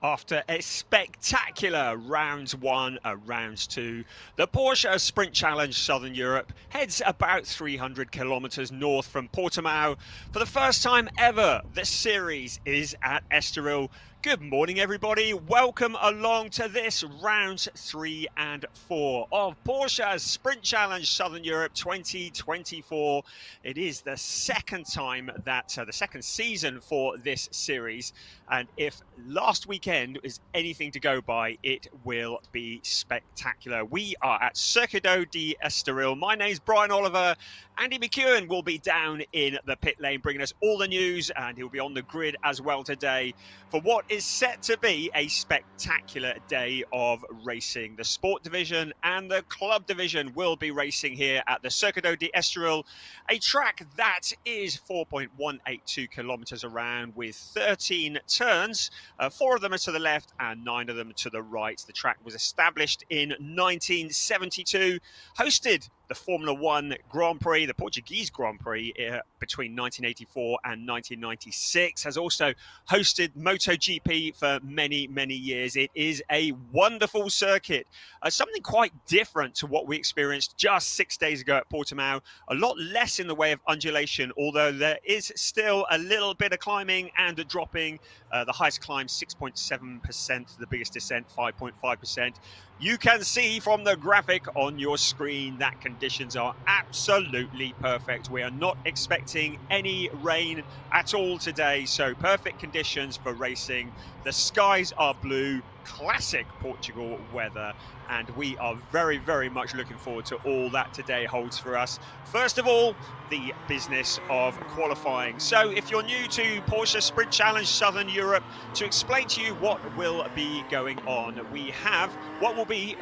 After a spectacular rounds one and rounds two, the Porsche Sprint Challenge Southern Europe heads about 300 kilometers north from Portimao. For the first time ever, the series is at Estoril. Good morning, everybody. Welcome along to this rounds 3 and 4 of Porsche's Sprint Challenge Southern Europe 2024. It is the second time the second season for this series. And if last weekend is anything to go by, it will be spectacular. We are at Circuito de Estoril. My name's Brian Oliver. Andy McEwen will be down in the pit lane bringing us all the news, and he'll be on the grid as well today for what is set to be a spectacular day of racing. The sport division and the club division will be racing here at the Circuito de Estoril, a track that is 4.182 kilometers around with 13 turns. 4 of them are to the left and 9 of them to the right. The track was established in 1972, hosted the Formula One Grand Prix, the Portuguese Grand Prix between 1984 and 1996, has also hosted MotoGP for many, many years. It is a wonderful circuit, something quite different to what we experienced just 6 days ago at Portimao. A lot less in the way of undulation, although there is still a little bit of climbing and a dropping. The highest climb 6.7%, the biggest descent 5.5%. You can see from the graphic on your screen that conditions are absolutely perfect. We are not expecting any rain at all today, so perfect conditions for racing. The skies are blue, classic Portugal weather, and we are very, very much looking forward to all that today holds for us. First of all, the business of qualifying. So if you're new to Porsche Sprint Challenge Southern Europe, to explain to you what will be going on, we have what will be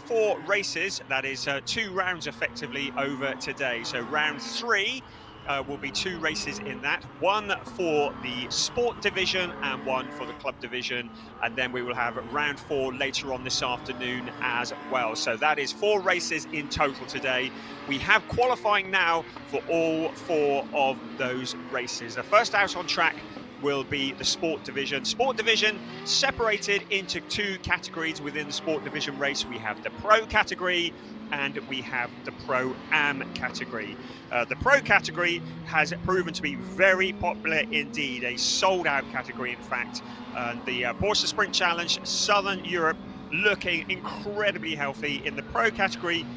4 races, that is 2 rounds effectively over today. So round 3 will be 2 races in that, 1 for the sport division and 1 for the club division, and then we will have round 4 later on this afternoon as well. So that is 4 races in total today. We have qualifying now for all 4 of those races. The first out on track will be the sport division. Sport division separated into 2 categories within the sport division race. We have the pro category and we have the Pro-Am category. The Pro category has proven to be very popular indeed, a sold-out category in fact. The Porsche Sprint Challenge Southern Europe looking incredibly healthy. In the Pro category,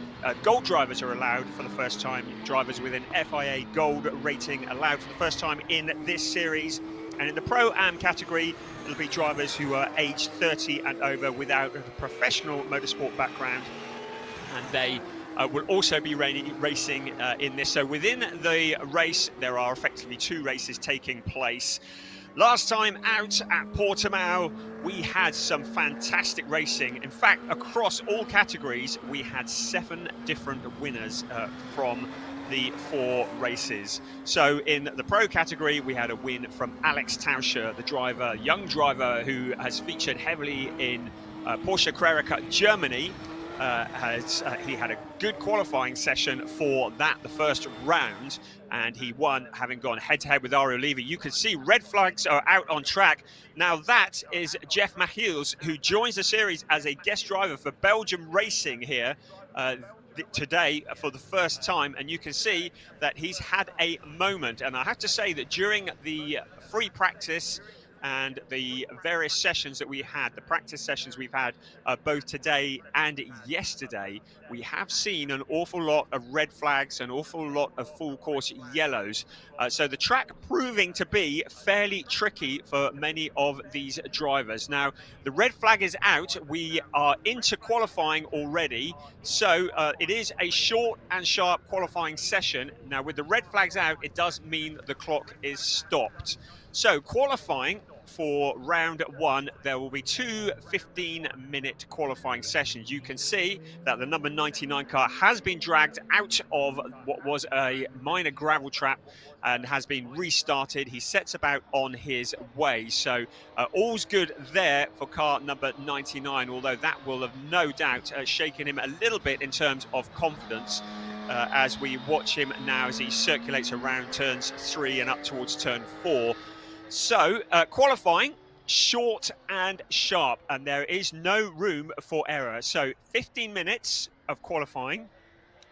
gold drivers are allowed for the first time. Drivers with an FIA gold rating allowed for the first time in this series. And in the Pro-Am category, it'll be drivers who are aged 30 and over without a professional motorsport background. And they will also be racing in this. So within the race, there are effectively 2 races taking place. Last time out at Portimao, we had some fantastic racing. In fact, across all categories, we had 7 different winners from the 4 races. So in the pro category, we had a win from Alex Tauscher, the driver, young driver who has featured heavily in Porsche Carrera Cup Germany. He had a good qualifying session for that, the first round, and he won, having gone head-to-head with Ario Levy. You can see red flags are out on track. Now that is Jeff Machiels, who joins the series as a guest driver for Belgium Racing here today for the first time, and you can see that he's had a moment. And I have to say that during the free practice and the various sessions that we had, the practice sessions we've had both today and yesterday, we have seen an awful lot of red flags, an awful lot of full course yellows. So the track proving to be fairly tricky for many of these drivers. Now, the red flag is out. We are into qualifying already. So it is a short and sharp qualifying session. Now, with the red flags out, it does mean the clock is stopped. So qualifying for round 1, there will be 2 15-minute qualifying sessions. You can see that the number 99 car has been dragged out of what was a minor gravel trap and has been restarted. He sets about on his way. So all's good there for car number 99, although that will have no doubt shaken him a little bit in terms of confidence. As we watch him now as he circulates around turns 3 and up towards turn 4. So qualifying short and sharp, and there is no room for error. So 15 minutes of qualifying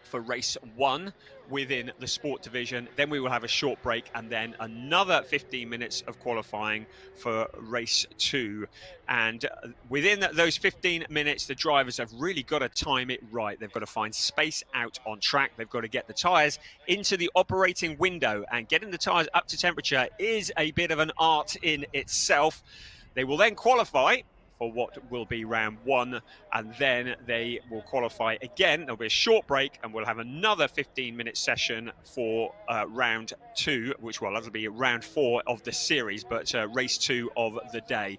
for race 1 within the sport division, then we will have a short break, and then another 15 minutes of qualifying for race 2. And within those 15 minutes, the drivers have really got to time it right. They've got to find space out on track. They've got to get the tyres into the operating window, and getting the tyres up to temperature is a bit of an art in itself. They will then qualify for what will be round 1, and then they will qualify again. There'll be a short break, and we'll have another 15-minute session for round 2, which will that'll be round 4 of the series, but race 2 of the day.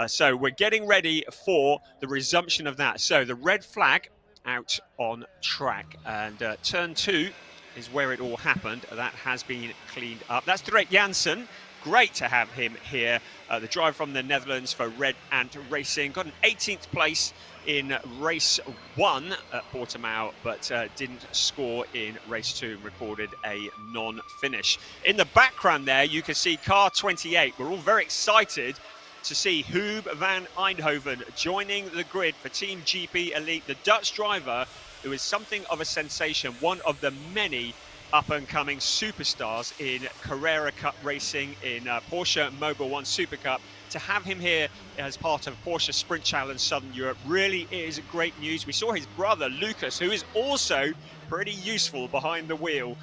So we're getting ready for the resumption of that. So the red flag out on track, and turn 2 is where it all happened. That has been cleaned up. That's Drake Jansen. Great to have him here, the driver from the Netherlands for Red Ant Racing. Got an 18th place in race 1 at Portimao, but didn't score in race 2 and recorded a non-finish. In the background there, you can see car 28. We're all very excited to see Huub van Eindhoven joining the grid for Team GP Elite, the Dutch driver who is something of a sensation, one of the many up-and-coming superstars in Carrera Cup racing, in Porsche Mobil 1 Super Cup. To have him here as part of Porsche Sprint Challenge Southern Europe really is great news. We saw his brother Lucas, who is also pretty useful behind the wheel.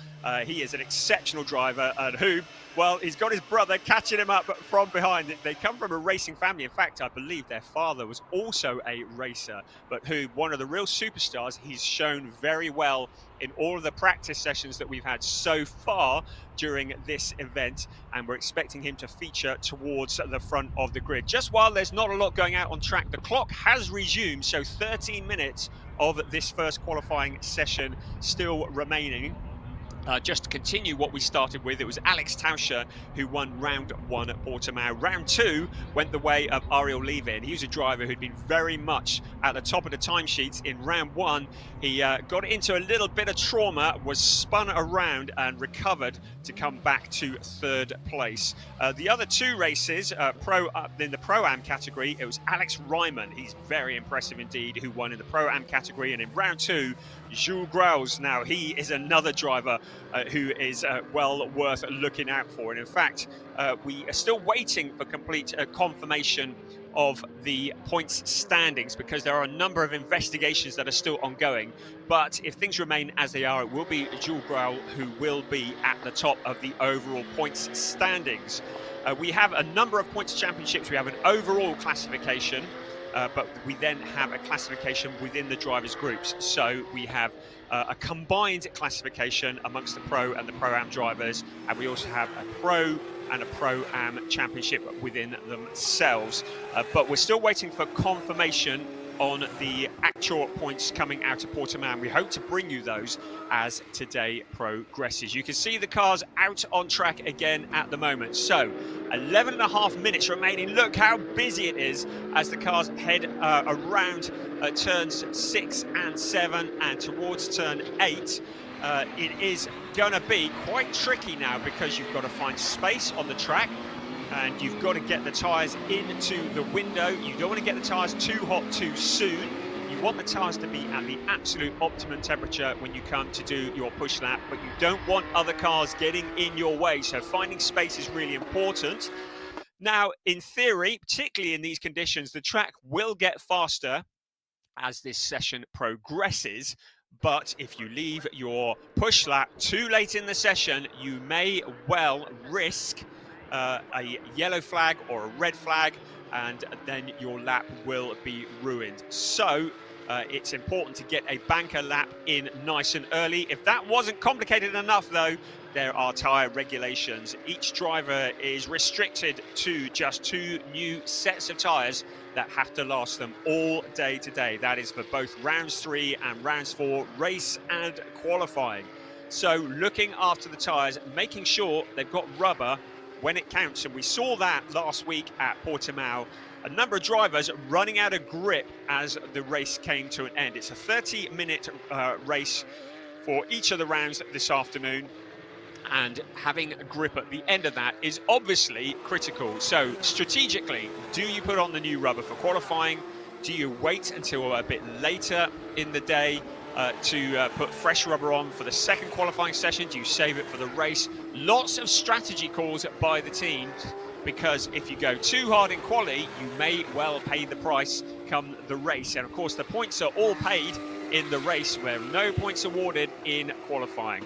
He is an exceptional driver, and who, well, he's got his brother catching him up from behind. They come from a racing family. In fact, I believe their father was also a racer, but who, one of the real superstars. He's shown very well in all of the practice sessions that we've had so far during this event, and we're expecting him to feature towards the front of the grid. Just while there's not a lot going out on track, the clock has resumed, so 13 minutes of this first qualifying session still remaining. Just to continue what we started with, it was Alex Tauscher who won round 1 at Portimao. Round 2 went the way of Ariel Levin. He was a driver who'd been very much at the top of the timesheets. In round 1, he got into a little bit of trauma, was spun around and recovered to come back to 3rd place. The other 2 races, in the Pro-Am category, it was Alex Ryman. He's very impressive indeed, who won in the Pro-Am category. And in round 2, Jules Graus. Now, he is another driver who is well worth looking out for. And in fact, we are still waiting for complete confirmation of the points standings, because there are a number of investigations that are still ongoing. But if things remain as they are, it will be Jules Graus who will be at the top of the overall points standings. We have a number of points championships. We have an overall classification, but we then have a classification within the drivers' groups. So we have a combined classification amongst the Pro and the Pro-Am drivers, and we also have a Pro and a Pro-Am championship within themselves. But we're still waiting for confirmation on the actual points coming out of Portimao. We hope to bring you those as today progresses. You can see the cars out on track again at the moment. So 11.5 minutes remaining. Look how busy it is as the cars head around turns 6 and 7 and towards turn 8. It is going to be quite tricky now, because you've got to find space on the track, and you've got to get the tyres into the window. You don't want to get the tyres too hot too soon. You want the tyres to be at the absolute optimum temperature when you come to do your push lap, but you don't want other cars getting in your way. So finding space is really important. Now, in theory, particularly in these conditions, the track will get faster as this session progresses. But if you leave your push lap too late in the session, you may well risk a yellow flag or a red flag, and then your lap will be ruined. So it's important to get a banker lap in nice and early. If that wasn't complicated enough, though, there are tyre regulations. Each driver is restricted to just 2 new sets of tyres that have to last them all day today. That is for both rounds 3 and rounds 4, race and qualifying. So looking after the tyres, making sure they've got rubber when it counts. And we saw that last week at Portimao. A number of drivers running out of grip as the race came to an end. It's a 30-minute race for each of the rounds this afternoon. and having a grip at the end of that is obviously critical. So strategically, do you put on the new rubber for qualifying? Do you wait until a bit later in the day to put fresh rubber on for the second qualifying session? Do you save it for the race? Lots of strategy calls by the teams, because if you go too hard in quali, you may well pay the price come the race. And of course, the points are all paid in the race, where no points awarded in qualifying.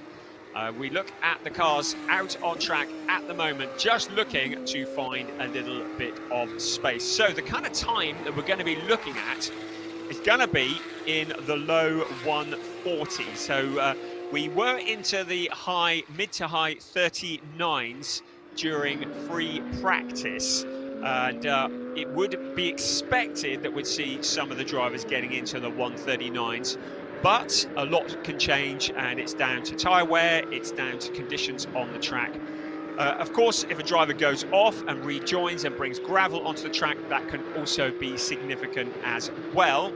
We look at the cars out on track at the moment, just looking to find a little bit of space. So the kind of time that we're going to be looking at is going to be in the low 140s. So we were into the mid to high 39s during free practice, and it would be expected that we'd see some of the drivers getting into the 139s. But a lot can change, and it's down to tyre wear, it's down to conditions on the track. Of course, if a driver goes off and rejoins and brings gravel onto the track, that can also be significant as well.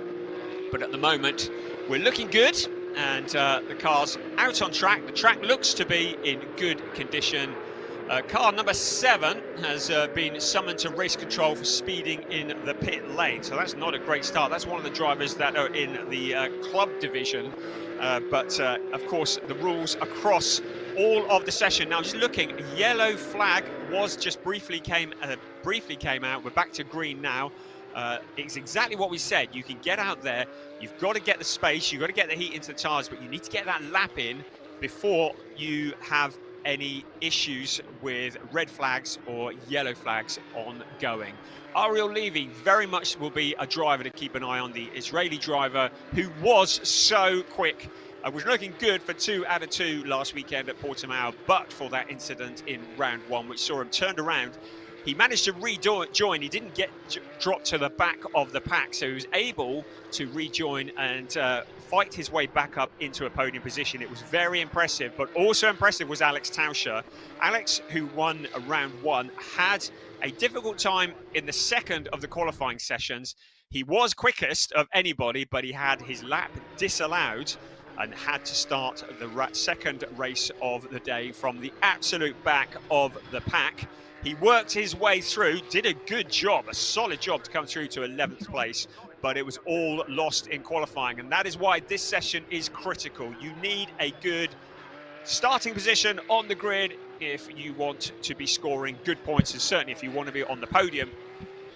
But at the moment, we're looking good, and the car's out on track. The track looks to be in good condition. Car number 7 has been summoned to race control for speeding in the pit lane, so that's not a great start. That's one of the drivers that are in the club division, but of course the rules across all of the session. Now just looking, yellow flag was just briefly came out. We're back to green now. It's exactly what we said. You can get out there, you've got to get the space, you've got to get the heat into the tyres, but you need to get that lap in before you have any issues with red flags or yellow flags ongoing. Ariel Levy very much will be a driver to keep an eye on, the Israeli driver who was so quick. Was looking good for 2 out of 2 last weekend at Portimao, but for that incident in round 1, which saw him turned around. He managed to rejoin. He didn't get dropped to the back of the pack, so he was able to rejoin and fight his way back up into a podium position. It was very impressive, but also impressive was Alex Tauscher. Alex, who won round 1, had a difficult time in the second of the qualifying sessions. He was quickest of anybody, but he had his lap disallowed and had to start the second race of the day from the absolute back of the pack. He worked his way through, did a good job, a solid job to come through to 11th place, but it was all lost in qualifying, and that is why this session is critical. You need a good starting position on the grid if you want to be scoring good points, and certainly if you want to be on the podium,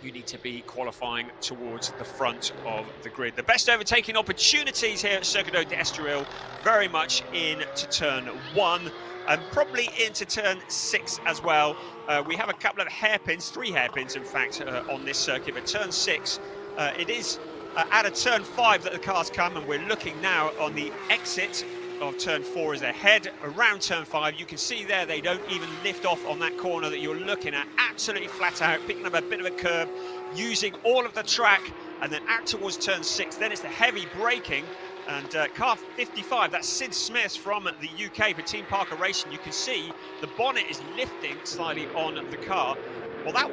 you need to be qualifying towards the front of the grid. The best overtaking opportunities here at Circuit de Estoril, very much into turn 1. And probably into turn 6 as well. We have a couple of hairpins, 3 hairpins in fact, on this circuit, but turn 6, it is out of turn 5 that the cars come, and we're looking now on the exit of turn 4 as they head around turn 5. You can see there they don't even lift off on that corner that you're looking at, absolutely flat out, picking up a bit of a curb, using all of the track, and then out towards turn 6. Then it's the heavy braking. And car 55, that's Sid Smith from the UK for Team Parker Racing. You can see the bonnet is lifting slightly on the car. Well, that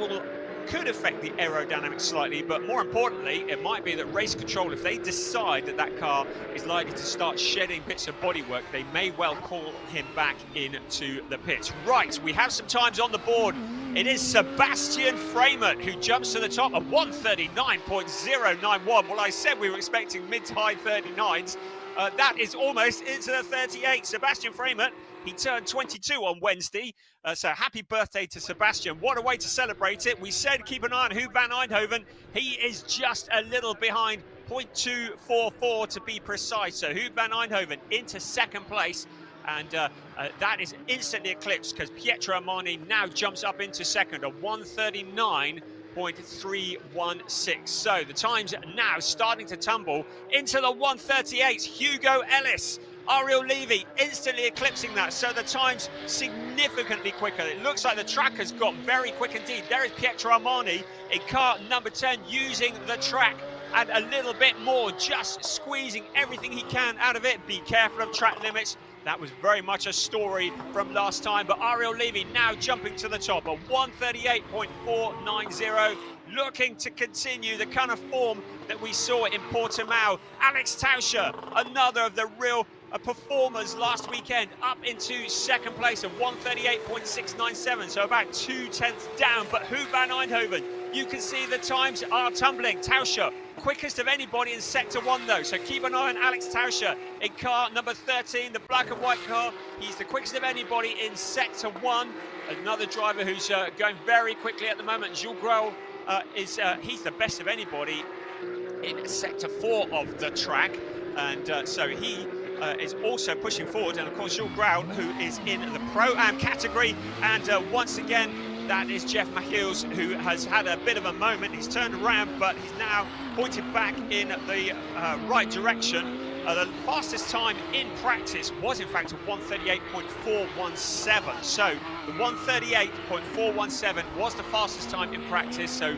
could affect the aerodynamics slightly, but more importantly, it might be that race control, if they decide that that car is likely to start shedding bits of bodywork, they may well call him back into the pits. Right, we have some times on the board. It is Sebastian Framert who jumps to the top at 139.091. Well, I said we were expecting mid to high 39s. That is almost into the 38. Sebastian Framert, he turned 22 on Wednesday. So happy birthday to Sebastian. What a way to celebrate it. We said keep an eye on Huub van Eindhoven. He is just a little behind, 0.244 to be precise. So Huub van Eindhoven into second place. And that is instantly eclipsed because Pietro Armani now jumps up into second at 139.316. So the times now starting to tumble into the 138s. Hugo Ellis, Ariel Levy instantly eclipsing that. So the times significantly quicker. It looks like the track has got very quick indeed. There is Pietro Armani in car number 10 using the track and a little bit more, just squeezing everything he can out of it. Be careful of track limits. That was very much a story from last time, but Ariel Levy now jumping to the top at 138.490, looking to continue the kind of form that we saw in Portimao. Alex Tauscher, another of the real performers last weekend up into second place of 138.697, so about 2/10 down. But Who van Eindhoven, you can see the times are tumbling. Tauscher, quickest of anybody in sector 1 though, so keep an eye on Alex Tauscher in car number 13, the black and white car. He's the quickest of anybody in sector 1. Another driver who's going very quickly at the moment, Jules Grell, he's the best of anybody in sector 4 of the track, and so he is also pushing forward. And of course Jules Grell, who is in the Pro-Am category, and once again that is Jeff Machiels, who has had a bit of a moment. He's turned around, but he's now pointed back in the right direction. The fastest time in practice was in fact a 138.417. So the 138.417 was the fastest time in practice. So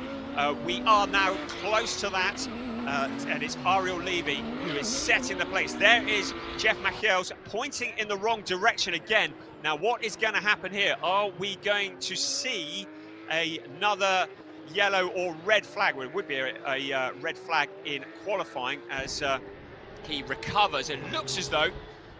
we are now close to that. And it's Ariel Levy who is setting the pace. There is Jeff Machiels pointing in the wrong direction again. Now, what is going to happen here? Are we going to see another yellow or red flag? Well, it would be a red flag in qualifying as he recovers. It looks as though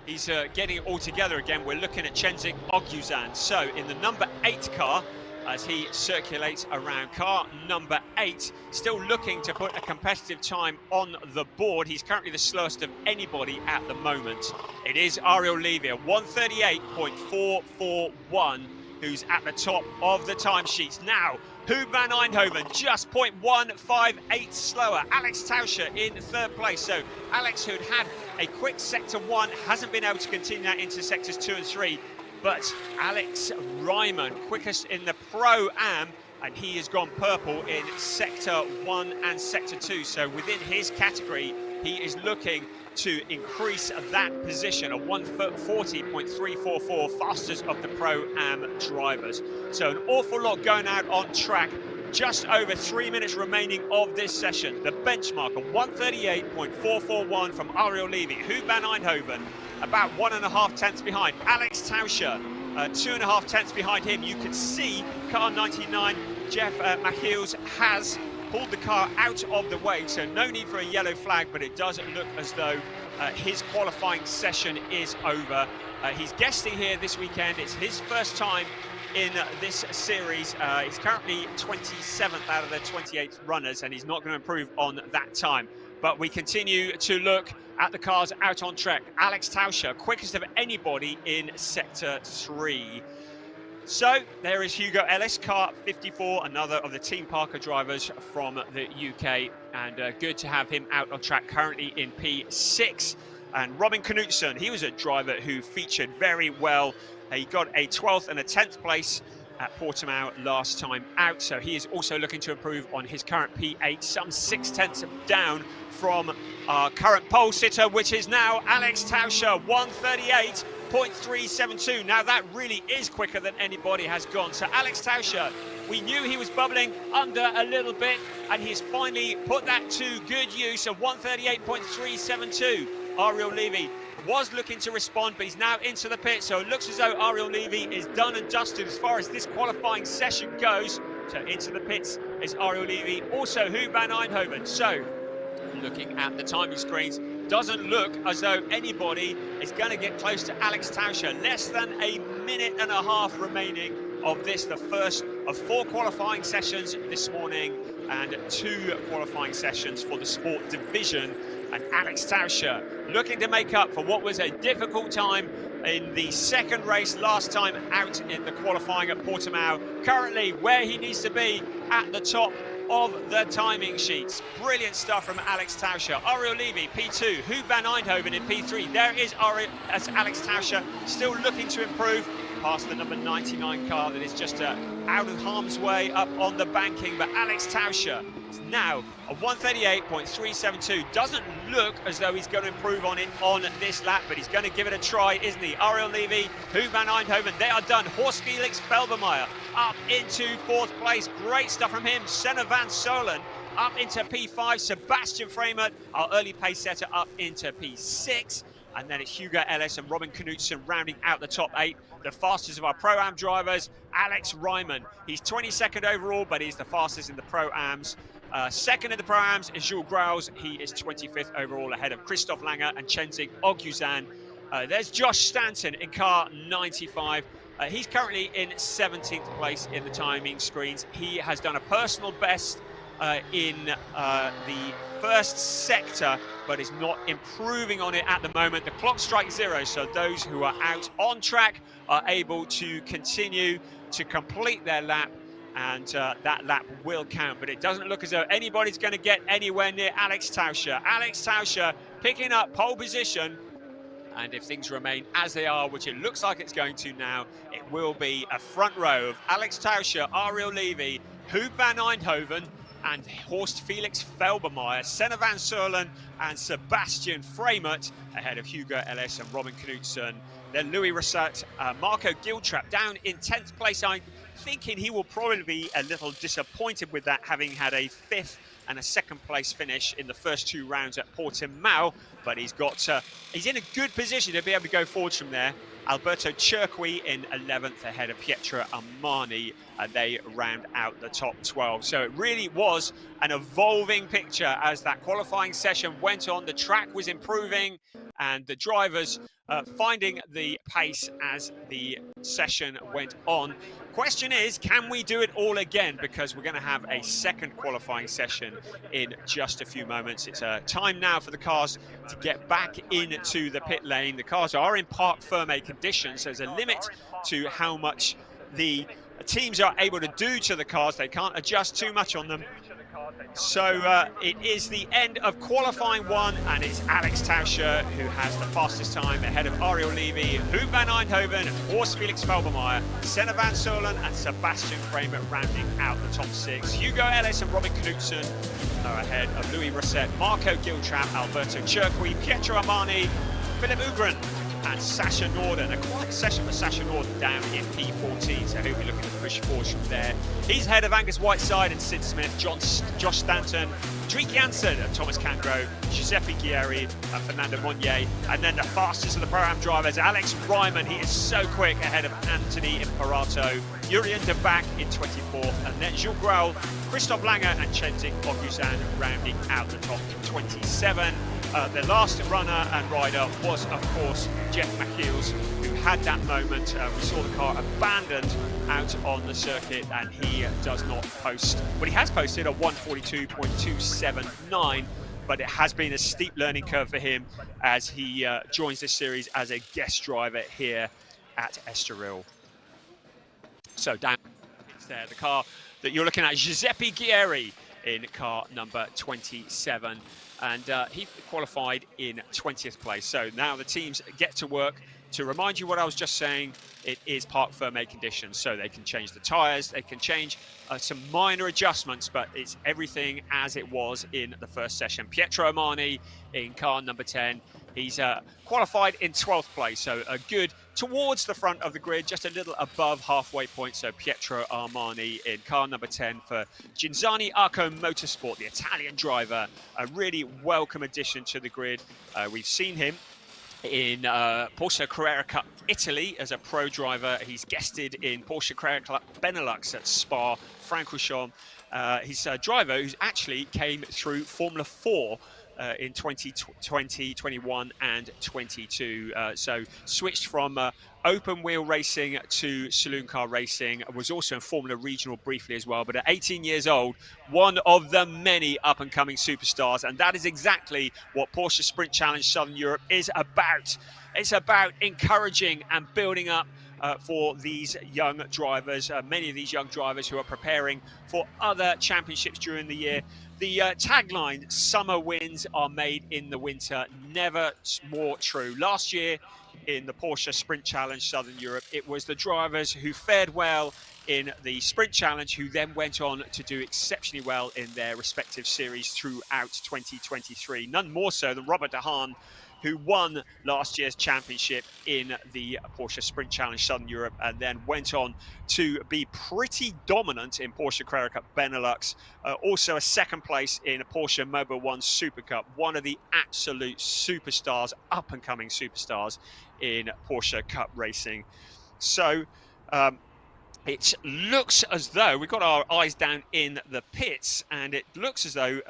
he's getting it all together again. We're looking at Chenzik Ogyuzan. So in the number 8 car, as he circulates around car number 8, still looking to put a competitive time on the board. He's currently the slowest of anybody at the moment. It is Ariel Levy, 138.441, who's at the top of the timesheets. Now, Who van Eindhoven just 0.158 slower. Alex Tauscher in 3rd place. So Alex, who'd had a quick sector 1, hasn't been able to continue that into sectors 2 and 3. But Alex Ryman, quickest in the Pro-Am, and he has gone purple in sector 1 and sector 2. So within his category, he is looking to increase that position, a 1:40.344, fastest of the Pro-Am drivers. So an awful lot going out on track. Just over 3 minutes remaining of this session. The benchmark of 138.441 from Ariel Levy. Who van Eindhoven, about 1.5 tenths behind. Alex Tauscher, 2.5 tenths behind him. You can see car 99, Jeff Machiels, has pulled the car out of the way, so no need for a yellow flag, but it does look as though his qualifying session is over. He's guesting here this weekend. It's his first time in this series. He's currently 27th out of the 28 runners, and he's not going to improve on that time. But we continue to look at the cars out on track. Alex Tauscher, quickest of anybody in sector 3. So there is Hugo Ellis, car 54, another of the Team Parker drivers from the UK, and good to have him out on track, currently in P6. And Robin Knutsen, he was a driver who featured very well. He got a 12th and a 10th place at Portimao last time out, so he is also looking to improve on his current P8, some 6 tenths down from our current pole sitter, which is now Alex Tauscher, 138.372. Now that really is quicker than anybody has gone. So Alex Tauscher, we knew he was bubbling under a little bit, and he's finally put that to good use, of 138.372. Ariel Levy was looking to respond, but he's now into the pit, so it looks as though Ariel Levy is done and dusted as far as this qualifying session goes. So into the pits is Ariel Levy, also Who van Eindhoven. So looking at the timing screens, doesn't look as though anybody is going to get close to Alex Tauscher. Less than a minute and a half remaining of this, the first of 4 qualifying sessions this morning, and 2 qualifying sessions for the sport division. And Alex Tauscher looking to make up for what was a difficult time in the second race last time out in the qualifying at Portimao. Currently where he needs to be, at the top of the timing sheets. Brilliant stuff from Alex Tauscher. Ariel Levy, P2. Who van Eindhoven in P3. There is Alex Tauscher, still looking to improve past the number 99 car that is just out of harm's way up on the banking. But Alex Tauscher is now a 138.372. Doesn't look as though he's going to improve on it on this lap, but he's going to give it a try, isn't he? Ariel Levy, Who van Eindhoven, they are done. Horst Felix Felbermeyer up into 4th place. Great stuff from him. Senna van Solen up into P5. Sebastian Framert, our early pace setter, up into P6. And then it's Hugo Ellis and Robin Knutsen rounding out the top 8. The fastest of our Pro-Am drivers, Alex Ryman. He's 22nd overall, but he's the fastest in the Pro-Ams. Second in the Pro-Ams is Jules Grell. He is 25th overall, ahead of Christoph Langer and Chenzik Ogyuzan. There's Josh Stanton in car 95. He's currently in 17th place in the timing screens. He has done a personal best in the first sector, but is not improving on it at the moment. The clock strikes 0, so those who are out on track are able to continue to complete their lap, and that lap will count. But it doesn't look as though anybody's going to get anywhere near Alex Tauscher. Alex Tauscher picking up pole position. And if things remain as they are, which it looks like it's going to now, it will be a front row of Alex Tauscher, Ariel Levy, Huub van Eindhoven, and Horst Felix Felbermeyer, Senna van Soelen, and Sebastian Freimut, ahead of Hugo Ellis and Robin Knudsen. Then Louis Rosset, Marco Giltrap down in 10th place. I'm thinking he will probably be a little disappointed with that, having had a 5th and a 2nd place finish in the first 2 rounds at Portimao, but he's in a good position to be able to go forwards from there. Alberto Cerqui in 11th ahead of Pietro Armani, and they round out the top 12. So it really was an evolving picture as that qualifying session went on. The track was improving and the drivers finding the pace as the session went on. Question is, can we do it all again? Because we're going to have a 2nd qualifying session in just a few moments. It's time now for the cars to get back into the pit lane. The cars are in parc fermé conditions. There's a limit to how much the teams are able to do to the cars. They can't adjust too much on them. So it is the end of qualifying 1, and it's Alex Tauscher who has the fastest time ahead of Ariel Levy, Huub van Eindhoven, Horst Felix Felbermeyer, Senna van Soelen, and Sebastian Freimut rounding out the top 6. Hugo Ellis and Robin Knudsen are ahead of Louis Rosset, Marco Giltrap, Alberto Cerqui, Pietro Armani, Philip Ugren, and Sasha Norden. A quiet session for Sasha Norden down in P14, so he'll be looking to push forward from there. He's ahead of Angus Whiteside and Sid Smith, Josh Stanton, Dries Jansen and Thomas Cangro, Giuseppe Guerri and Fernando Monnier, and then the fastest of the Pro-Am drivers, Alex Ryman. He is so quick, ahead of Anthony Imparato, Jurien de Back in 24th, and then Jules Grau, Christoph Lange and Chenzik Oguzan rounding out the top 27. The last runner and rider was, of course, Jeff McKeels, who had that moment. We saw the car abandoned out on the circuit, and he does not post. Well, he has posted a 142.279, but it has been a steep learning curve for him as he joins this series as a guest driver here at Estoril. So down it's there, the car that you're looking at, Giuseppe Guerri in car number 27. And he qualified in 20th place. So now the teams get to work. To remind you what I was just saying, it is parc fermé conditions, so they can change the tyres, they can change some minor adjustments, but it's everything as it was in the first session. Pietro Armani in car number 10. He's qualified in 12th place, so a good towards the front of the grid, just a little above halfway point. So Pietro Armani in car number 10 for Ginzani Arco Motorsport, the Italian driver. A really welcome addition to the grid. We've seen him in Porsche Carrera Cup Italy as a pro driver. He's guested in Porsche Carrera Cup Benelux at Spa-Francorchamps. He's a driver who's actually came through Formula 4 in 2020, 21 and 22. So switched from open wheel racing to saloon car racing. Was also in Formula Regional briefly as well, but at 18 years old, one of the many up and coming superstars. And that is exactly what Porsche Sprint Challenge Southern Europe is about. It's about encouraging and building up for these young drivers, many of these young drivers who are preparing for other championships during the year. The tagline, summer wins are made in the winter, never more true. Last year in the Porsche Sprint Challenge Southern Europe, it was the drivers who fared well in the Sprint Challenge who then went on to do exceptionally well in their respective series throughout 2023. None more so than Robert de Haan, who won last year's championship in the Porsche Sprint Challenge Southern Europe and then went on to be pretty dominant in Porsche Carrera Cup Benelux. Also a 2nd place in a Porsche Mobil 1 Super Cup, one of the absolute superstars, up-and-coming superstars in Porsche Cup racing. So It looks as though we've got our eyes down in the pits, and it looks as though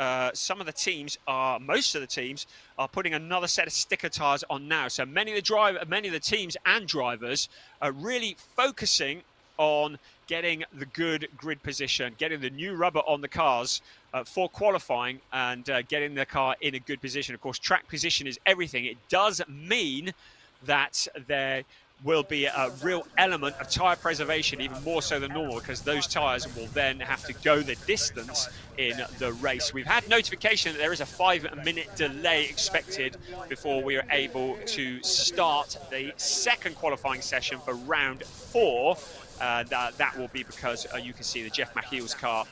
most of the teams are putting another set of sticker tires on now. So many of the teams and drivers are really focusing on getting the good grid position, getting the new rubber on the cars for qualifying, and getting the car in a good position. Of course, track position is everything. It does mean that there will be a real element of tyre preservation, even more so than normal, because those tyres will then have to go the distance in the race. We've had notification that there is a 5-minute delay expected before we are able to start the second qualifying session for round 4. That will be because you can see the Jeff McEil's car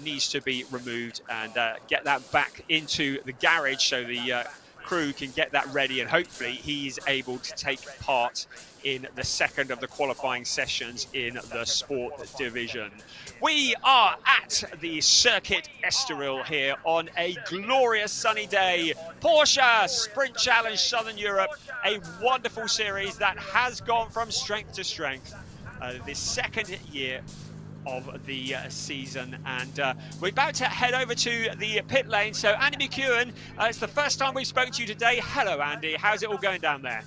needs to be removed and get that back into the garage so the crew can get that ready, and hopefully he's able to take part in the second of the qualifying sessions in the sport division. We are at the Circuit Estoril here on a glorious sunny day. Porsche Sprint Challenge Southern Europe, a wonderful series that has gone from strength to strength. This second year of the season, and we're about to head over to the pit lane. So Andy McEwen, it's the first time we've spoken to you today. Hello Andy, how's it all going down there?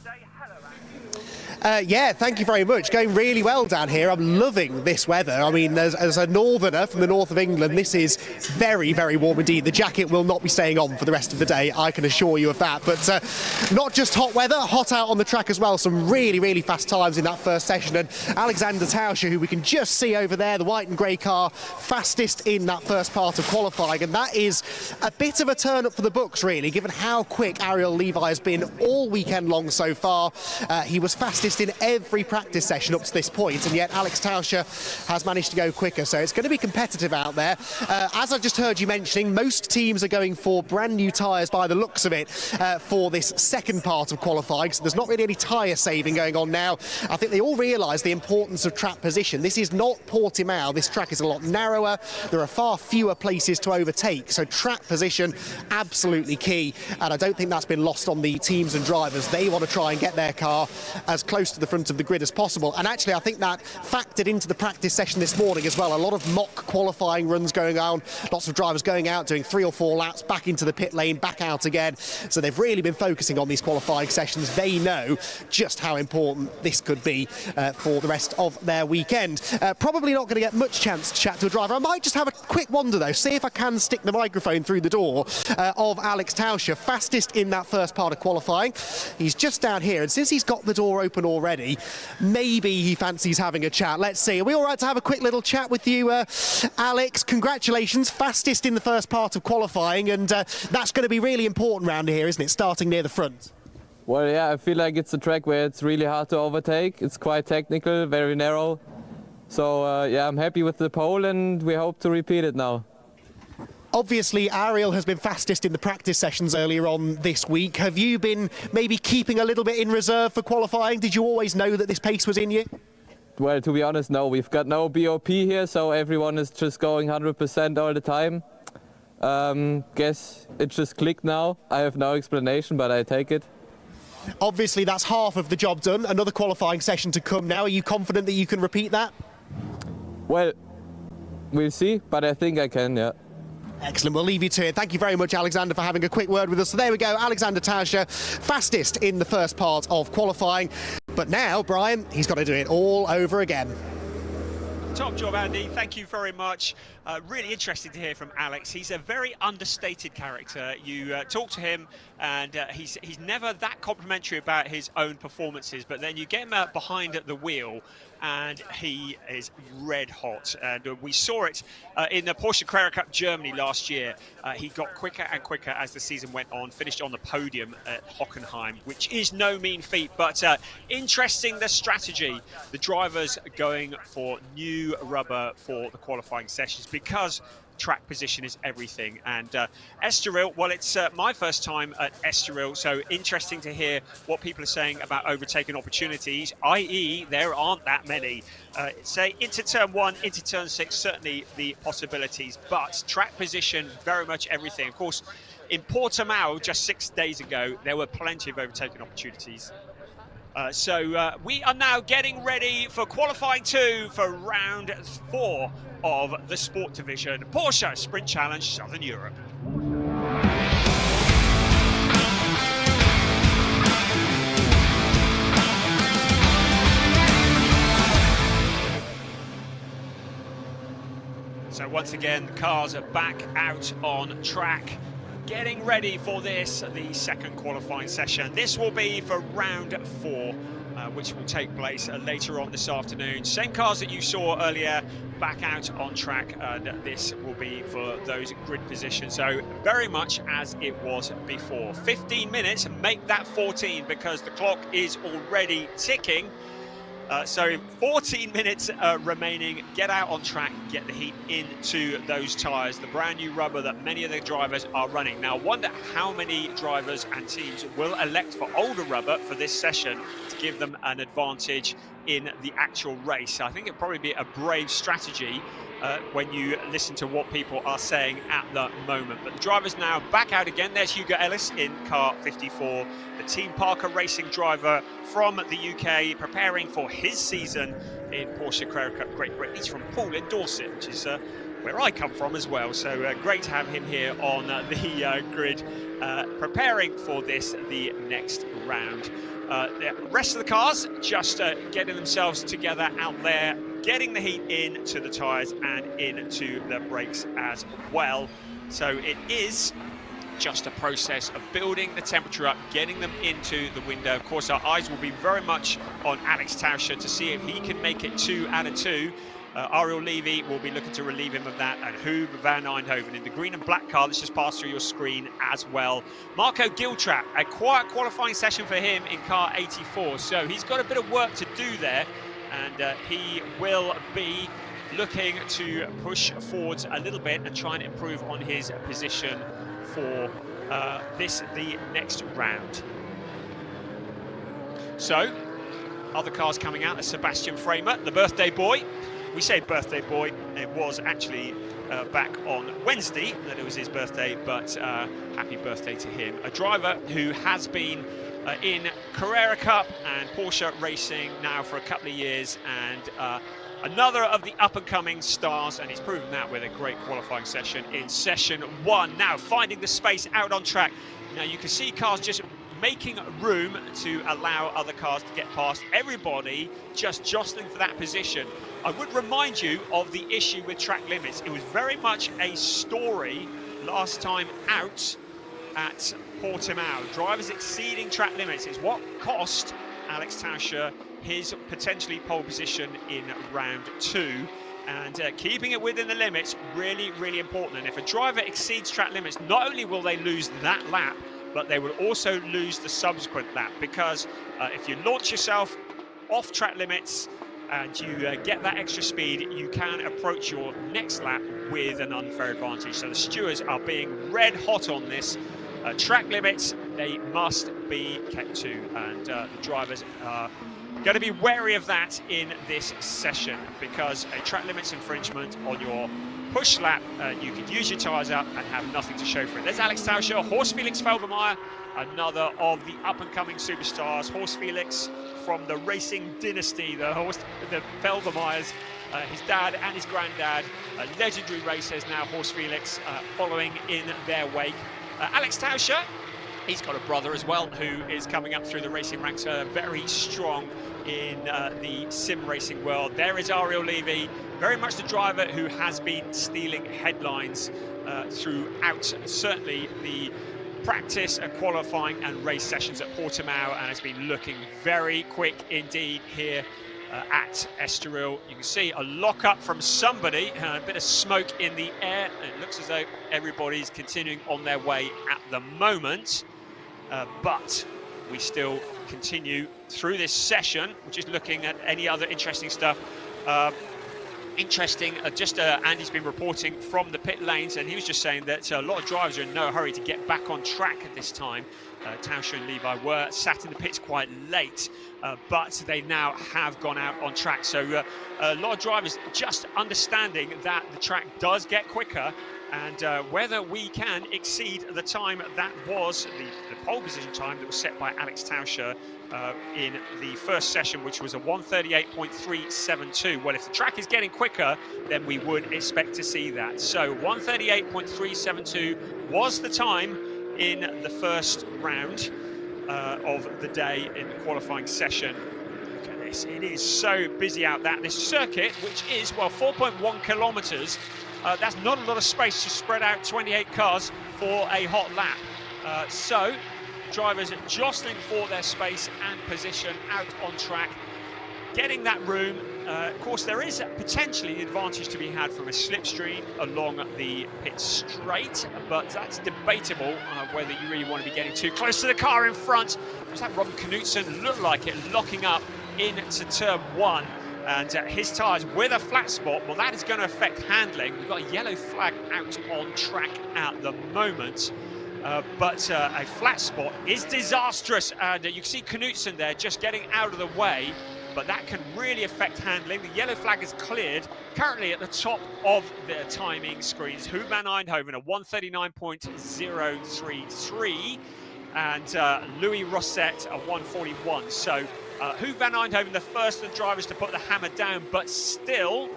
Yeah, thank you very much. Going really well down here. I'm loving this weather. I mean, as a northerner from the north of England, this is very, very warm indeed. The jacket will not be staying on for the rest of the day, I can assure you of that. But not just hot weather, hot out on the track as well. Some really, really fast times in that first session. And Alexander Tauscher, who we can just see over there, the white and grey car, fastest in that first part of qualifying. And that is a bit of a turn up for the books, really, given how quick Ariel Levi has been all weekend long so far. He was fastest in every practice session up to this point, and yet Alex Tauscher has managed to go quicker, so it's going to be competitive out there. As I just heard you mentioning, most teams are going for brand new tyres by the looks of it for this second part of qualifying, so there's not really any tyre saving going on now. I think they all realise the importance of track position. This is not Portimao, this track is a lot narrower, there are far fewer places to overtake, so track position absolutely key, and I don't think that's been lost on the teams and drivers. They want to try and get their car as close to the front of the grid as possible, and actually I think that factored into the practice session this morning as well. A lot of mock qualifying runs going on, lots of drivers going out, doing 3 or 4 laps, back into the pit lane, back out again, so they've really been focusing on these qualifying sessions. They know just how important this could be for the rest of their weekend. Probably not going to get much chance to chat to a driver. I might just have a quick wander though, see if I can stick the microphone through the door of Alex Tauscher, fastest in that first part of qualifying. He's just down here, and since he's got the door open already, maybe he fancies having a chat. Let's see. Are we all right to have a quick little chat with you, Alex? Congratulations, fastest in the first part of qualifying, and that's going to be really important round here, isn't it, starting near the front? Well, yeah, I feel like it's a track where it's really hard to overtake. It's quite technical, very narrow. So, yeah, I'm happy with the pole, and we hope to repeat it now. Obviously, Ariel has been fastest in the practice sessions earlier on this week. Have you been maybe keeping a little bit in reserve for qualifying? Did you always know that this pace was in you? Well, to be honest, no. We've got no BOP here, so everyone is just going 100% all the time. Guess it just clicked now. I have no explanation, but I take it. Obviously, that's half of the job done. Another qualifying session to come now. Are you confident that you can repeat that? Well, we'll see, but I think I can, yeah. Excellent, we'll leave you to it. Thank you very much, Alexander, for having a quick word with us. So there we go, Alexander Tauscher, fastest in the first part of qualifying. But now, Brian, he's got to do it all over again. Top job, Andy. Thank you very much. Really interesting to hear from Alex. He's a very understated character. You talk to him, and he's never that complimentary about his own performances. But then you get him behind the wheel, and he is red hot. And we saw it in the Porsche Carrera Cup Germany last year. He got quicker and quicker as the season went on, finished on the podium at Hockenheim, which is no mean feat. But interesting, the strategy, the drivers going for new rubber for the qualifying sessions because track position is everything. And Estoril, well, it's my first time at Estoril, so interesting to hear what people are saying about overtaking opportunities, i.e. there aren't that many. Say into turn 1, into turn 6, certainly the possibilities, but track position, very much everything. Of course, in Portimao just 6 days ago, there were plenty of overtaking opportunities. We are now getting ready for qualifying 2 for round 4 of the Sport Division Porsche Sprint Challenge Southern Europe. So once again, the cars are back out on track, getting ready for this, the second qualifying session. This will be for round 4, which will take place later on this afternoon. Same cars that you saw earlier back out on track, and this will be for those grid positions. So very much as it was before. 15 minutes, make that 14 because the clock is already ticking. So 14 minutes remaining, get out on track, get the heat into those tyres, the brand new rubber that many of the drivers are running. Now, I wonder how many drivers and teams will elect for older rubber for this session to give them an advantage in the actual race. I think it'd probably be a brave strategy when you listen to what people are saying at the moment. But the drivers now back out again. There's Hugo Ellis in car 54, the Team Parker Racing driver from the UK, preparing for his season in Porsche Carrera Cup Great Britain. He's from Poole in Dorset, which is where I come from as well. So great to have him here on the grid, preparing for this, the next round. The rest of the cars just getting themselves together out there, getting the heat into the tyres and into the brakes as well. So it is just a process of building the temperature up, getting them into the window. Of course, our eyes will be very much on Alex Tauscher to see if he can make it 2 out of 2. Ariel Levy will be looking to relieve him of that, and Huub van Eindhoven in the green and black car that's just passed through your screen as well. Marco Giltrap, a quiet qualifying session for him in car 84, so he's got a bit of work to do there, and he will be looking to push forwards a little bit and try and improve on his position for the next round. So, other cars coming out, Sebastian Framer, the birthday boy. We say birthday boy, it was actually back on Wednesday that it was his birthday, but happy birthday to him. A driver who has been in Carrera Cup and Porsche racing now for a couple of years, and another of the up-and-coming stars, and he's proven that with a great qualifying session in session 1. Now finding the space out on track. Now you can see cars just making room to allow other cars to get past, everybody just jostling for that position. I would remind you of the issue with track limits. It was very much a story last time out at Portimao. Drivers exceeding track limits is what cost Alex Tauscher his potentially pole position in round 2. And keeping it within the limits, really, really important. And if a driver exceeds track limits, not only will they lose that lap, but they will also lose the subsequent lap, because if you launch yourself off track limits and you get that extra speed, you can approach your next lap with an unfair advantage. So the stewards are being red hot on this. Track limits, they must be kept to, and the drivers are going to be wary of that in this session, because a track limits infringement on your push lap, you could use your tyres up and have nothing to show for it. There's Alex Tauscher, Horst Felix Felbermayr, another of the up-and-coming superstars. Horst Felix from the racing dynasty, the Felbermayrs, his dad and his granddad, legendary racers now, Horst Felix, following in their wake. Alex Tauscher, he's got a brother as well who is coming up through the racing ranks, very strong in the sim racing world. There is Ariel Levy, very much the driver who has been stealing headlines throughout certainly the practice and qualifying and race sessions at Portimao, and has been looking very quick indeed here at Estoril. You can see a lock-up from somebody, a bit of smoke in the air. It looks as though everybody's continuing on their way at the moment, but we still continue through this session, which is looking at any other interesting stuff. Andy's been reporting from the pit lanes, and he was just saying that a lot of drivers are in no hurry to get back on track at this time. Tauscher and Levi were sat in the pits quite late, but they now have gone out on track. So a lot of drivers just understanding that the track does get quicker, and whether we can exceed the time that was the pole position time that was set by Alex Tauscher in the first session, which was a 1:38.372. Well, if the track is getting quicker, then we would expect to see that. So 1:38.372 was the time in the first round of the day in the qualifying session. Look at this, it is so busy out there. This circuit, which is, well, 4.1 kilometers, that's not a lot of space to spread out 28 cars for a hot lap. So drivers jostling for their space and position out on track, getting that room. Of course, there is potentially the advantage to be had from a slipstream along the pit straight, but that's debatable whether you really want to be getting too close to the car in front. Was that Robin Knudsen? Looked like it, locking up into turn one. And his tyres with a flat spot, well, that is going to affect handling. We've got a yellow flag out on track at the moment. But a flat spot is disastrous, and you can see Knudsen there just getting out of the way, but that can really affect handling. The yellow flag is cleared. Currently at the top of the timing screens, Huub van Eindhoven at 1:39.033, and Louis Rosset at 1:41. So Huub van Eindhoven, the first of the drivers to put the hammer down, but still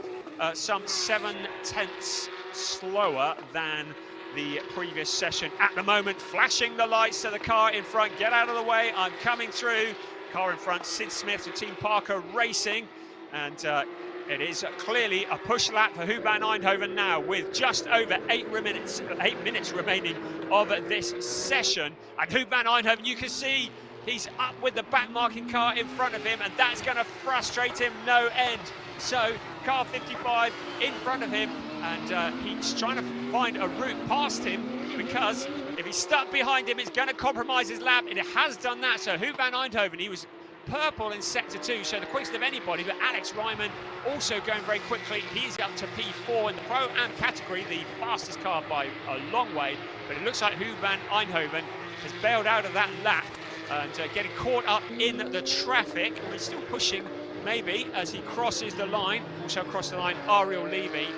some 7/10 slower than the previous session. At the moment, flashing the lights to the car in front. Get out of the way, I'm coming through. Car in front, Sid Smith of Team Parker Racing. And it is clearly a push lap for Huub van Eindhoven now, with just over 8 minutes remaining of this session. And Huub van Eindhoven, you can see he's up with the back marking car in front of him, and that's going to frustrate him no end. So car 55 in front of him, and he's trying to find a route past him, because if he's stuck behind him, it's going to compromise his lap, and it has done that. So Huub van Eindhoven, he was purple in sector 2, so the quickest of anybody, but Alex Ryman also going very quickly. He's up to P4 in the Pro-Am category, the fastest car by a long way, but it looks like Huub van Eindhoven has bailed out of that lap and getting caught up in the traffic. We're still pushing, maybe, as he crosses the line. Also across the line, Ariel Levy.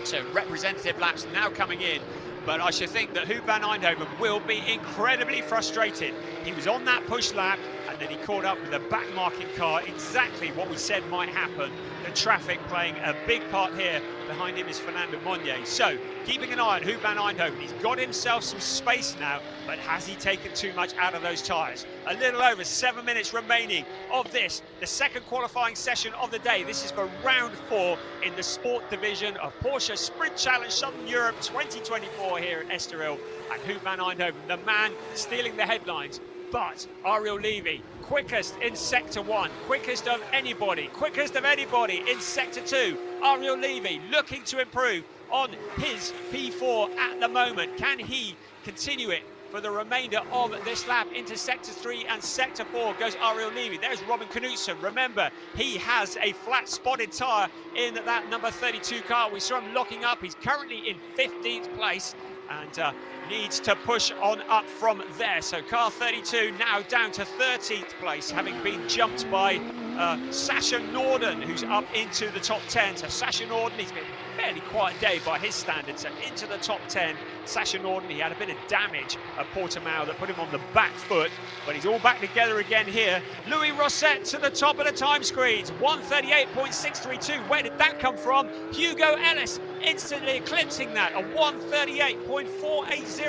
So representative laps now coming in, but I should think that Huub van Eindhoven will be incredibly frustrated. He was on that push lap, and then he caught up with a back marking car, exactly what we said might happen. The traffic playing a big part here. Behind him is Fernando Monye. So keeping an eye on Huub van Eindhoven. He's got himself some space now, but has he taken too much out of those tyres? A little over 7 minutes remaining of this, the second qualifying session of the day. This is for round 4 in the sport division of Porsche Sprint Challenge Southern Europe 2024 here at Estoril. And Huub van Eindhoven, the man stealing the headlines. But Ariel Levy, quickest in sector 1, quickest of anybody in sector 2. Ariel Levy looking to improve on his P4 at the moment. Can he continue it for the remainder of this lap into sector 3 and sector 4 goes Ariel Levy. There's Robin Knudsen. Remember, he has a flat spotted tyre in that number 32 car. We saw him locking up. He's currently in 15th place and needs to push on up from there. So car 32 now down to 13th place, having been jumped by Sasha Norden, who's up into the top 10. So Sasha Norden, he's been a fairly quiet day by his standards. So into the top 10, Sasha Norden, he had a bit of damage at Portimao that put him on the back foot, but he's all back together again here. Louis Rosset to the top of the time screens, 1:38.632. Where did that come from? Hugo Ellis instantly eclipsing that, a 1:38.480.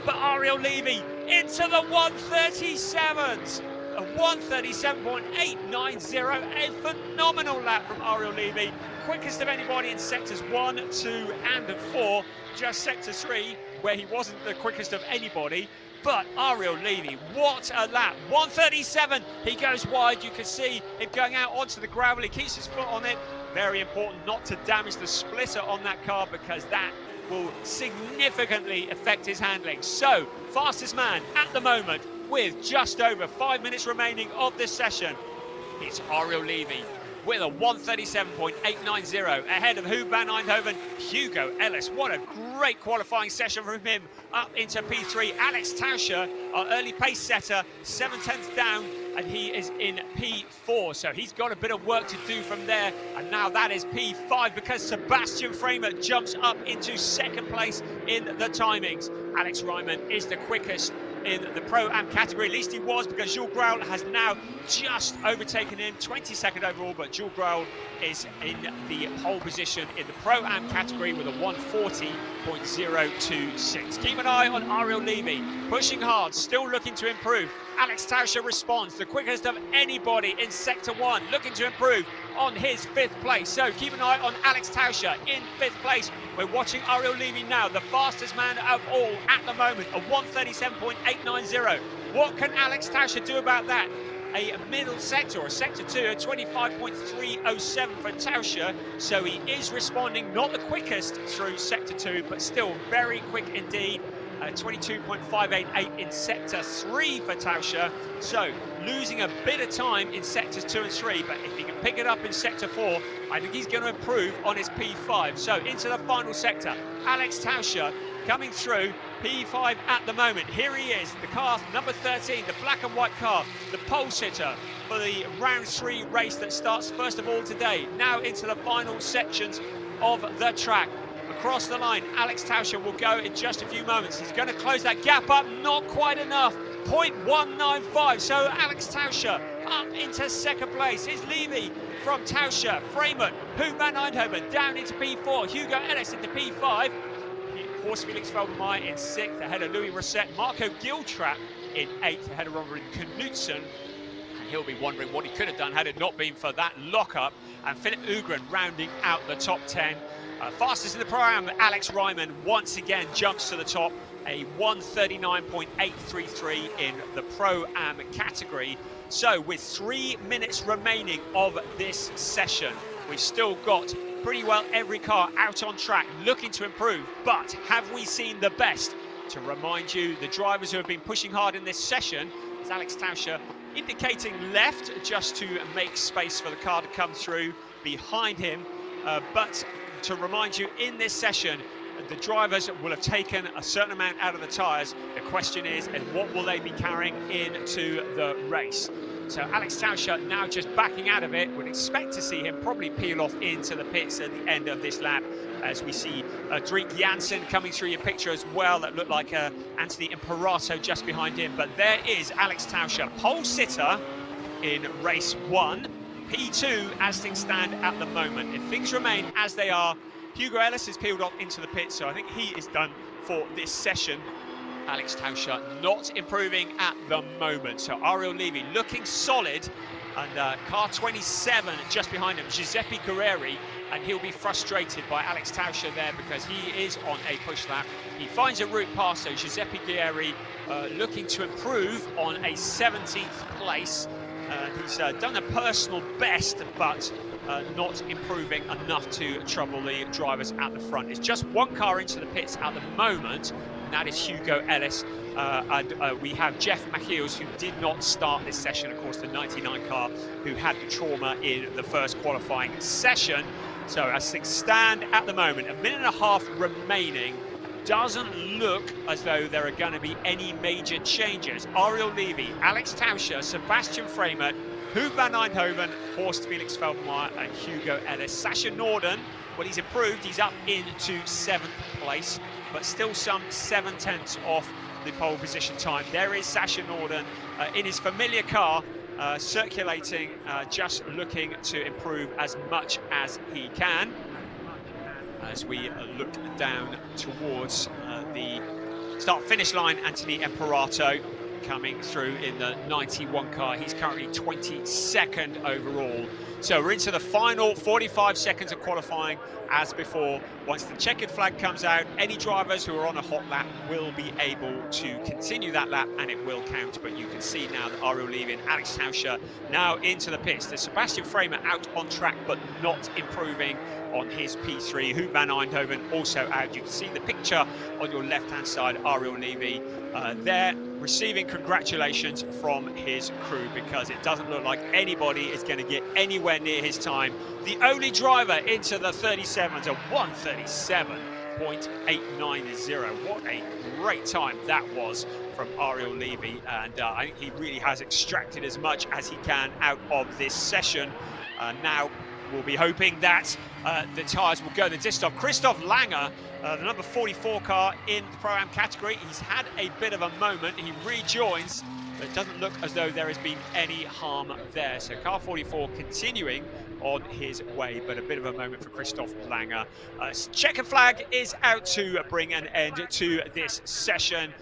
But Ariel Levy into the 1:37s. A 1:37.890, a phenomenal lap from Ariel Levy. Quickest of anybody in sectors 1, 2 and 4. Just sector 3, where he wasn't the quickest of anybody. But Ariel Levy, what a lap. 1:37, he goes wide. You can see him going out onto the gravel. He keeps his foot on it. Very important not to damage the splitter on that car, because that will significantly affect his handling. So, fastest man at the moment, with just over 5 minutes remaining of this session, it's Ariel Levy with a 1:37.890 ahead of Huub van Eindhoven. Hugo Ellis, what a great qualifying session from him up into P3. Alex Tauscher, our early pace setter, 7/10 down and he is in P4, so he's got a bit of work to do from there. And now that is P5 because Sebastian Framer jumps up into second place in the timings. Alex Ryman is the quickest in the Pro-Am category, at least he was, because Jules Graul has now just overtaken him, 22nd overall, but Jules Graul is in the pole position in the Pro-Am category with a 140.026. Keep an eye on Ariel Levy, pushing hard, still looking to improve. Alex Tauscher responds, the quickest of anybody in Sector 1, looking to improve on his 5th place. So keep an eye on Alex Tauscher in 5th place. We're watching Ariel Levy now, the fastest man of all at the moment, a 137.890. What can Alex Tauscher do about that? A middle sector, or Sector 2, a 25.307 for Tauscher. So he is responding, not the quickest through Sector 2, but still very quick indeed. 22.588 in Sector 3 for Tauscher. So losing a bit of time in Sectors 2 and 3, but if he can pick it up in Sector 4, I think he's going to improve on his P5. So into the final sector, Alex Tauscher coming through, P5 at the moment. Here he is, the car number 13, the black and white car, the pole sitter for the round 3 race that starts first of all today. Now into the final sections of the track. Across the line, Alex Tauscher will go in just a few moments. He's going to close that gap up, not quite enough, 0.195. So Alex Tauscher up into second place. Here's Levy from Tauscher, Framer, Huub van Eindhoven down into P4, Hugo Ellis into P5. Horst Felix Felbermeyer in 6th, ahead of Louis Rosset. Marco Giltrap in 8th, ahead of Robert Knudsen. And he'll be wondering what he could have done had it not been for that lockup. And Philip Ugren rounding out the top 10. Fastest in the Pro-Am, Alex Ryman once again jumps to the top, a 139.833 in the Pro-Am category. So with 3 minutes remaining of this session, we've still got pretty well every car out on track looking to improve, but have we seen the best? To remind you, the drivers who have been pushing hard in this session is Alex Tauscher indicating left just to make space for the car to come through behind him, but to remind you, in this session, the drivers will have taken a certain amount out of the tyres. The question is, and what will they be carrying into the race? So Alex Tauscher now just backing out of it. Would expect to see him probably peel off into the pits at the end of this lap, as we see Driek Jansen coming through your picture as well. That looked like Anthony Imperato just behind him. But there is Alex Tauscher, pole sitter in race 1. P2 as things stand at the moment. If things remain as they are, Hugo Ellis is peeled off into the pit, so I think he is done for this session. Alex Tauscher not improving at the moment. So Ariel Levy looking solid, and car 27 just behind him, Giuseppe Guerrieri, and he'll be frustrated by Alex Tauscher there because he is on a push lap. He finds a route past, so Giuseppe Guerrieri looking to improve on a 17th place. He's done a personal best, but not improving enough to trouble the drivers at the front. It's just one car into the pits at the moment, and that is Hugo Ellis. And we have Jeff Machiels, who did not start this session, of course, the 99 car, who had the trauma in the first qualifying session. So as things stand at the moment, a minute and a half remaining. Doesn't look as though there are going to be any major changes. Ariel Levy, Alex Tauscher, Sebastian Framer, Huub van Eindhoven, Horst Felix Felbermeyer and Hugo Ellis. Sasha Norden, well, he's improved, he's up into 7th place, but still some 7/10 off the pole position time. There is Sasha Norden in his familiar car, circulating, just looking to improve as much as he can. As we look down towards the start-finish line, Anthony Imperato coming through in the 91 car. He's currently 22nd overall. So we're into the final 45 seconds of qualifying as before. Once the checkered flag comes out, any drivers who are on a hot lap will be able to continue that lap and it will count. But you can see now that Ariel Levy and Alex Tauscher now into the pits. There's Sebastian Framer out on track but not improving on his P3. Huub van Eindhoven also out. You can see the picture on your left-hand side, Ariel Levy there receiving congratulations from his crew, because it doesn't look like anybody is going to get anywhere near his time. The only driver into the 37s, a 137. 37.890. What a great time that was from Ariel Levy, and I think he really has extracted as much as he can out of this session. Now we'll be hoping that the tyres will go the distance of Christoph Langer, the number 44 car in the Pro-Am category. He's had a bit of a moment. He rejoins, but it doesn't look as though there has been any harm there. So car 44 continuing on his way, but a bit of a moment for Christoph Langer. Checker flag is out to bring an end to this session.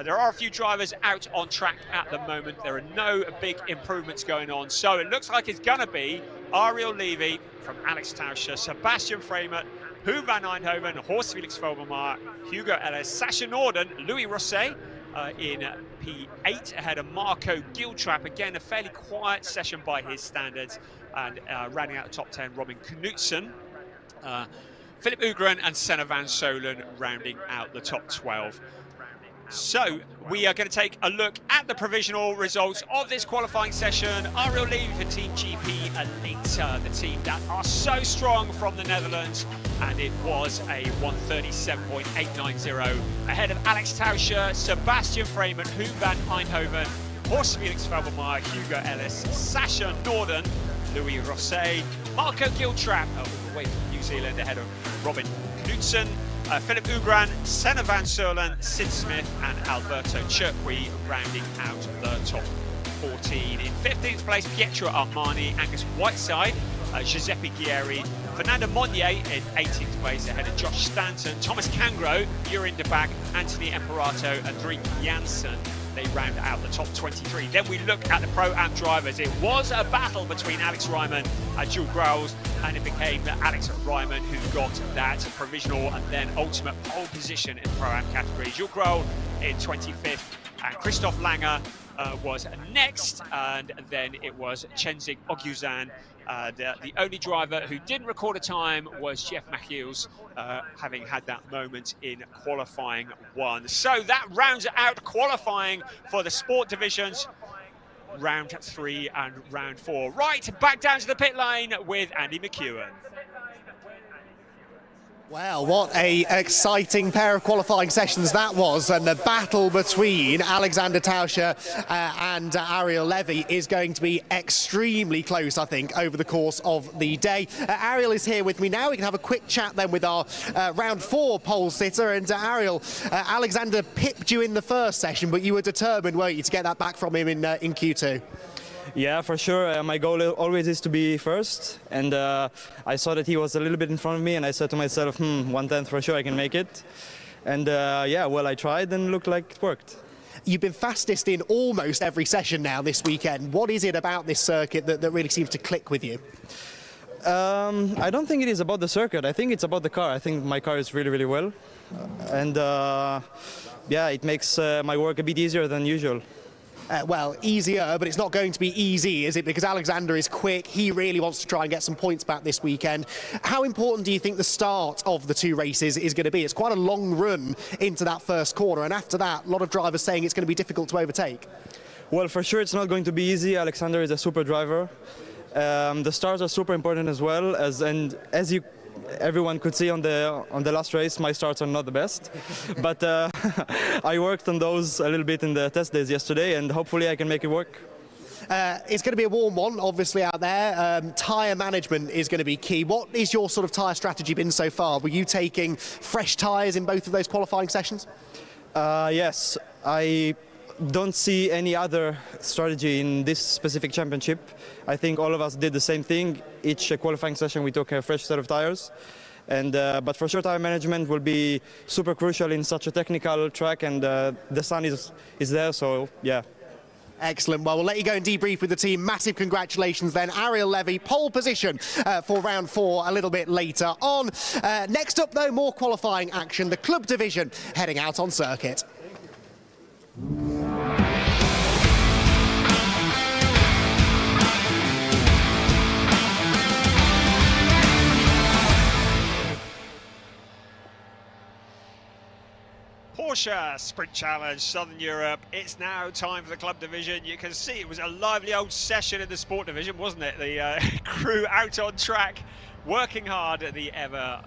There are a few drivers out on track at the moment. There are no big improvements going on. So it looks like it's gonna be Ariel Levy from Alex Tauscher, Sebastian Freimert, Hugo van Eindhoven, Horst Felix Vogelmar, Hugo Ellis, Sasha Norden, Louis Rosset in P8 ahead of Marco Giltrap. Again, a fairly quiet session by his standards. And rounding out the top 10, Robin Knudsen, Philip Ugren and Senna van Solen rounding out the top 12. So we are going to take a look at the provisional results of this qualifying session. Ariel Levy for Team GP Elite, the team that are so strong from the Netherlands, and it was a 137.890 ahead of Alex Tauscher, Sebastian Freimert, Hugo van Eindhoven, Horst Felix Vogelmar, Hugo Ellis, Sasha Norden, Louis Rosset, Marco Giltrap, all the way from New Zealand ahead of Robin Knudsen, Philip Ugran, Senna van Solen, Sid Smith and Alberto Chirqui rounding out the top 14. In 15th place, Pietro Armani, Angus Whiteside, Giuseppe Ghieri, Fernando Monnier in 18th place ahead of Josh Stanton, Thomas Cangro, Urin de Bag, Anthony Imperato and Drik Janssen. They round out the top 23. Then we look at the Pro-Am drivers. It was a battle between Alex Ryman and Jules Grauls, and it became Alex Ryman who got that provisional and then ultimate pole position in the Pro-Am category. Jules Graul in 25th, and Christoph Langer was next, and then it was Chenzig Oguzan. The only driver who didn't record a time was Jeff Machiels, having had that moment in qualifying one. So that rounds out qualifying for the sport divisions, round 3 and round 4. Right, back down to the pit lane with Andy McEwen. Well, what a exciting pair of qualifying sessions that was, and the battle between Alexander Tauscher and Ariel Levy is going to be extremely close, I think, over the course of the day. Ariel is here with me now. We can have a quick chat then with our round 4 pole sitter. And Ariel, Alexander pipped you in the first session, but you were determined, weren't you, to get that back from him in Q2? Yeah, for sure. My goal always is to be first, and I saw that he was a little bit in front of me, and I said to myself, 1/10 for sure I can make it. And yeah, well, I tried and looked like it worked. You've been fastest in almost every session now this weekend. What is it about this circuit that really seems to click with you? I don't think it is about the circuit. I think it's about the car. I think my car is really, really well. And yeah, it makes my work a bit easier than usual. Well, easier, but it's not going to be easy, is it? Because Alexander is quick. He really wants to try and get some points back this weekend. How important do you think the start of the 2 races is going to be? It's quite a long run into that first corner, and after that, a lot of drivers saying it's going to be difficult to overtake. Well, for sure it's not going to be easy. Alexander is a super driver. The starts are super important as well, and as everyone could see on the last race, my starts are not the best, but I worked on those a little bit in the test days yesterday, and hopefully I can make it work. It's going to be a warm one, obviously, out there. Tyre management is going to be key. What is your sort of tyre strategy been so far? Were you taking fresh tyres in both of those qualifying sessions? Yes, I don't see any other strategy in this specific championship. I think all of us did the same thing. Each qualifying session we took a fresh set of tires, and but for sure tire management will be super crucial in such a technical track, and the sun is there, so yeah. Excellent. Well, we'll let you go and debrief with the team. Massive congratulations then. Ariel Levy, pole position for round 4 a little bit later on. Next up, though, more qualifying action. The club division heading out on circuit. Porsche Sprint Challenge, Southern Europe. It's now time for the club division. You can see it was a lively old session in the sport division, wasn't it? The crew out on track, working hard at the ever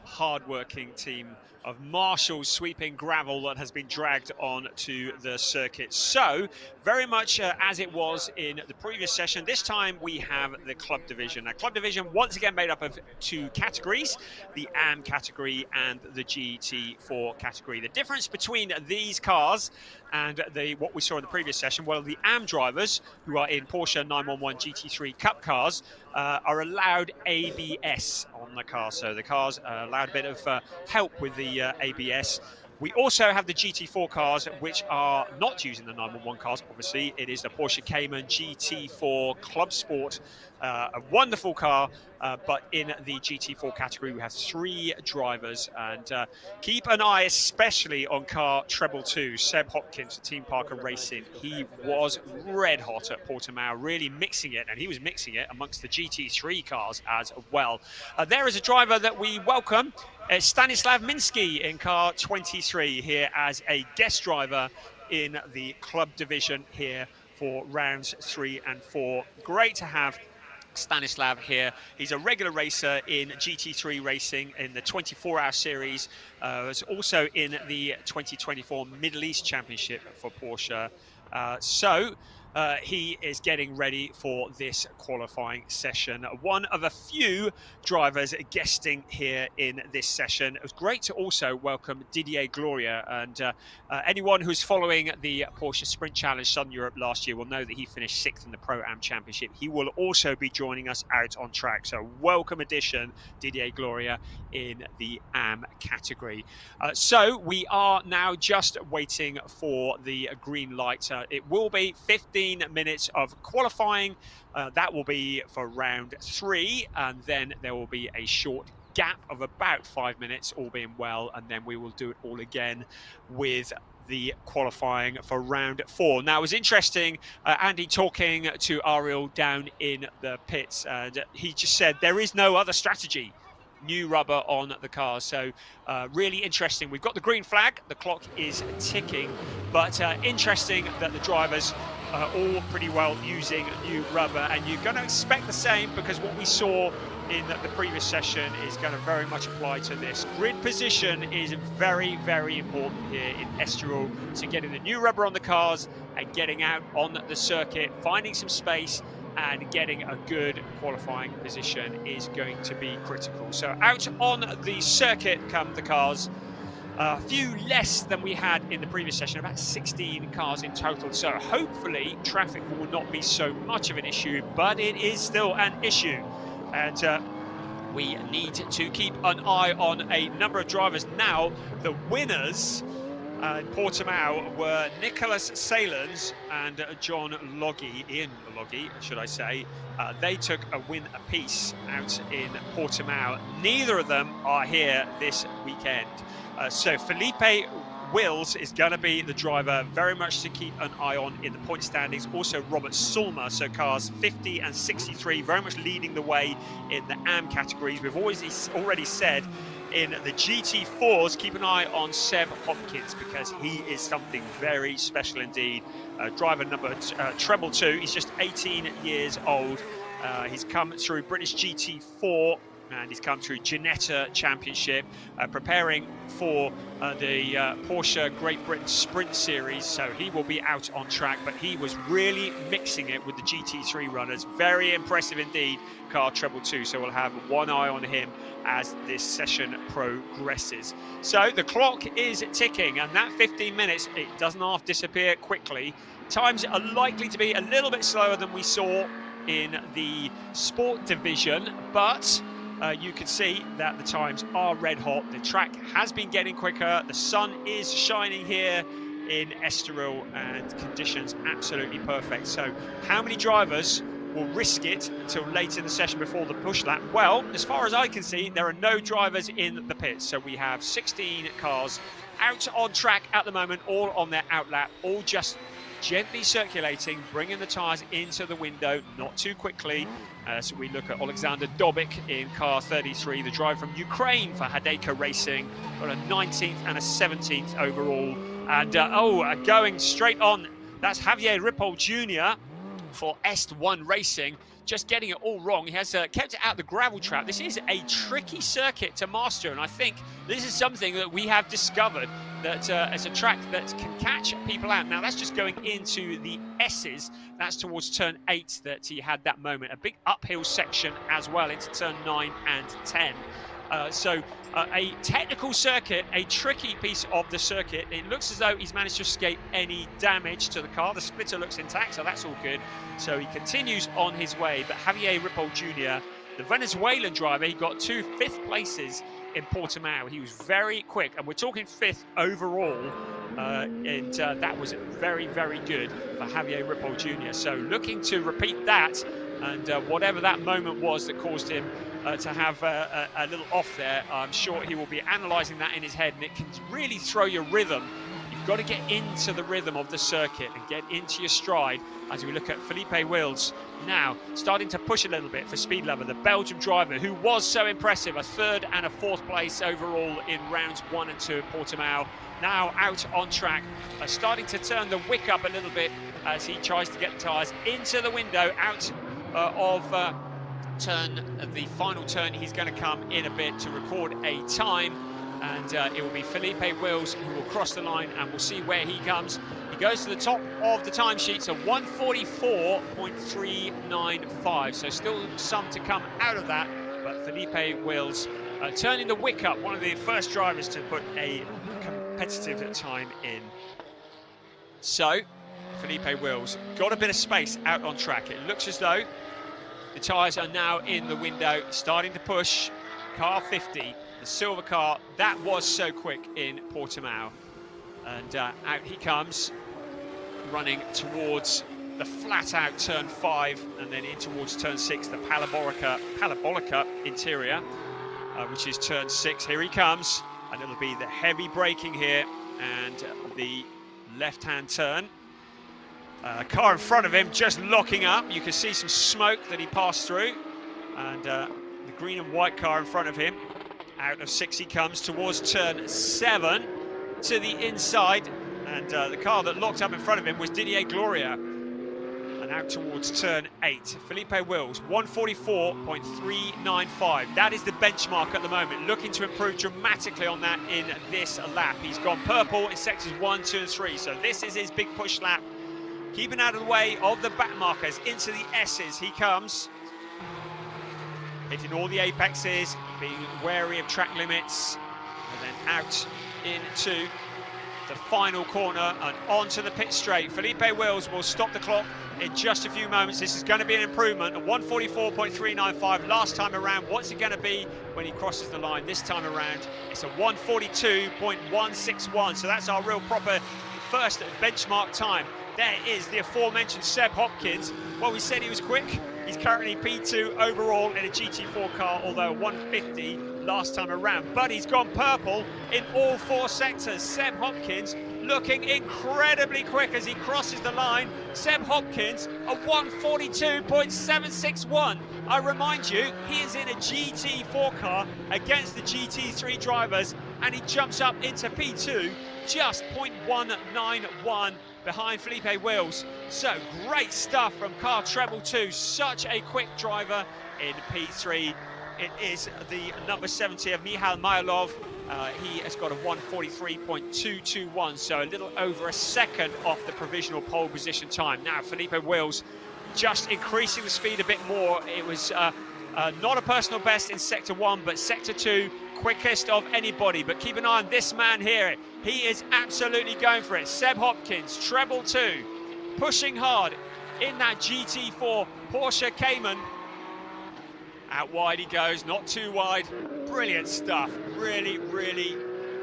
hard-working team of marshals sweeping gravel that has been dragged onto the circuit. So, very much as it was in the previous session, this time we have the club division. Now, club division once again made up of 2 categories, the AM category and the GT4 category. The difference between these cars and what we saw in the previous session, well, the AM drivers, who are in Porsche 911 GT3 Cup cars, are allowed ABS on the car. So the cars are allowed a bit of help with the ABS. We also have the GT4 cars, which are not using the 911 cars. Obviously, it is the Porsche Cayman GT4 Club Sport, a wonderful car. But in the GT4 category, we have 3 drivers. And keep an eye especially on car treble 2, Seb Hopkins, Team Parker Racing. He was red hot at Portimao, really mixing it, and he was mixing it amongst the GT3 cars as well. There is a driver that we welcome, Stanislav Minsky in car 23 here as a guest driver in the club division here for rounds 3 and 4. Great to have Stanislav here. He's a regular racer in GT3 racing in the 24-hour series. Was also in the 2024 Middle East Championship for Porsche. He is getting ready for this qualifying session. One of a few drivers guesting here in this session. It was great to also welcome Didier Gloria, and anyone who's following the Porsche Sprint Challenge Southern Europe last year will know that he finished 6th in the Pro-Am Championship. He will also be joining us out on track, so welcome addition, Didier Gloria, in the AM category. So we are now just waiting for the green light. It will be 15 minutes of qualifying. That will be for round 3, and then there will be a short gap of about 5 minutes, all being well, and then we will do it all again with the qualifying for round 4. Now, it was interesting, Andy talking to Ariel down in the pits, and he just said there is no other strategy. New rubber on the cars, so really interesting. We've got the green flag, the clock is ticking, but interesting that the drivers are all pretty well using new rubber, and you're going to expect the same because what we saw in the previous session is going to very much apply to this. Grid position is very, very important here in Estoril to getting the new rubber on the cars and getting out on the circuit, finding some space and getting a good qualifying position is going to be critical. So out on the circuit come the cars. A few less than we had in the previous session, about 16 cars in total. So hopefully traffic will not be so much of an issue, but it is still an issue. And we need to keep an eye on a number of drivers. Now, the winners in Portimao were Nicholas Salens and John Loggy, Ian Loggy, should I say. They took a win apiece out in Portimao. Neither of them are here this weekend. So Felipe Wills is going to be the driver very much to keep an eye on in the point standings. Also Robert Sulmer, so cars 50 and 63, very much leading the way in the AM categories. We've already said in the GT4s, keep an eye on Seb Hopkins because he is something very special indeed. Driver number treble 2, he's just 18 years old. He's come through British GT4 and he's come through Ginetta Championship, preparing for the Porsche Great Britain Sprint Series, so he will be out on track, but he was really mixing it with the GT3 runners. Very impressive indeed, car treble 2, so we'll have one eye on him as this session progresses. So the clock is ticking, and that 15 minutes, it doesn't half disappear quickly. Times are likely to be a little bit slower than we saw in the sport division, but you can see that the times are red hot. The track has been getting quicker. The sun is shining here in Estoril and conditions absolutely perfect. So how many drivers will risk it until late in the session before the push lap? Well, as far as I can see, there are no drivers in the pits. So we have 16 cars out on track at the moment, all on their out lap, all just gently circulating, bringing the tyres into the window, not too quickly. So we look at Alexander Dobik in car 33, the driver from Ukraine for Hadeka Racing, got a 19th and a 17th overall. And going straight on, that's Javier Ripoll Jr. for Est1 Racing, just getting it all wrong. He has kept it out the gravel trap. This is a tricky circuit to master, and I think this is something that we have discovered, that it's a track that can catch people out. Now, that's just going into the S's. That's towards turn 8 that he had that moment. A big uphill section as well into turn 9 and 10. So a technical circuit, a tricky piece of the circuit. It looks as though he's managed to escape any damage to the car. The splitter looks intact, so that's all good. So he continues on his way. But Javier Ripoll Jr., the Venezuelan driver, he got 2 5th places in Portimao. He was very quick, and we're talking 5th overall. And that was very, very good for Javier Ripoll Jr. So looking to repeat that, and whatever that moment was that caused him to have a little off there, I'm sure he will be analysing that in his head, and it can really throw your rhythm. You've got to get into the rhythm of the circuit and get into your stride as we look at Felipe Wills now starting to push a little bit for speed level. The Belgian driver who was so impressive, a 3rd and a 4th place overall in rounds 1 and 2 at Portimao, now out on track, starting to turn the wick up a little bit as he tries to get the tyres into the window, out of the final turn. He's going to come in a bit to record a time, and it will be Felipe Wills who will cross the line, and we'll see where he comes. He goes to the top of the timesheet, so 144.395, so still some to come out of that, but Felipe Wills turning the wick up, one of the first drivers to put a competitive time in. So Felipe Wills got a bit of space out on track. It looks as though the tyres are now in the window, starting to push. Car 50, the silver car, that was so quick in Portimao. And out he comes, running towards the flat-out turn 5, and then in towards turn 6, the Parabolica interior, which is turn 6. Here he comes, and it'll be the heavy braking here, and the left-hand turn. Car in front of him just locking up. You can see some smoke that he passed through, and the green and white car in front of him. Out of 6 he comes towards turn 7 to the inside, and the car that locked up in front of him was Didier Gloria. And out towards turn 8, Felipe Wills, 144.395. That is the benchmark at the moment, looking to improve dramatically on that in this lap. He's gone purple in sectors 1, 2 and 3, so this is his big push lap. Keeping out of the way of the back markers, into the S's he comes. Hitting all the apexes, being wary of track limits, and then out into the final corner and onto the pit straight. Felipe Wills will stop the clock in just a few moments. This is going to be an improvement, a 144.395 last time around. What's it going to be when he crosses the line this time around? It's a 142.161, so that's our real proper first benchmark time. There is the aforementioned Seb Hopkins. Well, we said he was quick. He's currently P2 overall in a GT4 car, although 150 last time around. But he's gone purple in all 4 sectors. Seb Hopkins looking incredibly quick as he crosses the line. Seb Hopkins, a 142.761. I remind you, he is in a GT4 car against the GT3 drivers, and he jumps up into P2, just 0.191 behind Felipe Wills. So great stuff from car treble 2. Such a quick driver in P3. It is the number 70 of Michal Majolov. He has got a 143.221, so a little over a second off the provisional pole position time. Now Felipe Wills just increasing the speed a bit more. It was not a personal best in sector 1, but sector 2, quickest of anybody. But keep an eye on this man here. He is absolutely going for it. Seb Hopkins, treble 2, pushing hard in that GT4 Porsche Cayman. Out wide he goes, not too wide. Brilliant stuff. Really, really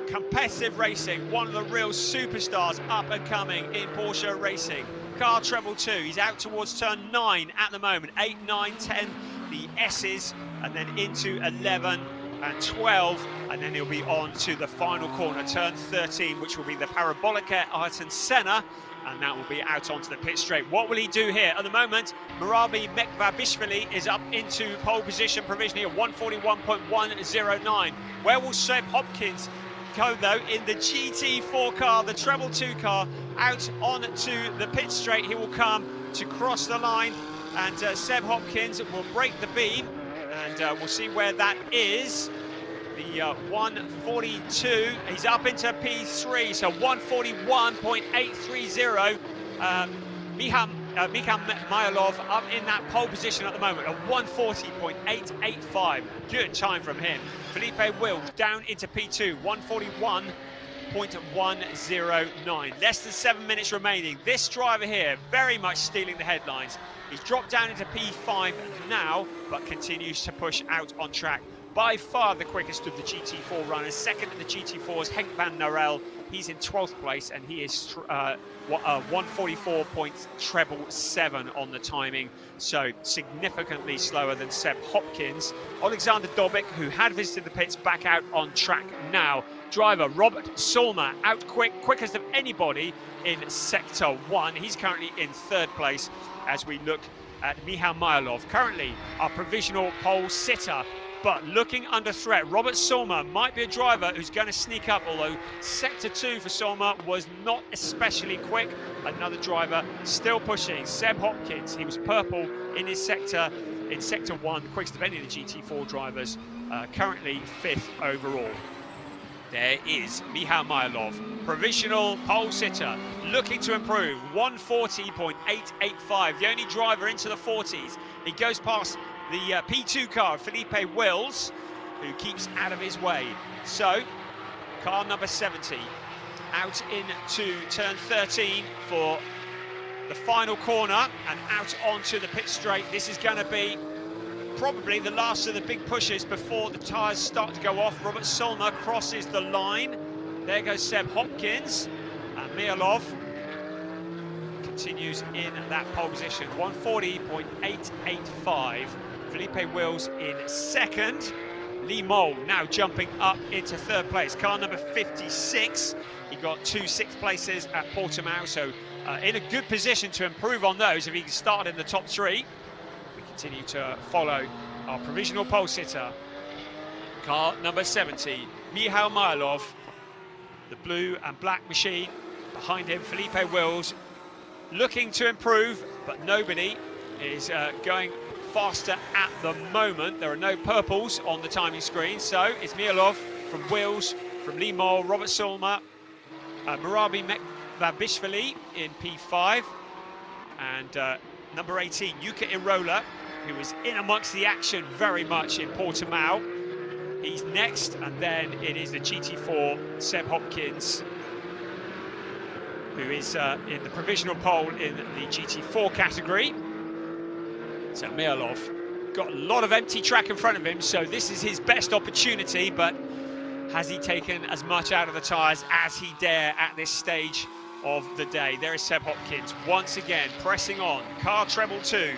competitive racing. One of the real superstars up and coming in Porsche racing. Car treble 2. He's out towards turn 9 at the moment. 8, 9, 10, the S's, and then into 11 and 12, and then he'll be on to the final corner, turn 13, which will be the Parabolica Ayrton Senna, and that will be out onto the pit straight. What will he do here? At the moment, Murabi Mekvabishvili is up into pole position provisionally at 141.109. Where will Seb Hopkins go though in the GT4 car, the treble 2 car, out onto the pit straight? He will come to cross the line and Seb Hopkins will break the beam, and we'll see where that is. The 142, he's up into P3, so 141.830. Mikhal Mylov up in that pole position at the moment, a 140.885. Good time from him. Felipe Wills down into P2, 141.109. Less than 7 minutes remaining. This driver here very much stealing the headlines. He's dropped down into P5 now, but continues to push out on track. By far the quickest of the GT4 runners. Second in the GT4 is Henk van Narel. He's in 12th place, and he is 144.777 on the timing, so significantly slower than Seb Hopkins. Alexander Dobik, who had visited the pits, back out on track now. Driver Robert Solmer out quickest of anybody in Sector 1. He's currently in 3rd place as we look at Mikhal Mylov, currently our provisional pole sitter. But looking under threat, Robert Solmer might be a driver who's going to sneak up, although Sector 2 for Solmer was not especially quick. Another driver still pushing, Seb Hopkins. He was purple in his sector, in Sector 1, the quickest of any of the GT4 drivers, currently 5th overall. There is Mikhal Mylov, provisional pole sitter, looking to improve, 140.885, the only driver into the 40s. He goes past the P2 car, Felipe Wills, who keeps out of his way. So, car number 70 out into turn 13 for the final corner and out onto the pit straight. This is going to be probably the last of the big pushes before the tyres start to go off. Robert Solmer crosses the line. There goes Seb Hopkins, and Mylov continues in that pole position, 140.885. Felipe Wills in 2nd. Lee Mole now jumping up into 3rd place. Car number 56. He got 2 6th places at Portimao, so in a good position to improve on those if he can start in the top 3. We continue to follow our provisional pole sitter. Car number 70, Mikhal Mylov. The blue and black machine behind him, Felipe Wills, looking to improve, but nobody is going faster at the moment. There are no purples on the timing screen, so it's Mylov from Wills, from Lee Mole, Robert Solmer, Murabi Mekvabishvili in P5, and number 18, Yuka Irola, who is in amongst the action very much in Portimao. He's next, and then it is the GT4 Seb Hopkins, who is in the provisional pole in the GT4 category. So Mylov got a lot of empty track in front of him, so this is his best opportunity, but has he taken as much out of the tyres as he dare at this stage of the day? There is Seb Hopkins once again pressing on. Car treble 2,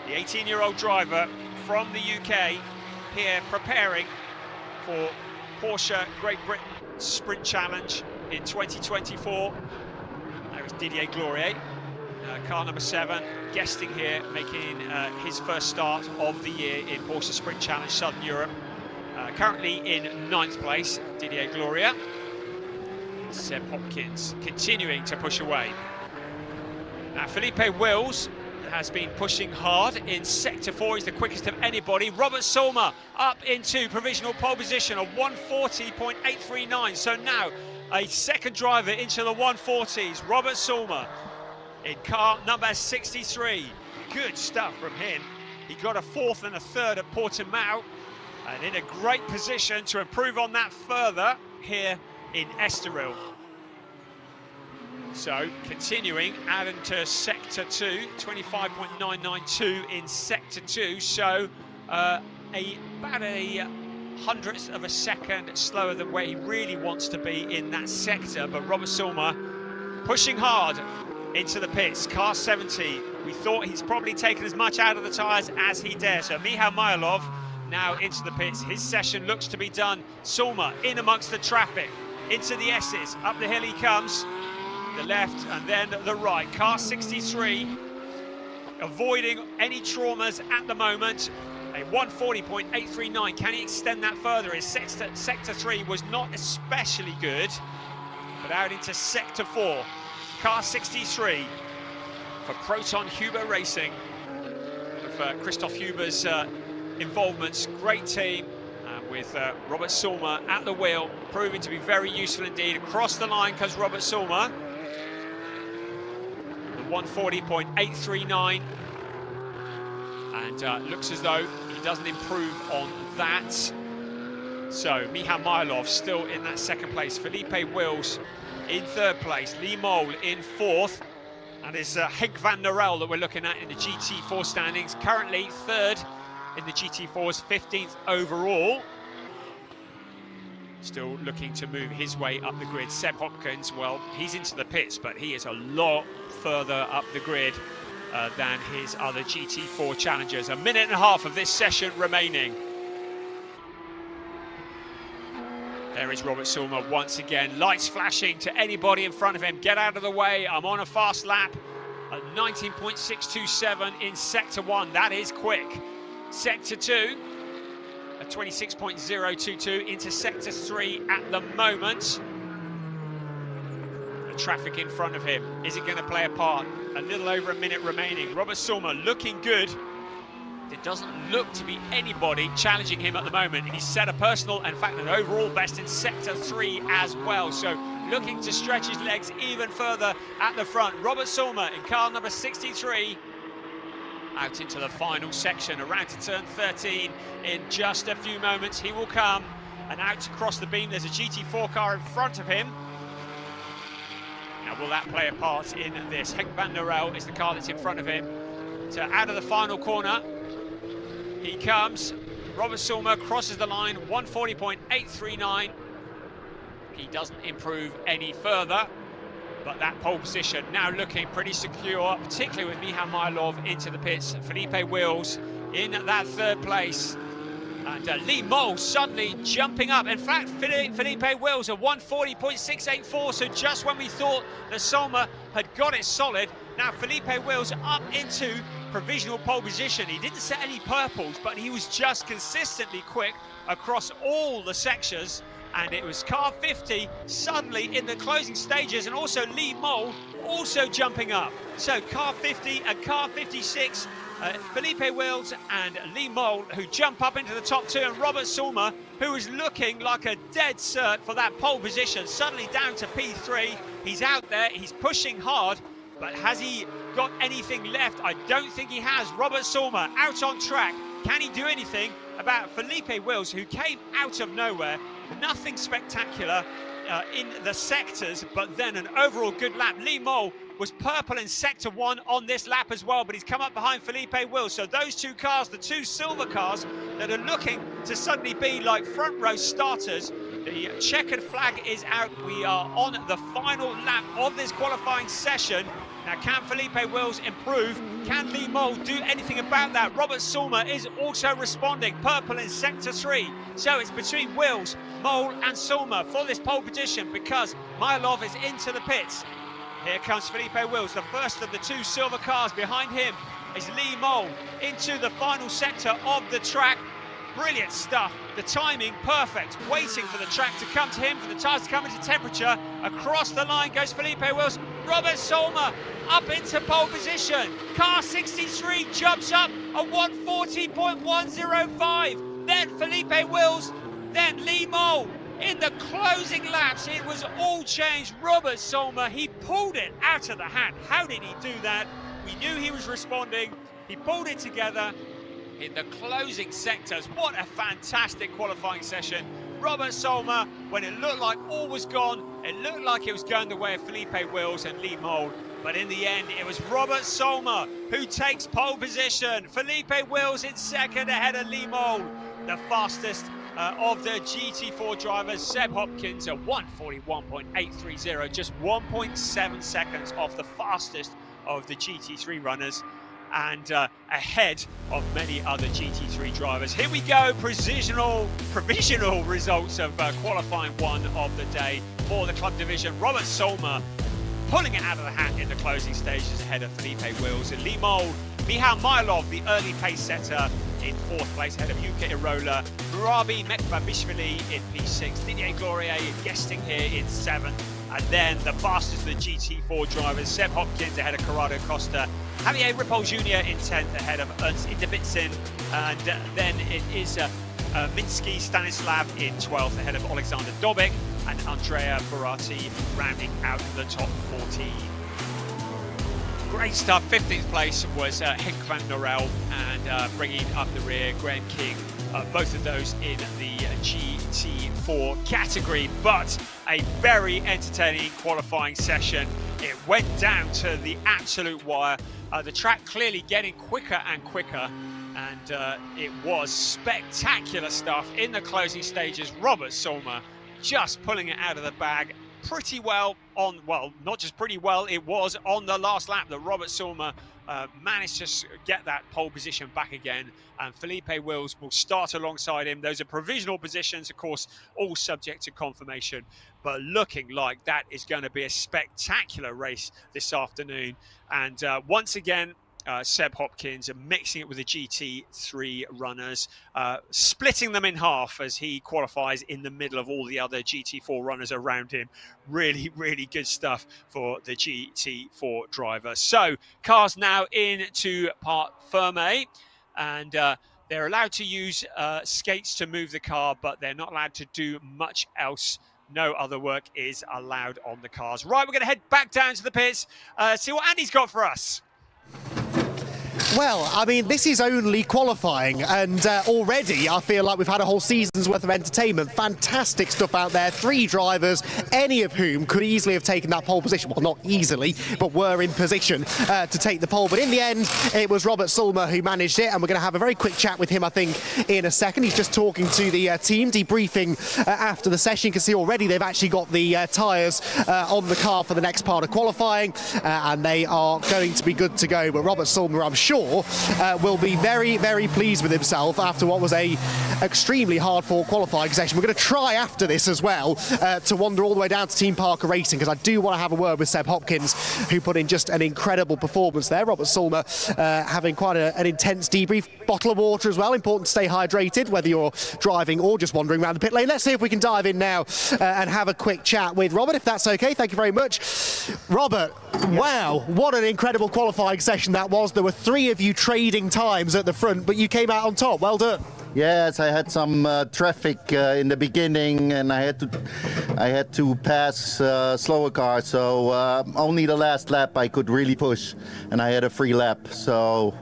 the 18-year-old driver from the UK here preparing for Porsche Great Britain Sprint Challenge in 2024. There is Didier Glorier. Car number 7, guesting here, making his first start of the year in Porsche Sprint Challenge Southern Europe. Currently in 9th place, Didier Gloria. Seb Hopkins continuing to push away. Now Felipe Wills has been pushing hard in Sector 4, he's the quickest of anybody. Robert Solmer up into provisional pole position of 140.839, so now a second driver into the 140s, Robert Solmer in car number 63. Good stuff from him. He got a 4th and a 3rd at Portimao, and in a great position to improve on that further here in Estoril. So continuing out into Sector 2, 25.992 in Sector 2, so about a 100th of a second slower than where he really wants to be in that sector. But Robert Solmer pushing hard into the pits. Car 70, we thought he's probably taken as much out of the tyres as he dare. So Mikhal Mylov now into the pits. His session looks to be done. Solmer in amongst the traffic, into the S's, up the hill he comes. The left and then the right. Car 63 avoiding any traumas at the moment. A 140.839. Can he extend that further? His sector 3 was not especially good, but out into Sector 4. Car 63 for Proton Huber Racing. Christoph Huber's involvements. Great team with Robert Sulmer at the wheel, proving to be very useful indeed. Across the line comes Robert Sulmer. The 140.839. And looks as though he doesn't improve on that. So Michal Mylov still in that second place. Felipe Wills in third place. Lee Mole in fourth. And it's Henk van der Rel that we're looking at in the GT4 standings. Currently third in the GT4's 15th overall. Still looking to move his way up the grid. Seb Hopkins, well, he's into the pits, but he is a lot further up the grid than his other GT4 challengers. A minute and a half of this session remaining. There is Robert Sulmer once again. Lights flashing to anybody in front of him. Get out of the way. I'm on a fast lap. At 19.627 in Sector 1. That is quick. Sector 2 at 26.022 into Sector 3 at the moment. The traffic in front of him. Is it going to play a part? A little over a minute remaining. Robert Sulmer looking good. There doesn't look to be anybody challenging him at the moment, and he's set a personal, in fact an overall best in Sector 3 as well, so looking to stretch his legs even further at the front. Robert Sulmer in car number 63 out into the final section, around to turn 13 in just a few moments. He will come and out to cross the beam. There's a GT4 car in front of him. Now will that play a part in this? Henk van der Rel is the car that's in front of him. So out of the final corner he comes. Robert Sulmer crosses the line, 140.839. He doesn't improve any further, but that pole position now looking pretty secure, particularly with Michal Mylov into the pits. Felipe Wills in that third place. And Lee Mole suddenly jumping up. In fact, Felipe Wills at 140.684, so just when we thought that Sulmer had got it solid, now Felipe Wills up into provisional pole position. He didn't set any purples, but he was just consistently quick across all the sections. And it was car 50 suddenly in the closing stages, and also Lee Mole also jumping up. So car 50 and car 56, Felipe Wills and Lee Mole who jump up into the top two, and Robert Sulmer, who is looking like a dead cert for that pole position, suddenly down to P3. He's out there, he's pushing hard, but has he got anything left? I don't think he has. Robert Sulmer out on track. Can he do anything about Felipe Wills, who came out of nowhere? Nothing spectacular in the sectors, but then an overall good lap. Lee Mole was purple in Sector 1 on this lap as well, but he's come up behind Felipe Wills. So those two cars, the two silver cars that are looking to suddenly be like front row starters, the checkered flag is out. We are on the final lap of this qualifying session. Now, can Felipe Wills improve? Can Lee Mole do anything about that? Robert Sulmer is also responding, purple in Sector 3. So it's between Wills, Mole and Sulmer for this pole position, because Mylov is into the pits. Here comes Felipe Wills, the first of the two silver cars. Behind him is Lee Mole into the final sector of the track. Brilliant stuff. The timing perfect. Waiting for the track to come to him, for the tyres to come into temperature. Across the line goes Felipe Wills. Robert Sulmer up into pole position. Car 63 jumps up at 140.105. Then Felipe Wills, then Lee Mole. In the closing laps, it was all changed. Robert Sulmer, he pulled it out of the hat. How did he do that? We knew he was responding. He pulled it together in the closing sectors. What a fantastic qualifying session. Robert Sulmer, when it looked like all was gone, it looked like it was going the way of Felipe Wills and Lee Mole, but in the end it was Robert Sulmer who takes pole position. Felipe Wills in second ahead of Lee Mole. The fastest of the GT4 drivers, Seb Hopkins at 141.830, just 1.7 seconds off the fastest of the GT3 runners, and ahead of many other GT3 drivers. Here we go, provisional results of qualifying one of the day for the club division. Robert Sulmer pulling it out of the hat in the closing stages ahead of Felipe Wills, and Lee Mole, Michal Mylov, the early pace setter, in fourth place ahead of Yuka Irola, Murabi Mekbabishvili in P6, Didier Glorier guesting here in seventh, And then the fastest of the GT4 drivers, Seb Hopkins ahead of Corrado Costa, Javier Ripoll Jr. in 10th ahead of Ernst Indebitzin, and then it is Minsky Stanislav in 12th ahead of Alexander Dobik, and Andrea Barati rounding out the top 14. Great stuff. 15th place was Henk van Norel, and bringing up the rear, Graham King. Both of those in the GT4 category, but a very entertaining qualifying session. It went down to the absolute wire. The track clearly getting quicker and quicker, and it was spectacular stuff in the closing stages. Robert Sulmer just pulling it out of the bag pretty well on, well, not just pretty well, it was on the last lap that Robert Sulmer managed to get that pole position back again, and Felipe Wills will start alongside him. Those are provisional positions, of course, all subject to confirmation, but looking like that is going to be a spectacular race this afternoon. And once again, Seb Hopkins mixing it with the GT3 runners, splitting them in half as he qualifies in the middle of all the other GT4 runners around him. Really, really good stuff for the GT4 driver. So cars now into Part Ferme, and they're allowed to use skates to move the car, but they're not allowed to do much else. No other work is allowed on the cars. Right, we're going to head back down to the pits, see what Andy's got for us. Well, I mean, this is only qualifying, and already I feel like we've had a whole season's worth of entertainment. Fantastic stuff out there. 3 drivers, any of whom could easily have taken that pole position. Well, not easily, but were in position to take the pole. But in the end, it was Robert Sulmer who managed it, and we're going to have a very quick chat with him, I think, in a second. He's just talking to the team, debriefing after the session. You can see already they've actually got the tyres on the car for the next part of qualifying, and they are going to be good to go. But Robert Sulmer, I'm sure, will be very, very pleased with himself after what was a extremely hard-fought qualifying session. We're going to try after this as well to wander all the way down to Team Parker Racing, because I do want to have a word with Seb Hopkins, who put in just an incredible performance there. Robert Sulmer having quite an intense debrief. Bottle of water as well, important to stay hydrated, whether you're driving or just wandering around the pit lane. Let's see if we can dive in now and have a quick chat with Robert, if that's okay. Thank you very much. Robert, wow, what an incredible qualifying session that was. There were 3 of you trading times at the front, but you came out on top. Well done. Yes, I had some traffic in the beginning, and I had to pass slower cars. So only the last lap I could really push, and I had a free lap. So,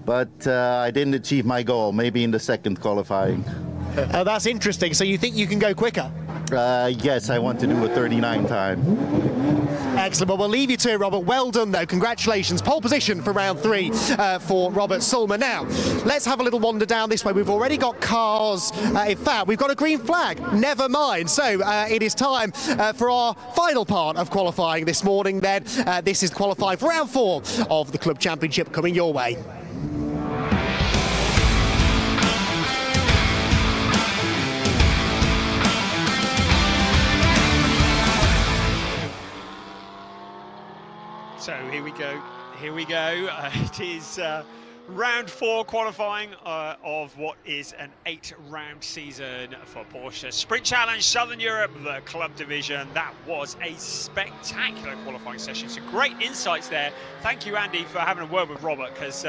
but I didn't achieve my goal. Maybe in the second qualifying. That's interesting. So you think you can go quicker? Yes, I want to do a 39 time. Excellent. Well, we'll leave you to it, Robert. Well done, though. Congratulations. Pole position for round 3 for Robert Sulmer. Now, let's have a little wander down this way. We've already got cars. In fact, we've got a green flag. Never mind. So it is time for our final part of qualifying this morning, then. This is qualifying for round 4 of the Club Championship coming your way. So here we go. It is round 4 qualifying of what is an 8-round season for Porsche Sprint Challenge Southern Europe, the club division. That was a spectacular qualifying session. Some great insights there. Thank you, Andy, for having a word with Robert, because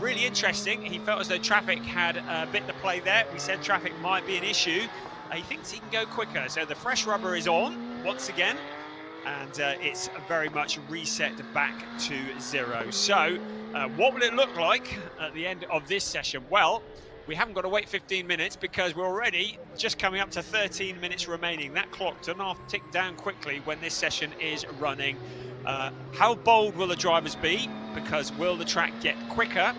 really interesting. He felt as though traffic had a bit to play there. We said traffic might be an issue. He thinks he can go quicker. So the fresh rubber is on once again, and it's very much reset back to 0. So what will it look like at the end of this session? Well, we haven't got to wait 15 minutes because we're already just coming up to 13 minutes remaining. That clock doesn't have to tick down quickly when this session is running. How bold will the drivers be? Because will the track get quicker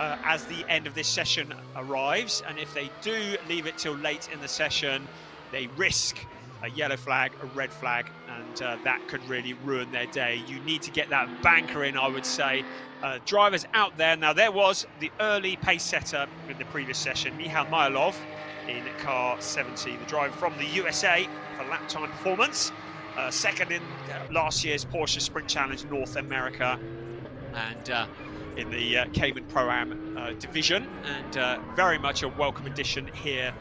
as the end of this session arrives? And if they do leave it till late in the session, they risk a yellow flag, a red flag, and that could really ruin their day. You need to get that banker in, I would say. Drivers out there. Now, there was the early pace setter in the previous session, Michal Mylov in car 70, the driver from the USA for lap time performance. Second in last year's Porsche Sprint Challenge North America, and in the Cayman Pro-Am division, and very much a welcome addition here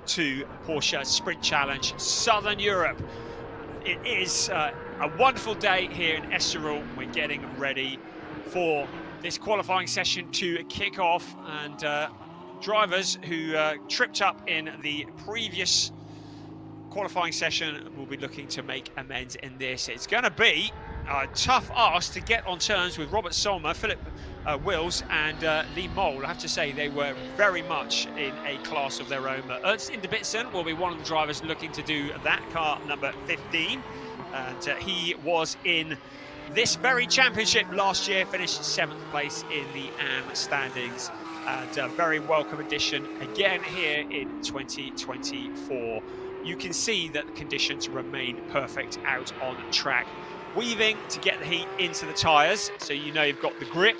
to Porsche Sprint Challenge Southern Europe. It is a wonderful day here in Estoril. We're getting ready for this qualifying session to kick off, and drivers who tripped up in the previous qualifying session will be looking to make amends in this. It's going to be a tough ask to get on terms with Robert Solmer, Philip Wills and Lee Mole. I have to say they were very much in a class of their own. Ernst Inderbitzen will be one of the drivers looking to do that, car number 15. And he was in this very championship last year, finished 7th place in the AM standings. And a very welcome addition again here in 2024. You can see that the conditions remain perfect out on track. Weaving to get the heat into the tyres, so you know you've got the grip.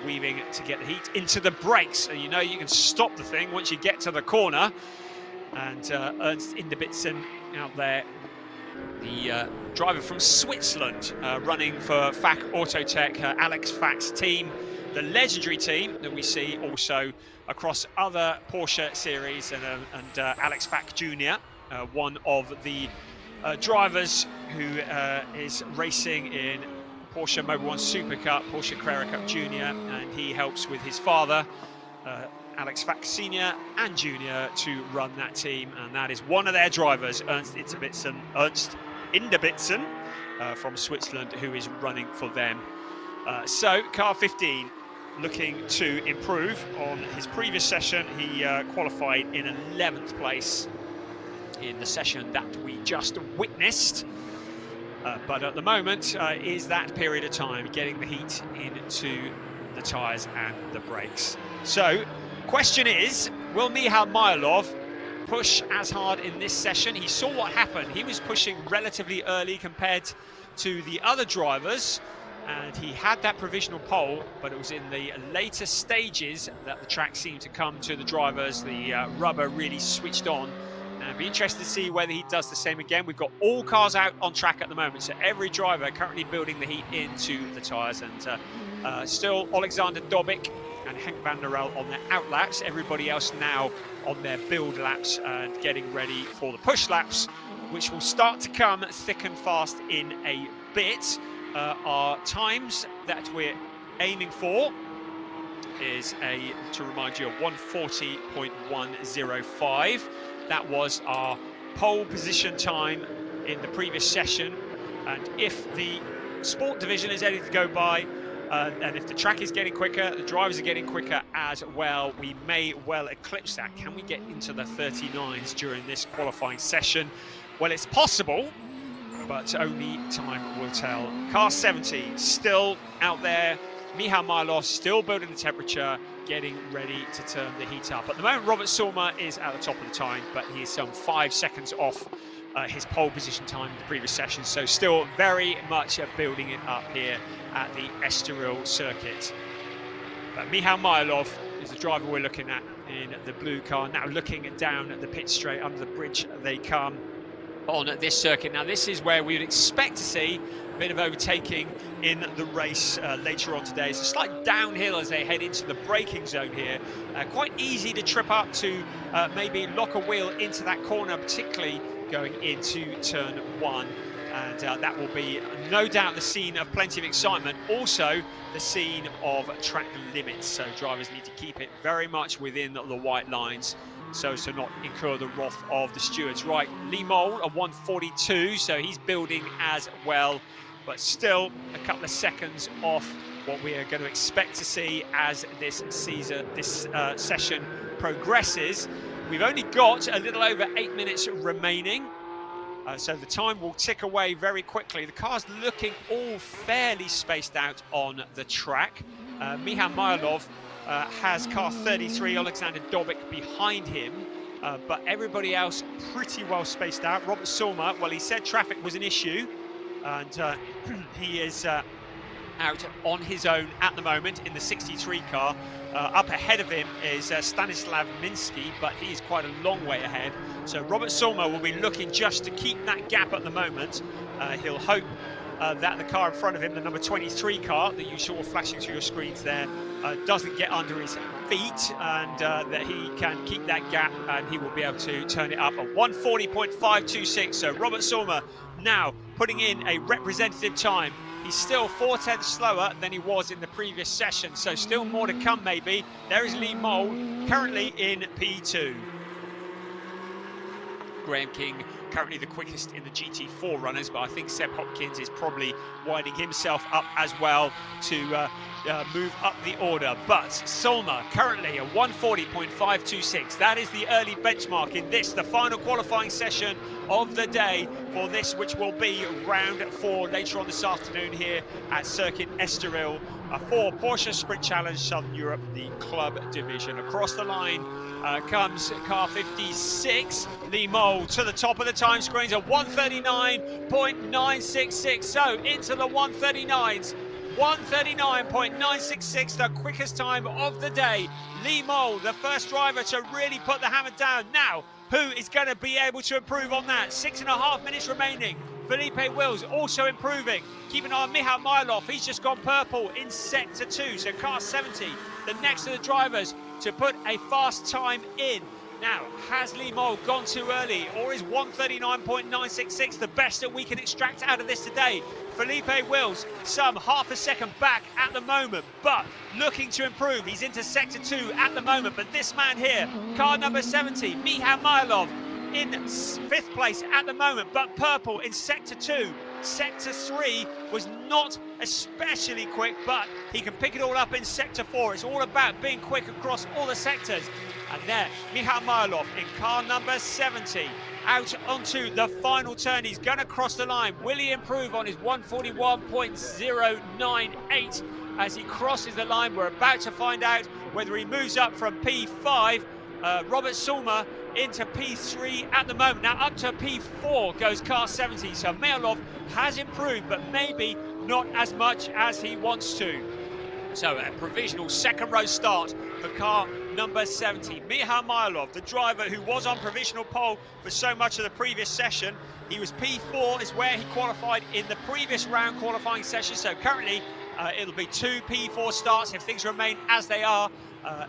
Weaving to get the heat into the brakes, so you know you can stop the thing once you get to the corner. And Ernst Inderbitzen out there, the driver from Switzerland, running for FAC Autotech, Alex Fack's team, the legendary team that we see also across other Porsche series, and Alex Fack Jr., one of the drivers who is racing in Porsche Mobil 1 Super Cup, Porsche Carrera Cup Junior, and he helps with his father, Alex Fack Senior and Junior, to run that team, and that is one of their drivers, Ernst Inderbitzen from Switzerland, who is running for them. So car 15 looking to improve on his previous session. He qualified in 11th place in the session that we just witnessed. But at the moment is that period of time, getting the heat into the tyres and the brakes. So, question is, will Michal Mylov push as hard in this session? He saw what happened. He was pushing relatively early compared to the other drivers, and he had that provisional pole, but it was in the later stages that the track seemed to come to the drivers. The rubber really switched on. And be interested to see whether he does the same again. We've got all cars out on track at the moment, so every driver currently building the heat into the tyres. And still Alexander Dobic and Henk van der Rel on their out laps. Everybody else now on their build laps and getting ready for the push laps, which will start to come thick and fast in a bit. Our times that we're aiming for is to remind you, of 1:40.105. That was our pole position time in the previous session, and if the sport division is ready to go by, and if the track is getting quicker, the drivers are getting quicker as well, we may well eclipse that. Can we get into the 39s during this qualifying session? Well, it's possible, but only time will tell. Car 70 still out there. Michal Mylov still building the temperature, getting ready to turn the heat up. At the moment, Robert Solmer is at the top of the time, but he is some 5 seconds off his pole position time in the previous session. So still very much building it up here at the Estoril circuit. But Michal Mylov is the driver we're looking at in the blue car. Now looking down at the pit straight, under the bridge they come on this circuit. Now this is where we would expect to see a bit of overtaking in the race later on today. It's a slight downhill as they head into the braking zone here. Quite easy to trip up to maybe lock a wheel into that corner, particularly going into turn 1. And that will be no doubt the scene of plenty of excitement. Also the scene of track limits. So drivers need to keep it very much within the white lines, so as to not incur the wrath of the stewards. Right, Lee Mole, a 1:42, so he's building as well, but still a couple of seconds off what we are going to expect to see as this session progresses. We've only got a little over 8 minutes remaining, so the time will tick away very quickly. The car's looking all fairly spaced out on the track. Michal Mylov has car 33, Alexander Dobic, behind him, but everybody else pretty well spaced out. Robert Solmer, well, he said traffic was an issue, and he is out on his own at the moment in the 63 car. Up ahead of him is Stanislav Minsky, but he's quite a long way ahead. So Robert Solmer will be looking just to keep that gap at the moment. He'll hope that the car in front of him, the number 23 car that you saw flashing through your screens there, doesn't get under his feet, and that he can keep that gap, and he will be able to turn it up at 1:40.526. So Robert Solmer now putting in a representative time. He's still 4/10 slower than he was in the previous session, so still more to come maybe. There is Lee Mole, currently in P2. Graham King currently the quickest in the GT4 runners, but I think Seb Hopkins is probably winding himself up as well to move up the order. But Solma currently a 140.526. That is the early benchmark in this, the final qualifying session of the day for this, which will be round 4 later on this afternoon here at Circuit Estoril for Porsche Sprint Challenge Southern Europe, the club division. Across the line comes car 56, Lee Mole to the top of the time screens at 139.966. So into the 139s. 139.966, the quickest time of the day. Lee Mole, the first driver to really put the hammer down. Now, who is going to be able to improve on that? 6.5 minutes remaining. Felipe Wills also improving. Keep an eye on Michał Mylov. He's just gone purple in sector 2. So car 70, the next of the drivers to put a fast time in. Now, has Lee Mole gone too early, or is 139.966 the best that we can extract out of this today? Felipe Wills, some half a second back at the moment, but looking to improve. He's into sector 2 at the moment, but this man here, car number 70, Michał Mylov, in 5th place at the moment, but purple in sector 2. Sector 3 was not especially quick, but he can pick it all up in sector 4. It's all about being quick across all the sectors. And there, Michał Mylov in car number 70, out onto the final turn. He's going to cross the line. Will he improve on his 141.098 as he crosses the line? We're about to find out whether he moves up from P5. Robert Sulmer into P3 at the moment. Now up to P4 goes car 70. So Mylov has improved, but maybe not as much as he wants to. So a provisional second row start for car number 70. Michał Mylov, the driver who was on provisional pole for so much of the previous session. He was P4, is where he qualified in the previous round qualifying session. So currently it'll be 2 P4 starts if things remain as they are.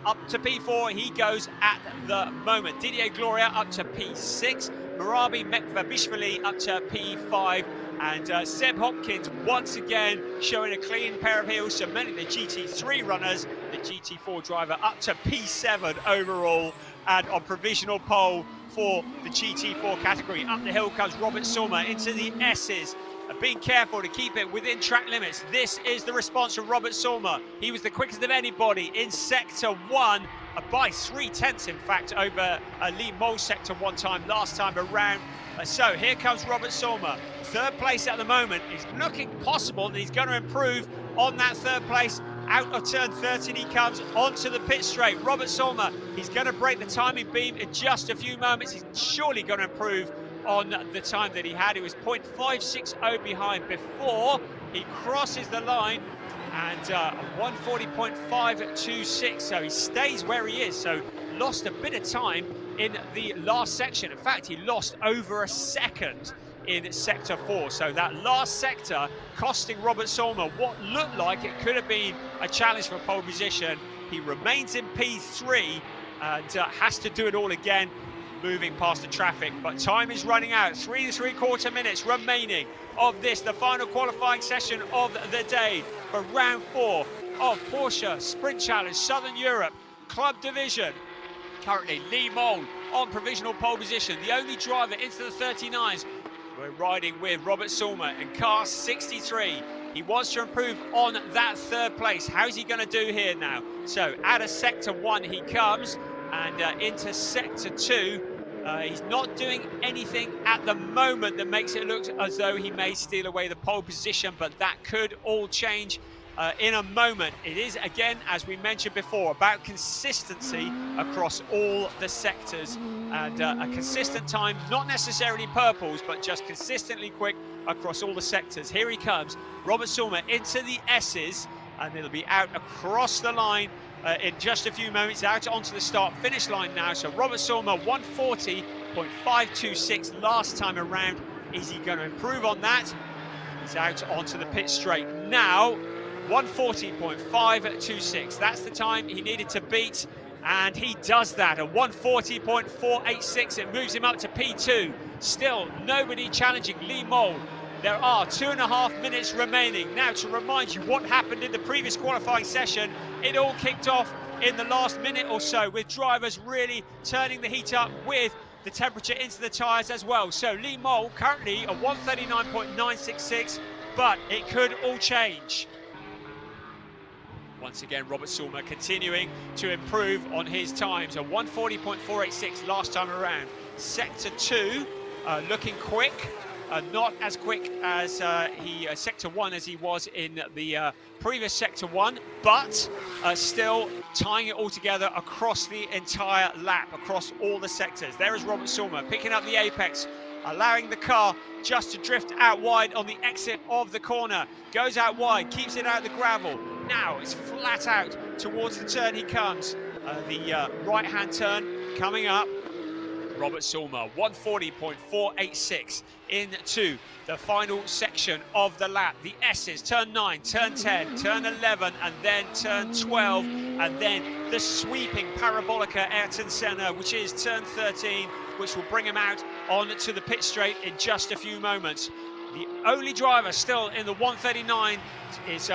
Up to P4 he goes at the moment. Didier Gloria up to P6. Marabi Mekvabishvili up to P5. And Seb Hopkins once again showing a clean pair of heels. So many of the GT3 runners, the GT4 driver up to P7 overall, and on provisional pole for the GT4 category. Up the hill comes Robert Sulmer into the S's. Being careful to keep it within track limits. This is the response from Robert Sulmer. He was the quickest of anybody in sector 1, by 3/10 in fact over Lee Mole's sector 1 time last time around. So here comes Robert Sulmer, 3rd place at the moment. It's looking possible that he's going to improve on that 3rd place. Out of turn 13 he comes onto the pit straight. Robert Sulmer, he's going to break the timing beam in just a few moments. He's surely going to improve on the time that he had. It was 0.560 behind before he crosses the line, and 140.526, so he stays where he is. So lost a bit of time in the last section. In fact, he lost over a second in sector 4. So that last sector costing Robert Sulmer what looked like it could have been a challenge for pole position. He remains in P3 and has to do it all again, moving past the traffic, but time is running out. 3 3/4 minutes remaining of this, the final qualifying session of the day for round 4 of Porsche Sprint Challenge Southern Europe Club Division. Currently Lee Mole on provisional pole position, the only driver into the 39s. We're riding with Robert Sulmer in car 63. He wants to improve on that 3rd place. How's he going to do here now? So out of sector 1 he comes, and into sector 2. He's not doing anything at the moment that makes it look as though he may steal away the pole position, but that could all change in a moment. It is, again, as we mentioned before, about consistency across all the sectors, and a consistent time, not necessarily purples, but just consistently quick across all the sectors. Here he comes, Robert Sulmer into the S's, and it'll be out across the line in just a few moments, out onto the start-finish line now. So Robert Sulmer, 140.526 last time around. Is he going to improve on that? He's out onto the pit straight now. 140.526. That's the time he needed to beat, and he does that. A 140.486. It moves him up to P2. Still nobody challenging Lee Mole. There are 2.5 minutes remaining. Now, to remind you what happened in the previous qualifying session, it all kicked off in the last minute or so, with drivers really turning the heat up with the temperature into the tyres as well. So Lee Mole currently a 139.966, but it could all change. Once again, Robert Sulmer continuing to improve on his times, a 140.486 last time around. Sector 2 looking quick. Not as quick as Sector 1 as he was in the previous Sector 1, but still tying it all together across the entire lap, across all the sectors. There is Robert Sulmer picking up the apex, allowing the car just to drift out wide on the exit of the corner. Goes out wide, keeps it out of the gravel. Now it's flat out towards the turn he comes. The right-hand turn coming up. Robert Sulmer, 140.486 into the final section of the lap. The S's, turn 9, turn 10, turn 11, and then turn 12, and then the sweeping Parabolica Ayrton Senna, which is turn 13, which will bring him out onto the pit straight in just a few moments. The only driver still in the 139 is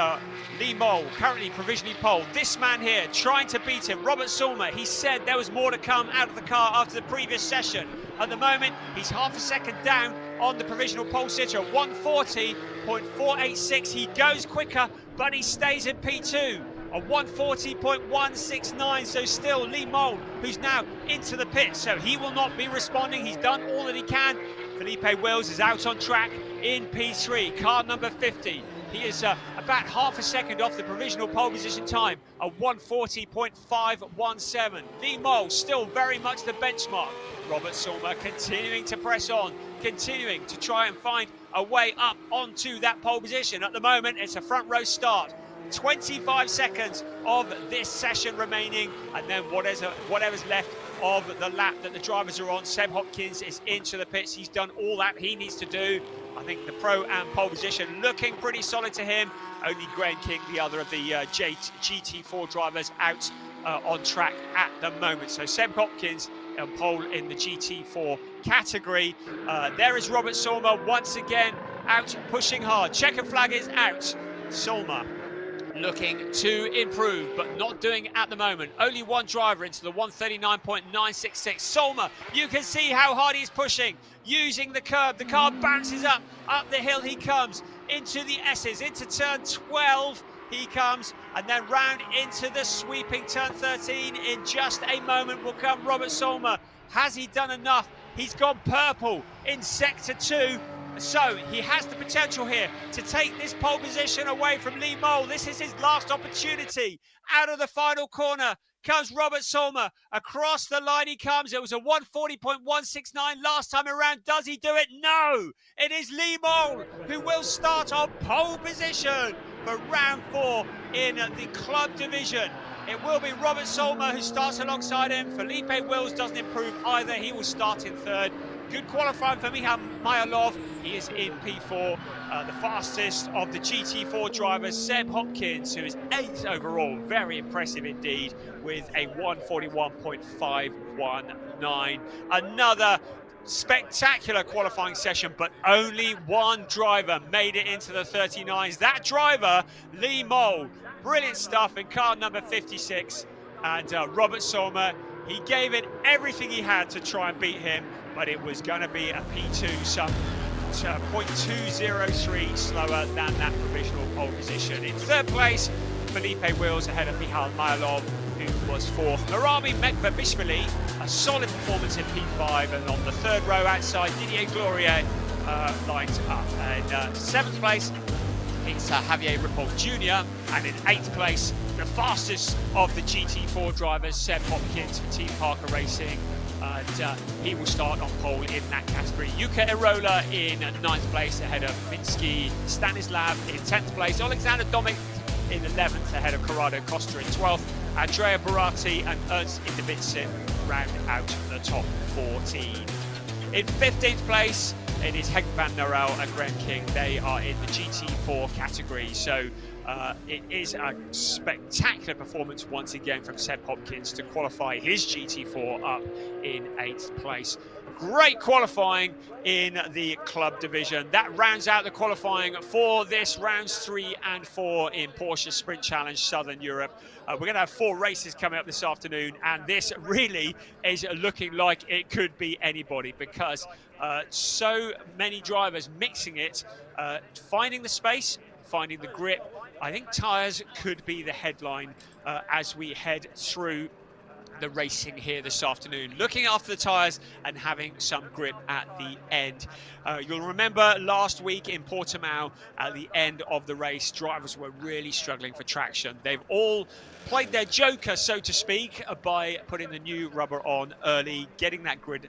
Lee Mole, currently provisionally pole. This man here trying to beat him, Robert Sulmer. He said there was more to come out of the car after the previous session. At the moment, he's half a second down on the provisional pole sitter, 140.486. He goes quicker, but he stays in P2. A 140.169, so still Lee Mole, who's now into the pit, so he will not be responding. He's done all that he can. Felipe Wills is out on track in P3, car number 50. He is about half a second off the provisional pole position time, a 140.517. Lee Mole still very much the benchmark. Robert Sulmer continuing to press on, continuing to try and find a way up onto that pole position. At the moment, it's a front row start. 25 seconds of this session remaining, and then whatever's left of the lap that the drivers are on. Seb Hopkins is into the pits. He's done all that he needs to do. I think the pro and pole position looking pretty solid to him. Only Graham King, the other of the GT4 drivers, out on track at the moment. So Seb Hopkins on pole in the GT4 category. There is Robert Sulmer once again out pushing hard. Checker flag is out. Sulmer looking to improve, but not doing it at the moment. Only one driver into the 139.966. Sulmer, you can see how hard he's pushing, using the curb. The car bounces up the hill he comes, into the S's, into turn 12 he comes, and then round into the sweeping turn 13. In just a moment will come Robert Sulmer. Has he done enough? He's gone purple in Sector 2. So he has the potential here to take this pole position away from Lee Mole. This is his last opportunity. Out of the final corner comes Robert Sulmer. Across the line he comes. It was a 140.169 last time around. Does he do it? No! It is Lee Mole who will start on pole position for round 4 in the club division. It will be Robert Sulmer who starts alongside him. Felipe Wills doesn't improve either. He will start in third. Good qualifying for Michal Mayalov. He is in P4, the fastest of the GT4 drivers. Seb Hopkins, who is 8th overall, very impressive indeed, with a 141.519. Another spectacular qualifying session, but only one driver made it into the 39s. That driver, Lee Mole. Brilliant stuff in car number 56. And Robert Sulmer, he gave it everything he had to try and beat him, but it was going to be a P2, some 0.203 slower than that provisional pole position. In third place, Felipe Wills ahead of Michal Mayalov, who was 4th. Marami Mekbabishvili, a solid performance in P5, and on the third row outside, Didier Gloria lines up. And 7th place, it's Javier Ripoll Jr., and in 8th place, the fastest of the GT4 drivers, Seb Hopkins for Team Parker Racing, and he will start on pole in that category. Yuka Irola in 9th place ahead of Minsky Stanislav in 10th place. Alexander Domik in 11th ahead of Corrado Costa in 12th. Andrea Barati and Ernst Indovitsin round out the top 14. In 15th place, it is Henk van Norel and Graham King. They are in the GT4 category. So it is a spectacular performance once again from Seb Hopkins to qualify his GT4 up in 8th place. Great qualifying in the club division. That rounds out the qualifying for this rounds 3 and 4 in Porsche Sprint Challenge Southern Europe. We're going to have 4 races coming up this afternoon, and this really is looking like it could be anybody, because so many drivers mixing it, finding the space, finding the grip. I think tyres could be the headline as we head through the racing here this afternoon, looking after the tyres and having some grip at the end. You'll remember last week in Portimao, at the end of the race, drivers were really struggling for traction. They've all played their joker, so to speak, by putting the new rubber on early, getting that grid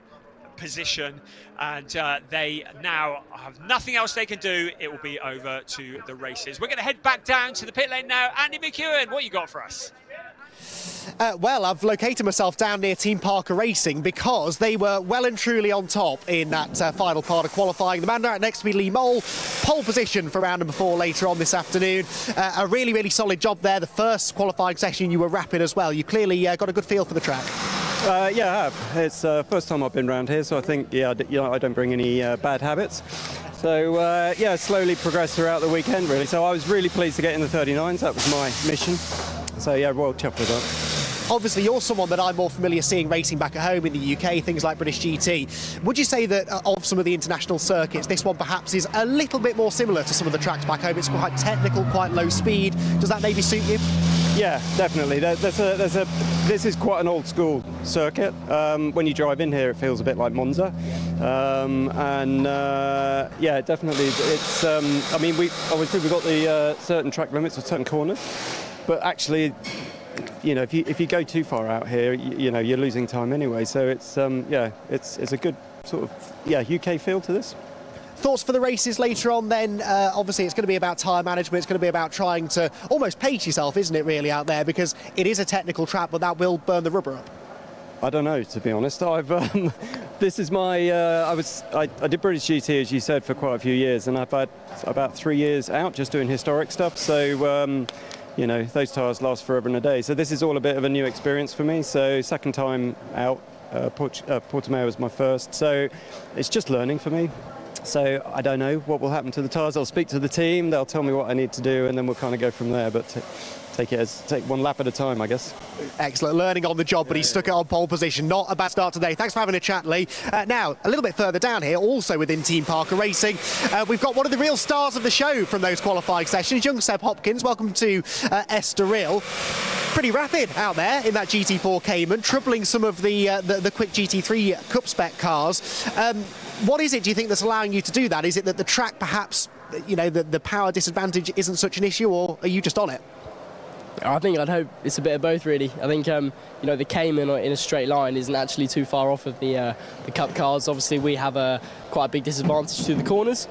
position, and they now have nothing else they can do. It will be over to the races. We're going to head back down to the pit lane now. Andy McEwen, what you got for us? Well, I've located myself down near Team Parker Racing because they were well and truly on top in that final part of qualifying. The man right next to me, Lee Mole, pole position for round number 4 later on this afternoon. A really, really solid job there. The first qualifying session you were rapping as well. You clearly got a good feel for the track. Yeah, I have. It's the first time I've been around here, so I think, I don't bring any bad habits. So, yeah, slowly progressed throughout the weekend, really. So I was really pleased to get in the 39s. That was my mission. So, yeah, royal chuffed with that. Obviously, you're someone that I'm more familiar seeing racing back at home in the UK, things like British GT. Would you say that of some of the international circuits, this one perhaps is a little bit more similar to some of the tracks back home? It's quite technical, quite low speed. Does that maybe suit you? Yeah, definitely. This is quite an old school circuit. When you drive in here, it feels a bit like Monza. Yeah, definitely. It's. I mean, we've got the certain track limits or certain corners, but actually, if you go too far out here, you're losing time anyway. So it's it's a good sort of UK feel to this. Thoughts for the races later on then? Obviously it's going to be about tyre management, it's going to be about trying to almost pace yourself, isn't it, really, out there, because it is a technical track, but that will burn the rubber up. I don't know, to be honest. This is my, I did British GT, as you said, for quite a few years, and I've had about 3 years out just doing historic stuff, so those tyres last forever and a day. So this is all a bit of a new experience for me, so second time out, Portimao was my first, so it's just learning for me. So I don't know what will happen to the tyres. I'll speak to the team, they'll tell me what I need to do, and then we'll kind of go from there. But take one lap at a time, I guess. Excellent, learning on the job, but he stuck it on pole position. Not a bad start today. Thanks for having a chat, Lee. Now, a little bit further down here, also within Team Parker Racing, we've got one of the real stars of the show from those qualifying sessions, young Seb Hopkins. Welcome to Estoril. Pretty rapid out there in that GT4 Cayman, troubling some of the quick GT3 Cup spec cars. What is it, do you think, that's allowing you to do that? Is it that the track, perhaps, the power disadvantage isn't such an issue, or are you just on it? I'd hope it's a bit of both, really. I think, the Cayman in a straight line isn't actually too far off of the Cup cars. Obviously, we have quite a big disadvantage through the corners.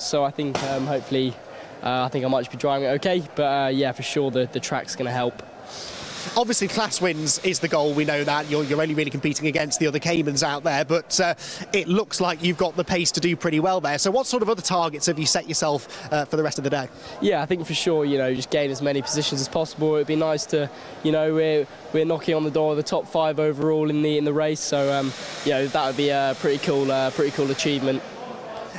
So I think, hopefully, I think I might just be driving it okay. But, yeah, for sure, the track's going to help. Obviously, class wins is the goal. We know that. You're only really competing against the other Caymans out there, but it looks like you've got the pace to do pretty well there. So what sort of other targets have you set yourself for the rest of the day? Yeah, I think for sure, just gain as many positions as possible. It'd be nice to, we're knocking on the door of the top 5 overall in the race. So, that would be a pretty cool achievement.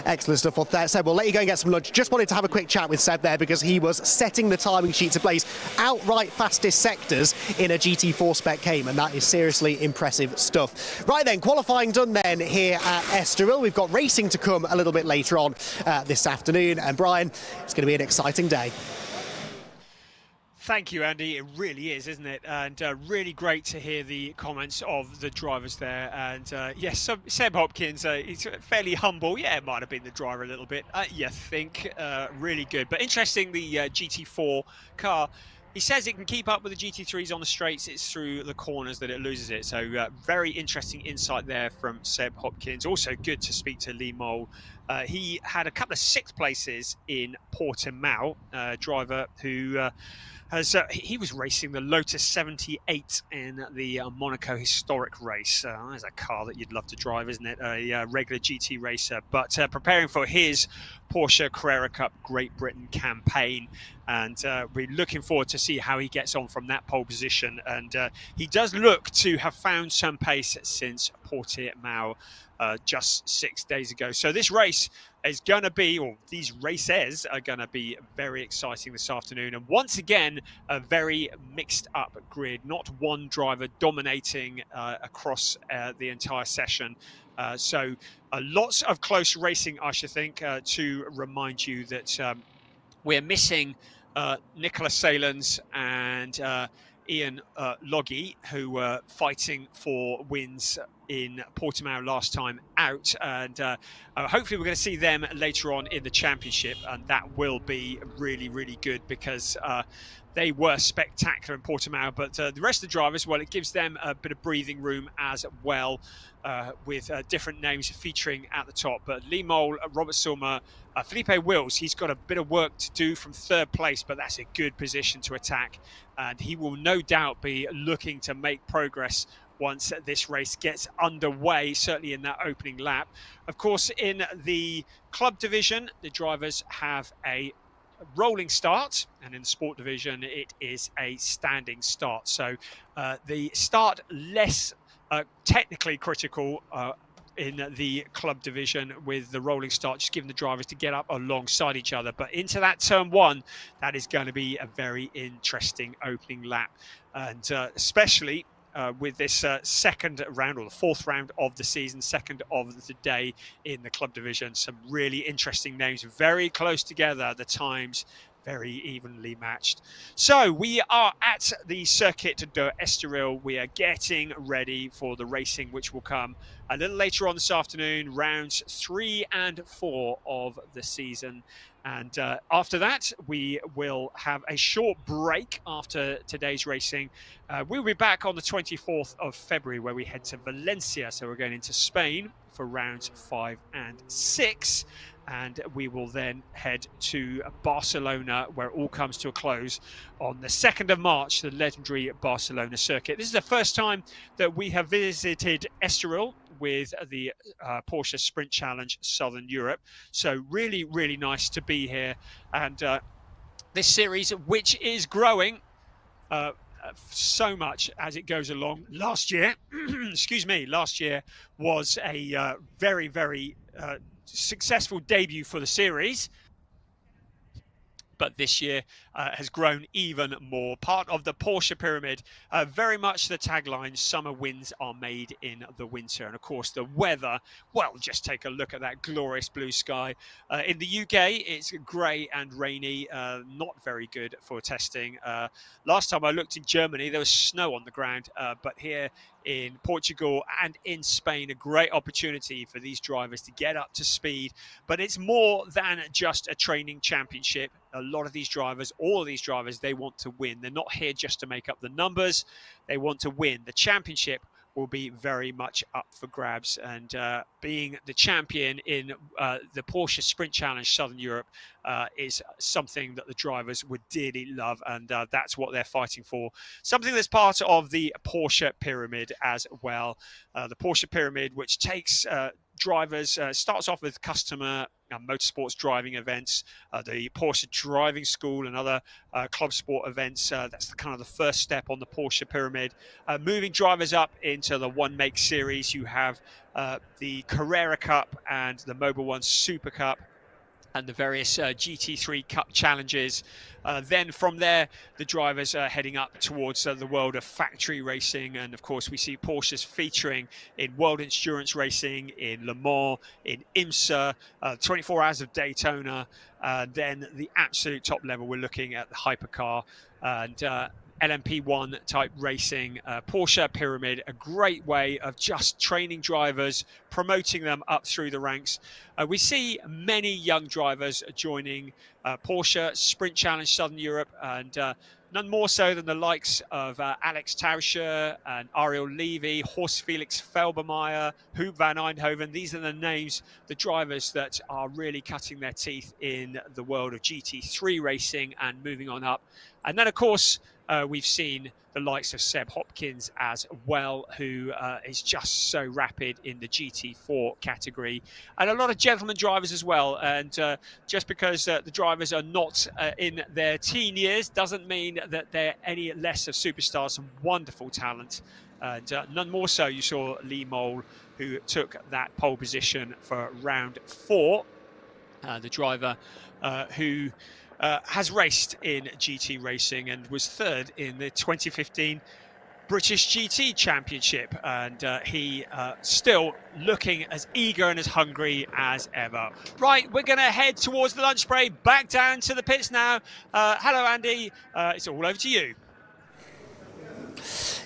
Excellent stuff off there. Seb, we'll let you go and get some lunch. Just wanted to have a quick chat with Seb there because he was setting the timing sheet to place outright fastest sectors in a GT4 spec Cayman. That is seriously impressive stuff. Right then, qualifying done then here at Estoril. We've got racing to come a little bit later on this afternoon. And Brian, it's going to be an exciting day. Thank you, Andy. It really is, isn't it? And really great to hear the comments of the drivers there. And yes, Seb Hopkins, he's fairly humble. Yeah, it might have been the driver a little bit. You think really good. But interesting, the GT4 car. He says it can keep up with the GT3s on the straights. It's through the corners that it loses it. So very interesting insight there from Seb Hopkins. Also good to speak to Lee Mole. He had a couple of 6th places in Portimao, driver who... he was racing the Lotus 78 in the Monaco historic race. There's a car that you'd love to drive, isn't it? A regular GT racer, but preparing for his Porsche Carrera Cup Great Britain campaign. And we're looking forward to see how he gets on from that pole position. And he does look to have found some pace since Portimao just 6 days ago. So this race is going to be, or these races are going to be very exciting this afternoon. And once again, a very mixed up grid, not one driver dominating across the entire session. So lots of close racing, I should think, to remind you that we're missing Nicolas Salins and Ian Loggy, who were fighting for wins in Portimao last time out, and hopefully we're going to see them later on in the championship, and that will be really, really good because they were spectacular in Portimao, but the rest of the drivers, well, it gives them a bit of breathing room as well, with different names featuring at the top. But Lee Mole, Robert Sulmer, Felipe Wills, he's got a bit of work to do from third place, but that's a good position to attack, and he will no doubt be looking to make progress once this race gets underway, certainly in that opening lap. Of course, in the club division, the drivers have a rolling start, and in the sport division it is a standing start. So the start less technically critical in the club division, with the rolling start just giving the drivers to get up alongside each other. But into that turn one, that is going to be a very interesting opening lap, and especially with this second round, or the fourth round of the season, second of the day in the club division. Some really interesting names, very close together, the times very evenly matched. So we are at the Circuit de Estoril. We are getting ready for the racing, which will come a little later on this afternoon, rounds 3 and 4 of the season. And after that, we will have a short break after today's racing. We'll be back on the 24th of February, where we head to Valencia. So we're going into Spain for rounds 5 and 6. And we will then head to Barcelona, where it all comes to a close on the 2nd of March, the legendary Barcelona circuit. This is the first time that we have visited Estoril with the Porsche Sprint Challenge Southern Europe. So really, really nice to be here. And this series, which is growing so much as it goes along. Last year, excuse me, last year was a very, very successful debut for the series, but this year has grown even more. Part of the Porsche pyramid, very much the tagline, summer wins are made in the winter. And of course the weather, well, just take a look at that glorious blue sky. In the UK it's grey and rainy, not very good for testing. Last time I looked in Germany there was snow on the ground, but here in Portugal and in Spain, a great opportunity for these drivers to get up to speed. But it's more than just a training championship. A lot of these drivers, all of these drivers, they want to win. They're not here just to make up the numbers. They want to win. The championship will be very much up for grabs, and being the champion in the Porsche Sprint Challenge Southern Europe is something that the drivers would dearly love, and that's what they're fighting for. Something that's part of the Porsche pyramid as well. The Porsche pyramid, which takes drivers, starts off with customer motorsports driving events, the Porsche Driving School and other club sport events. That's kind of the first step on the Porsche pyramid. Moving drivers up into the One Make series, you have the Carrera Cup and the Mobil 1 Super Cup, and the various GT3 Cup challenges. Then from there, the drivers are heading up towards the world of factory racing. And of course, we see Porsches featuring in World Endurance Racing, in Le Mans, in IMSA, 24 Hours of Daytona. Then the absolute top level, we're looking at the hypercar and LMP1 type racing. Porsche pyramid, a great way of just training drivers, promoting them up through the ranks. We see many young drivers joining Porsche Sprint Challenge Southern Europe, and none more so than the likes of Alex Tauscher and Ariel Levy, Horst Felix Felbermeyer, Huub van Eindhoven. These are the names, the drivers that are really cutting their teeth in the world of GT3 racing and moving on up. And then, of course, we've seen the likes of Seb Hopkins as well, who is just so rapid in the GT4 category, and a lot of gentleman drivers as well. And just because the drivers are not in their teen years doesn't mean that they're any less of superstars. Some wonderful talent And none more so, you saw Lee Mole, who took that pole position for round 4. The driver who has raced in GT racing and was 3rd in the 2015 British GT Championship, and he still looking as eager and as hungry as ever. Right, we're going to head towards the lunch break, back down to the pits now. Hello, Andy. It's all over to you.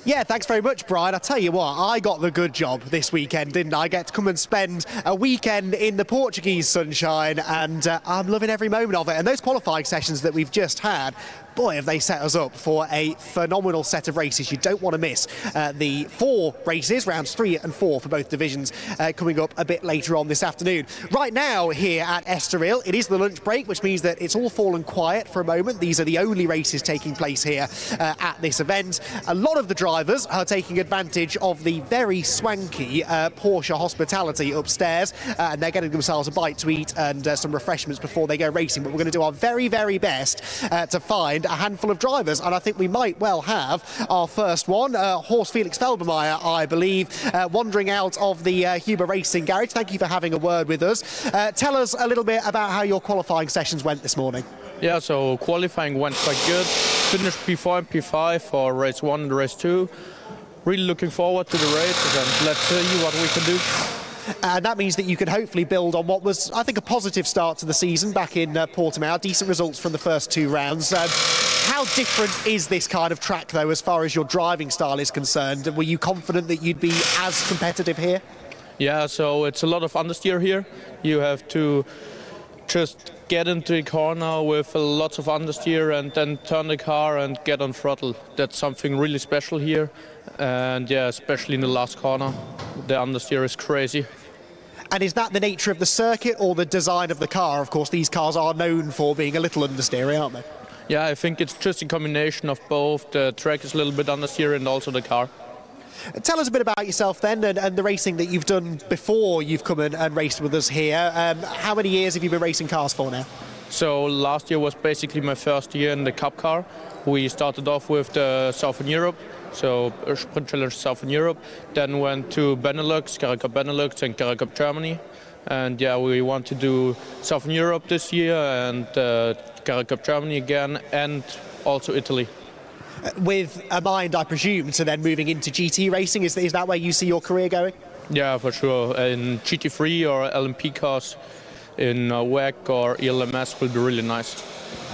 Yeah, thanks very much, Brian. I tell you what, I got the good job this weekend, didn't I? Get to come and spend a weekend in the Portuguese sunshine, and I'm loving every moment of it. And those qualifying sessions that we've just had, boy, have they set us up for a phenomenal set of races. You don't want to miss the 4 races, rounds 3 and 4 for both divisions, coming up a bit later on this afternoon. Right now here at Estoril, it is the lunch break, which means that it's all fallen quiet for a moment. These are the only races taking place here at this event. A lot of the drivers are taking advantage of the very swanky Porsche hospitality upstairs, and they're getting themselves a bite to eat and some refreshments before they go racing. But we're going to do our very, very best to find a handful of drivers, and I think we might well have our first one. Horst Felix Felbermeyer, I believe, wandering out of the Huber Racing Garage. Thank you for having a word with us. Tell us a little bit about how your qualifying sessions went this morning. Yeah, so qualifying went quite good. Finished P4 and P5 for race 1 and race 2. Really looking forward to the races, and let's see what we can do. And that means that you can hopefully build on what was, I think, a positive start to the season back in Portimao. Decent results from the first 2 rounds. How different is this kind of track, though, as far as your driving style is concerned? Were you confident that you'd be as competitive here? Yeah, so it's a lot of understeer here. You have to just get into a corner with lots of understeer and then turn the car and get on throttle. That's something really special here. And yeah, especially in the last corner, the understeer is crazy. And is that the nature of the circuit or the design of the car? Of course, these cars are known for being a little understeery, aren't they? Yeah, I think it's just a combination of both. The track is a little bit understeer and also the car. Tell us a bit about yourself then, and the racing that you've done before you've come and raced with us here. How many years have you been racing cars for now? So last year was basically my first year in the Cup car. We started off with the Southern Europe, so Sprint Challenge Southern Europe, then went to Benelux, Carrera Cup Benelux and Carrera Cup Germany. And yeah, we want to do Southern Europe this year and Carrera Cup Germany again, and also Italy. With a mind, I presume, to then moving into GT racing, is that where you see your career going? Yeah, for sure. In GT3 or LMP cars, in WEC or ELMS will be really nice.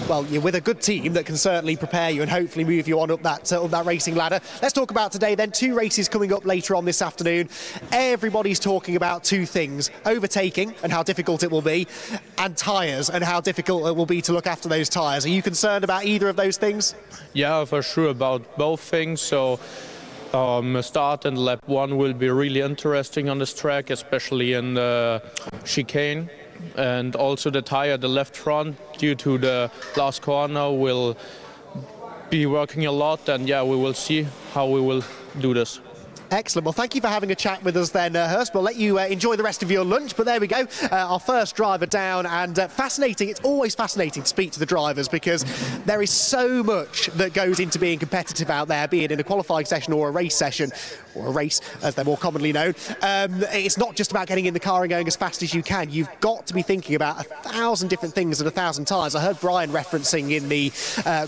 Well, you're with a good team that can certainly prepare you and hopefully move you on up that racing ladder. Let's talk about today then. 2 races coming up later on this afternoon. Everybody's talking about 2 things: overtaking and how difficult it will be, and tyres and how difficult it will be to look after those tyres. Are you concerned about either of those things? Yeah, for sure, about both things. So start and lap 1 will be really interesting on this track, especially in the chicane. And also the tire, the left front, due to the last corner, will be working a lot. And yeah, we will see how we will do this. Excellent. Well, thank you for having a chat with us then, Hurst. We'll let you enjoy the rest of your lunch, but there we go. Our first driver down, and fascinating. It's always fascinating to speak to the drivers because there is so much that goes into being competitive out there, be it in a qualifying session or a race session, or a race, as they're more commonly known. It's not just about getting in the car and going as fast as you can. You've got to be thinking about 1,000 different things at 1,000 times. I heard Brian referencing in the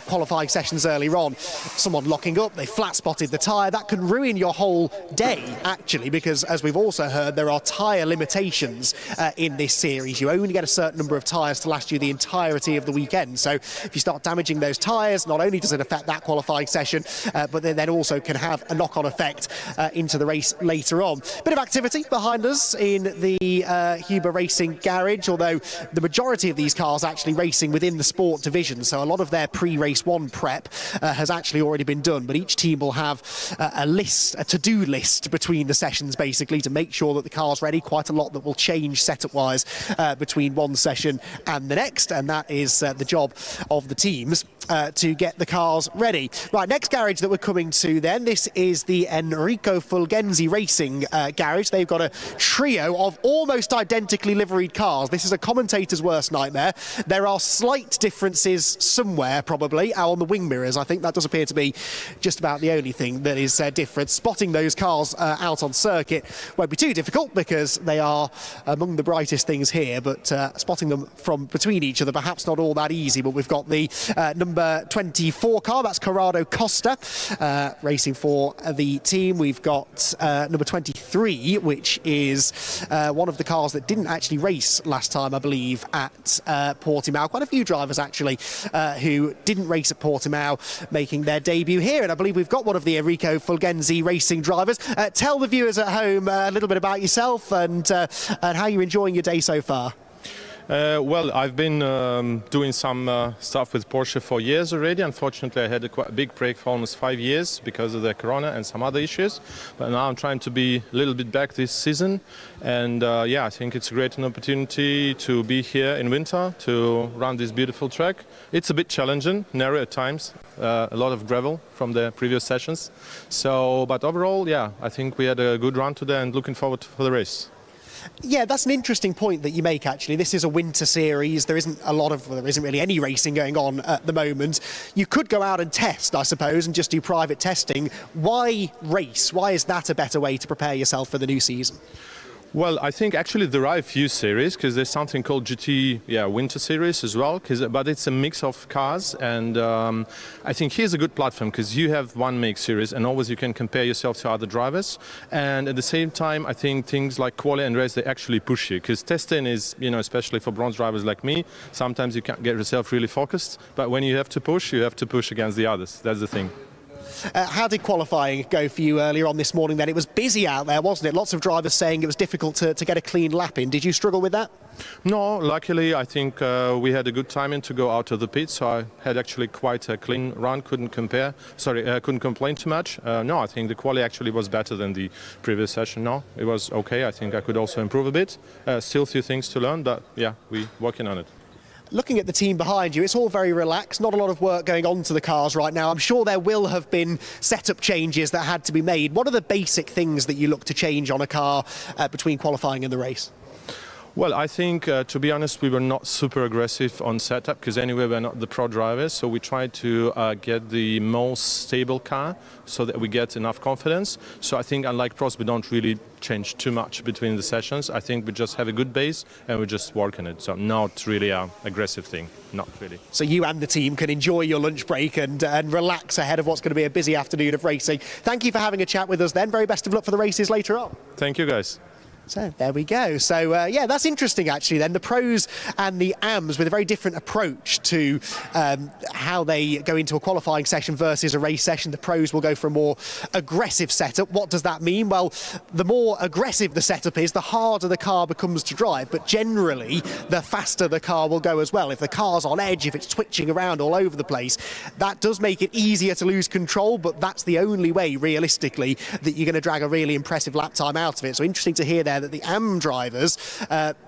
qualifying sessions earlier on, someone locking up, they flat spotted the tyre. That can ruin your whole day, actually, because as we've also heard, there are tyre limitations in this series. You only get a certain number of tyres to last you the entirety of the weekend. So if you start damaging those tyres, not only does it affect that qualifying session, but then also can have a knock-on effect into the race later on. Bit of activity behind us in the Huber Racing Garage, although the majority of these cars actually racing within the sport division, so a lot of their pre-race 1 prep has actually already been done, but each team will have a list, a to-do to-do list between the sessions, basically, to make sure that the car's ready. Quite a lot that will change setup-wise between one session and the next, and that is the job of the teams to get the cars ready. Right, next garage that we're coming to then, this is the Enrico Fulgenzi Racing garage. They've got a trio of almost identically liveried cars. This is a commentator's worst nightmare. There are slight differences somewhere, probably, on the wing mirrors. I think that does appear to be just about the only thing that is different. Spotting those cars out on circuit won't be too difficult because they are among the brightest things here, but spotting them from between each other, perhaps not all that easy. But we've got the number 24 car, that's Corrado Costa, racing for the team. We've got number 23, which is one of the cars that didn't actually race last time, I believe, at Portimao. Quite a few drivers, actually, who didn't race at Portimao, making their debut here. And I believe we've got one of the Enrico Fulgenzi Racing drivers. Tell the viewers at home a little bit about yourself and how you're enjoying your day so far. Well, I've been doing some stuff with Porsche for years already. Unfortunately, I had a quite big break for almost 5 years because of the corona and some other issues. But now I'm trying to be a little bit back this season. And yeah, I think it's a great opportunity to be here in winter to run this beautiful track. It's a bit challenging, narrow at times, a lot of gravel from the previous sessions. So, but overall, yeah, I think we had a good run today and looking forward for the race. Yeah, that's an interesting point that you make, actually. This is a winter series. There isn't really any racing going on at the moment. You could go out and test, I suppose, and just do private testing. Why race? Why is that a better way to prepare yourself for the new season? Well, I think actually there are a few series because there's something called GT Winter Series as well, but it's a mix of cars, and I think here's a good platform because you have one make series and always you can compare yourself to other drivers, and at the same time I think things like quali and race, they actually push you because testing is, especially for bronze drivers like me, sometimes you can't get yourself really focused, but when you have to push against the others. That's the thing. How did qualifying go for you earlier on this morning then? It was busy out there, wasn't it? Lots of drivers saying it was difficult to get a clean lap in. Did you struggle with that? No, luckily I think we had a good timing to go out of the pit, so I had actually quite a clean run, couldn't complain too much. No, I think the quali actually was better than the previous session. No, it was okay. I think I could also improve a bit. Still a few things to learn, but yeah, we're working on it. Looking at the team behind you, it's all very relaxed, not a lot of work going on to the cars right now. I'm sure there will have been setup changes that had to be made. What are the basic things that you look to change on a car between qualifying and the race? Well, I think, to be honest, we were not super aggressive on setup because anyway, we're not the pro drivers. So we tried to get the most stable car so that we get enough confidence. So I think, unlike pros, we don't really change too much between the sessions. I think we just have a good base and we just work on it. So not really an aggressive thing, not really. So you and the team can enjoy your lunch break and relax ahead of what's going to be a busy afternoon of racing. Thank you for having a chat with us then. Very best of luck for the races later on. Thank you, guys. So there we go. So yeah, that's interesting actually then. The pros and the AMs with a very different approach to how they go into a qualifying session versus a race session. The pros will go for a more aggressive setup. What does that mean? Well, the more aggressive the setup is, the harder the car becomes to drive. But generally, the faster the car will go as well. If the car's on edge, if it's twitching around all over the place, that does make it easier to lose control, but that's the only way, realistically, that you're going to drag a really impressive lap time out of it. So interesting to hear there that the AM drivers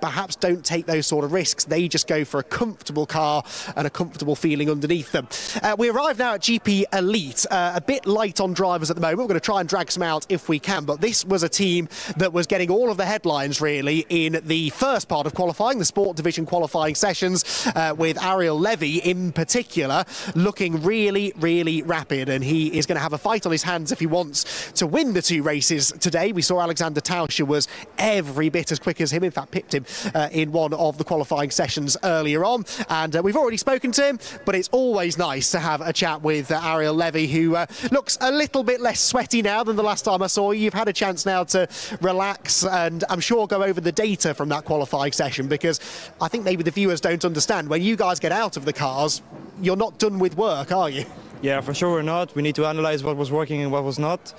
perhaps don't take those sort of risks. They just go for a comfortable car and a comfortable feeling underneath them. We arrive now at GP Elite, a bit light on drivers at the moment. We're going to try and drag some out if we can, but this was a team that was getting all of the headlines really in the first part of qualifying, the Sport Division qualifying sessions, with Ariel Levy in particular looking really, really rapid, and he is going to have a fight on his hands if he wants to win the two races today. We saw Alexander Tauscher was every bit as quick as him, in fact pipped him in one of the qualifying sessions earlier on, and we've already spoken to him, but it's always nice to have a chat with Ariel Levy, who looks a little bit less sweaty now than the last time I saw you. You've had a chance now to relax and I'm sure go over the data from that qualifying session, because I think maybe the viewers don't understand, when you guys get out of the cars, you're not done with work, are you? Yeah, for sure we're not. We need to analyze what was working and what was not.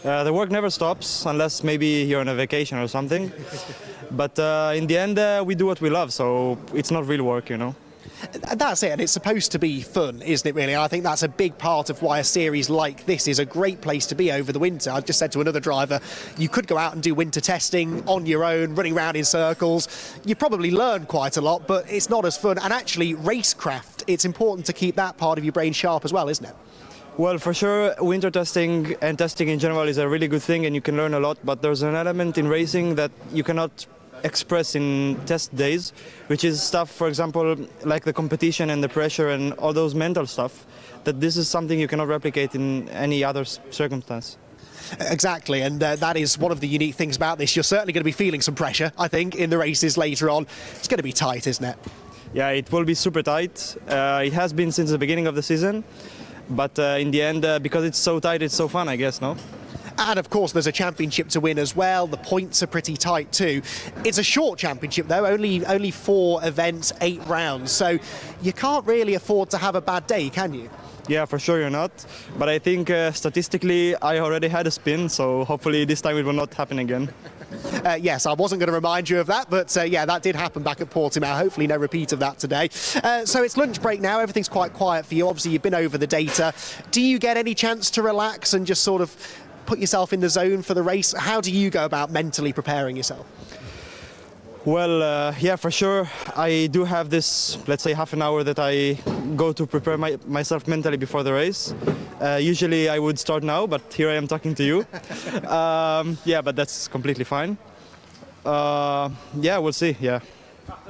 The work never stops, unless maybe you're on a vacation or something. But in the end, we do what we love, so it's not real work, you know. That's it, and it's supposed to be fun, isn't it, really? And I think that's a big part of why a series like this is a great place to be over the winter. I've just said to another driver, you could go out and do winter testing on your own, running around in circles. You probably learn quite a lot, but it's not as fun. And actually, racecraft, it's important to keep that part of your brain sharp as well, isn't it? Well, for sure, winter testing and testing in general is a really good thing and you can learn a lot, but there's an element in racing that you cannot express in test days, which is stuff, for example, like the competition and the pressure and all those mental stuff, that this is something you cannot replicate in any other circumstance. Exactly, and that is one of the unique things about this. You're certainly going to be feeling some pressure, I think, in the races later on. It's going to be tight, isn't it? Yeah, it will be super tight. It has been since the beginning of the season, but in the end, because it's so tight, it's so fun, I guess, no? And of course there's a championship to win as well. The points are pretty tight too. It's a short championship though, only 4 events, 8 rounds, so you can't really afford to have a bad day, can you? Yeah, for sure you're not, but I think statistically I already had a spin, so hopefully this time it will not happen again. Yes, I wasn't going to remind you of that, but yeah, that did happen back at Portimao. Hopefully no repeat of that today. So it's lunch break now, everything's quite quiet for you. Obviously you've been over the data. Do you get any chance to relax and just sort of put yourself in the zone for the race? How do you go about mentally preparing yourself? Well, yeah, for sure. I do have this, let's say, half an hour that I go to prepare myself mentally before the race. Usually I would start now, but here I am talking to you. Yeah, but that's completely fine. Yeah, we'll see, yeah.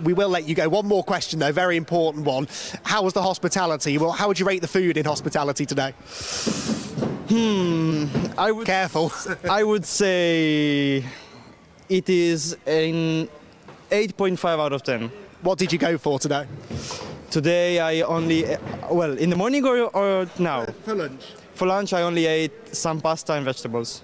We will let you go. One more question though, very important one. How was the hospitality? Well, how would you rate the food in hospitality today? Careful. I would say it is an 8.5 out of 10. What did you go for today? Today I only, well, in the morning or now? For lunch. For lunch I only ate some pasta and vegetables.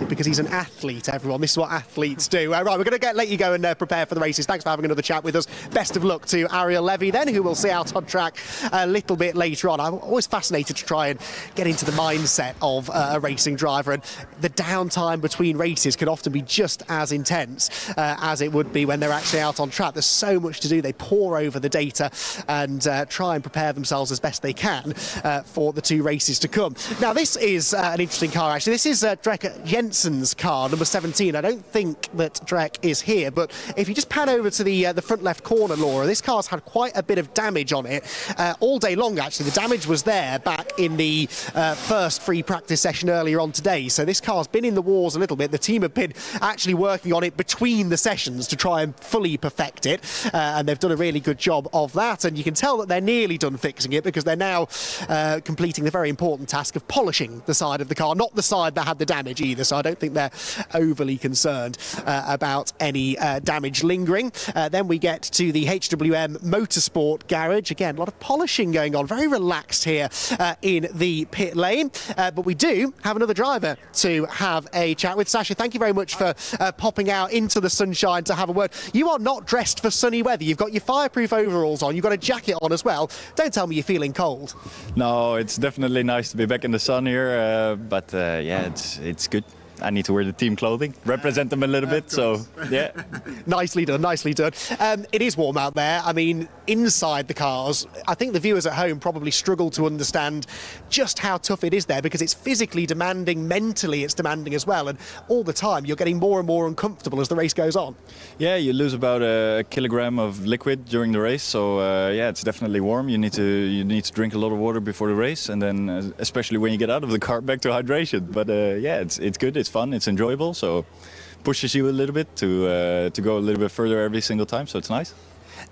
Because he's an athlete, everyone. This is what athletes do. Right, we're going to let you go and prepare for the races. Thanks for having another chat with us. Best of luck to Ariel Levy then, who we'll see out on track a little bit later on. I'm always fascinated to try and get into the mindset of a racing driver, and the downtime between races can often be just as intense as it would be when they're actually out on track. There's so much to do. They pore over the data and try and prepare themselves as best they can for the 2 races to come. Now, this is an interesting car, actually. This is Drek Jensen's car, number 17. I don't think that Drek is here, but if you just pan over to the front left corner, Laura, this car's had quite a bit of damage on it all day long, actually. The damage was there back in the first free practice session earlier on today, so this car's been in the wars a little bit. The team have been actually working on it between the sessions to try and fully perfect it, and they've done a really good job of that, and you can tell that they're nearly done fixing it because they're now completing the very important task of polishing the side of the car, not the side that had the damage either, so I don't think they're overly concerned about any damage lingering. Then we get to the HWM Motorsport garage. Again, a lot of polishing going on, very relaxed here in the pit lane, but we do have another driver to have a chat with. Sasha, thank you very much for popping out into the sunshine to have a word. You are not dressed for sunny weather. You've got your fireproof overalls on, you've got a jacket on as well. Don't tell me you're feeling cold. No, it's definitely nice to be back in the sun here, but yeah, it's good. I need to wear the team clothing, represent them a little bit, so yeah. Nicely done, nicely done. It is warm out there. I mean, inside the cars, I think the viewers at home probably struggle to understand just how tough it is there, because it's physically demanding, mentally it's demanding as well, and all the time you're getting more and more uncomfortable as the race goes on. Yeah, you lose about a kilogram of liquid during the race, so yeah, it's definitely warm. You need to drink a lot of water before the race, and then especially when you get out of the car, back to hydration. But yeah, it's good. It's fun, it's enjoyable, so pushes you a little bit to go a little bit further every single time, so it's nice.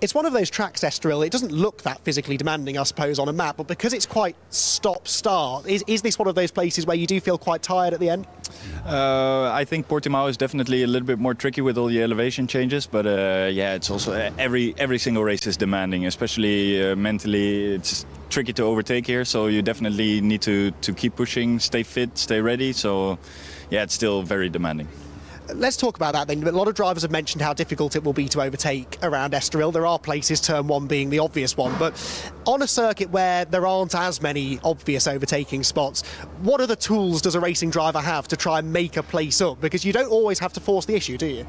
It's one of those tracks, Estoril, it doesn't look that physically demanding, I suppose, on a map, but because it's quite stop-start, is this one of those places where you do feel quite tired at the end? I think Portimao is definitely a little bit more tricky with all the elevation changes, but yeah, it's also every single race is demanding, especially mentally. It's tricky to overtake here, so you definitely need to keep pushing, stay fit, stay ready, so yeah, it's still very demanding. Let's talk about that then. A lot of drivers have mentioned how difficult it will be to overtake around Estoril. There are places, turn one being the obvious one, but on a circuit where there aren't as many obvious overtaking spots, what other tools does a racing driver have to try and make a place up? Because you don't always have to force the issue, do you?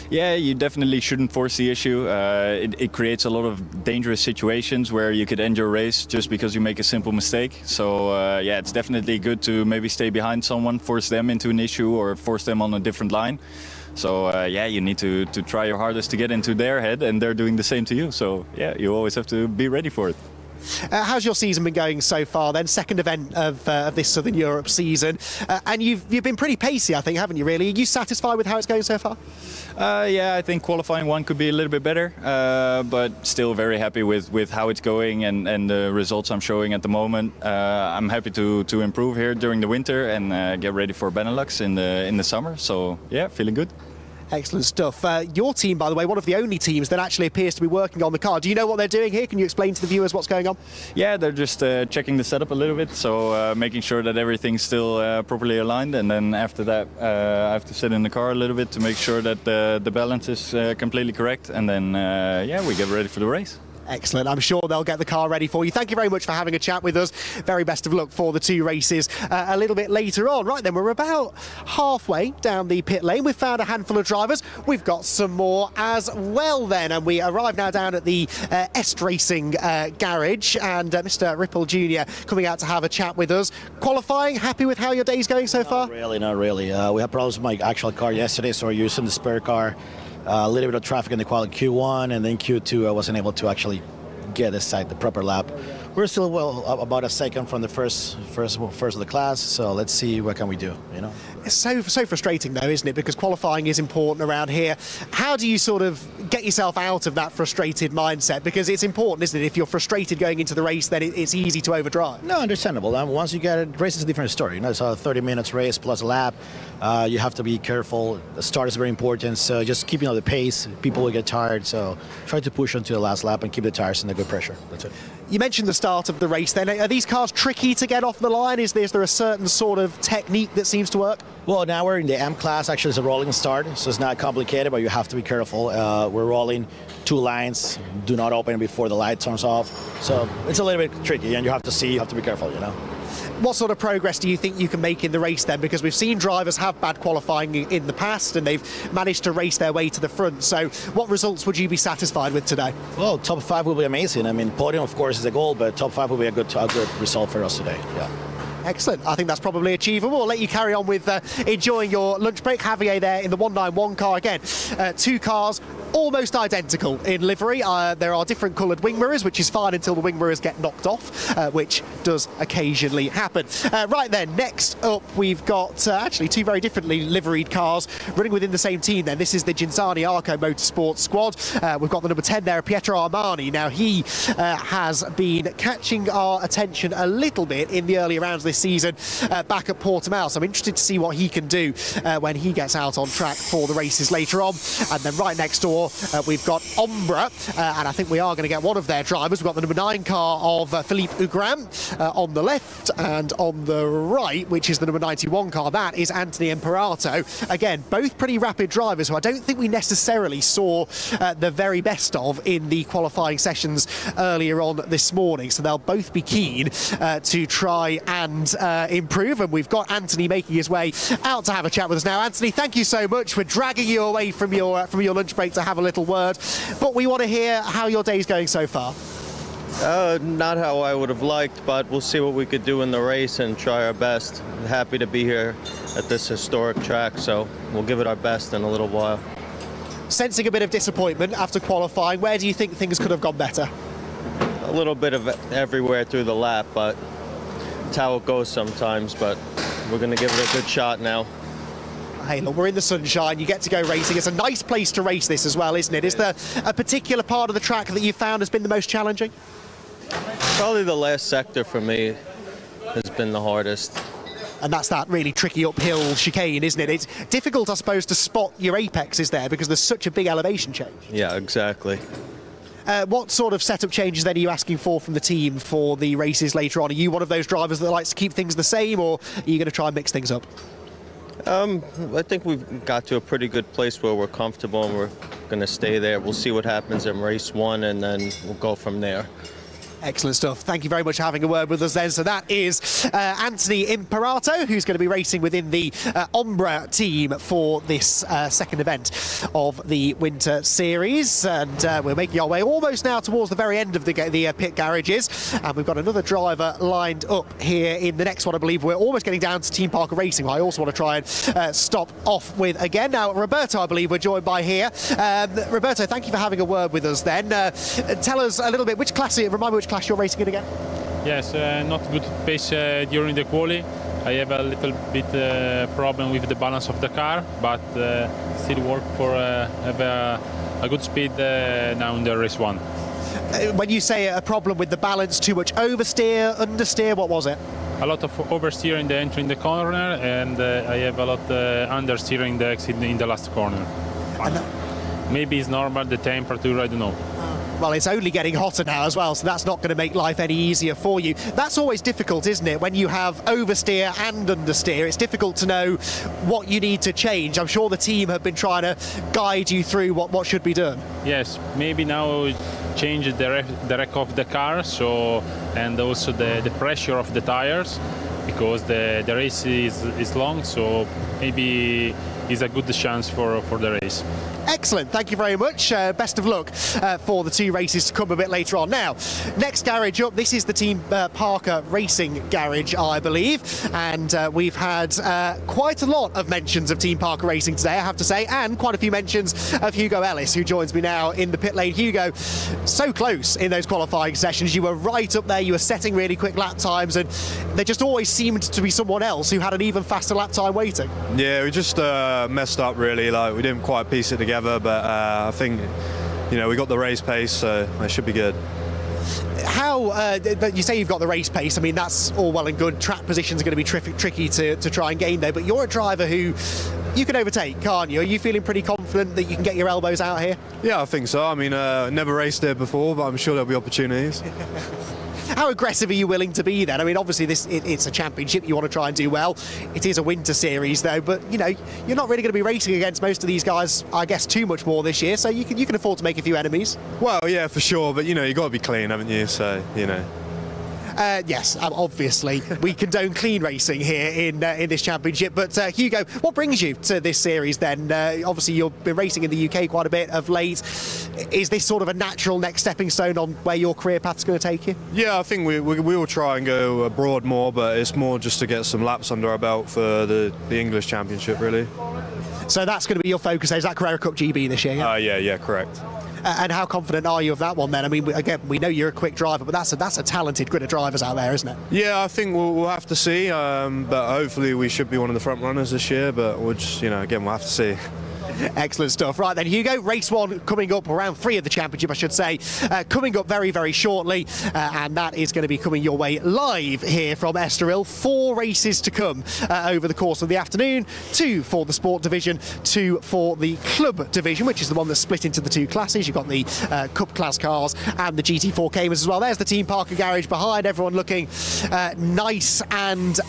Yeah, you definitely shouldn't force the issue. It creates a lot of dangerous situations where you could end your race just because you make a simple mistake. So yeah, it's definitely good to maybe stay behind someone, force them into an issue or force them on a different line. So yeah, you need to try your hardest to get into their head, and they're doing the same to you. So yeah, you always have to be ready for it. How's your season been going so far then? Second event of this Southern Europe season, and you've been pretty pacey, I think, haven't you really? Are you satisfied with how it's going so far? Yeah, I think qualifying one could be a little bit better, but still very happy with how it's going and the results I'm showing at the moment. I'm happy to improve here during the winter and get ready for Benelux in the summer. So yeah, feeling good. Excellent stuff. Your team, by the way, one of the only teams that actually appears to be working on the car. Do you know what they're doing here? Can you explain to the viewers what's going on? Yeah, they're just checking the setup a little bit, so making sure that everything's still properly aligned, and then after that I have to sit in the car a little bit to make sure that the balance is completely correct, and then yeah, we get ready for the race. Excellent. I'm sure they'll get the car ready for you. Thank you very much for having a chat with us. Very best of luck for the two races a little bit later on. Right then, we're about halfway down the pit lane. We've found a handful of drivers. We've got some more as well then, and we arrive now down at the Est Racing garage, and Mr. Ripple Jr. coming out to have a chat with us. Qualifying, happy with how your day's going so far? Not really. We had problems with my actual car yesterday, so we're using the spare car. A little bit of traffic in the quality Q1, and then Q2 I wasn't able to actually get the proper lap. We're still about a second from the first of the class, so let's see what can we do, you know. It's so frustrating though, isn't it? Because qualifying is important around here. How do you sort of get yourself out of that frustrated mindset? Because it's important, isn't it? If you're frustrated going into the race, then it's easy to overdrive. No, understandable. Once you get it, race is a different story. You know, it's a 30 minutes race plus a lap. You have to be careful. The start is very important, so just keeping up the pace. People will get tired, so try to push onto the last lap and keep the tires in a good pressure. That's it. You mentioned the start of the race then. Are these cars tricky to get off the line? Is there a certain sort of technique that seems to work? Well, now we're in the M class. Actually, it's a rolling start, so it's not complicated, but you have to be careful. We're rolling 2 lines, do not open before the light turns off. So it's a little bit tricky, and you have to be careful, you know. What sort of progress do you think you can make in the race then? Because we've seen drivers have bad qualifying in the past and they've managed to race their way to the front. So what results would you be satisfied with today? Well, top 5 will be amazing. I mean, podium, of course, is a goal, but top 5 will be a good result for us today. Yeah. Excellent. I think that's probably achievable. I'll let you carry on with enjoying your lunch break. Javier there in the 191 car again. 2 cars almost identical in livery. There are different coloured wing mirrors, which is fine until the wing mirrors get knocked off, which does occasionally happen. Right then, next up we've got actually 2 very differently liveried cars running within the same team then. This is the Genzani Arco Motorsport squad. We've got the number 10 there, Pietro Armani. Now he has been catching our attention a little bit in the early rounds this season back at Portimao, so I'm interested to see what he can do when he gets out on track for the races later on. And then right next door we've got Ombra, and I think we are going to get one of their drivers. We've got the number 9 car of Philippe Ugram on the left, and on the right, which is the number 91 car, that is Anthony Imperato. Again, both pretty rapid drivers who I don't think we necessarily saw the very best of in the qualifying sessions earlier on this morning, so they'll both be keen to try and improve. And we've got Anthony making his way out to have a chat with us now. Anthony, thank you so much. We're dragging you away from your lunch break to have a little word, but we want to hear how your day's going so far. Not how I would have liked, but we'll see what we could do in the race and try our best. Happy to be here at this historic track, so we'll give it our best in a little while. Sensing a bit of disappointment after qualifying, where do you think things could have gone better? A little bit of everywhere through the lap, but it's how it goes sometimes, but we're going to give it a good shot now. Hey, look, we're in the sunshine, you get to go racing. It's a nice place to race this as well, isn't it? Is there a particular part of the track that you found has been the most challenging? Probably the last sector for me has been the hardest. And that's that really tricky uphill chicane, isn't it? It's difficult, I suppose, to spot your apexes there because there's such a big elevation change. Yeah, exactly. What sort of setup changes then are you asking for from the team for the races later on? Are you one of those drivers that likes to keep things the same, or are you going to try and mix things up? I think we've got to a pretty good place where we're comfortable and we're going to stay there. We'll see what happens in race 1 and then we'll go from there. Excellent stuff. Thank you very much for having a word with us then. So that is Anthony Imperato, who's going to be racing within the Ombra team for this second event of the Winter Series. And we're making our way almost now towards the very end of the pit garages. And we've got another driver lined up here in the next one, I believe. We're almost getting down to Team Parker Racing, who I also want to try and stop off with again. Now, Roberto, I believe we're joined by here. Roberto, thank you for having a word with us then. Tell us a little bit, remind me which class you're racing in again? Yes, not good pace during the quali. I have a little bit problem with the balance of the car, but still work for have a good speed now in the race 1. When you say a problem with the balance, too much oversteer, understeer, what was it? A lot of oversteer in the entry in the corner, and I have a lot understeer in the exit in the last corner. Maybe it's normal, the temperature, I don't know. Well, it's only getting hotter now as well, so that's not going to make life any easier for you. That's always difficult, isn't it? When you have oversteer and understeer, it's difficult to know what you need to change. I'm sure the team have been trying to guide you through what should be done. Yes, maybe now change the rack of the car, so, and also the pressure of the tires, because the race is long, so maybe it's a good chance for the race. Excellent, thank you very much. Best of luck for the two races to come a bit later on. Now, next garage up, this is the Team Parker Racing garage, I believe, and we've had quite a lot of mentions of Team Parker Racing today, I have to say, and quite a few mentions of Hugo Ellis, who joins me now in the pit lane. Hugo, so close in those qualifying sessions, you were right up there, you were setting really quick lap times, and there just always seemed to be someone else who had an even faster lap time waiting. Yeah, we just messed up really, like we didn't quite piece it together. But I think, we got the race pace, so it should be good. How, you say you've got the race pace, I mean, that's all well and good. Track positions are going to be tricky to try and gain there, but you're a driver who you can overtake, can't you? Are you feeling pretty confident that you can get your elbows out here? Yeah, I think so. I mean, never raced there before, but I'm sure there'll be opportunities. How aggressive are you willing to be then? I mean, obviously it's a championship, you want to try and do well. It is a winter series though, but you're not really going to be racing against most of these guys, I guess, too much more this year, so you can afford to make a few enemies. Well, yeah, for sure, but you got to be clean, haven't you? So, Yes, obviously we condone clean racing here in this championship. But Hugo, what brings you to this series then? Obviously you've been racing in the UK quite a bit of late. Is this sort of a natural next stepping stone on where your career path's going to take you? Yeah, I think we will try and go abroad more, but it's more just to get some laps under our belt for the English Championship, really. So that's going to be your focus. Is that Carrera Cup GB this year? Yeah, correct. And how confident are you of that one then? I mean, again, we know you're a quick driver, but that's a talented grid of drivers out there, isn't it? Yeah, I think we'll have to see, but hopefully we should be one of the front runners this year, but we'll just, again, we'll have to see. Excellent stuff. Right then, Hugo, race 1 coming up, round 3 of the championship, I should say, coming up very, very shortly, and that is going to be coming your way live here from Estoril. 4 races to come over the course of the afternoon, 2 for the sport division, 2 for the club division, which is the one that's split into the 2 classes. You've got the Cup class cars and the GT4 Caymans as well. There's the Team Parker garage behind, everyone looking nice and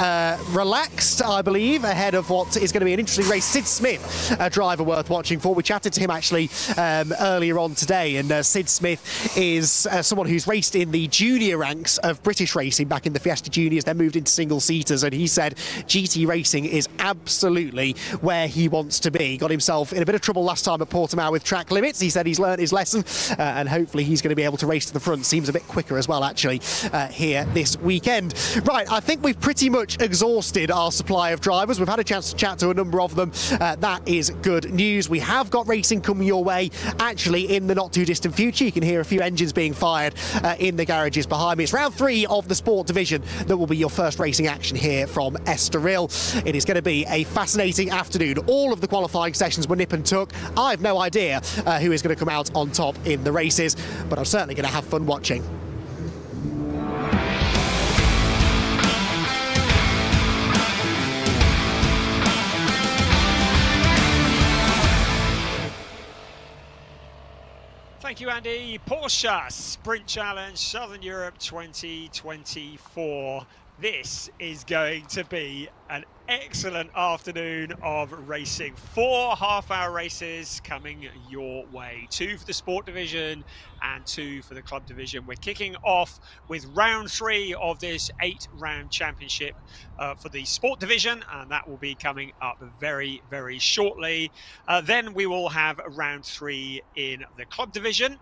relaxed, I believe, ahead of what is going to be an interesting race. Sid Smith, a driver worth watching for. We chatted to him actually earlier on today, and Sid Smith is someone who's raced in the junior ranks of British racing back in the Fiesta Juniors, then moved into single-seaters, and he said GT racing is absolutely where he wants to be. Got himself in a bit of trouble last time at Portimao with track limits. He said he's learnt his lesson, and hopefully he's going to be able to race to the front. Seems a bit quicker as well, actually, here this weekend. Right, I think we've pretty much exhausted our supply of drivers. We've had a chance to chat to a number of them. That is good news. We have got racing coming your way actually in the not too distant future. You can hear a few engines being fired in the garages behind me. It's round 3 of the sport division that will be your first racing action here from Estoril. It is going to be a fascinating afternoon. All of the qualifying sessions were nip and tuck. I've no idea who is going to come out on top in the races, but I'm certainly going to have fun watching. Thank you, Andy. Porsche Sprint Challenge Southern Europe 2024 This is going to be an excellent afternoon of racing. 4 half-hour races coming your way. 2 for the sport division and 2 for the club division. We're kicking off with round 3 of this 8-round championship for the sport division, and that will be coming up very, very shortly. Then we will have round 3 in the club division.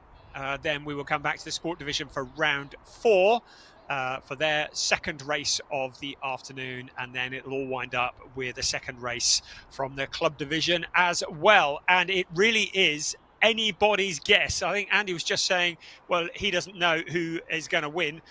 Then we will come back to the sport division for round 4. For their second race of the afternoon, and then it'll all wind up with a second race from the club division as well. And it really is anybody's guess. I think Andy was just saying, well, he doesn't know who is going to win.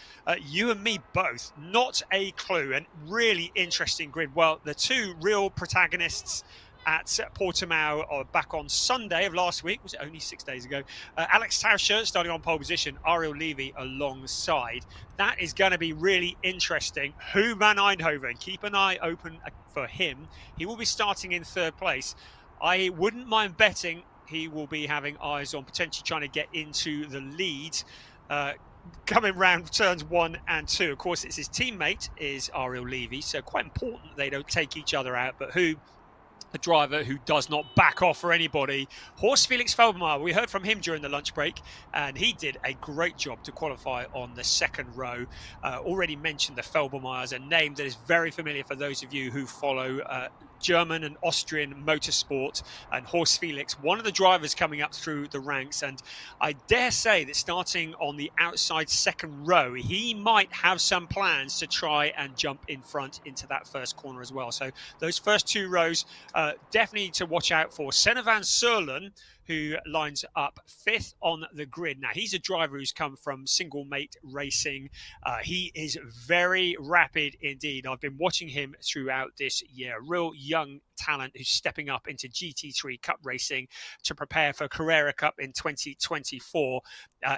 You and me both, not a clue. And really interesting grid. Well, the 2 real protagonists at Portimao back on Sunday of last week, was it only 6 days ago? Alex Tauscher starting on pole position, Ariel Levy alongside. That is going to be really interesting. Who van Eindhoven, keep an eye open for him. He will be starting in 3rd place. I wouldn't mind betting he will be having eyes on potentially trying to get into the lead coming round turns 1 and 2. Of course, it's his teammate is Ariel Levy, so quite important they don't take each other out, but who... a driver who does not back off for anybody. Horst Felix Felbermayr, we heard from him during the lunch break, and he did a great job to qualify on the 2nd row. Already mentioned the Felbermayr as a name that is very familiar for those of you who follow German and Austrian motorsport. And Horst Felix, one of the drivers coming up through the ranks, and I dare say that starting on the outside 2nd row, he might have some plans to try and jump in front into that first corner as well. So those first 2 rows definitely to watch out for. Senna van Serlen, who lines up 5th on the grid. Now, he's a driver who's come from single mate racing. He is very rapid indeed. I've been watching him throughout this year. Real young talent who's stepping up into GT3 Cup racing to prepare for Carrera Cup in 2024.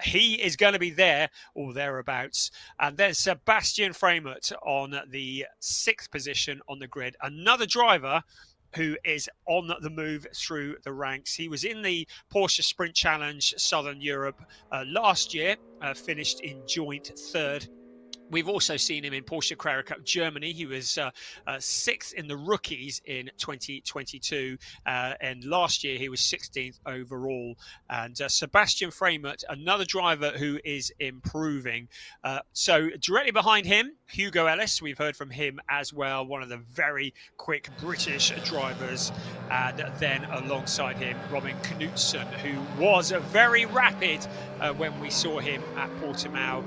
He is going to be there or thereabouts. And then Sebastian Freimert on the 6th position on the grid. Another driver who is on the move through the ranks. He was in the Porsche Sprint Challenge Southern Europe last year, finished in joint 3rd. We've also seen him in Porsche Carrera Cup Germany. He was 6th in the rookies in 2022. And last year he was 16th overall. And Sebastian Freimert, another driver who is improving. So directly behind him, Hugo Ellis. We've heard from him as well. One of the very quick British drivers. And then alongside him, Robin Knudsen, who was very rapid when we saw him at Portimao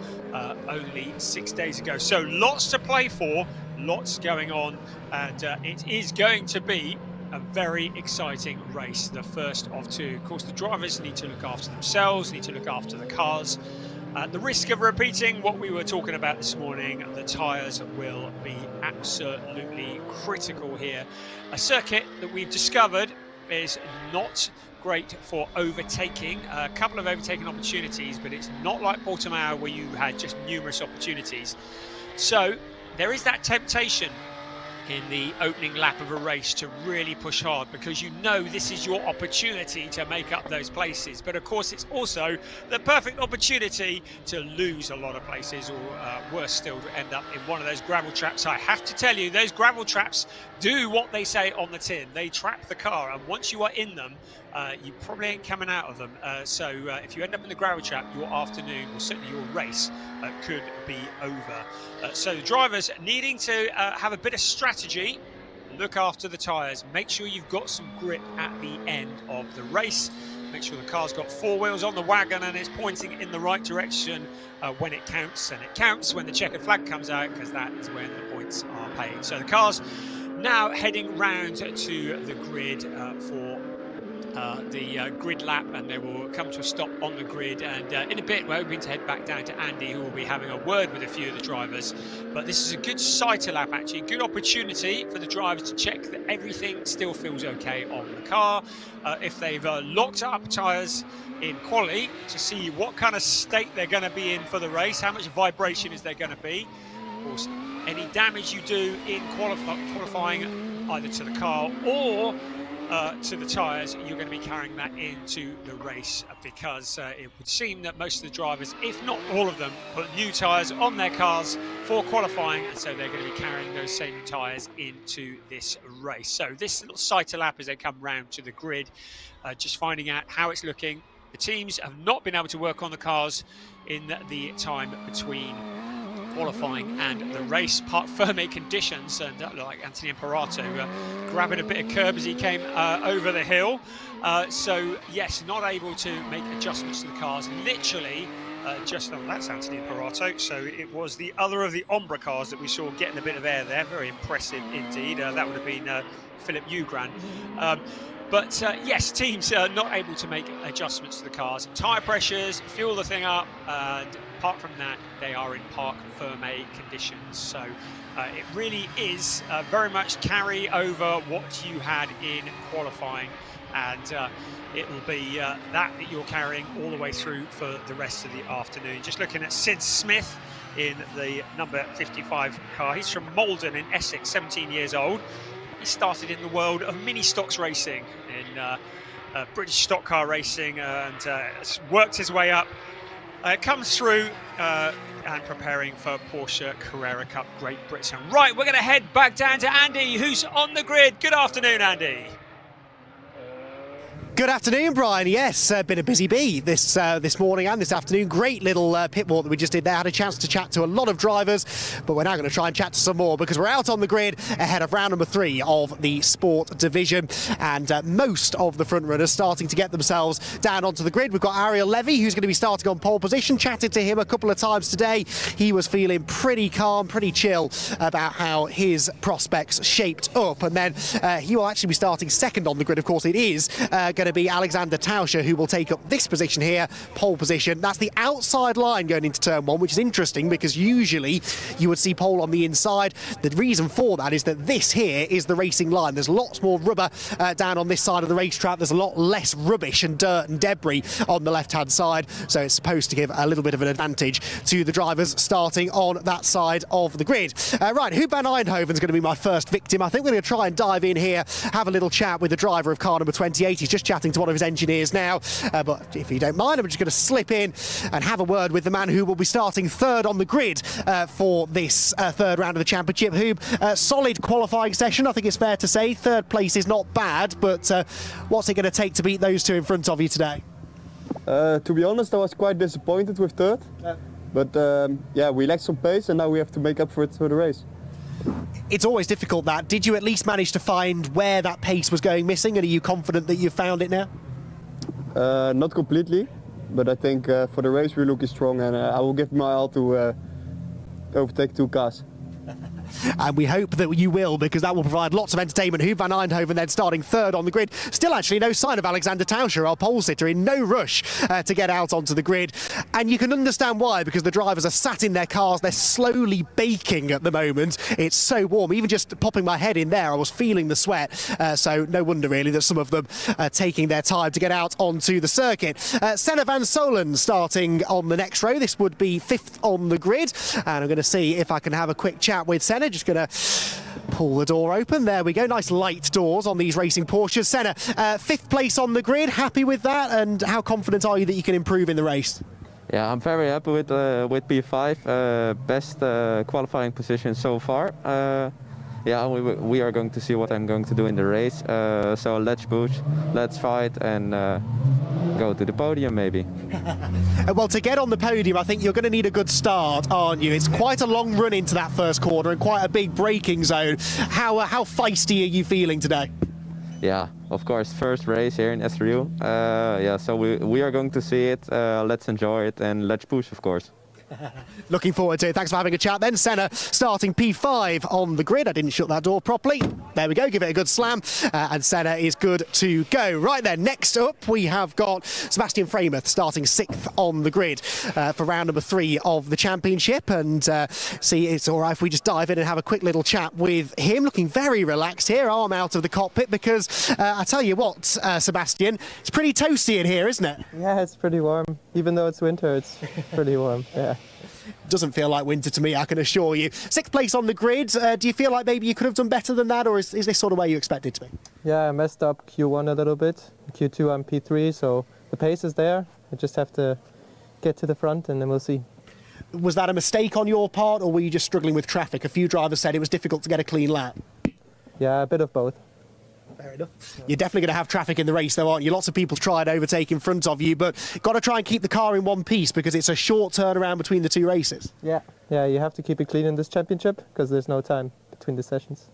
only 6 days ago. So lots to play for, lots going on, and it is going to be a very exciting race, the first of 2. Of course, the drivers need to look after themselves, need to look after the cars. At the risk of repeating what we were talking about this morning, the tyres will be absolutely critical here. A circuit that we've discovered is not great for overtaking. A couple of overtaking opportunities, but it's not like Portimao where you had just numerous opportunities. So there is that temptation in the opening lap of a race to really push hard, because you know this is your opportunity to make up those places. But of course, it's also the perfect opportunity to lose a lot of places, or worse still, to end up in one of those gravel traps. I have to tell you, those gravel traps do what they say on the tin. They trap the car, and once you are in them, you probably ain't coming out of them. So if you end up in the gravel trap, your afternoon, or certainly your race, could be over. So the drivers needing to have a bit of strategy, look after the tyres, make sure you've got some grip at the end of the race, make sure the car's got 4 wheels on the wagon and it's pointing in the right direction when it counts, and it counts when the checkered flag comes out, because that is when the points are paid. So the car's now heading round to the grid for the grid lap, and they will come to a stop on the grid, and in a bit we're hoping to head back down to Andy, who will be having a word with a few of the drivers. But this is a good cycle lap, actually, a good opportunity for the drivers to check that everything still feels okay on the car. If they've locked up tyres in quali, to see what kind of state they're going to be in for the race, how much vibration is there going to be. Of course, any damage you do in qualifying either to the car or to the tyres, you're going to be carrying that into the race, because it would seem that most of the drivers, if not all of them, put new tyres on their cars for qualifying, and so they're going to be carrying those same tyres into this race. So this little sight lap as they come round to the grid, just finding out how it's looking. The teams have not been able to work on the cars in the time between qualifying and the race, part firme conditions, and like Anthony Imperato grabbing a bit of curb as he came over the hill. So yes, not able to make adjustments to the cars. Literally, that's Anthony Imperato. So it was the other of the Ombra cars that we saw getting a bit of air there. Very impressive indeed. That would have been Philip Ugran. But yes, teams are not able to make adjustments to the cars. Tyre pressures, fuel the thing up, and apart from that, they are in park firme conditions. So it really is very much carry over what you had in qualifying, and it will be that you're carrying all the way through for the rest of the afternoon. Just looking at Sid Smith in the number 55 car. He's from Malden in Essex, 17 years old. He started in the world of mini stocks racing, in British stock car racing, and has worked his way up. Comes through and preparing for Porsche Carrera Cup Great Britain. Right, we're going to head back down to Andy, who's on the grid. Good afternoon, Andy. Good afternoon, Brian. Yes, been a busy bee this morning and this afternoon. Great little pit walk that we just did there. Had a chance to chat to a lot of drivers, but we're now going to try and chat to some more because we're out on the grid ahead of round number 3 of the Sport Division, and most of the front runners starting to get themselves down onto the grid. We've got Ariel Levy, who's going to be starting on pole position. Chatted to him a couple of times today. He was feeling pretty calm, pretty chill about how his prospects shaped up, and then he will actually be starting second on the grid. Of course, it is going to be Alexander Tauscher who will take up this position here, pole position. That's the outside line going into turn 1, which is interesting because usually you would see pole on the inside. The reason for that is that this here is the racing line. There's lots more rubber down on this side of the racetrack. There's a lot less rubbish and dirt and debris on the left-hand side, so it's supposed to give a little bit of an advantage to the drivers starting on that side of the grid. Right, Huub van Eindhoven is going to be my first victim. I think we're going to try and dive in here, have a little chat with the driver of car number 28. He's just chatting to one of his engineers now, but if you don't mind, I'm just going to slip in and have a word with the man who will be starting third on the grid for this third round of the championship. Huub, solid qualifying session, I think it's fair to say. Third place is not bad, but what's it going to take to beat those two in front of you today? To be honest, I was quite disappointed with third, but yeah, we lacked some pace and now we have to make up for it for the race. It's always difficult that. Did you at least manage to find where that pace was going missing, and are you confident that you've found it now? Not completely, but I think for the race we're looking strong, and I will give my all to overtake 2 cars. And we hope that you will, because that will provide lots of entertainment. Huub van Eindhoven then starting third on the grid. Still actually no sign of Alexander Tauscher, our pole sitter, in no rush to get out onto the grid. And you can understand why, because the drivers are sat in their cars. They're slowly baking at the moment. It's so warm. Even just popping my head in there, I was feeling the sweat. So no wonder really that some of them are taking their time to get out onto the circuit. Senna van Solen starting on the next row. This would be 5th on the grid. And I'm going to see if I can have a quick chat with Senna. Just going to pull the door open. There we go. Nice light doors on these racing Porsches. Senna, 5th place on the grid. Happy with that? And how confident are you that you can improve in the race? Yeah, I'm very happy with P5. Best qualifying position so far. Yeah, we are going to see what I'm going to do in the race. So let's push, let's fight, and go to the podium maybe. Well, to get on the podium, I think you're going to need a good start, aren't you? It's quite a long run into that first corner and quite a big braking zone. How feisty are you feeling today? Yeah, of course, first race here in Estoril. Yeah, so we are going to see it. Let's enjoy it and let's push, of course. Looking forward to it. Thanks for having a chat then. Senna starting P5 on the grid. I didn't shut that door properly. There we go. Give it a good slam. And Senna is good to go. Right then, next up we have got Sebastian Freymuth starting 6th on the grid for round number 3 of the championship. And see, it's all right if we just dive in and have a quick little chat with him. Looking very relaxed here, arm out of the cockpit, because I tell you what, Sebastian, it's pretty toasty in here, isn't it? Yeah, it's pretty warm. Even though it's winter, it's pretty warm, yeah. Doesn't feel like winter to me, I can assure you. 6th place on the grid. Do you feel like maybe you could have done better than that, or is this sort of where you expected to be? Yeah, I messed up Q1 a little bit. Q2 I'm P3, so the pace is there. I just have to get to the front and then we'll see. Was that a mistake on your part, or were you just struggling with traffic? A few drivers said it was difficult to get a clean lap. Yeah, a bit of both. Fair enough. You're definitely going to have traffic in the race, though, aren't you? Lots of people try and overtake in front of you, but got to try and keep the car in one piece because it's a short turnaround between the two races. Yeah, you have to keep it clean in this championship because there's no time between the sessions.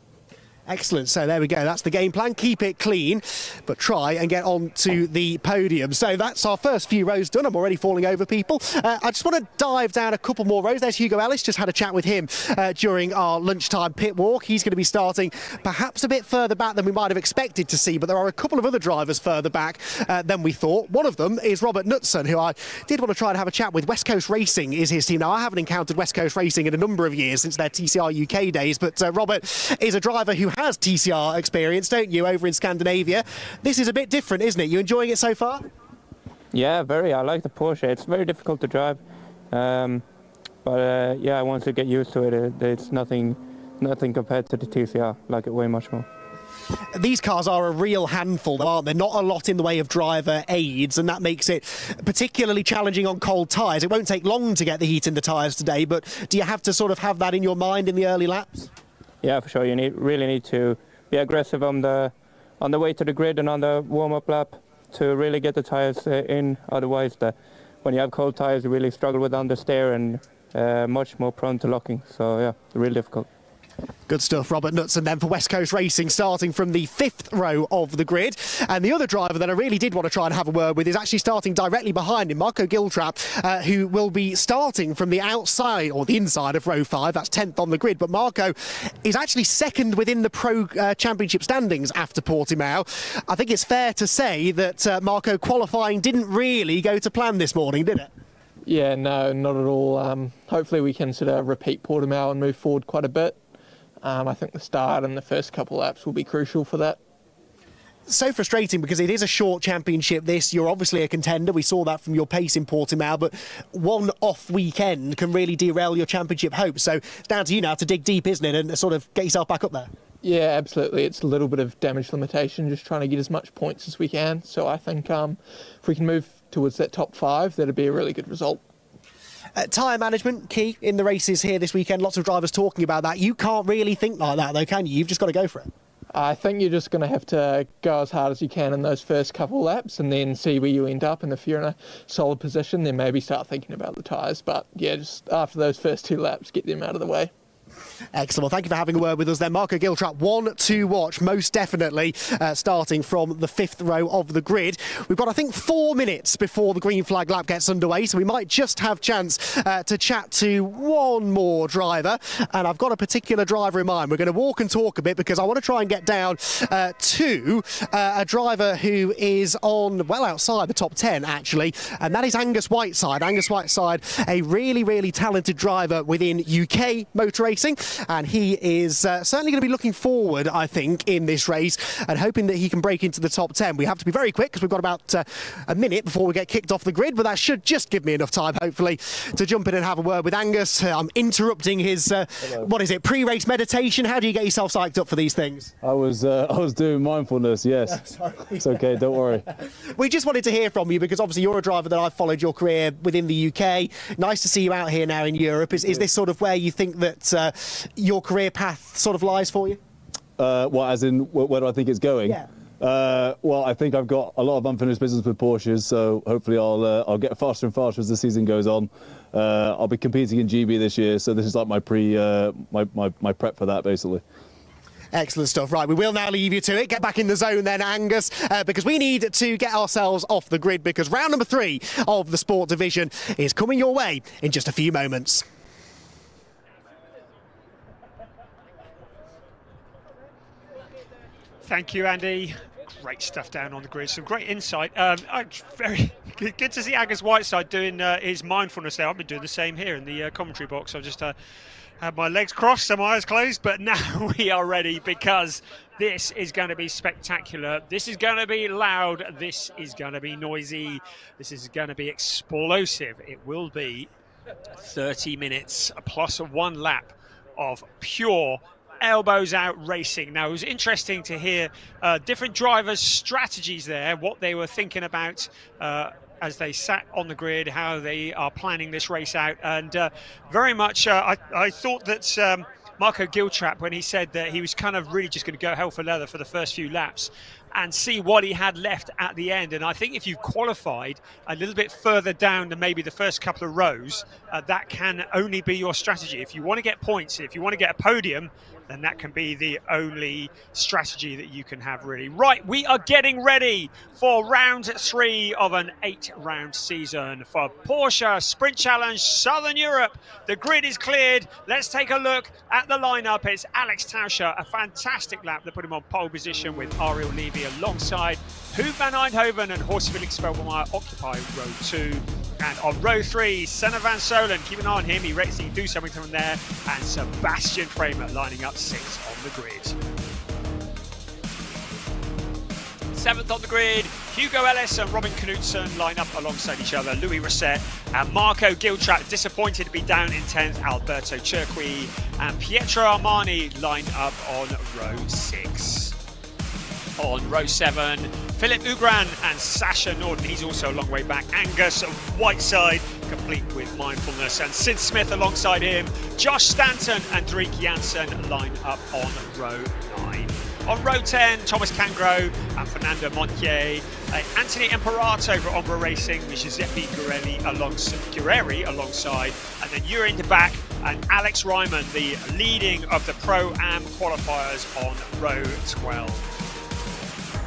Excellent. So there we go. That's the game plan. Keep it clean, but try and get on to the podium. So that's our first few rows done. I'm already falling over people. I just want to dive down a couple more rows. There's Hugo Ellis. Just had a chat with him during our lunchtime pit walk. He's going to be starting perhaps a bit further back than we might have expected to see, but there are a couple of other drivers further back than we thought. One of them is Robert Knutson, who I did want to try and have a chat with. West Coast Racing is his team. Now, I haven't encountered West Coast Racing in a number of years since their TCR UK days, but Robert is a driver who has TCR experience, don't you, over in Scandinavia. This is a bit different, isn't it? You enjoying it so far? Yeah, very. I like the Porsche. It's very difficult to drive. But yeah, once you get used to it, it's nothing compared to the TCR. I like it way much more. These cars are a real handful, aren't they? Not a lot in the way of driver aids, and that makes it particularly challenging on cold tyres. It won't take long to get the heat in the tyres today, but do you have to sort of have that in your mind in the early laps? Yeah, for sure. You really need to be aggressive on the way to the grid and on the warm-up lap to really get the tyres in. Otherwise, when you have cold tyres, you really struggle with understeer and much more prone to locking. So yeah, really difficult. Good stuff, Robert Knutson then for West Coast Racing, starting from the 5th row of the grid. And the other driver that I really did want to try and have a word with is actually starting directly behind him, Marco Giltrap, who will be starting from the outside, or the inside of row 5, that's 10th on the grid. But Marco is actually second within the Pro Championship standings after Portimao. I think it's fair to say that Marco, qualifying didn't really go to plan this morning, did it? Yeah, no, not at all. Hopefully we can sort of repeat Portimao and move forward quite a bit. I think the start and the first couple laps will be crucial for that. So frustrating because it is a short championship this. You're obviously a contender. We saw that from your pace in Portimao, but one off weekend can really derail your championship hopes. So it's down to you now to dig deep, isn't it, and sort of get yourself back up there. Yeah, absolutely. It's a little bit of damage limitation, just trying to get as much points as we can. So I think if we can move towards that top 5, that'd be a really good result. Tyre management, key in the races here this weekend. Lots of drivers talking about that. You can't really think like that, though, can you? You've just got to go for it. I think you're just going to have to go as hard as you can in those first couple of laps and then see where you end up. And if you're in a solid position, then maybe start thinking about the tyres. But yeah, just after those first 2 laps, get them out of the way. Excellent. Well, thank you for having a word with us then. Marco Giltrap, one to watch, most definitely, starting from the 5th row of the grid. We've got, I think, 4 minutes before the green flag lap gets underway, so we might just have chance to chat to one more driver. And I've got a particular driver in mind. We're going to walk and talk a bit because I want to try and get down to a driver who is on, well, outside the top 10, actually, and that is Angus Whiteside. Angus Whiteside, a really, really talented driver within UK motor racing. And he is certainly going to be looking forward, I think, in this race and hoping that he can break into the top 10. We have to be very quick because we've got about a minute before we get kicked off the grid, but that should just give me enough time, hopefully, to jump in and have a word with Angus. I'm interrupting his, what is it, pre-race meditation? How do you get yourself psyched up for these things? I was doing mindfulness, yes. It's okay, don't worry. We just wanted to hear from you because obviously you're a driver that I've followed your career within the UK. Nice to see you out here now in Europe. Is this sort of where you think that your career path sort of lies for you? What, as in, where do I think it's going? Yeah. Well, I think I've got a lot of unfinished business with Porsches, so hopefully I'll get faster and faster as the season goes on. I'll be competing in GB this year, so this is like my my prep for that, basically. Excellent stuff. Right, we will now leave you to it. Get back in the zone then, Angus, because we need to get ourselves off the grid because round number 3 of the Sport Division is coming your way in just a few moments. Thank you, Andy. Great stuff down on the grid. Some great insight. Very good to see Angus Whiteside doing his mindfulness there. I've been doing the same here in the commentary box. I've just had my legs crossed and my eyes closed, but now we are ready because this is going to be spectacular. This is going to be loud. This is going to be noisy. This is going to be explosive. It will be 30 minutes plus 1 lap of pure elbows out racing. Now, it was interesting to hear different drivers' strategies there, what they were thinking about as they sat on the grid, how they are planning this race out. And very much, I thought that Marco Giltrap, when he said that he was kind of really just going to go hell for leather for the first few laps and see what he had left at the end. And I think if you've qualified a little bit further down than maybe the first couple of rows, that can only be your strategy. If you want to get points, if you want to get a podium, then that can be the only strategy that you can have, really. Right, we are getting ready for round 3 of an 8-round season for Porsche Sprint Challenge Southern Europe. The grid is cleared. Let's take a look at the lineup. It's Alex Tauscher, a fantastic lap that put him on pole position with Ariel Levy alongside Huub van Eindhoven and Horst Felix Velbermeyer occupy row 2. And on row 3, Senna Van Solen, keep an eye on him, he ready to do something from there, and Sebastian Framer lining up 6th on the grid. 7th on the grid, Hugo Ellis and Robin Knudsen line up alongside each other. Louis Rosset and Marco Giltrap, disappointed to be down in 10th. Alberto Cerqui and Pietro Armani line up on row 6. On row 7, Philip Ugran and Sasha Norden, he's also a long way back. Angus Whiteside, complete with mindfulness, and Sid Smith alongside him. Josh Stanton and Drik Janssen line up on row 9. On row 10, Thomas Cangro and Fernando Montier, Anthony Imperato for Ombra Racing, Giuseppe Guerreri alongside, and then you're in the back, and Alex Ryman, the leading of the Pro-Am qualifiers on row 12.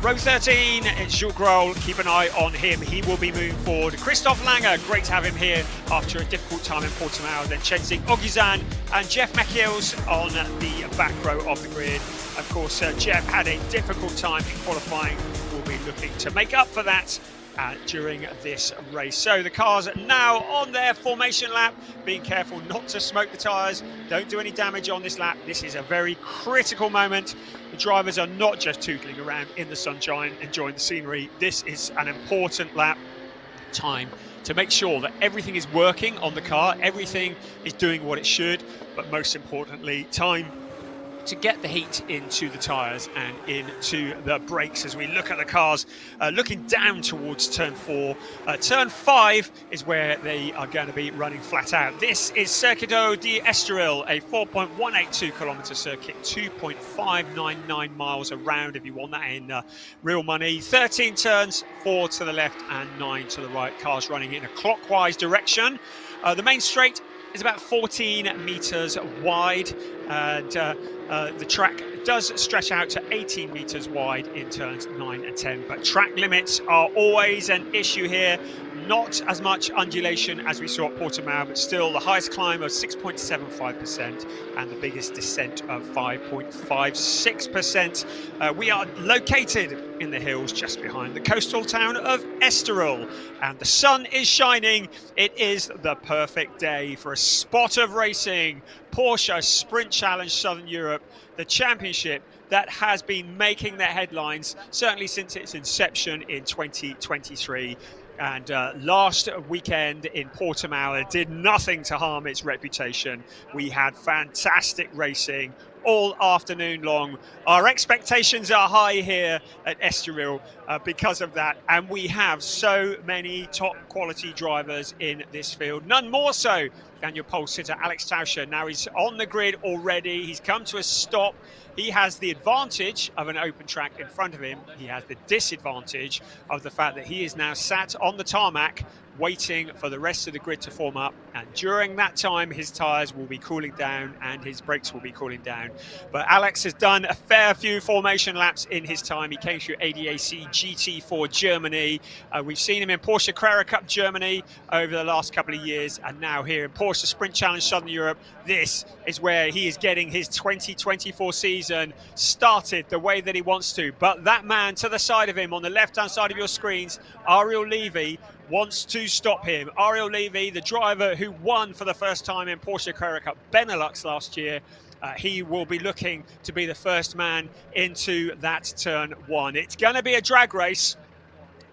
Row 13, it's Jules Grohl. Keep an eye on him. He will be moving forward. Christoph Langer, great to have him here after a difficult time in Portimao. Then Chenzing Oguzhan and Jeff Mekiels on the back row of the grid. Of course, Jeff had a difficult time in qualifying. We'll be looking to make up for that during this race. So the cars now on their formation lap, being careful not to smoke the tyres, don't do any damage on this lap. This is a very critical moment. The drivers are not just tootling around in the sunshine, enjoying the scenery. This is an important lap. Time to make sure that everything is working on the car, everything is doing what it should, but most importantly, time to get the heat into the tyres and into the brakes as we look at the cars looking down towards turn 4. Turn 5 is where they are going to be running flat out. This is Circuito de Estoril, a 4.182 kilometre circuit, 2.599 miles around if you want that in real money. 13 turns, 4 to the left and 9 to the right. Cars running in a clockwise direction. The main straight is about 14 metres wide, and the track does stretch out to 18 metres wide in turns 9 and 10, but track limits are always an issue here. Not as much undulation as we saw at Portimao, but still the highest climb of 6.75% and the biggest descent of 5.56%. We are located in the hills just behind the coastal town of Estoril, and the sun is shining. It is the perfect day for a spot of racing. Porsche Sprint Challenge Southern Europe, the championship that has been making the headlines certainly since its inception in 2023. And last weekend in Portimao, it did nothing to harm its reputation. We had fantastic racing all afternoon long. Our expectations are high here at Estoril because of that, and we have so many top quality drivers in this field, none more so than your pole sitter Alex Tauscher. Now he's on the grid already, he's come to a stop. He has the advantage of an open track in front of him. He has the disadvantage of the fact that he is now sat on the tarmac waiting for the rest of the grid to form up, and during that time his tyres will be cooling down and his brakes will be cooling down. But Alex has done a fair few formation laps in his time. He came through ADAC GT4 Germany. We've seen him in Porsche Carrera Cup Germany over the last couple of years, and now here in Porsche Sprint Challenge Southern Europe. This is where he is getting his 2024 season started the way that he wants to. But that man to the side of him on the left hand side of your screens, Ariel Levy, wants to stop him. Ariel Levy, the driver who won for the first time in Porsche Carrera Cup Benelux last year, he will be looking to be the first man into that turn 1. It's going to be a drag race.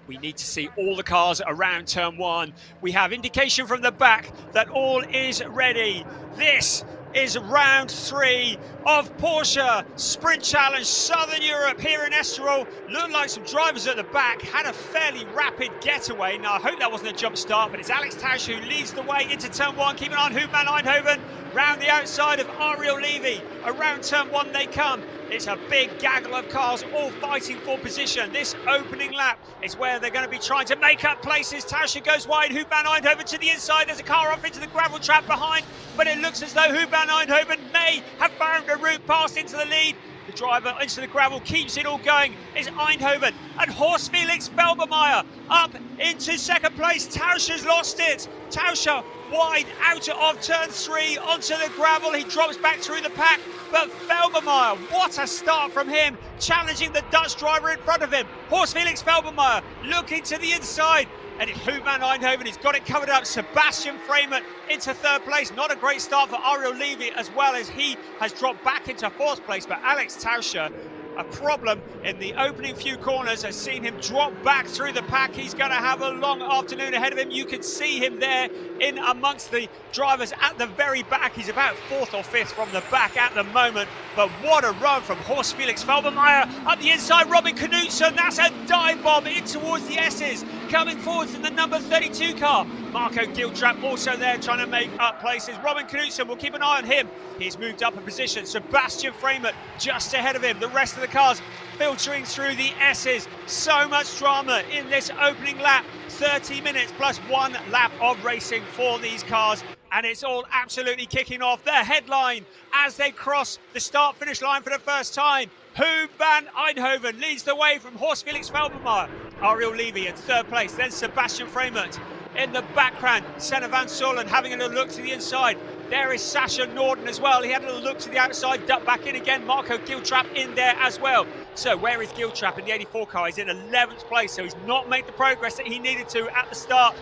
We need to see all the cars around turn 1. We have indication from the back that all is ready. This is round 3 of Porsche Sprint Challenge Southern Europe here in Estoril. Looked like some drivers at the back had a fairly rapid getaway. Now, I hope that wasn't a jump start, but it's Alex Tausch who leads the way into turn 1. Keep an eye on Hoop van Eindhoven round the outside of Ariel Levy. Around turn 1 they come. It's a big gaggle of cars all fighting for position. This opening lap is where they're going to be trying to make up places. Tauscher goes wide, Hoop van Eindhoven to the inside. There's a car off into the gravel trap behind, but it looks as though Hoop van Eindhoven may have found a route past into the lead. The driver into the gravel keeps it all going is Eindhoven, and Horst Felix Felbermeyer up into second place. Tauscher's lost it. Tauscher wide out of turn 3 onto the gravel. He drops back through the pack, but Felbermeyer, what a start from him, challenging the Dutch driver in front of him. Horst Felix Felbermeyer looking to the inside, and it's Hoop van Eindhoven. He's got it covered up. Sebastian Freeman into third place. Not a great start for Ariel Levy, as well as he has dropped back into fourth place. But Alex Tauscher, a problem in the opening few corners, has seen him drop back through the pack. He's going to have a long afternoon ahead of him. You can see him there in amongst the drivers at the very back. He's about 4th or 5th from the back at the moment. But what a run from Horst Felix Felbermeyer. Up the inside, Robin Knudsen. That's a dive bomb in towards the S's. Coming forwards in the number 32 car. Marco Giltrap also there trying to make up places. Robin Knudsen, we'll keep an eye on him. He's moved up a position. Sebastian Freeman just ahead of him. The rest of the cars filtering through the S's. So much drama in this opening lap. 30 minutes plus 1 lap of racing for these cars. And it's all absolutely kicking off. The headline as they cross the start-finish line for the first time. Hoop van Eindhoven leads the way from Horst Felix Felbermeyer. Ariel Levy in third place, then Sebastian Freeman. In the background, Senna van Solen having a little look to the inside. There is Sasha Norden as well. He had a little look to the outside, ducked back in again. Marco Giltrap in there as well. So where is Giltrap in the 84 car? He's in 11th place, so he's not made the progress that he needed to at the start.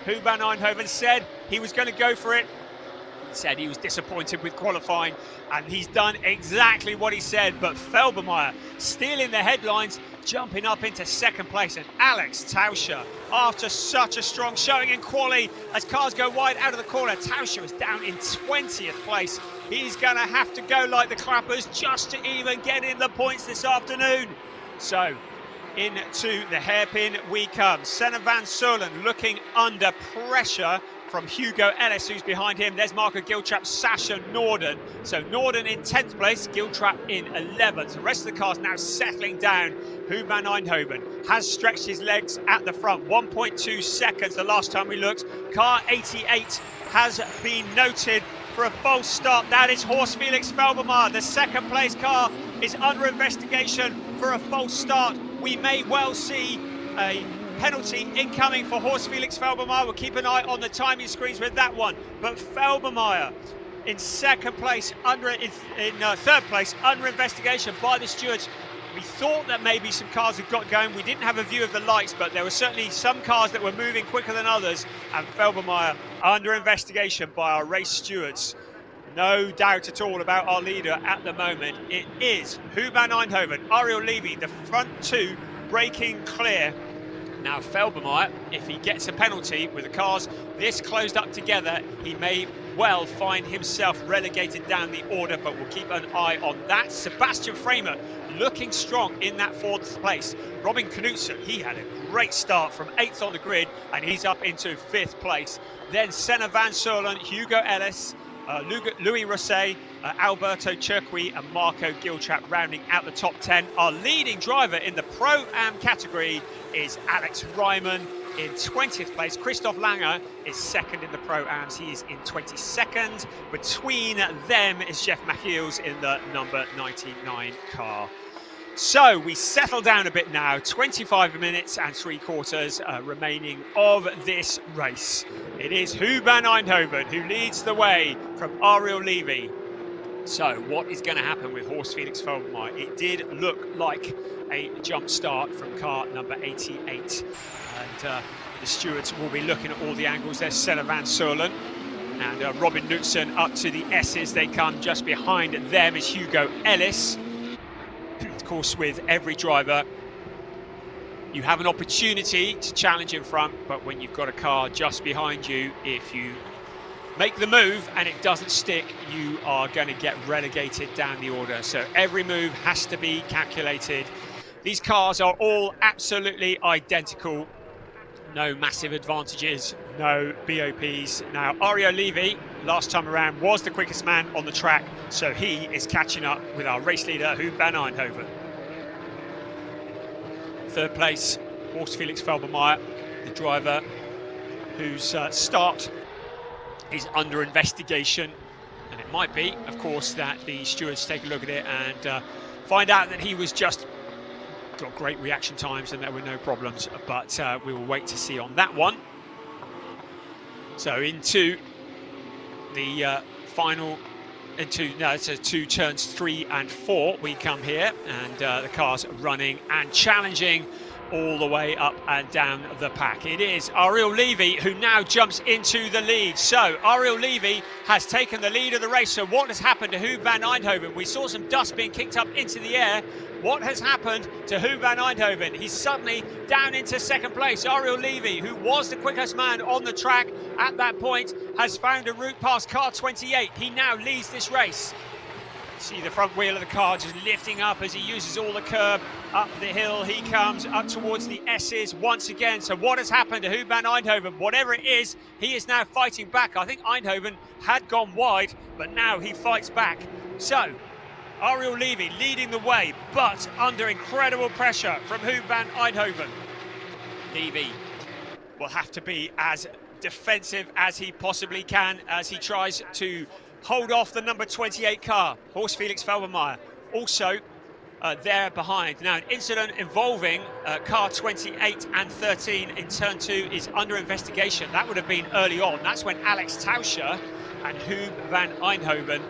Hoop van Eindhoven said he was going to go for it. Said he was disappointed with qualifying, and he's done exactly what he said. But Felbermeyer stealing the headlines, jumping up into second place, and Alex Tauscher, after such a strong showing in quali, as cars go wide out of the corner, Tauscher is down in 20th place. He's going to have to go like the clappers just to even get in the points this afternoon. So into the hairpin we come. Senna van Solen looking under pressure from Hugo Ellis, who's behind him. There's Marco Giltrap, Sasha Norden. So Norden in 10th place, Giltrap in 11th. The rest of the cars now settling down. Hoop van Eindhoven has stretched his legs at the front. 1.2 seconds the last time we looked. Car 88 has been noted for a false start. That is Horst Felix Felbermeyer. The second place car is under investigation for a false start. We may well see a penalty incoming for Horst Felix Felbermeyer. We'll keep an eye on the timing screens with that one. But Felbermeyer in second place, third place, under investigation by the stewards. We thought that maybe some cars had got going. We didn't have a view of the lights, but there were certainly some cars that were moving quicker than others. And Felbermeyer under investigation by our race stewards. No doubt at all about our leader at the moment. It is Hoop van Eindhoven, Ariel Levy, the front two breaking clear. Now Felbermeyer, if he gets a penalty with the cars this closed up together, he may well find himself relegated down the order, but we'll keep an eye on that. Sebastian Freeman looking strong in that 4th place. Robin Knudsen, he had a great start from 8th on the grid, and he's up into 5th place. Then Senna van Solen, Hugo Ellis, Louis Rosset, Alberto Cerqui and Marco Giltrap rounding out the top 10. Our leading driver in the Pro-Am category is Alex Ryman in 20th place. Christoph Langer is second in the Pro-Ams. He is in 22nd. Between them is Jeff Machiels in the number 99 car. So we settle down a bit now. 25 minutes and 3/4 remaining of this race. It is Hoop van Eindhoven who leads the way from Ariel Levy. So what is going to happen with Horst Felix Felbermeyer? It did look like a jump start from car number 88. And the stewards will be looking at all the angles. There's Senna van Solen and Robin Knudsen up to the S's. They come just behind them is Hugo Ellis. Of course, with every driver, you have an opportunity to challenge in front, but when you've got a car just behind you, if you make the move and it doesn't stick, you are going to get relegated down the order. So every move has to be calculated. These cars are all absolutely identical. No massive advantages, no BOPs. Now, Ario Levy, last time around, was the quickest man on the track, so he is catching up with our race leader, Huub van Eindhoven. Third place, Horst Felix Felbermayr, the driver whose start is under investigation. And it might be, of course, that the stewards take a look at it and find out that he was just got great reaction times and there were no problems, but we will wait to see on that one. So into the final, to turns 3 and 4 we come here, and the cars running and challenging all the way up and down the pack. It is Ario Levy who now jumps into the lead. So Ario Levy has taken the lead of the race. So what has happened to Huub van Eindhoven? We saw some dust being kicked up into the air. What has happened to Huub van Eindhoven? He's suddenly down into second place. Ario Levy, who was the quickest man on the track at that point, has found a route past car 28. He now leads this race. See the front wheel of the car just lifting up as he uses all the curb. Up the hill he comes, up towards the S's once again. So what has happened to Huub van Eindhoven? Whatever it is, he is now fighting back. I think Eindhoven had gone wide, but now he fights back. So Ario Levy leading the way, but under incredible pressure from Huub van Eindhoven. Levy will have to be as defensive as he possibly can as he tries to hold off the number 28 car, Horst Felix Felbermayr, also there behind. Now, an incident involving car 28 and 13 in turn 2 is under investigation. That would have been early on. That's when Alex Tauscher and Huub van Eindhoven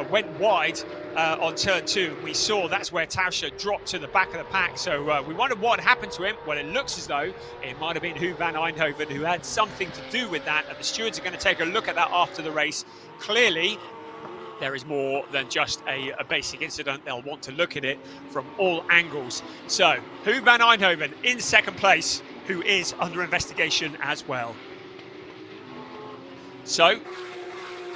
went wide on turn 2. We saw that's where Tauscher dropped to the back of the pack. So we wondered what happened to him. Well, it looks as though it might have been Huub van Eindhoven who had something to do with that. And the stewards are going to take a look at that after the race. Clearly, there is more than just a basic incident. They'll want to look at it from all angles. So, Huub van Eindhoven in second place, who is under investigation as well. So,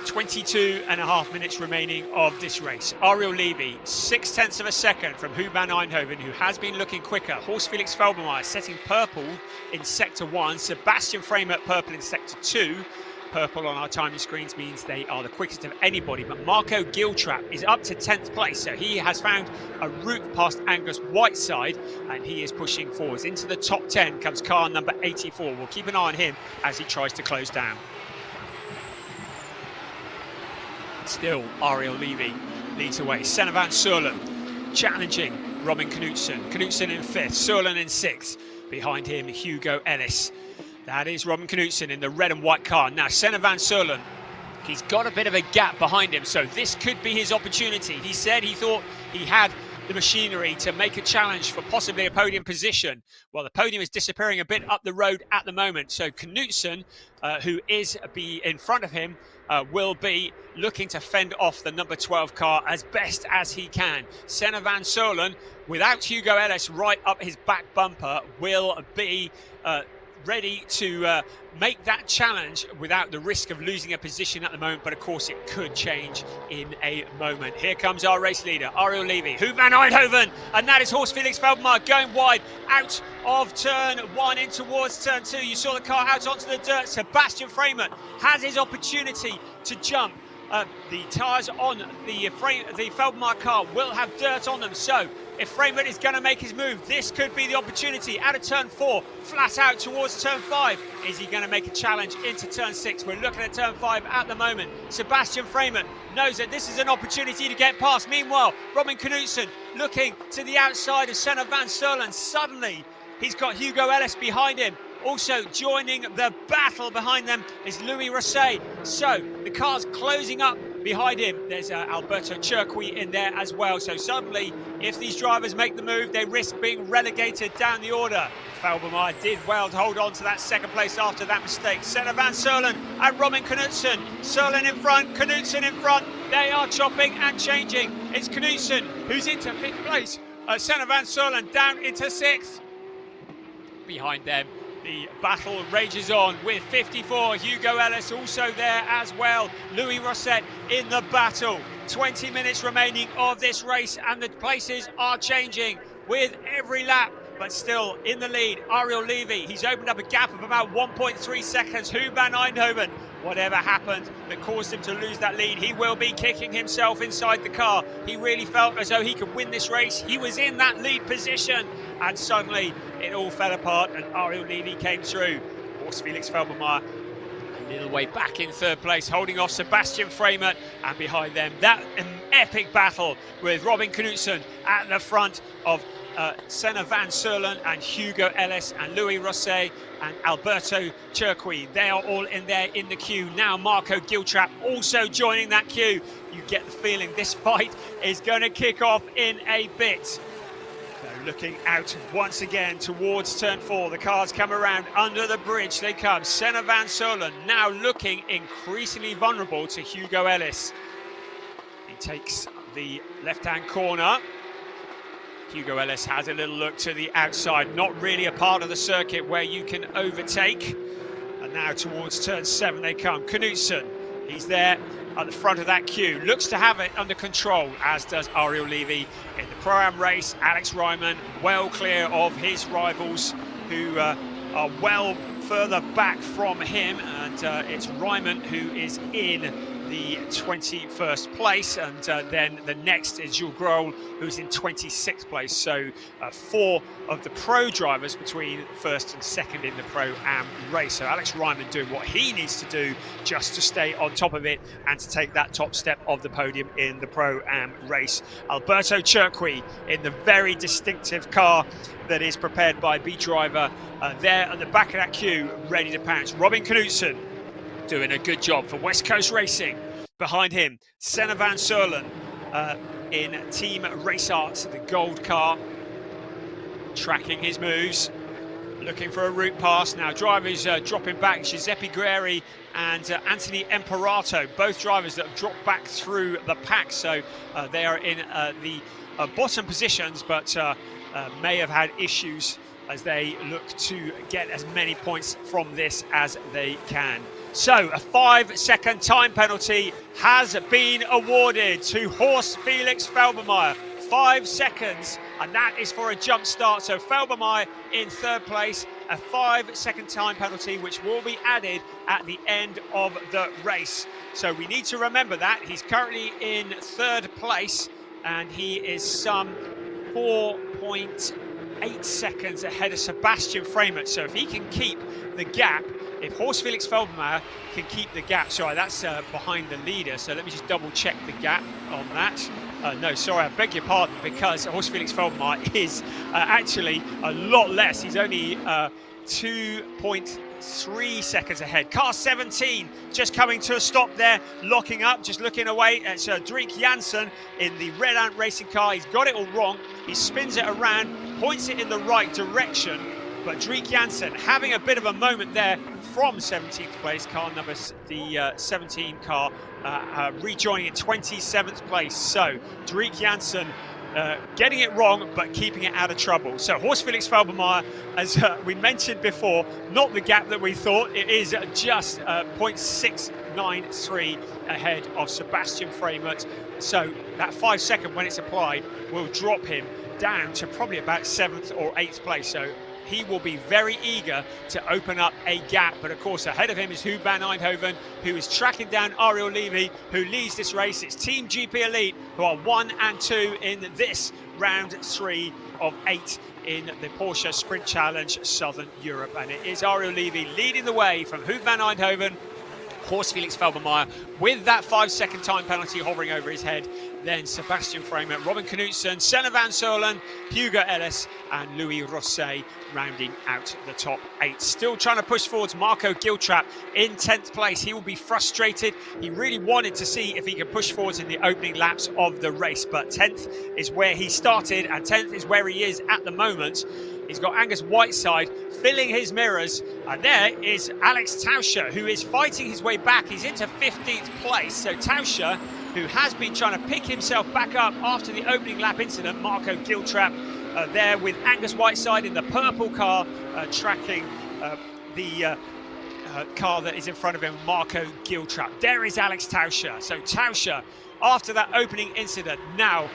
22.5 minutes remaining of this race. Ario Levy, 0.6 of a second from Huub van Eindhoven, who has been looking quicker. Horst Felix Felbermayr setting purple in sector 1. Sebastian Freymer purple in sector 2. Purple on our timing screens means they are the quickest of anybody, but Marco Giltrap is up to 10th place, so he has found a route past Angus Whiteside and he is pushing forwards. Into the top 10 comes car number 84. We'll keep an eye on him as he tries to close down. Still, Ario Levy leads away. Senna van Soelen challenging Robin Knudsen. Knudsen in 5th, Soelen in 6th. Behind him, Hugo Ellis. That is Robin Knudsen in the red and white car. Now, Senna van Soelen, he's got a bit of a gap behind him, so this could be his opportunity. He said he thought he had the machinery to make a challenge for possibly a podium position. Well, the podium is disappearing a bit up the road at the moment, so Knudsen, who is in front of him, will be looking to fend off the number 12 car as best as he can. Senna van Soelen, without Hugo Ellis right up his back bumper, will be ready to make that challenge without the risk of losing a position at the moment, but of course it could change in a moment. Here comes our race leader, Ario Levy, Huub van Eindhoven, and that is Horst Felix Felbermayr going wide out of turn 1 in towards turn 2. You saw the car out onto the dirt. Sebastian Freymer has his opportunity to jump. The tyres on the Felbermayr car will have dirt on them, so if Freyman is going to make his move, this could be the opportunity. Out of turn 4, flat out towards turn 5. Is he going to make a challenge into turn 6? We're looking at turn 5 at the moment. Sebastian Freyman knows that this is an opportunity to get past. Meanwhile, Robin Knudsen looking to the outside of Senna van Soelen. Suddenly, he's got Hugo Ellis behind him. Also joining the battle behind them is Louis Rosset. So the car's closing up behind him. There's Alberto Cerqui in there as well. So suddenly, if these drivers make the move, they risk being relegated down the order. Felbermayr did well to hold on to that second place after that mistake. Senna van Soelen and Robin Knudsen. Soelen in front, Knudsen in front. They are chopping and changing. It's Knudsen who's into 5th place. Senna van Soelen down into 6th. behind them. The battle rages on with 54. Hugo Ellis also there as well. Louis Rosset in the battle. 20 minutes remaining of this race, and the places are changing with every lap. But still in the lead, Ariel Levy. He's opened up a gap of about 1.3 seconds. Huub van Eindhoven, whatever happened that caused him to lose that lead, he will be kicking himself inside the car. He really felt as though he could win this race. He was in that lead position, and suddenly it all fell apart, and Ariel Levy came through. Horst Felix Felbermayr a little way back in third place, holding off Sebastian Freymet, and behind them that epic battle with Robin Knudsen at the front of Senna van Seulen and Hugo Ellis and Louis Rosset and Alberto Cerqui. They are all in there in the queue. Now Marco Giltrap also joining that queue. You get the feeling this fight is going to kick off in a bit. So looking out once again towards turn 4. The cars come around under the bridge. They come. Senna van Seulen now looking increasingly vulnerable to Hugo Ellis. He takes the left-hand corner. Hugo Ellis has a little look to the outside, not really a part of the circuit where you can overtake. And now towards turn 7 they come. Knudsen, he's there at the front of that queue, looks to have it under control, as does Ariel Levy. In the Pro-Am race, Alex Ryman well clear of his rivals who are well further back from him, and it's Ryman who is in the 21st place, and then the next is Jules Grohl, who's in 26th place. So 4 of the pro drivers between first and second in the Pro-Am race. So Alex Ryman doing what he needs to do just to stay on top of it and to take that top step of the podium in the Pro-Am race. Alberto Cerqui in the very distinctive car that is prepared by B Driver there at the back of that queue, ready to pounce. Robin Knudsen doing a good job for West Coast Racing. Behind him, Senna van Seulen in Team Race Arts, the gold car, tracking his moves, looking for a route pass. Now drivers dropping back, Giuseppe Guerri and Anthony Imperato, both drivers that have dropped back through the pack. So they are in the bottom positions, but may have had issues as they look to get as many points from this as they can. So a 5-second time penalty has been awarded to Horst Felix Felbermayr. 5 seconds, and that is for a jump start. So Felbermayr in third place, a 5-second time penalty which will be added at the end of the race. So we need to remember that. He's currently in third place, and he is some 4.8 seconds ahead of Sebastian Freymet. So if he can keep the gap, if Horst Felix Felbermayr can keep the gap, sorry, that's behind the leader, so let me just double check the gap on that. No, sorry, I beg your pardon, because Horst Felix Felbermayr is actually a lot less. He's only 2.3 seconds ahead. Car 17 just coming to a stop there, locking up, just looking away. It's Drik Jansen in the Red Ant Racing car. He's got it all wrong. He spins it around, points it in the right direction, but Drik Jansen having a bit of a moment there from 17th place, car number, the 17 car, rejoining in 27th place. So Drik Jansen getting it wrong, but keeping it out of trouble. So Horst Felix Felbermayr, as we mentioned before, not the gap that we thought. It is just 0.693 ahead of Sebastian Freymet. So that 5 second, when it's applied, will drop him down to probably about 7th or 8th place. So he will be very eager to open up a gap. But of course, ahead of him is Huub van Eindhoven, who is tracking down Ariel Levy, who leads this race. It's Team GP Elite, who are 1 and 2 in this round 3 of 8 in the Porsche Sprint Challenge Southern Europe. And it is Ariel Levy leading the way from Huub van Eindhoven, Horst Felix Felbermayr, with that 5 second time penalty hovering over his head. Then Sebastian Freymet, Robin Knudsen, Senna van Seulen, Hugo Ellis and Louis Rosset rounding out the top 8. Still trying to push forwards, Marco Giltrap in 10th place. He will be frustrated. He really wanted to see if he could push forwards in the opening laps of the race, but 10th is where he started and 10th is where he is at the moment. He's got Angus Whiteside filling his mirrors, and there is Alex Tauscher, who is fighting his way back. He's into 15th place. So Tauscher, who has been trying to pick himself back up after the opening lap incident, Marco Giltrap there with Angus Whiteside in the purple car, tracking the car that is in front of him, Marco Giltrap. There is Alex Tauscher. So Tauscher, after that opening incident, now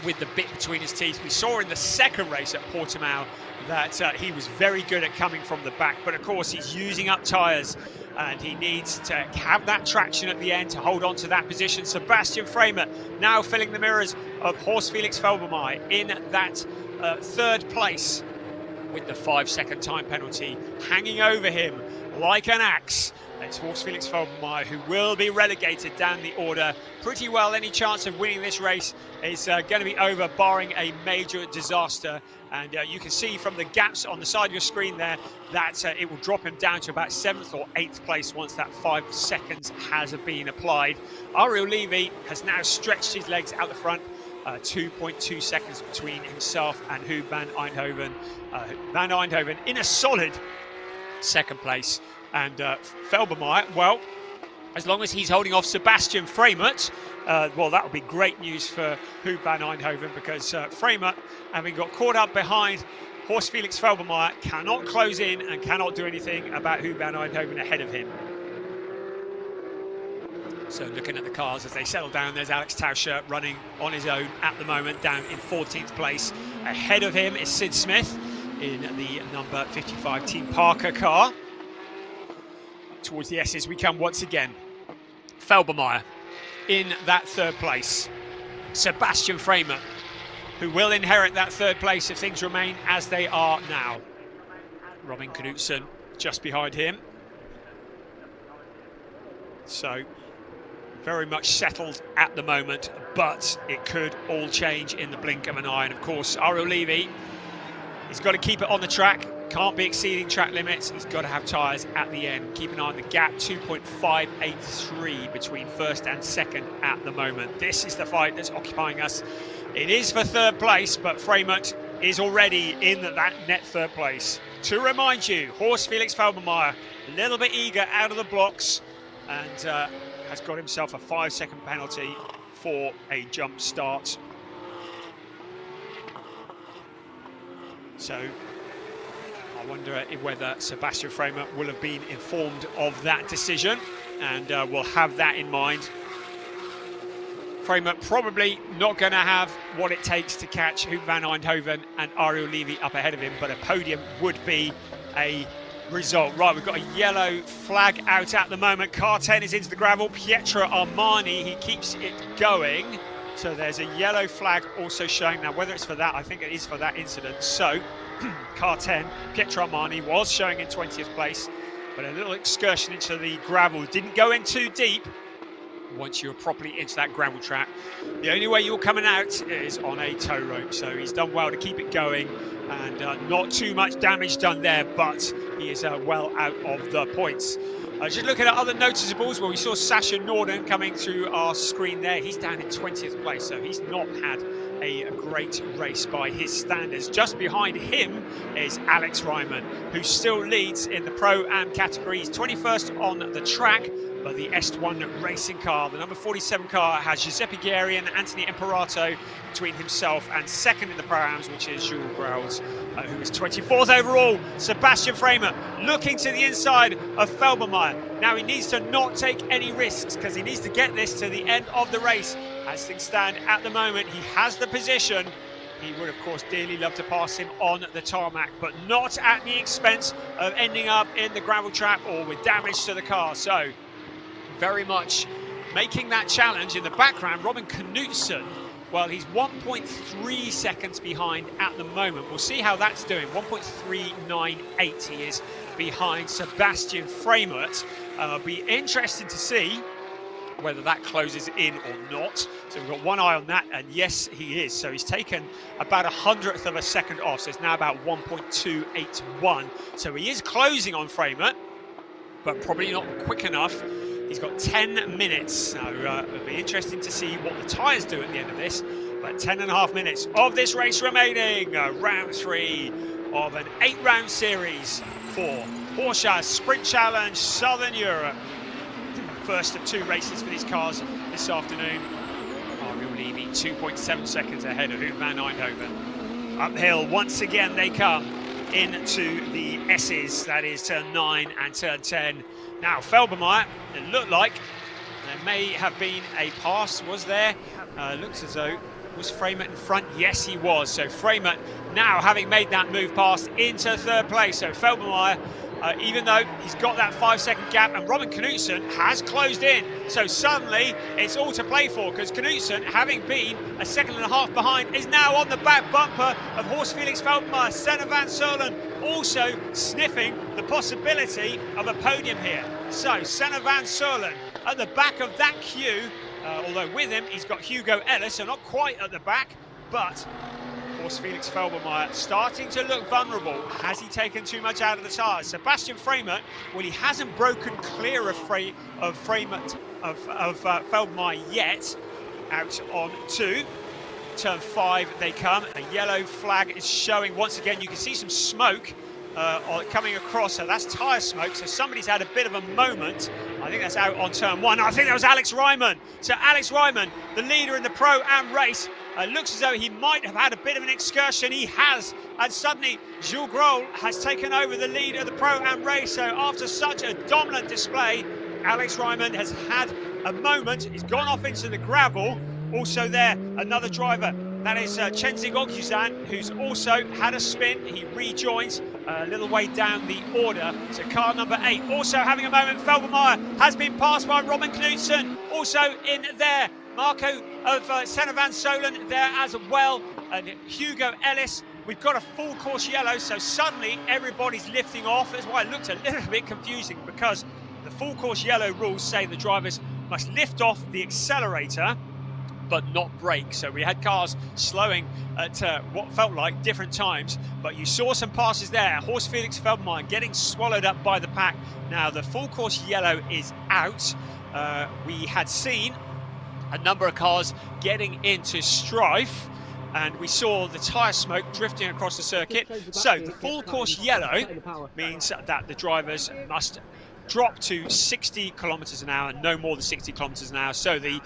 with the bit between his teeth. We saw in the second race at Portimao that he was very good at coming from the back, but of course he's using up tyres and he needs to have that traction at the end to hold on to that position. Sebastian Framer now filling the mirrors of Horst Felix Felbermayr in that third place, with the 5-second time penalty hanging over him like an axe. It's Horst Felix Felbermayr who will be relegated down the order pretty well. Any chance of winning this race is going to be over, barring a major disaster. And you can see from the gaps on the side of your screen there that it will drop him down to about 7th or 8th place once that 5 seconds has been applied. Ariel Levy has now stretched his legs out the front. 2.2 seconds between himself and Huub van Eindhoven. Van Eindhoven in a solid second place. And Felbermayr, well, as long as he's holding off Sebastian Framer, well, that would be great news for Huub van Eindhoven, because Framer, having got caught up behind Horst Felix Felbermayr, cannot close in and cannot do anything about Huub van Eindhoven ahead of him. So looking at the cars as they settle down, there's Alex Tauscher running on his own at the moment, down in 14th place. Ahead of him is Sid Smith in the number 55 Team Parker car. Towards the S's we come once again. Felbermayr in that third place. Sebastian Framer, who will inherit that third place if things remain as they are now. Robin Knudsen just behind him. So very much settled at the moment, but it could all change in the blink of an eye. And of course, Ariel Levy, he's got to keep it on the track. Can't be exceeding track limits. He's got to have tyres at the end. Keep an eye on the gap, 2.583 between first and second at the moment. This is the fight that's occupying us. It is for third place, but Framer is already in that net third place. To remind you, Horst Felix Felbermayr, a little bit eager out of the blocks, and has got himself a 5-second penalty for a jump start. So I wonder whether Sebastian Framer will have been informed of that decision, and will have that in mind. Framer probably not going to have what it takes to catch Huub van Eindhoven and Ariel Levy up ahead of him, but a podium would be a result. Right, we've got a yellow flag out at the moment. Car 10 is into the gravel. Pietro Armani, he keeps it going. So there's a yellow flag also showing. Now, whether it's for that, I think it is for that incident. So, car 10, Pietro Armani was showing in 20th place, but a little excursion into the gravel. Didn't go in too deep. Once you're properly into that gravel track, the only way you're coming out is on a tow rope. So he's done well to keep it going, and not too much damage done there, but he is well out of the points. Just looking at other noticeables, well, we saw Sasha Norden coming through our screen there. He's down in 20th place, so he's not had a great race by his standards. Just behind him is Alex Ryman, who still leads in the Pro-Am category. He's 21st on the track, but the Est1 racing car, the number 47 car, has Giuseppe Guerri and Anthony Imperato between himself and second in the Pro-Ams, which is Jules Grauls, who is 24th overall. Sebastian Framer looking to the inside of Felbermayr. Now he needs to not take any risks, because he needs to get this to the end of the race. As things stand at the moment, he has the position. He would, of course, dearly love to pass him on the tarmac, but not at the expense of ending up in the gravel trap or with damage to the car. So, very much making that challenge. In the background, Robin Knudsen, well, he's 1.3 seconds behind at the moment. We'll see how that's doing. 1.398 he is behind Sebastian Framer. Be interesting to see whether that closes in or not. So we've got one eye on that, and yes, he is. So he's taken about 100th of a second off, so it's now about 1.281. So he is closing on Framer, but probably not quick enough. He's got 10 minutes, so it'll be interesting to see what the tyres do at the end of this. But 10.5 minutes of this race remaining. Round 3 of an 8-round series for Porsche Sprint Challenge Southern Europe. First of 2 races for these cars this afternoon. Ariel Levy 2.7 seconds ahead of Huub van Eindhoven. Uphill, once again they come into the S's, that is turn 9 and turn 10. Now, Felbermeyer, it looked like there may have been a pass, was there? Looks as though, was Framert in front? Yes, he was. So Framert now having made that move past into third place. So Felbermeyer, even though he's got that 5-second gap, and Robin Knudsen has closed in. So suddenly it's all to play for, because Knudsen, having been a second and a half behind, is now on the back bumper of Horst Felix Felbermeyer. Senna van Soelen also sniffing the possibility of a podium here. So Senna van Soelen at the back of that queue, although with him he's got Hugo Ellis, so not quite at the back, but Horst Felix Felbermeyer starting to look vulnerable. Has he taken too much out of the tyres? Sebastian Framert, well, he hasn't broken clear of Felbermeyer yet. Out on 2. Turn 5 they come. A yellow flag is showing once again. You can see some smoke coming across, so that's tyre smoke. So somebody's had a bit of a moment. I think that's out on turn 1. I think that was Alex Ryman. So Alex Ryman, the leader in the Pro-Am race, looks as though he might have had a bit of an excursion. He has, and suddenly Jules Grohl has taken over the lead of the Pro-Am race. So after such a dominant display, Alex Ryman has had a moment. He's gone off into the gravel. Also there, another driver, that is Chenzig Ogyuzan, who's also had a spin. He rejoins a little way down the order. So car number 8 also having a moment. Felbermeyer has been passed by Robin Knudsen, also in there. Marco of Senna van Soelen there as well, and Hugo Ellis. We've got a full course yellow, so suddenly everybody's lifting off. That's why it looked a little bit confusing, because the full course yellow rules say the drivers must lift off the accelerator but not brake. So we had cars slowing at what felt like different times, but you saw some passes there. Horst Felix Felbermeyer getting swallowed up by the pack. Now the full course yellow is out. We had seen a number of cars getting into strife, and we saw the tyre smoke drifting across the circuit. So the full course yellow means that the drivers must drop to 60 kilometers an hour, no more than 60 kilometers an hour. So the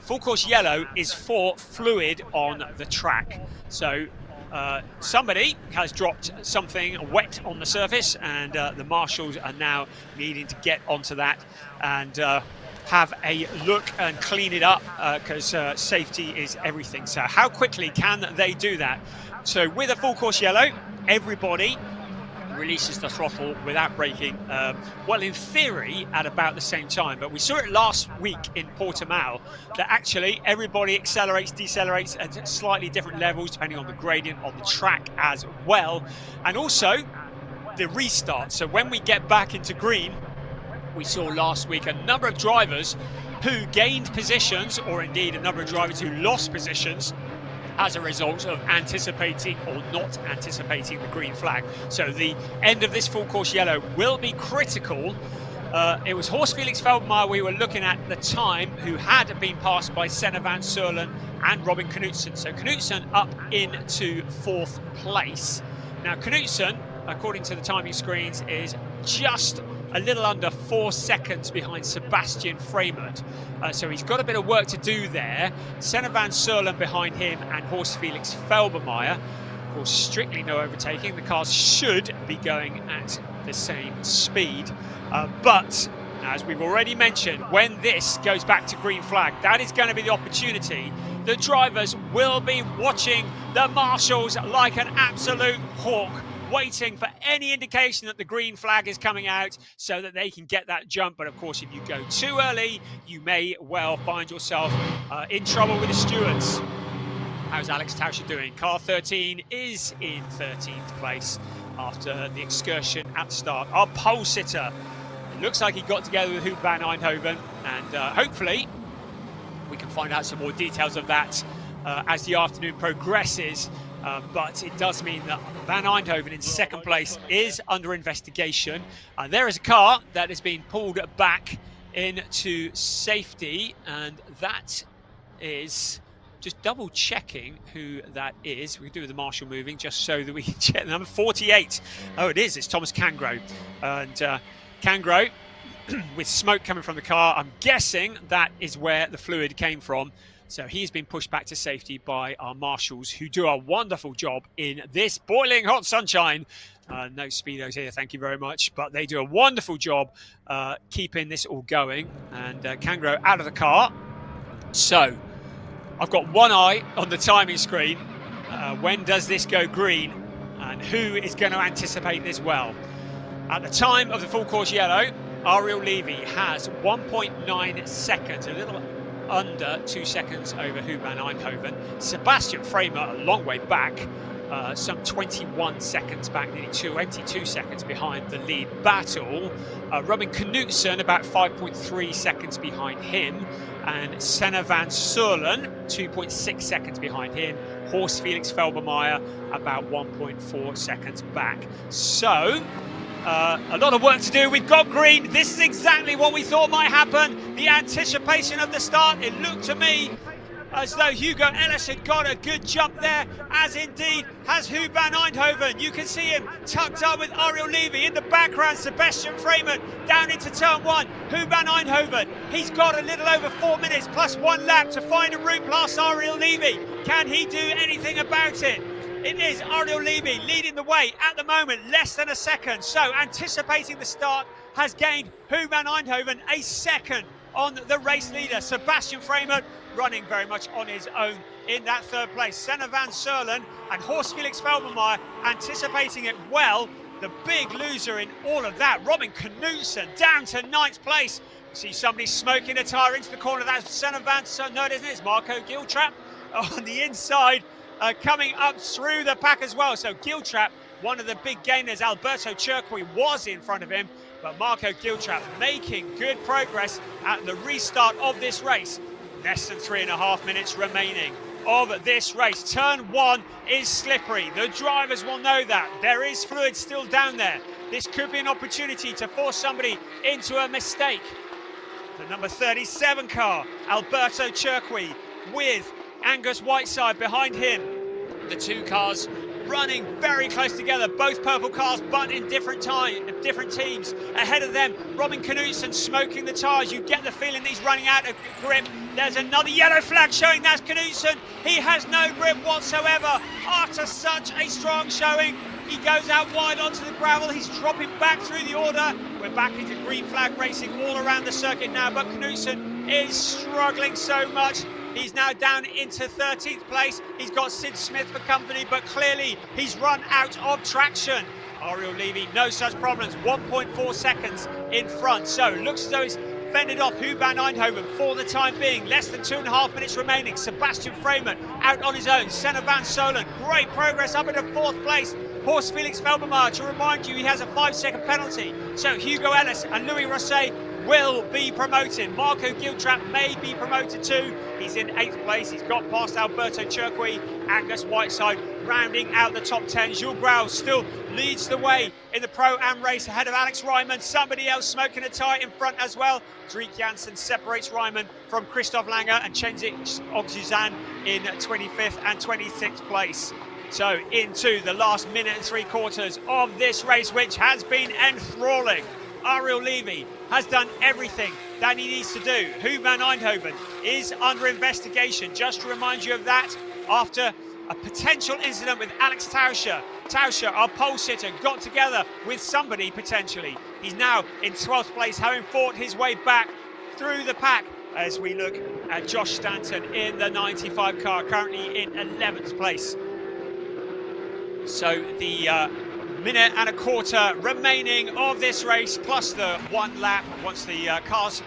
full course yellow is for fluid on the track. So somebody has dropped something wet on the surface, and the marshals are now needing to get onto that and have a look and clean it up, because safety is everything. So how quickly can they do that? So with a full course yellow, everybody releases the throttle without braking, well, in theory at about the same time, but we saw it last week in Portimao that actually everybody accelerates, decelerates at slightly different levels depending on the gradient on the track as well, and also the restart. So when we get back into green, we saw last week a number of drivers who gained positions, or indeed a number of drivers who lost positions as a result of anticipating or not anticipating the green flag. So the end of this full course yellow will be critical. It was Horst Felix Felbermeyer we were looking at the time, who had been passed by Senna van Soelen and Robin Knudsen. So Knudsen up into 4th place. Now Knudsen, according to the timing screens, is just a little under 4 seconds behind Sebastian Framert. So he's got a bit of work to do there. Senna van Soelen behind him, and Horst Felix Felbermeyer. Of course, strictly no overtaking. The cars should be going at the same speed. But as we've already mentioned, when this goes back to green flag, that is going to be the opportunity. The drivers will be watching the marshals like an absolute hawk, waiting for any indication that the green flag is coming out so that they can get that jump. But of course, if you go too early, you may well find yourself in trouble with the stewards. How's Alex Tauscher doing? Car 13 is in 13th place after the excursion at the start. Our pole sitter, it looks like he got together with Hoop van Eindhoven, and hopefully we can find out some more details of that as the afternoon progresses. But it does mean that Van Eindhoven in 2nd place is under investigation. There is a car that has been pulled back into safety, and that is just double checking who that is. We can do the marshal moving just so that we can check the number 48. Oh, it is. It's Thomas Cangro. And Cangro, with smoke coming from the car, I'm guessing that is where the fluid came from. So he's been pushed back to safety by our marshals, who do a wonderful job in this boiling hot sunshine. No speedos here, thank you very much, but they do a wonderful job keeping this all going. And Kangro out of the car. So I've got one eye on the timing screen. When does this go green? And who is going to anticipate this well? At the time of the full course yellow, Ariel Levy has 1.9 seconds, a little under 2 seconds over Huub van Eindhoven. Sebastian Framer a long way back, some 21 seconds back, nearly 22 seconds behind the lead battle. Robin Knudsen about 5.3 seconds behind him, and Senna van Soorlen 2.6 seconds behind him. Horst Felix Felbermayr about 1.4 seconds back. So a lot of work to do. We've got green. This is exactly what we thought might happen. The anticipation of the start. It looked to me as though Hugo Ellis had got a good jump there, as indeed has Huub van Eindhoven. You can see him tucked up with Ariel Levy. In the background, Sebastian Framer down into turn one. Huub van Eindhoven, he's got a little over 4 minutes plus 1 lap to find a route past Ariel Levy. Can he do anything about it? It is Ariel Levy leading the way at the moment, less than a second. So anticipating the start has gained Huub van Eindhoven a second on the race leader. Sebastian Framer running very much on his own in that third place. Senna van Soorlen and Horst Felix Felbermayr anticipating it well. The big loser in all of that, Robin Knudsen, down to 9th place. See somebody smoking a tyre into the corner. That's Senna van Soorlen. No, it isn't. It's Marco Giltrap on the inside. Coming up through the pack as well. So Giltrap, one of the big gainers. Alberto Cerqui was in front of him, but Marco Giltrap making good progress at the restart of this race. Less than 3.5 minutes remaining of this race. Turn one is slippery. The drivers will know that. There is fluid still down there. This could be an opportunity to force somebody into a mistake. The number 37 car, Alberto Cerqui, with Angus Whiteside behind him. The two cars running very close together, both purple cars, but in different teams. Ahead of them, Robin Knudsen smoking the tyres. You get the feeling he's running out of grip. There's another yellow flag showing that's Knudsen. He has no grip whatsoever after such a strong showing. He goes out wide onto the gravel. He's dropping back through the order. We're back into green flag racing all around the circuit now, but Knudsen is struggling so much. He's now down into 13th place. He's got Sid Smith for company, but clearly he's run out of traction. Ariel Levy, no such problems, 1.4 seconds in front. So looks as though he's fended off Huub van Eindhoven for the time being. Less than 2.5 minutes remaining. Sebastian Framer out on his own. Senna van Soorlen, great progress up into 4th place. Horst Felix Felbermayr, to remind you, he has a 5-second penalty. So Hugo Ellis and Louis Rosset will be promoted. Marco Giltrap may be promoted too. He's in 8th place. He's got past Alberto Cerqui. Angus Whiteside rounding out the top 10. Jules Grau still leads the way in the Pro-Am race ahead of Alex Ryman. Somebody else smoking a tyre in front as well. Driek Jansen separates Ryman from Christoph Langer and Chenzik Oguzhan in 25th and 26th place. So into the last minute and 3/4 of this race, which has been enthralling. Ariel Levy has done everything that he needs to do. Huub van Eindhoven is under investigation. Just to remind you of that, after a potential incident with Alex Tauscher. Tauscher, our pole sitter, got together with somebody potentially. He's now in 12th place, having fought his way back through the pack as we look at Josh Stanton in the 95 car, currently in 11th place. So the minute and a quarter remaining of this race, plus the 1 lap once the cars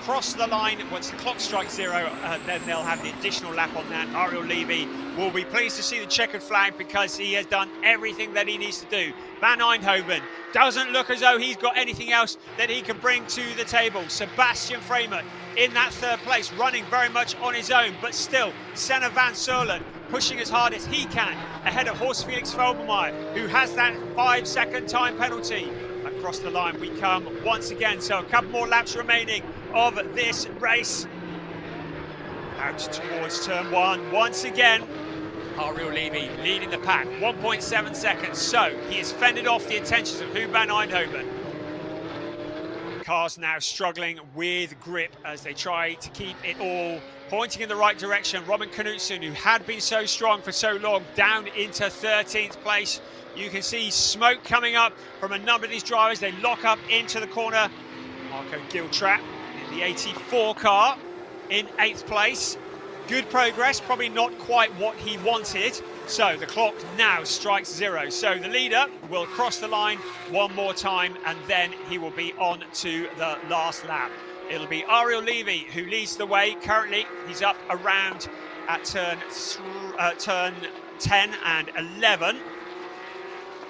cross the line. Once the clock strikes 0, then they'll have the additional lap on that. Ariel Levy will be pleased to see the checkered flag because he has done everything that he needs to do. Van Eindhoven doesn't look as though he's got anything else that he can bring to the table. Sebastian Framer in that 3rd place, running very much on his own, but still Senna van Soorlen pushing as hard as he can ahead of Horst Felix Felbermayr, who has that 5-second time penalty. Across the line we come once again, so a couple more laps remaining of this race. Out towards turn 1 once again. Ariel Levy leading the pack, 1.7 seconds, so he has fended off the intentions of Huub van Eindhoven. Cars now struggling with grip as they try to keep it all pointing in the right direction. Robin Knudsen, who had been so strong for so long, down into 13th place. You can see smoke coming up from a number of these drivers. They lock up into the corner. Marco Giltrap in the 84 car in 8th place. Good progress, probably not quite what he wanted. So the clock now strikes 0. So the leader will cross the line one more time and then he will be on to the last lap. It'll be Ariel Levy who leads the way. Currently, he's up around at turn 10 and 11.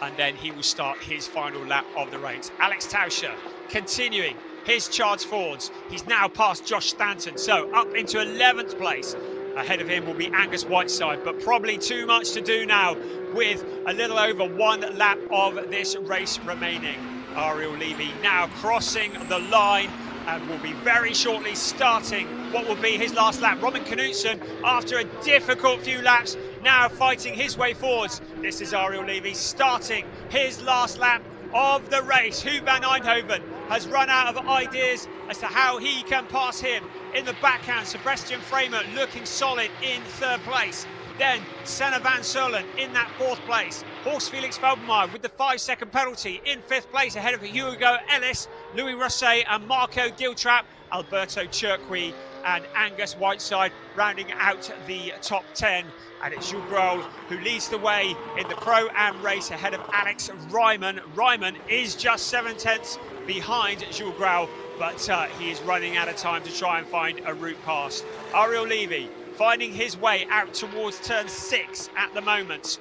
And then he will start his final lap of the race. Alex Tauscher continuing his charge forwards. He's now past Josh Stanton, so up into 11th place. Ahead of him will be Angus Whiteside, but probably too much to do now with a little over 1 lap of this race remaining. Ariel Levy now crossing the line and will be very shortly starting what will be his last lap. Robin Knudsen, after a difficult few laps, now fighting his way forwards. This is Ariel Levy starting his last lap of the race. Huub van Eindhoven has run out of ideas as to how he can pass him. In the backhand, Sebastian Framer looking solid in 3rd place. Then Senna van Soelen in that 4th place. Horst Felix Felbermayr with the 5-second penalty in 5th place ahead of Hugo Ellis, Louis Rosset and Marco Giltrap, Alberto Chirqui and Angus Whiteside rounding out the top 10. And it's Jules Grohl who leads the way in the Pro-Am race ahead of Alex Ryman. Ryman is just 7/10 behind Jules Grohl, but he is running out of time to try and find a route past. Ariel Levy finding his way out towards turn 6 at the moment.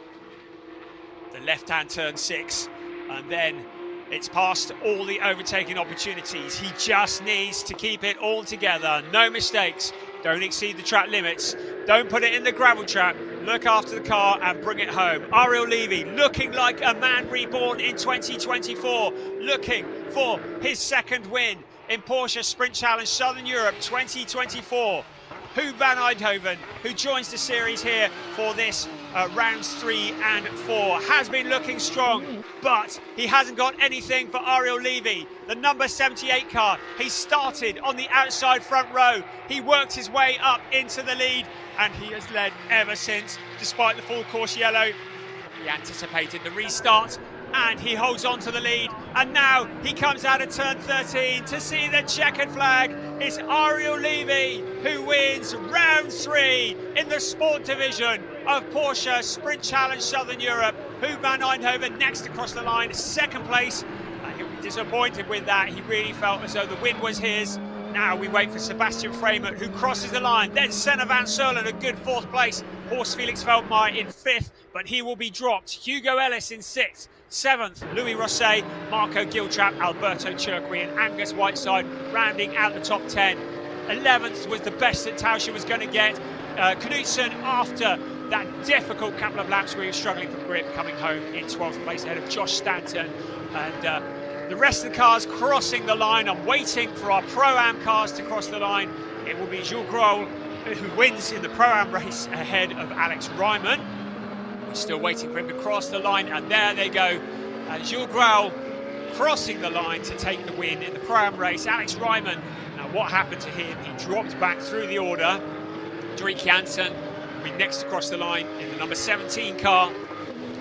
The left-hand turn 6, and then it's past all the overtaking opportunities. He just needs to keep it all together. No mistakes. Don't exceed the track limits. Don't put it in the gravel trap. Look after the car and bring it home. Ariel Levy looking like a man reborn in 2024. Looking for his 2nd win in Porsche Sprint Challenge Southern Europe 2024. Huub van Eindhoven, who joins the series here for this rounds 3 and 4, has been looking strong, but he hasn't got anything for Ariel Levy. The number 78 car, he started on the outside front row. He worked his way up into the lead, and he has led ever since, despite the full course yellow. He anticipated the restart, and he holds on to the lead, and now he comes out of turn 13 to see the checkered flag. It's Ariel Levy who wins round 3 in the sport division of Porsche Sprint Challenge Southern Europe. Huub van Eindhoven next across the line, 2nd place. He'll be disappointed with that. He really felt as though the win was his. Now we wait for Sebastian Framer, who crosses the line. Then Senna van Soelen, a good 4th place. Horst Felix Felbermayr in 5th, but he will be dropped. Hugo Ellis in 6th. 7th, Louis Rosset, Marco Giltrap, Alberto Chirqui and Angus Whiteside rounding out the top 10. 11th was the best that Tauscher was going to get. Knudsen, after that difficult couple of laps where he was struggling for grip, coming home in 12th place ahead of Josh Stanton. And the rest of the cars crossing the line. I'm waiting for our Pro-Am cars to cross the line. It will be Jules Grohl who wins in the Pro-Am race ahead of Alex Ryman. We're still waiting for him to cross the line, and there they go. Jules Grohl crossing the line to take the win in the Pro-Am race. Alex Ryman, now what happened to him? He dropped back through the order. Drik Jansen will be next across the line in the number 17 car.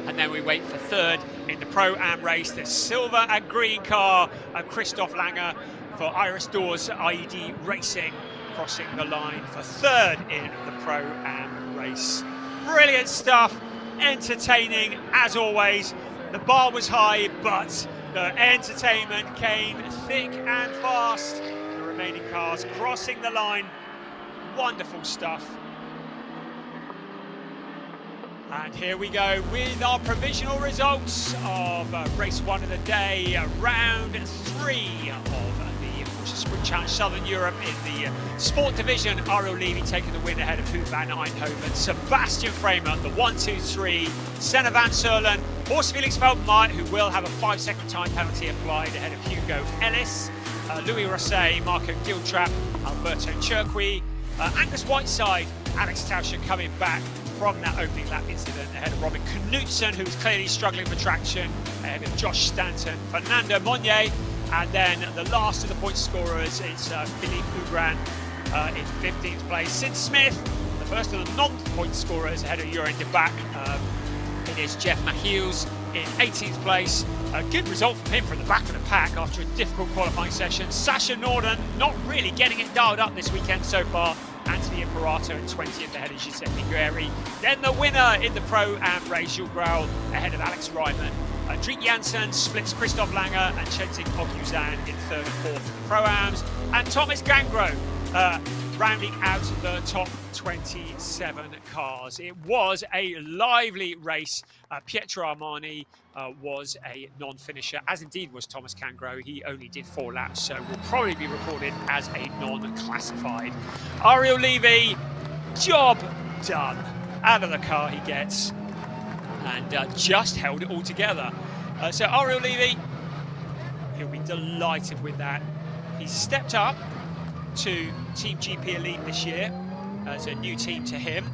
And then we wait for 3rd in the Pro-Am race, the silver and green car of Christoph Langer for Iris Doors IED Racing, crossing the line for 3rd in the Pro-Am race. Brilliant stuff. Entertaining as always. The bar was high, but the entertainment came thick and fast. The remaining cars crossing the line. Wonderful stuff. And here we go with our provisional results of race 1 of the day, round 3 of the Porsche Sprint Challenge Southern Europe in the sport division. Ariel Levy taking the win ahead of Huub van Eindhoven. Sebastian Framer, the 1-2-3. Senna van Soelen, Horst Felix Felbermayr, who will have a 5-second time penalty applied ahead of Hugo Ellis. Louis Rosset, Marco Giltrap, Alberto Chirqui, Angus Whiteside, Alex Tauscher coming back from that opening lap incident ahead of Robin Knudsen, who's clearly struggling for traction, ahead of Josh Stanton, Fernando Monnier, and then the last of the point scorers is Philippe Hubran in 15th place. Sid Smith, the first of the non-point scorers ahead of Joran de Back. It is Jeff Mahiels in 18th place. A good result from him from the back of the pack after a difficult qualifying session. Sasha Norden not really getting it dialed up this weekend so far. Anthony Imperato in 20th ahead of Giuseppe Guerri. Then the winner in the Pro-Am race, Jules Grau, ahead of Alex Ryman. Driek Janssen splits Christoph Langer and Chenzing Oguzan in 3rd and 4th in the Pro-Ams. And Thomas Gangro rounding out the top 27 cars. It was a lively race. Pietro Armani was a non-finisher, as indeed was Thomas Gangro. He only did 4 laps, so will probably be recorded as a non-classified. Ariel Levy, job done. Out of the car he gets, and just held it all together. So Ariel Levy, he'll be delighted with that. He's stepped up to Team GP Elite this year as a new team to him,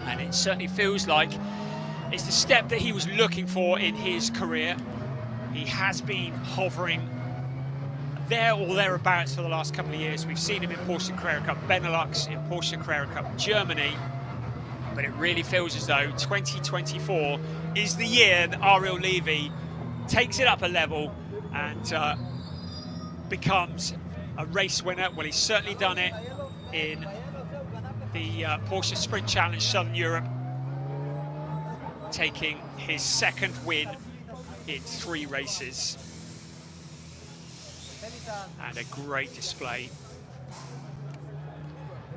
and it certainly feels like it's the step that he was looking for in his career. He has been hovering there or thereabouts for the last couple of years. We've seen him in Porsche Carrera Cup Benelux, in Porsche Carrera Cup Germany, but it really feels as though 2024 is the year that Ariel Levy takes it up a level and becomes a race winner. Well, he's certainly done it in the Porsche Sprint Challenge Southern Europe, taking his 2nd win in 3 races. And a great display.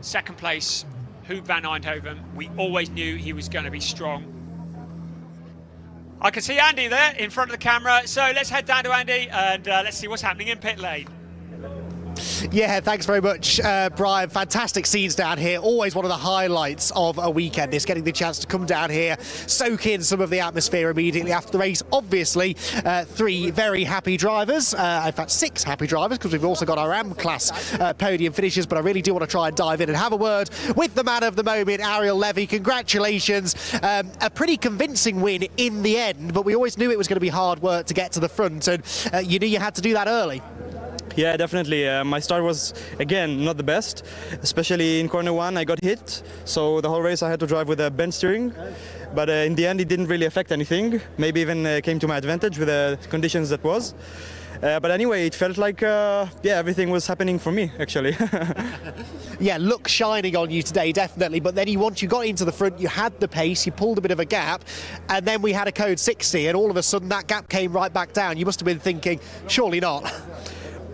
2nd place, Huub van Eindhoven. We always knew he was going to be strong. I can see Andy there in front of the camera, so let's head down to Andy and let's see what's happening in pit lane. Yeah, thanks very much, Brian. Fantastic scenes down here. Always one of the highlights of a weekend is getting the chance to come down here, soak in some of the atmosphere immediately after the race. Obviously, 3 very happy drivers, in fact 6 happy drivers, because we've also got our AM class podium finishes, but I really do want to try and dive in and have a word with the man of the moment, Ariel Levy. Congratulations. A pretty convincing win in the end, but we always knew it was going to be hard work to get to the front, and you knew you had to do that early. Yeah, definitely. My start was, again, not the best, especially in corner 1. I got hit, so the whole race I had to drive with a bent steering. But in the end, it didn't really affect anything. Maybe even came to my advantage with the conditions that was. But anyway, it felt like, yeah, everything was happening for me, actually. Yeah, luck shining on you today, definitely. But then once you got into the front, you had the pace, you pulled a bit of a gap, and then we had a code 60, and all of a sudden that gap came right back down. You must have been thinking, surely not.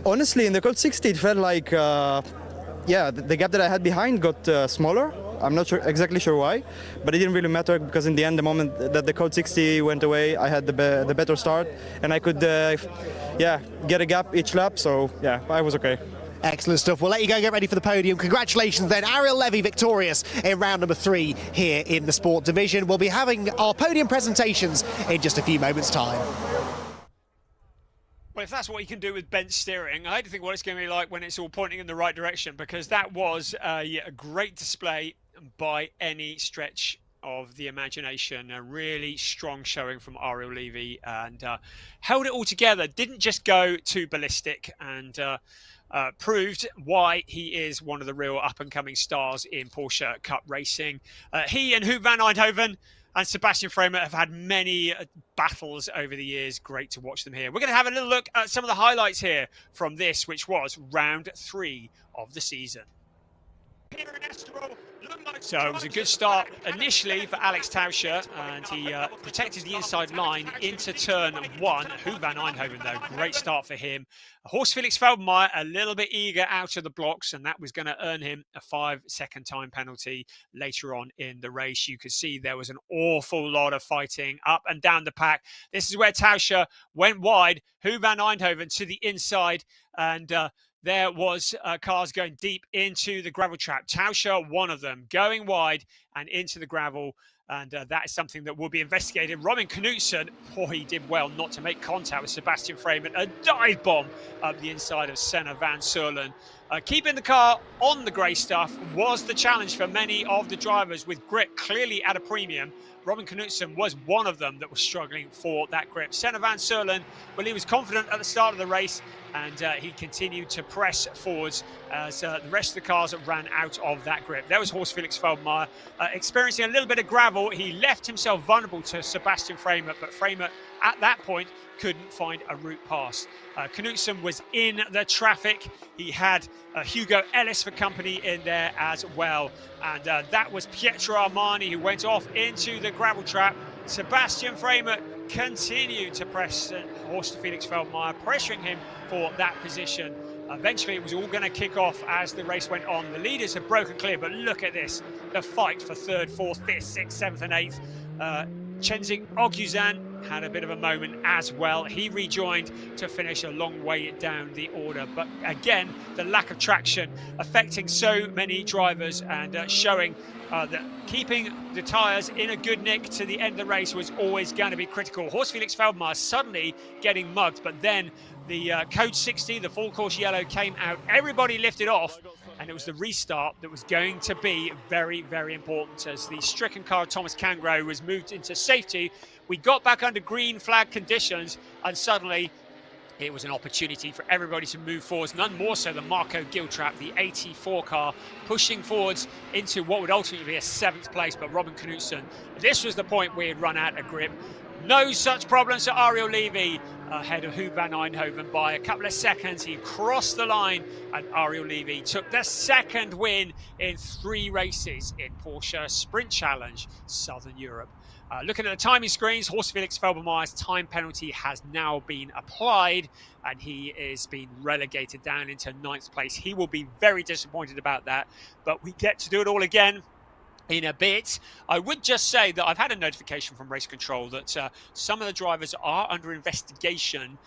Honestly, in the code 60, it felt like, yeah, the gap that I had behind got smaller. I'm not exactly sure why, but it didn't really matter because in the end, the moment that the code 60 went away, I had the better start, and I could, yeah, get a gap each lap. So yeah, I was okay. Excellent stuff. We'll let you go get ready for the podium. Congratulations then. Ariel Levy victorious in round number 3 here in the Sport Division. We'll be having our podium presentations in just a few moments' time. Well, if that's what you can do with bent steering, I hate to think what it's going to be like when it's all pointing in the right direction, because that was a great display by any stretch of the imagination. A really strong showing from Ariel Levy, and held it all together. Didn't just go too ballistic, and proved why he is one of the real up-and-coming stars in Porsche Cup racing. He and Huub van Eindhoven and Sebastian Framer have had many battles over the years. Great to watch them here. We're going to have a little look at some of the highlights here from this, which was round 3 of the season. Here in Estoril, so it was a good start initially for Alex Tauscher, and he protected the inside line into turn 1. Huub van Eindhoven, though, great start for him. Horst Felix Feldmeier a little bit eager out of the blocks, and that was going to earn him a 5-second time penalty later on in the race. You could see there was an awful lot of fighting up and down the pack. This is where Tauscher went wide. Huub van Eindhoven to the inside, and there was cars going deep into the gravel trap. Tauscher, one of them, going wide and into the gravel. And that is something that will be investigated. Robin Knudsen, he did well not to make contact with Sebastian Framer. A dive bomb up the inside of Senna van Soelen. Keeping the car on the grey stuff was the challenge for many of the drivers, with grip clearly at a premium. Robin Knutsen was one of them that was struggling for that grip. Senna van Sørlen, well, he was confident at the start of the race, and he continued to press forwards as the rest of the cars ran out of that grip. There was Horst Felix Feldmayer experiencing a little bit of gravel. He left himself vulnerable to Sebastian Freymer, but Freymer at that point couldn't find a route past. Knutsen was in the traffic. He had Hugo Ellis for company in there as well. And that was Pietro Armani who went off into the gravel trap. Sebastian Freymer continued to press Horst Felix Feldmayer, pressuring him for that position. Eventually, it was all going to kick off as the race went on. The leaders had broken clear, but look at this. The fight for third, fourth, fifth, sixth, seventh and eighth. Chenzik Oguzhan had a bit of a moment as well. He rejoined to finish a long way down the order. But again, the lack of traction affecting so many drivers and showing that keeping the tyres in a good nick to the end of the race was always going to be critical. Horst Felix Feldmayer suddenly getting mugged, but then the Code 60, the full course yellow, came out. Everybody lifted off, and it was the restart that was going to be very, very important as the stricken car of Thomas Cangro was moved into safety. We got back under green flag conditions, and suddenly it was an opportunity for everybody to move forwards, none more so than Marco Giltrap, the 84 car, pushing forwards into what would ultimately be a 7th place. But Robin Knutsen, this was the point where he had run out of grip. No such problems to Ariel Levy ahead of Huub van Eindhoven by a couple of seconds. He crossed the line, and Ariel Levy took the 2nd win in 3 races in Porsche Sprint Challenge Southern Europe. Looking at the timing screens, Horst Felix Feldmayer's time penalty has now been applied, and he is being relegated down into 9th place. He will be very disappointed about that, but we get to do it all again in a bit. I would just say that I've had a notification from Race Control that some of the drivers are under investigation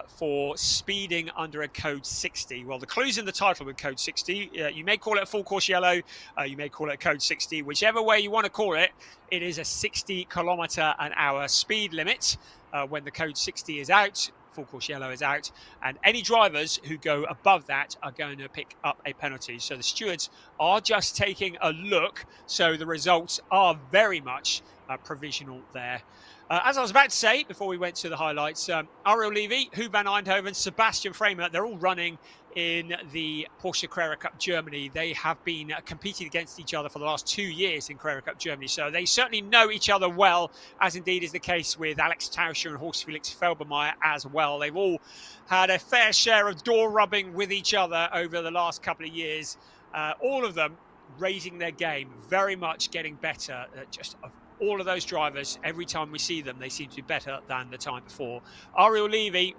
for speeding under a Code 60. Well, the clue's in the title with Code 60. You may call it a full course yellow, you may call it a Code 60, whichever way you want to call it. It is a 60 km/h speed limit when the Code 60 is out. Full course yellow is out, and any drivers who go above that are going to pick up a penalty. So the stewards are just taking a look, so the results are very much provisional there. As I was about to say before we went to the highlights, Ariel Levy, Huub van Eindhoven, Sebastian Freymer, they're all running in the Porsche Carrera Cup Germany. They have been competing against each other for the last 2 years in Carrera Cup Germany, so they certainly know each other well, as indeed is the case with Alex Tauscher and Horst Felix Feldmayer as well. They've all had a fair share of door rubbing with each other over the last couple of years. All of them raising their game, very much getting better. Just all of those drivers, every time we see them, they seem to be better than the time before. Ariel Levy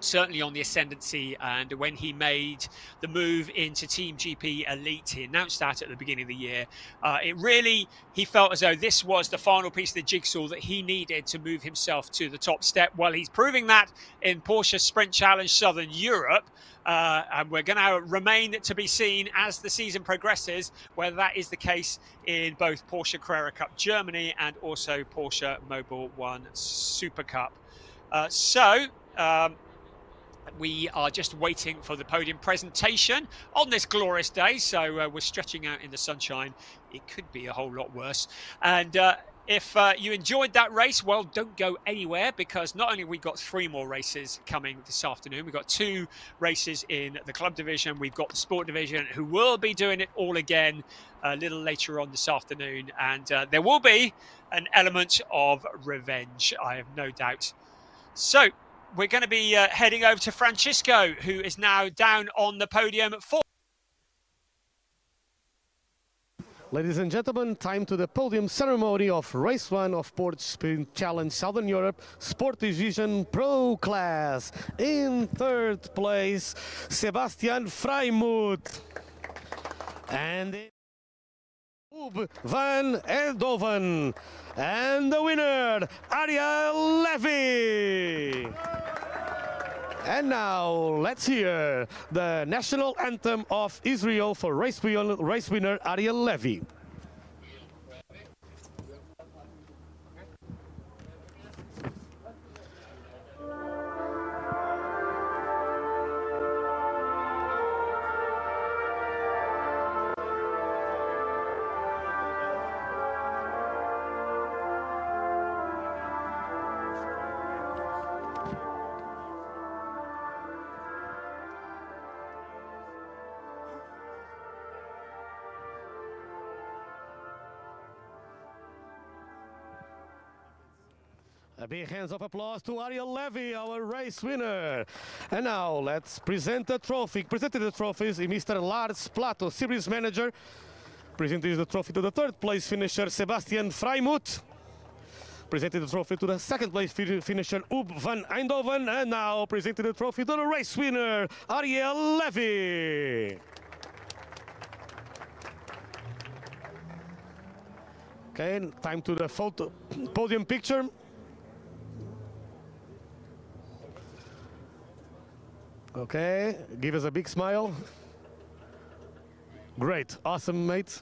certainly on the ascendancy, and when he made the move into Team GP Elite, he announced that at the beginning of the year. He felt as though this was the final piece of the jigsaw that he needed to move himself to the top step. Well, he's proving that in Porsche Sprint Challenge Southern Europe. And we're going to remain to be seen as the season progresses, whether that is the case in both Porsche Carrera Cup Germany and also Porsche Mobil 1 Super Cup. We are just waiting for the podium presentation on this glorious day. So we're stretching out in the sunshine. It could be a whole lot worse. And if you enjoyed that race, well, don't go anywhere, because not only have we got 3 more races coming this afternoon, we've got 2 races in the club division, we've got the sport division, who will be doing it all again a little later on this afternoon. And there will be an element of revenge, I have no doubt. So we're going to be heading over to Francisco, who is now down on the podium for... Ladies and gentlemen, time to the podium ceremony of Race 1 of Porsche Sprint Challenge Southern Europe Sport Division Pro Class. In 3rd place, Sebastian Freymuth. And Huub van Eindhoven. And the winner, Ariel Levy. And now let's hear the national anthem of Israel for race winner Ariel Levy. A big hands of applause to Ariel Levy, our race winner. And now let's present the trophy. Presented the trophies, Mr. Lars Plato, series manager. Presented the trophy to the third place finisher, Sebastian Freimuth. Presented the trophy to the second place finisher, Ub van Eindhoven. And now presented the trophy to the race winner, Ariel Levy. Okay, time to the photo podium picture. Okay, give us a big smile. Great, awesome, mate.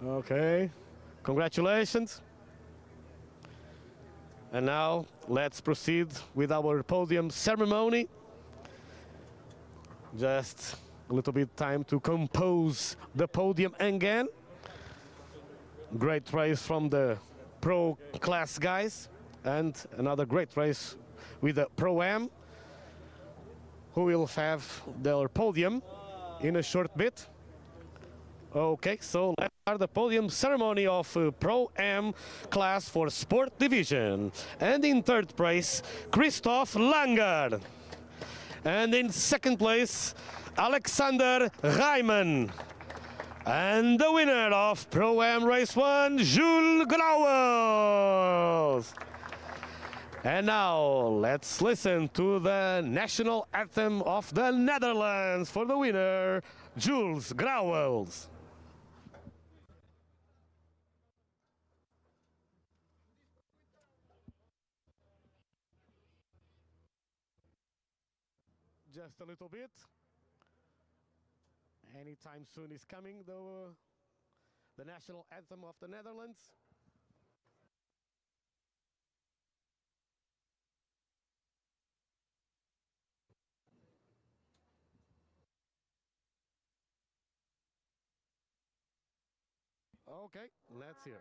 Okay, congratulations. And now let's proceed with our podium ceremony. Just a little bit time to compose the podium again. Great race from the pro class guys, and another great race with the Pro-Am, who will have their podium in a short bit. Okay, so let's start the podium ceremony of Pro-Am class for Sport Division. And in third place, Christoph Langer. And in second place, Alexander Reimann. And the winner of Pro-Am Race 1, Jules Grauwels. And now let's listen to the national anthem of the Netherlands for the winner, Jules Grauwels. Just a little bit. Anytime soon is coming, though, the national anthem of the Netherlands. Okay, let's hear.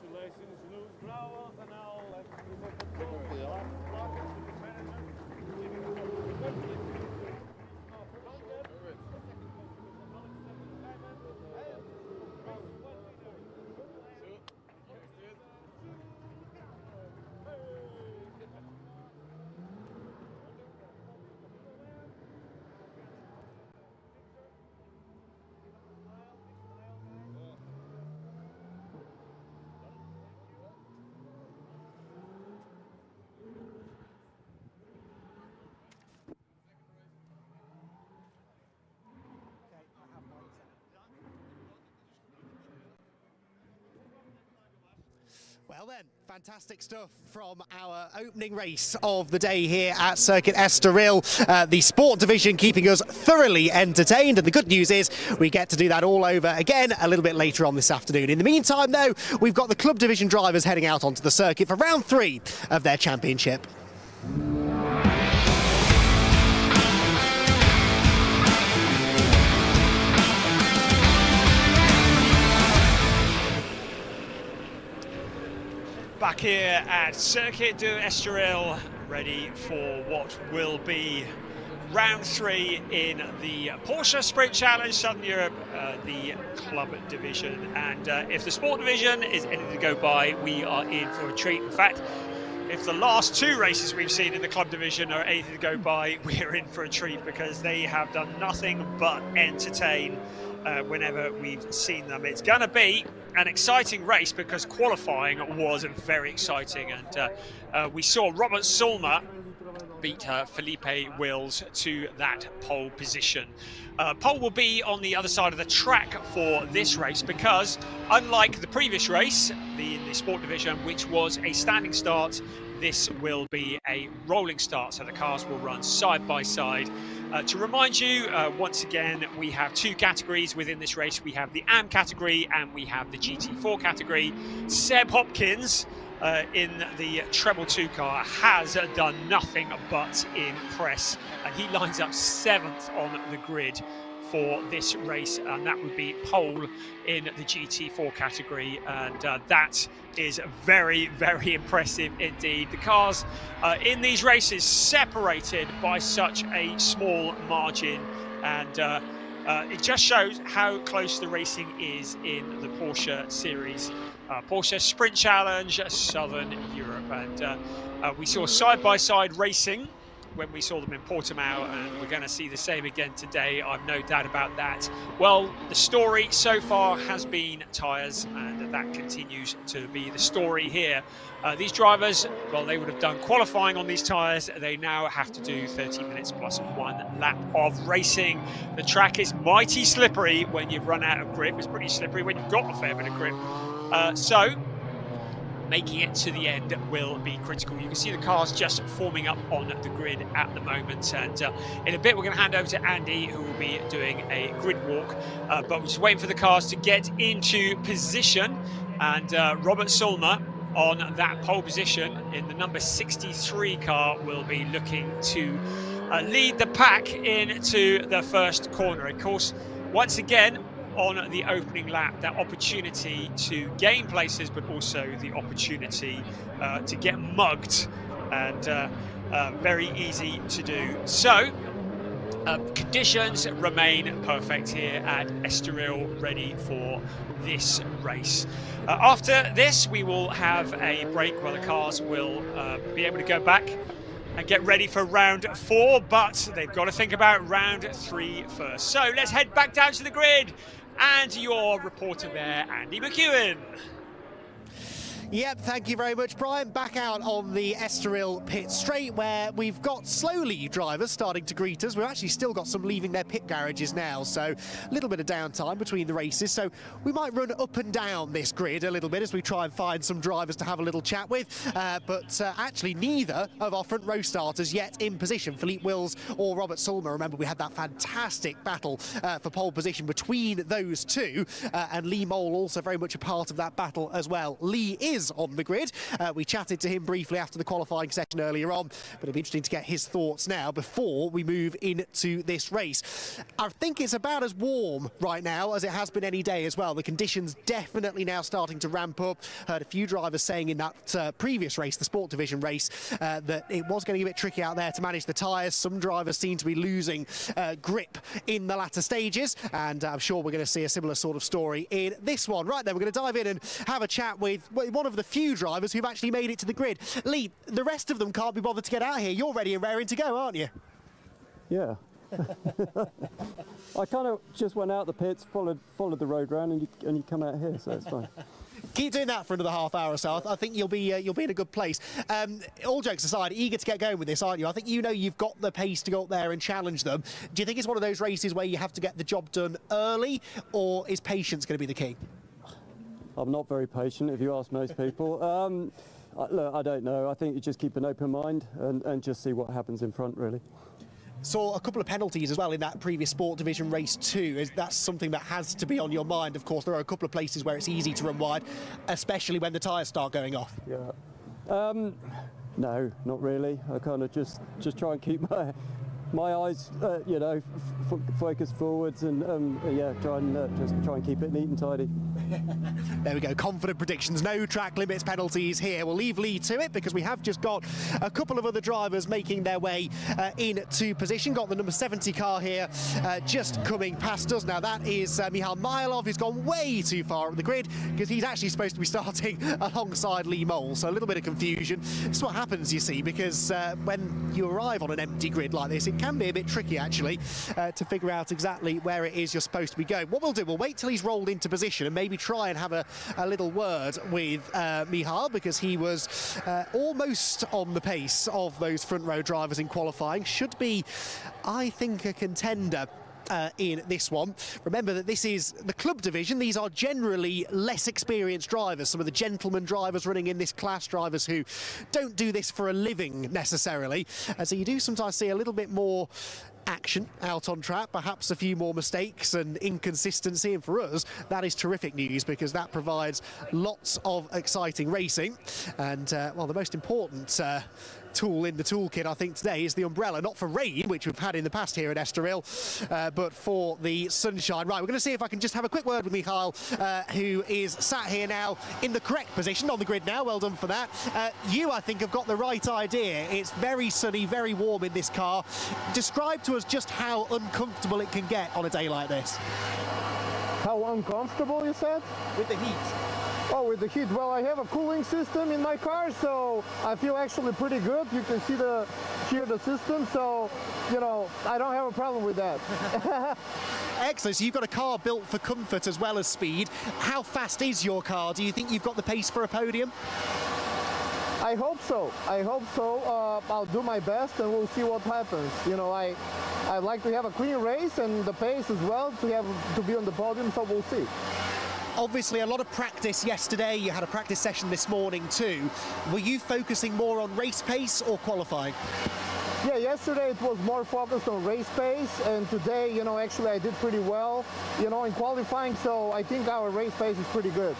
Congratulations, Jules Grauwels, and now let's present the trophy. Last block is the manager. Giving the trophy to the Well then, fantastic stuff from our opening race of the day here at Circuit Estoril. The Sport Division keeping us thoroughly entertained, and the good news is we get to do that all over again a little bit later on this afternoon. In the meantime though, we've got the Club Division drivers heading out onto the circuit for round 3 of their championship. Back here at Circuit de Estoril, ready for what will be round 3 in the Porsche Sprint Challenge Southern Europe, the Club Division. And if the Sport Division is anything to go by, we are in for a treat. In fact, if the last 2 races we've seen in the Club Division are anything to go by, we're in for a treat, because they have done nothing but entertain whenever we've seen them. It's going to be an exciting race because qualifying was very exciting, and we saw Robert Sulmer beat Felipe Wills to that pole position. Pole will be on the other side of the track for this race because, unlike the previous race, the Sport Division, which was a standing start this will be a rolling start, so the cars will run side by side. To remind you, once again, we have two categories within this race. We have the AM category and we have the GT4 category. Seb Hopkins in the treble 2 car has done nothing but impress, and he lines up 7th on the grid for this race, and that would be pole in the GT4 category, and that is very, very impressive indeed. The cars in these races separated by such a small margin, and it just shows how close the racing is in the Porsche series. Porsche Sprint Challenge Southern Europe, and we saw side-by-side racing when we saw them in Portimao, and we're going to see the same again today. I've no doubt about that. Well, the story so far has been tyres, and that continues to be the story here. These drivers, well, they would have done qualifying on these tyres. They now have to do 30 minutes plus 1 lap of racing. The track is mighty slippery when you've run out of grip. It's pretty slippery when you've got a fair bit of grip. So making it to the end will be critical. You can see the cars just forming up on the grid at the moment, and in a bit we're going to hand over to Andy, who will be doing a grid walk, but we're just waiting for the cars to get into position, and Robert Sulmer on that pole position in the number 63 car will be looking to lead the pack into the first corner. Of course, once again, on the opening lap, that opportunity to gain places, but also the opportunity to get mugged, and very easy to do. So conditions remain perfect here at Estoril, ready for this race. After this, we will have a break where the cars will be able to go back and get ready for round 4, but they've got to think about round 3 first. So let's head back down to the grid, and your reporter there, Andy McEwen. Yep, thank you very much, Brian. Back out on the Estoril pit straight, where we've got slowly drivers starting to greet us. We've actually still got some leaving their pit garages now, so a little bit of downtime between the races. So we might run up and down this grid a little bit as we try and find some drivers to have a little chat with. But actually, neither of our front row starters yet in position. Philippe Wills or Robert Sulmer. Remember, we had that fantastic battle for pole position between those two, and Lee Mole also very much a part of that battle as well. Lee is on the grid. We chatted to him briefly after the qualifying session earlier on, but it'll be interesting to get his thoughts now before we move into this race. I think it's about as warm right now as it has been any day as well. The conditions definitely now starting to ramp up. Heard a few drivers saying in that previous race, the Sport Division race, that it was getting a bit tricky out there to manage the tyres. Some drivers seem to be losing grip in the latter stages, and I'm sure we're going to see a similar sort of story in this one. Right then, we're going to dive in and have a chat with one of the few drivers who've actually made it to the grid. Lee, the rest of them can't be bothered to get out here. You're ready and raring to go, aren't you? Yeah. I kind of just went out the pits, followed the road round, and you come out here, so it's fine. Keep doing that for another half hour or so. I think you'll be in a good place. All jokes aside, eager to get going with this, aren't you? I think you know you've got the pace to go up there and challenge them. Do you think it's one of those races where you have to get the job done early, or is patience going to be the key? I'm not very patient, if you ask most people. Look, I don't know. I think you just keep an open mind and just see what happens in front, really. Saw a couple of penalties as well in that previous Sport Division race too. That's something that has to be on your mind. Of course, there are a couple of places where it's easy to run wide, especially when the tyres start going off. Yeah. No, not really. I kind of just try and keep my eyes, focus forwards, and try and keep it neat and tidy. There we go, confident predictions. No track limits penalties here. We'll leave Lee to it because we have just got a couple of other drivers making their way into position. Got the number 70 car here just coming past us. Now that is Michal Milov, who's gone way too far up the grid because he's actually supposed to be starting alongside Lee Mole. So a little bit of confusion. This is what happens, you see, because when you arrive on an empty grid like this, it can be a bit tricky actually to figure out exactly where it is you're supposed to be going. What we'll do, we'll wait till he's rolled into position and maybe try and have a little word with Michal, because he was almost on the pace of those front row drivers in qualifying. Should be, I think, a contender in this one. Remember that this is the club division. These are generally less experienced drivers. Some of the gentleman drivers running in this class, drivers who don't do this for a living necessarily. So you do sometimes see a little bit more action out on track, perhaps a few more mistakes and inconsistency, and for us that is terrific news because that provides lots of exciting racing. And well, the most important tool in the toolkit I think today is the umbrella, not for rain, which we've had in the past here at Estoril, but for the sunshine. Right, we're going to see if I can just have a quick word with Michal, who is sat here now in the correct position on the grid now. Well done for that. You, I think, have got the right idea. It's very sunny, very warm in this car. Describe to us just how uncomfortable it can get on a day like this. How uncomfortable, you said? With the heat. Oh, with the heat. Well, I have a cooling system in my car, so I feel actually pretty good. You can see hear the system, so, you know, I don't have a problem with that. Excellent. So you've got a car built for comfort as well as speed. How fast is your car? Do you think you've got the pace for a podium? I hope so. I hope so. I'll do my best and we'll see what happens. You know, I'd like to have a clean race and the pace as well to be on the podium, so we'll see. Obviously a lot of practice yesterday. You had a practice session this morning too. Were you focusing more on race pace or qualifying? Yeah, yesterday it was more focused on race pace, and today, you know, actually I did pretty well, you know, in qualifying, so I think our race pace is pretty good.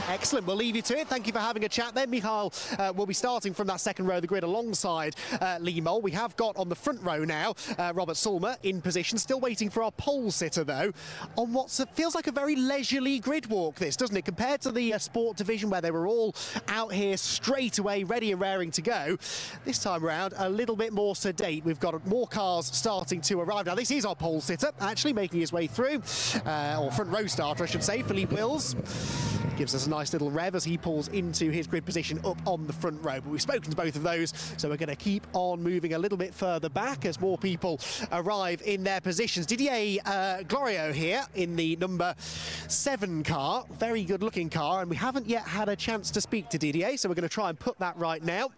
Excellent. We'll leave you to it. Thank you for having a chat then. Michal will be starting from that second row of the grid alongside Lee Mole. We have got on the front row now Robert Sulmer in position. Still waiting for our pole sitter though on what feels like a very leisurely grid walk, this, doesn't it? Compared to the sport division where they were all out here straight away ready and raring to go. This time around a little bit more sedate. We've got more cars starting to arrive. Now this is our pole sitter actually making his way through, or front row starter I should say, Philippe Wills. Gives us a nice little rev as he pulls into his grid position up on the front row. But we've spoken to both of those, so we're going to keep on moving a little bit further back as more people arrive in their positions. Didier Glorieux here in the number 7 car. Very good looking car, and we haven't yet had a chance to speak to Didier, so we're going to try and put that right now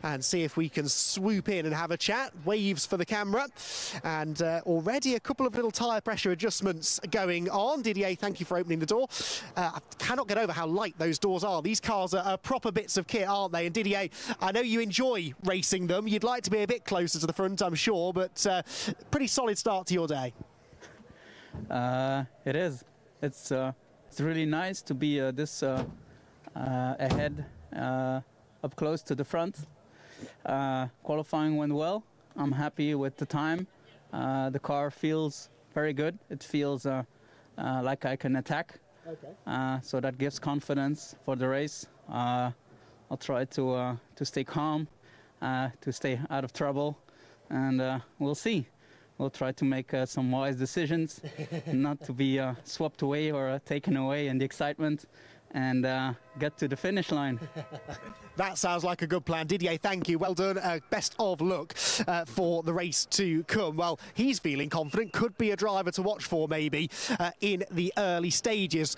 and see if we can swoop in and have a chat. Waves for the camera, and already a couple of little tyre pressure adjustments going on. Didier, thank you for opening the door. I cannot get over how light those doors are. These cars are proper bits of kit, aren't they? And Didier, I know you enjoy racing them. You'd like to be a bit closer to the front, I'm sure, but pretty solid start to your day. It is. It's really nice to be this ahead, up close to the front. Qualifying went well. I'm happy with the time. The car feels very good. It feels like I can attack. Okay. So that gives confidence for the race. I'll try to stay calm, to stay out of trouble, and we'll see. We'll try to make some wise decisions, not to be swept away or taken away in the excitement, and get to the finish line. That sounds like a good plan. Didier, thank you. Well done. Best of luck for the race to come. Well, he's feeling confident. Could be a driver to watch for, maybe, in the early stages.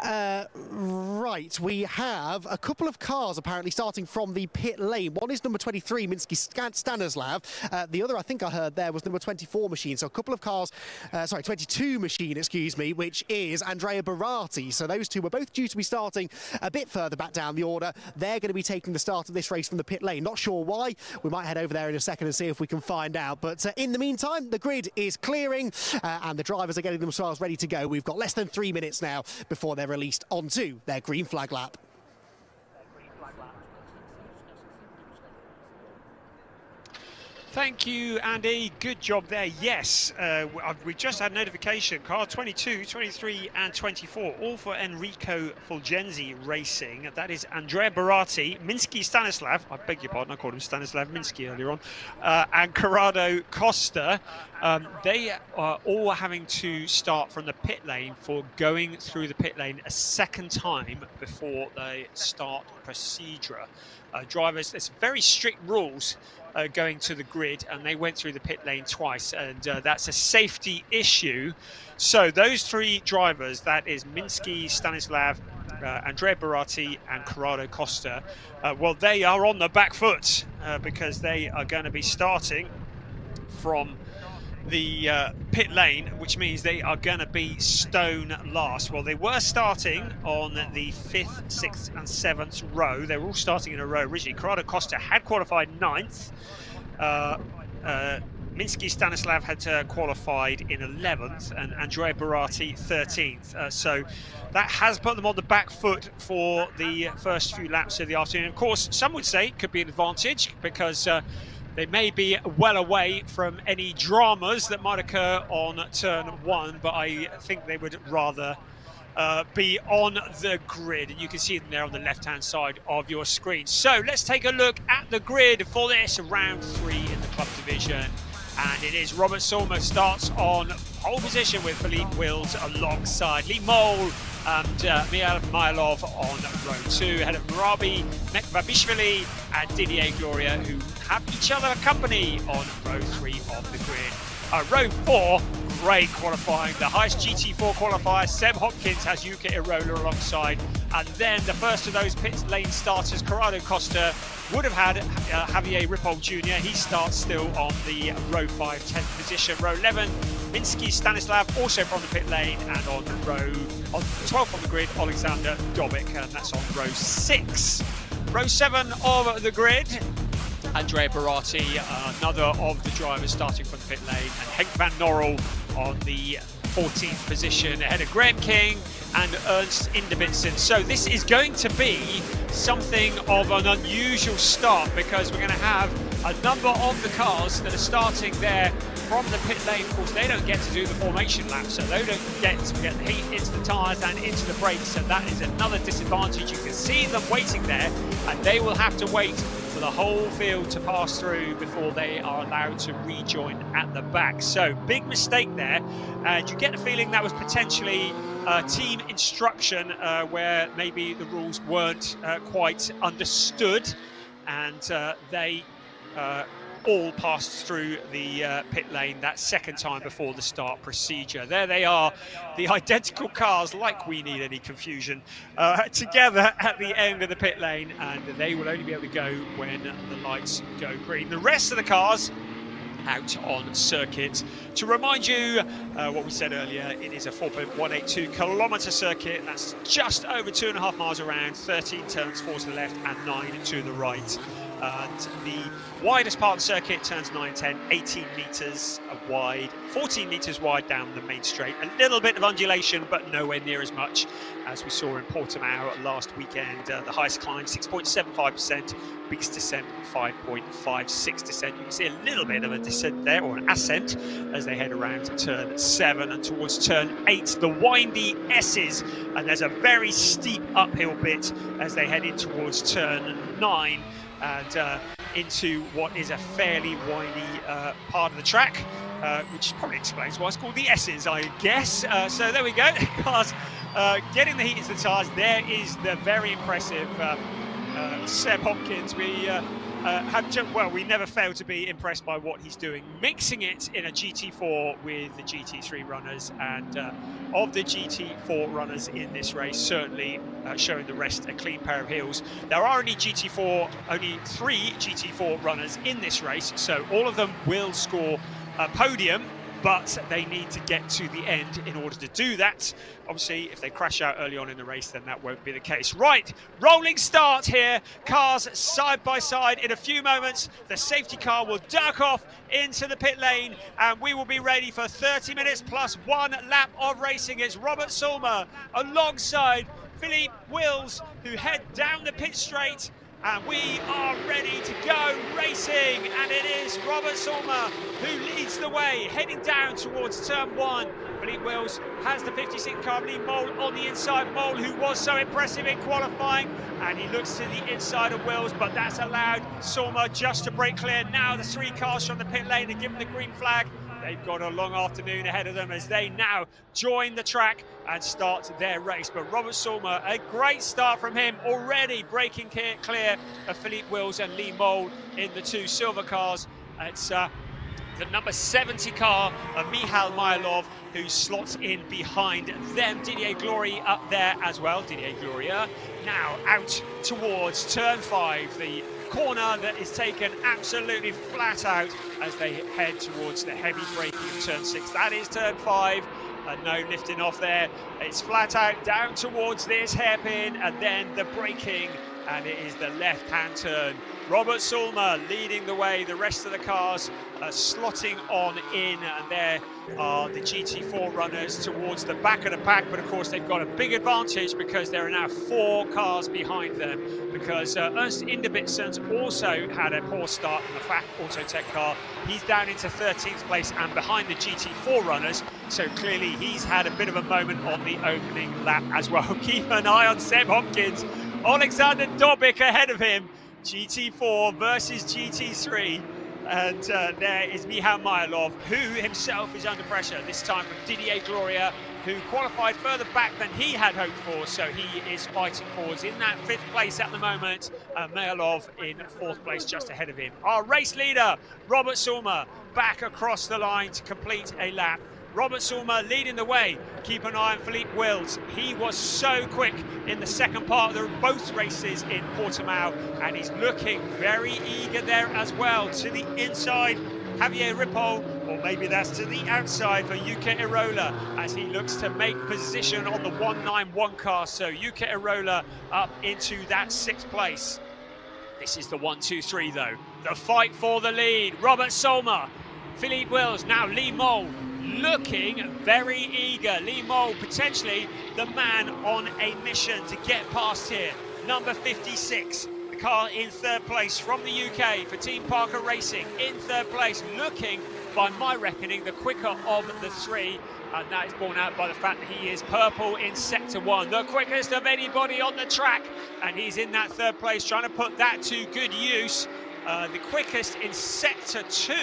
Right, we have a couple of cars, apparently, starting from the pit lane. One is number 23, Minsky Stanislav. The other, I think I heard there, was number 24 machine. So a couple of cars, 22 machine, excuse me, which is Andrea Barati. So those two were both due to be starting a bit further back down the order. They're going to be taking the start of this race from the pit lane. Not sure why. We might head over there in a second and see if we can find out. But in the meantime, the grid is clearing and the drivers are getting themselves ready to go. We've got less than 3 minutes now before they're released onto their green flag lap. Thank you, Andy. Good job there. Yes, we just had notification. Car 22, 23 and 24, all for Enrico Fulgenzi Racing. That is Andrea Barati, Minsky Stanislav, I beg your pardon, I called him Stanislav Minsky earlier on, and Corrado Costa. They are all having to start from the pit lane for going through the pit lane a second time before they start procedure. Drivers, there's very strict rules going to the grid, and they went through the pit lane twice, and that's a safety issue. So those 3 drivers, that is Minsky, Stanislav, Andrea Barati and Corrado Costa, well, they are on the back foot because they are going to be starting from the pit lane, which means they are going to be stone last. Well, they were starting on the 5th, 6th and 7th row. They were all starting in a row originally. Corrado Costa had qualified 9th. Minsky Stanislav had qualified in 11th, and Andrea Baratti 13th. So that has put them on the back foot for the first few laps of the afternoon. Of course, some would say it could be an advantage because they may be well away from any dramas that might occur on turn 1, but I think they would rather be on the grid, and you can see them there on the left-hand side of your screen. So let's take a look at the grid for this round 3 in the club division. And it is Robert Sulmer starts on pole position with Philippe Wills alongside Lee Mole and Mihail Mylov on row 2, ahead of Murabi Mekvabishvili and Didier Gloria, who have each other company on row 3 of the grid. Row 4, great qualifying. The highest GT4 qualifier, Seb Hopkins, has Yuka Irola alongside. And then the first of those pit lane starters, Corrado Costa, would have had Javier Ripoll Jr. He starts still on the row 5, 10th position. Row 11, Minsky Stanislav, also from the pit lane. And on row 12th on the grid, Alexander Dobik, and that's on row 6. Row 7 of the grid, Andrea Baratti, another of the drivers starting from the pit lane, and Henk van Norrel on the 14th position, ahead of Graham King and Ernst Inderbitzen. So this is going to be something of an unusual start, because we're going to have a number of the cars that are starting there from the pit lane. Of course, they don't get to do the formation lap, so they don't get to get the heat into the tyres and into the brakes, so that is another disadvantage. You can see them waiting there, and they will have to wait for the whole field to pass through before they are allowed to rejoin at the back. So big mistake there, and you get the feeling that was potentially team instruction where maybe the rules weren't quite understood, and they all passed through the pit lane that second time before the start procedure. There they are, the identical cars, like we need any confusion, together at the end of the pit lane, and they will only be able to go when the lights go green. The rest of the cars out on circuit. To remind you what we said earlier, it is a 4.182 kilometre circuit. That's just over 2.5 miles around, 13 turns, 4 to the left and 9 to the right. And the widest part of the circuit, turns 9, 10, 18 metres wide, 14 metres wide down the main straight. A little bit of undulation, but nowhere near as much as we saw in Portimao last weekend. The highest climb, 6.75%, biggest descent, 5.56%. You can see a little bit of a descent there, or an ascent, as they head around to turn 7 and towards turn 8, the windy S's. And there's a very steep uphill bit as they head in towards turn 9. And into what is a fairly windy part of the track, which probably explains why it's called the S's, I guess. So there we go, cars getting the heat into the tyres. There is the very impressive Seb Hopkins. We never fail to be impressed by what he's doing, mixing it in a GT4 with the GT3 runners, and of the GT4 runners in this race, certainly showing the rest a clean pair of heels. There are only 3 GT4 runners in this race, so all of them will score a podium, but they need to get to the end in order to do that. Obviously, if they crash out early on in the race, then that won't be the case. Right, rolling start here. Cars side by side. In a few moments, the safety car will duck off into the pit lane, and we will be ready for 30 minutes plus 1 lap of racing. It's Robert Sulmer alongside Philippe Wills, who head down the pit straight. And we are ready to go racing, and it is Robert Sulmer who leads the way, heading down towards turn 1. Philippe Wills has the 56 car, Lee Mole on the inside. Mole, who was so impressive in qualifying, and he looks to the inside of Wills, but that's allowed Sulmer just to break clear. Now the 3 cars from the pit lane are given the green flag. They've got a long afternoon ahead of them as they now join the track and start their race. But Robert Sulmer, a great start from him, already breaking clear of Philippe Wills and Lee Mole in the 2 silver cars. It's the number 70 car of Mihail Mylov, who slots in behind them. Didier Gloria up there as well. Didier Gloria now out towards turn 5, the corner that is taken absolutely flat out as they head towards the heavy braking of turn 6. That is turn 5. No lifting off there. It's flat out down towards this hairpin, and then the braking, and it is the left-hand turn. Robert Sulmer leading the way. The rest of the cars slotting on in, and there are the GT4 runners towards the back of the pack. But of course, they've got a big advantage because there are now 4 cars behind them. Because Ernst Ingebrigtsen's also had a poor start in the FAC Autotech car. He's down into 13th place and behind the GT4 runners. So clearly, he's had a bit of a moment on the opening lap as well. Keep an eye on Seb Hopkins. Alexander Dobic ahead of him. GT4 versus GT3, and there is Michał Majlov, who himself is under pressure, this time from Didier Gloria, who qualified further back than he had hoped for, so he is fighting forwards in that 5th place at the moment. Majlov in 4th place just ahead of him. Our race leader, Robert Sulmer, back across the line to complete a lap. Robert Sulmer leading the way. Keep an eye on Philippe Wills. He was so quick in the second part of both races in Portimao, and he's looking very eager there as well. To the inside, Javier Ripoll, or maybe that's to the outside for Yuka Irola, as he looks to make position on the 191 car. So Yuka Irola up into that 6th place. This is the 1-2-3 though. The fight for the lead. Robert Sulmer, Philippe Wills, now Lee Mole, looking very eager. Lee Mole, potentially the man on a mission to get past here. Number 56, the car in 3rd place from the UK for Team Parker Racing. In 3rd place, looking, by my reckoning, the quicker of the 3. And that is borne out by the fact that he is purple in Sector 1. The quickest of anybody on the track. And he's in that 3rd place, trying to put that to good use. The quickest in Sector 2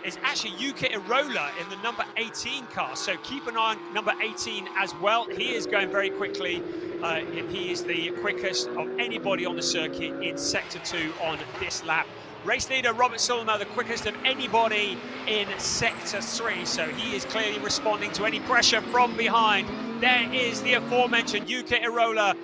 is actually Yuka Irola in the number 18 car, so keep an eye on number 18 as well. He is going very quickly, and he is the quickest of anybody on the circuit in Sector 2 on this lap. Race leader Robert Sulmer, the quickest of anybody in Sector 3, so he is clearly responding to any pressure from behind. There is the aforementioned Yuka Irola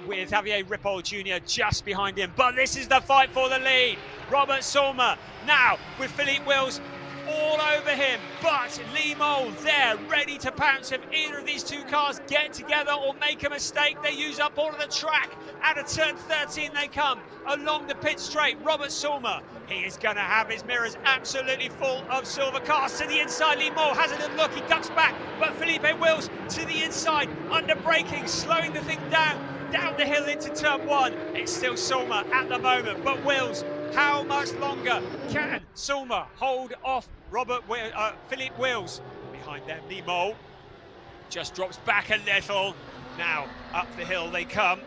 with Javier Ripoll Jr. just behind him, but this is the fight for the lead. Robert Sulmer now with Philippe Wills all over him, but Lee Mole there ready to pounce. If either of these 2 cars get together or make a mistake, they use up all of the track. Out of turn 13 they come along the pit straight. Robert Sulmer, he is going to have his mirrors absolutely full of silver cars. To the inside, Lee Mole has a little look, he ducks back, but Felipe Wills to the inside, under braking, slowing the thing down the hill into turn 1. It's still Sulmer at the moment, but Wills, how much longer can Sulmer hold off Philippe Wills? Behind them, Lee Mole just drops back a little. Now up the hill they come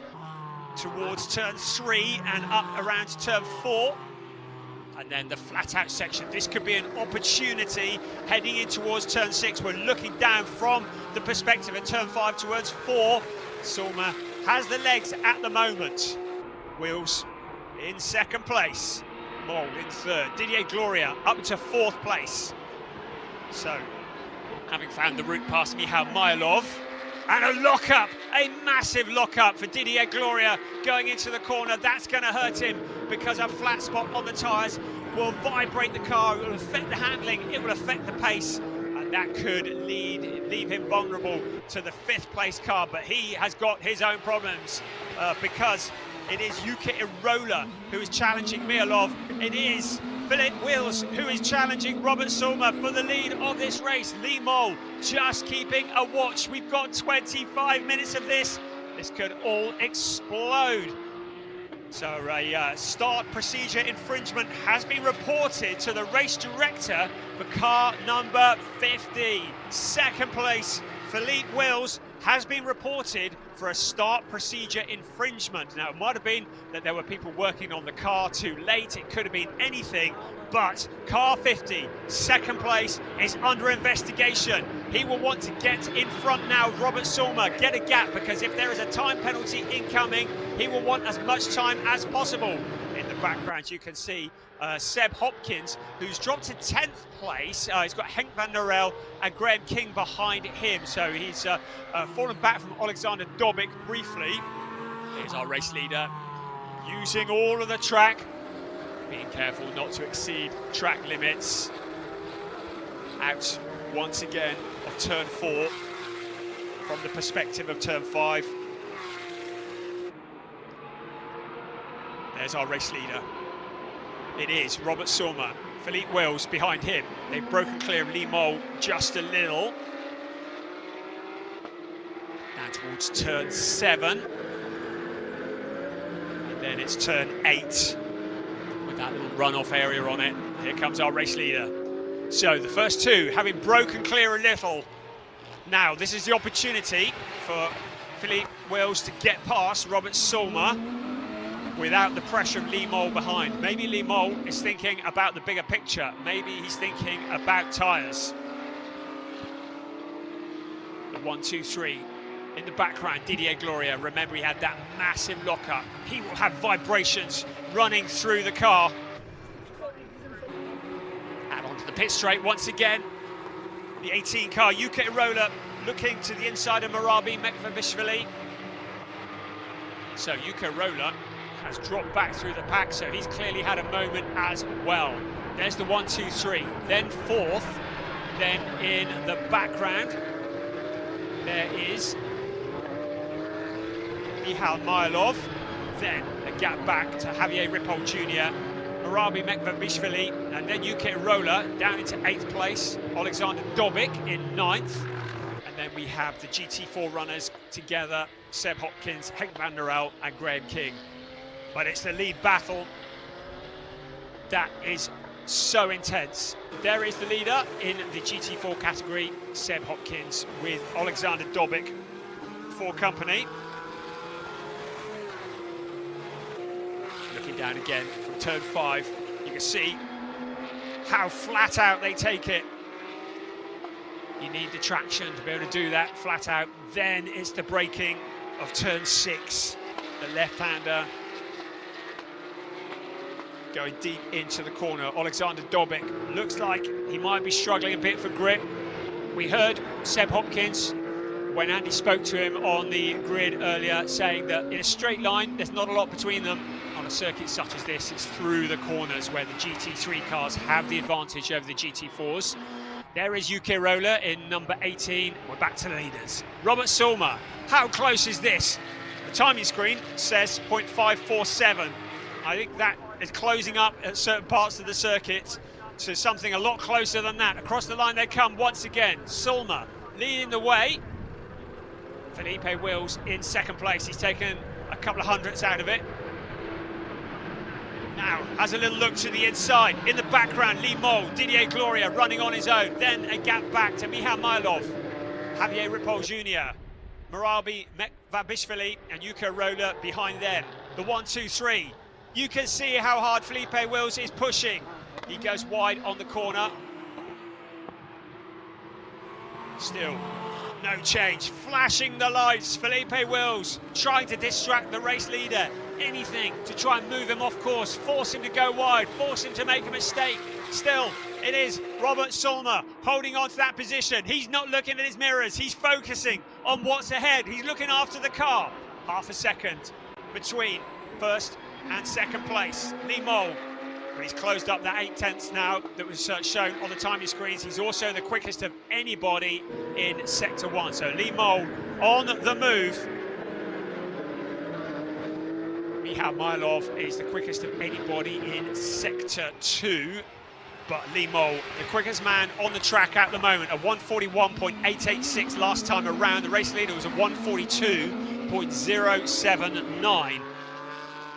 towards turn 3 and up around turn 4. And then the flat out section. This could be an opportunity heading in towards turn 6. We're looking down from the perspective of turn 5 towards 4. Sulmer has the legs at the moment. Wills in 2nd place, Mole in 3rd, Didier Gloria up to 4th place. So, having found the route past Michał Majlov, and a lock-up, a massive lock-up for Didier Gloria going into the corner. That's going to hurt him because a flat spot on the tyres will vibrate the car, it will affect the handling, it will affect the pace, and that could leave him vulnerable to the 5th place car. But he has got his own problems because it is Yuka Irola who is challenging Majlov. It is Philippe Wills who is challenging Robert Sulmer for the lead of this race. Lee Mole just keeping a watch. We've got 25 minutes of this. This could all explode. So a start procedure infringement has been reported to the race director for car number 50. 2nd place, Philippe Wills, has been reported for a start procedure infringement. Now, it might have been that there were people working on the car too late. It could have been anything, but car 50, 2nd place, is under investigation. He will want to get in front now of Robert Sulmer, get a gap, because if there is a time penalty incoming, he will want as much time as possible. In the background, you can see Seb Hopkins, who's dropped to 10th place. He's got Henk van der Rel and Graham King behind him. So he's fallen back from Alexander Dobic briefly. Here's our race leader, using all of the track, Being careful not to exceed track limits. Out once again of turn 4 from the perspective of turn 5. There's our race leader. It is Robert Sulmer. Philippe Wills behind him. They've broken clear of Lee Mole just a little. Down towards turn 7. And then it's turn 8 with that little runoff area on it. Here comes our race leader. So the first two having broken clear a little. Now this is the opportunity for Philippe Wills to get past Robert Sulmer without the pressure of Lee Mole behind. Maybe Lee Mole is thinking about the bigger picture. Maybe he's thinking about tyres. The 1, 2, 3. In the background, Didier Gloria. Remember, he had that massive lockup. He will have vibrations running through the car. And onto the pit straight once again. The 18 car, UK Irola, looking to the inside of Marabi Mekvabishvili. So UK Irola has dropped back through the pack, so he's clearly had a moment as well. There's the 1, 2, 3, then 4th, then in the background there is Michal Mylov, then a gap back to Javier Ripoll Jr., Marabi Mekvabishvili, and then UK Irola down into 8th place, Alexander Dobik in 9th, and then we have the GT4 runners together, Seb Hopkins, Henk van der El and Graham King. But it's the lead battle that is so intense. There is the leader in the GT4 category, Seb Hopkins, with Alexander Dobik for company. Looking down again from turn 5, you can see how flat out they take it. You need the traction to be able to do that flat out. Then it's the braking of turn 6, the left-hander going deep into the corner. Alexander Dobik looks like he might be struggling a bit for grip. We heard Seb Hopkins when Andy spoke to him on the grid earlier saying that in a straight line there's not a lot between them. On a circuit such as this, it's through the corners where the GT3 cars have the advantage over the GT4s. There is UK Irola in number 18. We're back to the leaders. Robert Sulmer, how close is this? The timing screen says 0.547. I think that is closing up at certain parts of the circuit to something a lot closer than that. Across the line they come once again. Sulmer leading the way. Philippe Wills in 2nd place. He's taken a couple of hundredths out of it. Now has a little look to the inside. In the background, Lee Mole, Didier Gloria running on his own. Then a gap back to Michal Mylov, Javier Ripoll Jr., Marabi Mekvabishvili and UK Irola behind them. The 1, 2, 3. You can see how hard Philippe Wills is pushing. He goes wide on the corner. Still no change. Flashing the lights. Philippe Wills trying to distract the race leader. Anything to try and move him off course, force him to go wide, force him to make a mistake. Still, it is Robert Sulmer holding on to that position. He's not looking at his mirrors. He's focusing on what's ahead. He's looking after the car. Half a second between 1st and 2nd place. Lee Mole, he's closed up that 8 tenths now that was shown on the timing screens. He's also the quickest of anybody in Sector 1. So Lee Mole on the move. Michal Mylov is the quickest of anybody in Sector 2. But Lee Mole, the quickest man on the track at the moment, a 141.886 last time around. The race leader was a 142.079.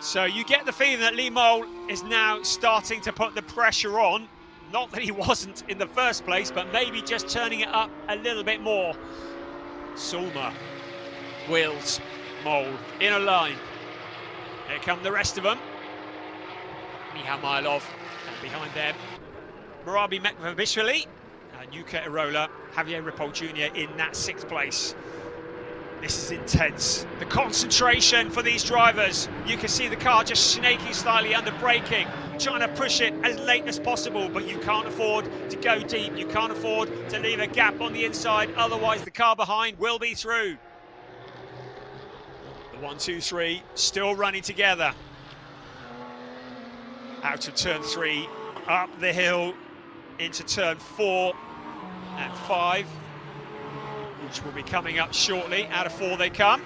So you get the feeling that Lee Mole is now starting to put the pressure on. Not that he wasn't in the first place, but maybe just turning it up a little bit more. Sulmer, Wills, Mole in a line. Here come the rest of them. Michal Mylov, and behind them, Marabi Mekvabishvili and UK Irola, Javier Ripoll Jr. in that 6th place. This is intense. The concentration for these drivers. You can see the car just snaking slightly under braking, trying to push it as late as possible, but you can't afford to go deep. You can't afford to leave a gap on the inside, otherwise the car behind will be through. The 1, 2, 3 still running together. out of turn 3, up the hill into turn 4 and 5, which will be coming up shortly. Out of 4 they come.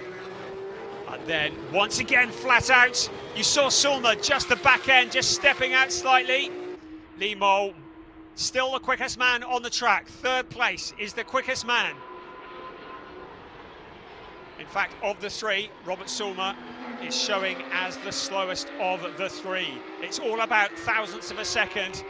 And then once again flat out. You saw Sulma just the back end, just stepping out slightly. Lee Mole still the quickest man on the track. 3rd place is the quickest man. In fact, of the 3, Robert Sulma is showing as the slowest of the 3. It's all about thousandths of a second.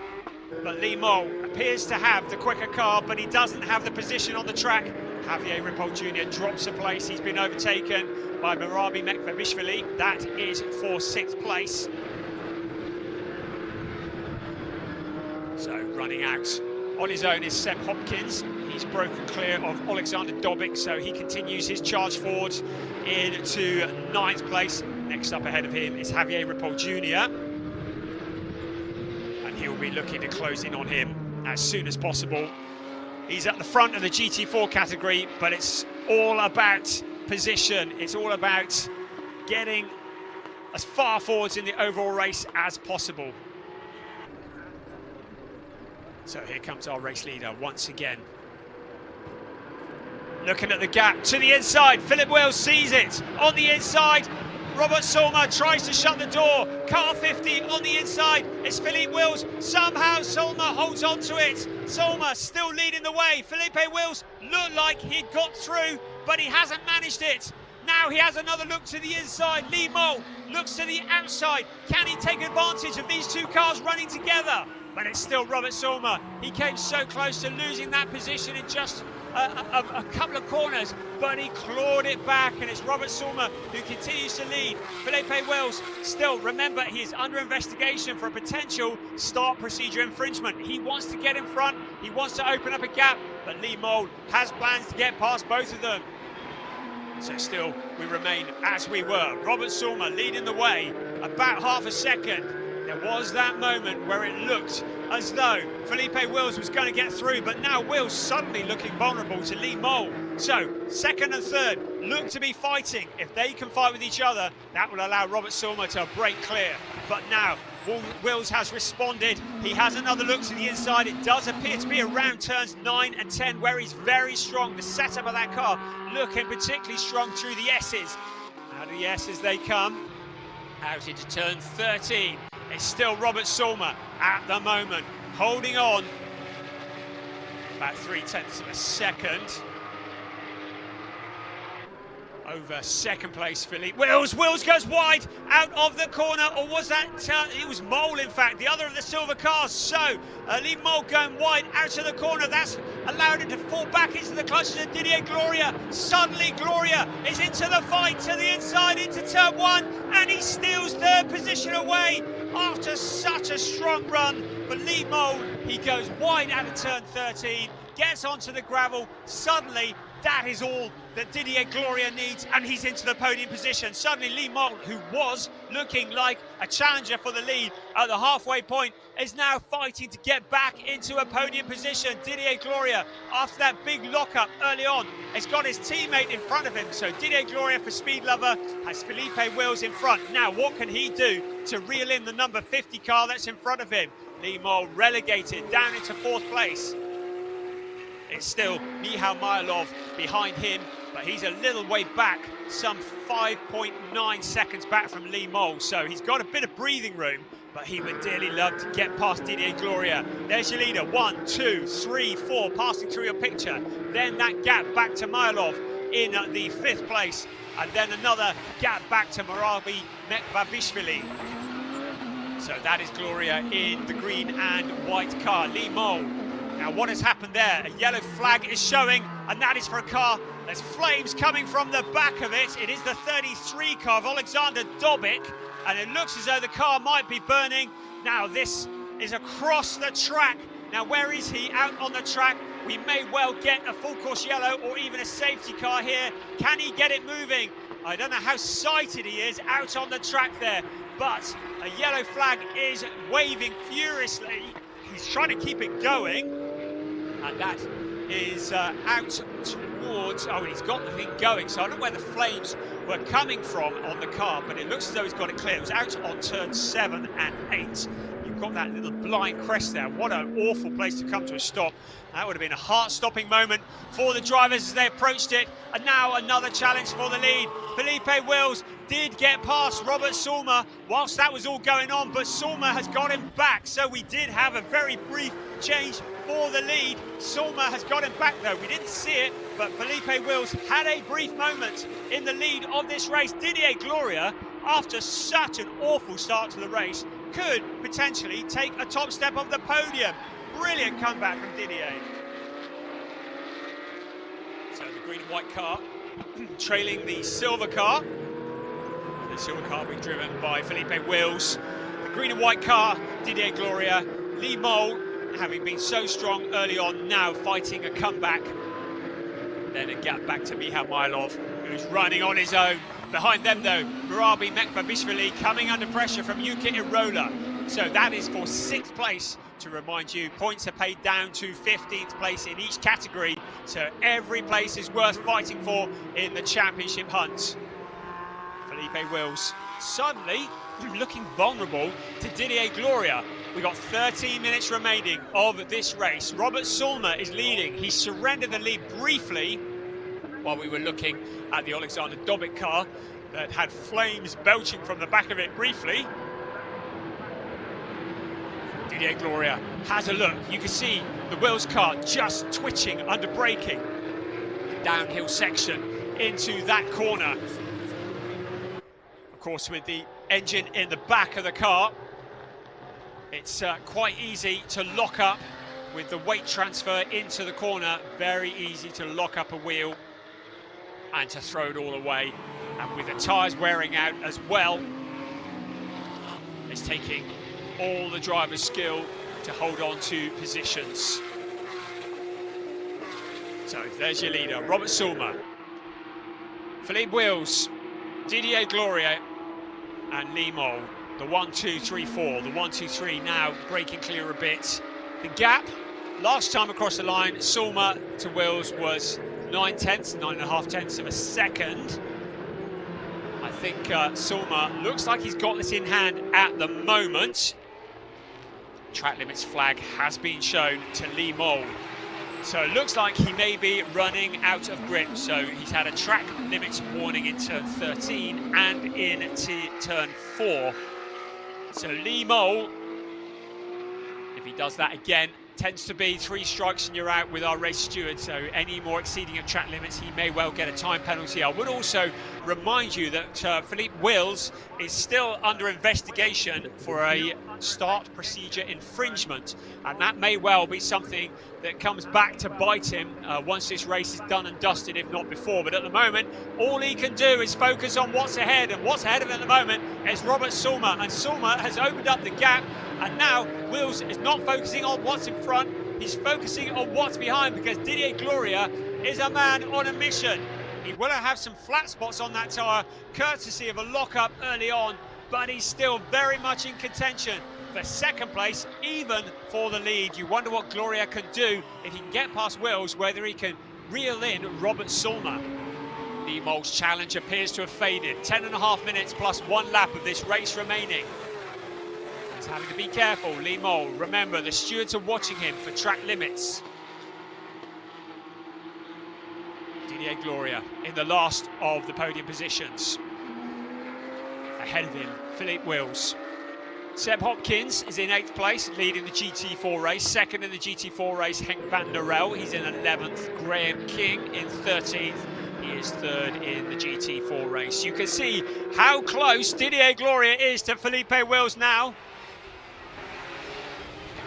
But Lee Mole appears to have the quicker car, but he doesn't have the position on the track. Javier Ripoll Jr. drops a place. He's been overtaken by Marabi Mekvabishvili. That is for 6th place. So running out on his own is Seb Hopkins. He's broken clear of Alexander Dobic, so he continues his charge forward into 9th place. Next up ahead of him is Javier Ripoll Jr. And he'll be looking to close in on him as soon as possible. He's at the front of the GT4 category, but it's all about position. It's all about getting as far forwards in the overall race as possible. So here comes our race leader once again. Looking at the gap to the inside, Philip Wills sees it on the inside. Robert Sulma tries to shut the door. Car 50 on the inside. It's Philippe Wills. Somehow Sulma holds on to it. Sulma still leading the way. Felipe Wills looked like he'd got through, but he hasn't managed it. Now he has another look to the inside. Lee Mole looks to the outside. Can he take advantage of these 2 cars running together? But it's still Robert Sulma. He came so close to losing that position in just a couple of corners, but he clawed it back, and it's Robert Sulma who continues to lead. Felipe Wills still, remember, he is under investigation for a potential start procedure infringement. He wants to get in front, he wants to open up a gap, but Lee Mole has plans to get past both of them. So still, we remain as we were. Robert Sulma leading the way, about half a second. There was that moment where it looked as though Felipe Wills was going to get through, but now Wills suddenly looking vulnerable to Lee Mole. So 2nd and 3rd look to be fighting. If they can fight with each other, that will allow Robert Sulma to break clear. But now Wills has responded. He has another look to the inside. It does appear to be around turns 9 and 10 where he's very strong. The setup of that car looking particularly strong through the S's. Out of the S's they come. Out into turn 13. It's still Robert Sulma at the moment, holding on. About 0.3 of a second. Over 2nd place, Philippe Wills. Wills goes wide out of the corner, or was that, it was Mole in fact, the other of the silver cars. So, Lee Mole going wide out of the corner. That's allowed him to fall back into the clutches of Didier Gloria. Suddenly Gloria is into the fight to the inside into turn 1, and he steals 3rd position away after such a strong run for Lee Mole. He goes wide out of turn 13, gets onto the gravel. Suddenly, that is all that Didier Gloria needs, and he's into the podium position. Suddenly, Lee Mole, who was looking like a challenger for the lead at the halfway point, is now fighting to get back into a podium position. Didier Gloria, after that big lockup early on, has got his teammate in front of him. So Didier Gloria, for Speed Lover, has Felipe Wills in front. Now, what can he do to reel in the number 50 car that's in front of him? Lee Mole relegated down into 4th place. It's still Michal Mylov behind him, but he's a little way back, some 5.9 seconds back from Lee Mole. So he's got a bit of breathing room, but he would dearly love to get past Didier Gloria. There's your leader, 1, 2, 3, 4, passing through your picture. Then that gap back to Mylov in the 5th place, and then another gap back to Marabi Mekvabishvili. So that is Gloria in the green and white car. Lee Mole. Now what has happened there? A yellow flag is showing, and that is for a car. There's flames coming from the back of it. It is the 33 car of Alexander Dobic, and it looks as though the car might be burning. Now this is across the track. Now where is he? Out on the track. We may well get a full course yellow or even a safety car here. Can he get it moving? I don't know how sighted he is out on the track there, but a yellow flag is waving furiously. He's trying to keep it going, and that is out towards, oh, he's got the thing going, so I don't know where the flames were coming from on the car, but it looks as though he's got it clear. It was out on turn 7 and 8. We've got that little blind crest there. What an awful place to come to a stop. That would have been a heart-stopping moment for the drivers as they approached it. And now another challenge for the lead. Felipe Wills did get past Robert Sulmer whilst that was all going on, but Sulmer has got him back. So we did have a very brief change for the lead. Sulmer has got him back though. We didn't see it, but Felipe Wills had a brief moment in the lead of this race. Didier Gloria, after such an awful start to the race, could potentially take a top step of the podium. Brilliant comeback from Didier. So the green and white car trailing the silver car. The silver car being driven by Felipe Wills. The green and white car, Didier Gloria. Lee Mole, having been so strong early on, now fighting a comeback. Then a gap back to Michal Milov, who's running on his own. Behind them though, Murabi Mekbabishvili coming under pressure from Yuka Irola. So that is for 6th place. To remind you, points are paid down to 15th place in each category. So every place is worth fighting for in the championship hunt. Felipe Wills suddenly looking vulnerable to Didier Gloria. We've got 13 minutes remaining of this race. Robert Sulmer is leading. He surrendered the lead briefly while we were looking at the Alexander Dobic car that had flames belching from the back of it briefly. Didier Gloria has a look. You can see the Wills car just twitching under braking. The downhill section into that corner. Of course, with the engine in the back of the car, it's quite easy to lock up with the weight transfer into the corner. Very easy to lock up a wheel and to throw it all away. And with the tyres wearing out as well, it's taking all the driver's skill to hold on to positions. So there's your leader, Robert Sulmer, Philippe Wills, Didier Gloria and Lee Mole. The 1, 2, 3, 4. The 1, 2, 3 now breaking clear a bit. The gap last time across the line, Sulmer to Wills, was 9.5 tenths of a second. I think Sulmer looks like he's got this in hand at the moment. Track limits flag has been shown to Lee Mole. So it looks like he may be running out of grip. So he's had a track limits warning in turn 13 and in turn 4. So Lee Mole, if he does that again, tends to be 3 strikes and you're out with our race steward. So any more exceeding of track limits, he may well get a time penalty. I would also remind you that Philippe Wills is still under investigation for a start procedure infringement, and that may well be something that comes back to bite him once this race is done and dusted, if not before. But at the moment, all he can do is focus on what's ahead, and what's ahead of him at the moment is Robert Sulmer, and Sulmer has opened up the gap, and now Wills is not focusing on what's in front, he's focusing on what's behind, because Didier Gloria is a man on a mission. He will have some flat spots on that tyre, courtesy of a lock-up early on, but he's still very much in contention for second place, even for the lead. You wonder what Gloria can do if he can get past Wills, whether he can reel in Robert Sulmer. Lee Mole's challenge appears to have faded. 10.5 minutes plus 1 lap of this race remaining. He's having to be careful, Lee Mole. Remember, the stewards are watching him for track limits. Didier Gloria in the last of the podium positions. Ahead of him, Philippe Wills. Seb Hopkins is in 8th place, leading the GT4 race. Second in the GT4 race, Henk van der Rel. He's in 11th. Graham King in 13th. He is 3rd in the GT4 race. You can see how close Didier Gloria is to Felipe Wills now.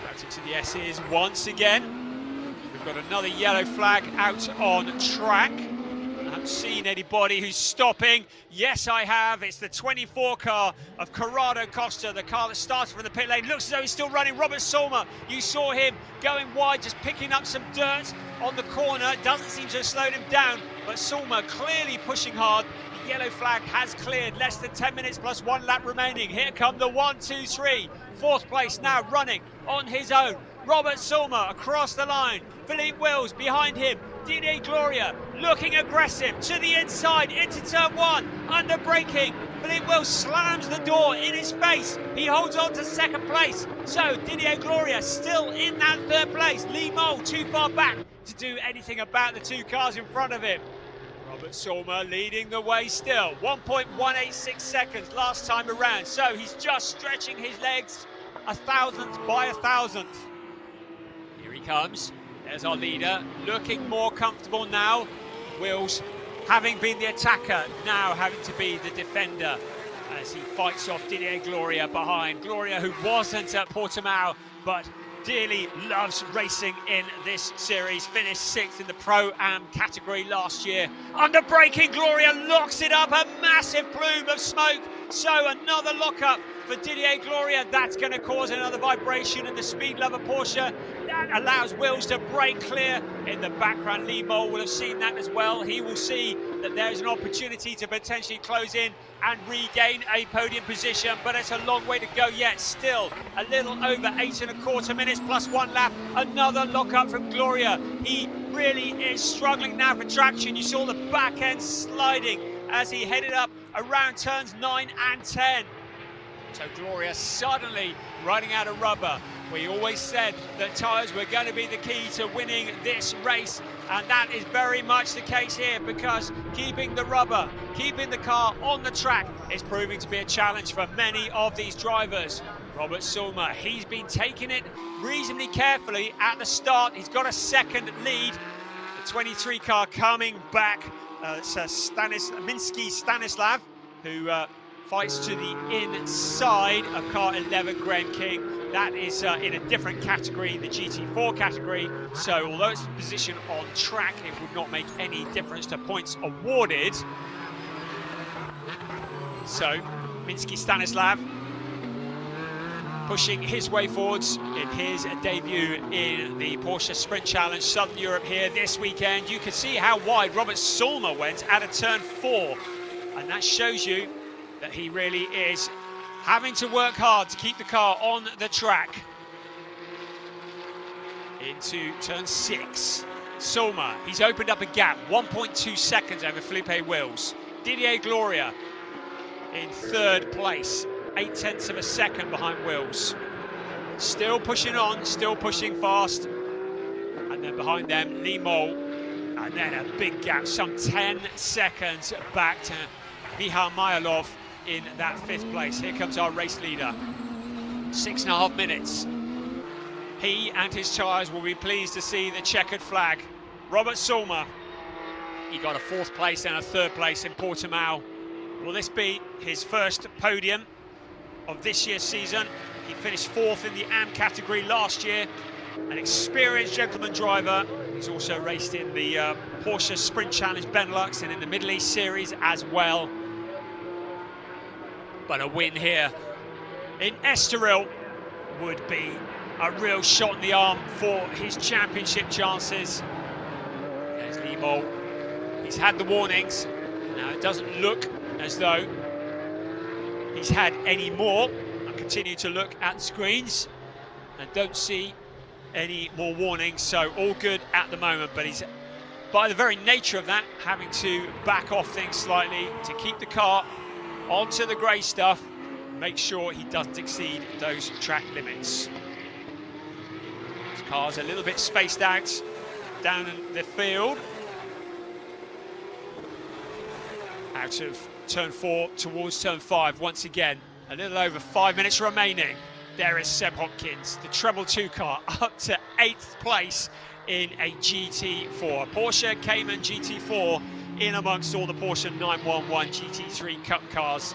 Back into the S's once again. We've got another yellow flag out on track. I haven't seen anybody who's stopping. Yes, I have. It's the 24 car of Corrado Costa, the car that started from the pit lane. Looks as though he's still running. Robert Sulmer, you saw him going wide, just picking up some dirt on the corner. Doesn't seem to have slowed him down, but Sulmer clearly pushing hard. The yellow flag has cleared. Less than 10 minutes plus 1 lap remaining. Here come the 1, 2, 3. 4th place now running on his own. Robert Sulmer across the line. Philippe Wills behind him. Didier Gloria looking aggressive to the inside into turn 1, under braking. Philippe Wills slams the door in his face. He holds on to second place. So Didier Gloria still in that third place. Lee Mole too far back to do anything about the two cars in front of him. Robert Sulmer leading the way still. 1.186 seconds last time around. So he's just stretching his legs 1,000th by 1,000th. Here he comes. There's our leader, looking more comfortable now. Wills, having been the attacker, now having to be the defender as he fights off Didier Gloria behind. Gloria, who wasn't at Portimao, but dearly loves racing in this series. Finished 6th in the Pro-Am category last year. Under braking, Gloria locks it up, a massive plume of smoke. So another lockup for Didier Gloria. That's going to cause another vibration in the Speed Lover Porsche. That allows Wills to break clear. In the background, Lee Mole will have seen that as well. He will see that there's an opportunity to potentially close in and regain a podium position, but it's a long way to go yet. Still a little over 8.25 minutes plus 1 lap. Another lockup from Gloria. He really is struggling now for traction. You saw the back end sliding as he headed up around turns 9 and 10. So Gloria suddenly running out of rubber. We always said that tyres were going to be the key to winning this race, and that is very much the case here, because keeping the rubber, keeping the car on the track is proving to be a challenge for many of these drivers. Robert Sulmer, he's been taking it reasonably carefully at the start. He's got a second lead. The 23 car coming back. It's Minsky Stanislav, who fights to the inside of car 11, Graham King. That is in a different category, the GT4 category. So although it's position on track, it would not make any difference to points awarded. So Minsky Stanislav pushing his way forwards in his debut in the Porsche Sprint Challenge Southern Europe here this weekend. You can see how wide Robert Sulmer went at a turn 4, and that shows you that he really is having to work hard to keep the car on the track. Into turn 6. Sulmer, he's opened up a gap, 1.2 seconds over Felipe Wills. Didier Gloria in 3rd place, 0.8 of a second behind Wills. Still pushing on, still pushing fast. And then behind them, Lee Mole. And then a big gap, some 10 seconds back to Michal Mayalov in that 5th place. Here comes our race leader. 6.5 minutes. He and his tyres will be pleased to see the checkered flag. Robert Sulmer, he got a 4th place and a 3rd place in Portimao. Will this be his first podium of this year's season? He finished 4th in the AM category last year. An experienced gentleman driver. He's also raced in the Porsche Sprint Challenge Benelux and in the Middle East Series as well. But a win here in Estoril would be a real shot in the arm for his championship chances. There's Lee Mole. He's had the warnings. Now it doesn't look as though he's had any more. I continue to look at the screens and don't see any more warnings, so all good at the moment, but he's, by the very nature of that, having to back off things slightly to keep the car onto the grey stuff, make sure he doesn't exceed those track limits. This car's a little bit spaced out down in the field. Out of turn 4 towards turn 5 once again. A little over 5 minutes remaining. There is Seb Hopkins, the treble 2 car, up to 8th place in a GT4. Porsche Cayman GT4 in amongst all the Porsche 911 GT3 Cup cars.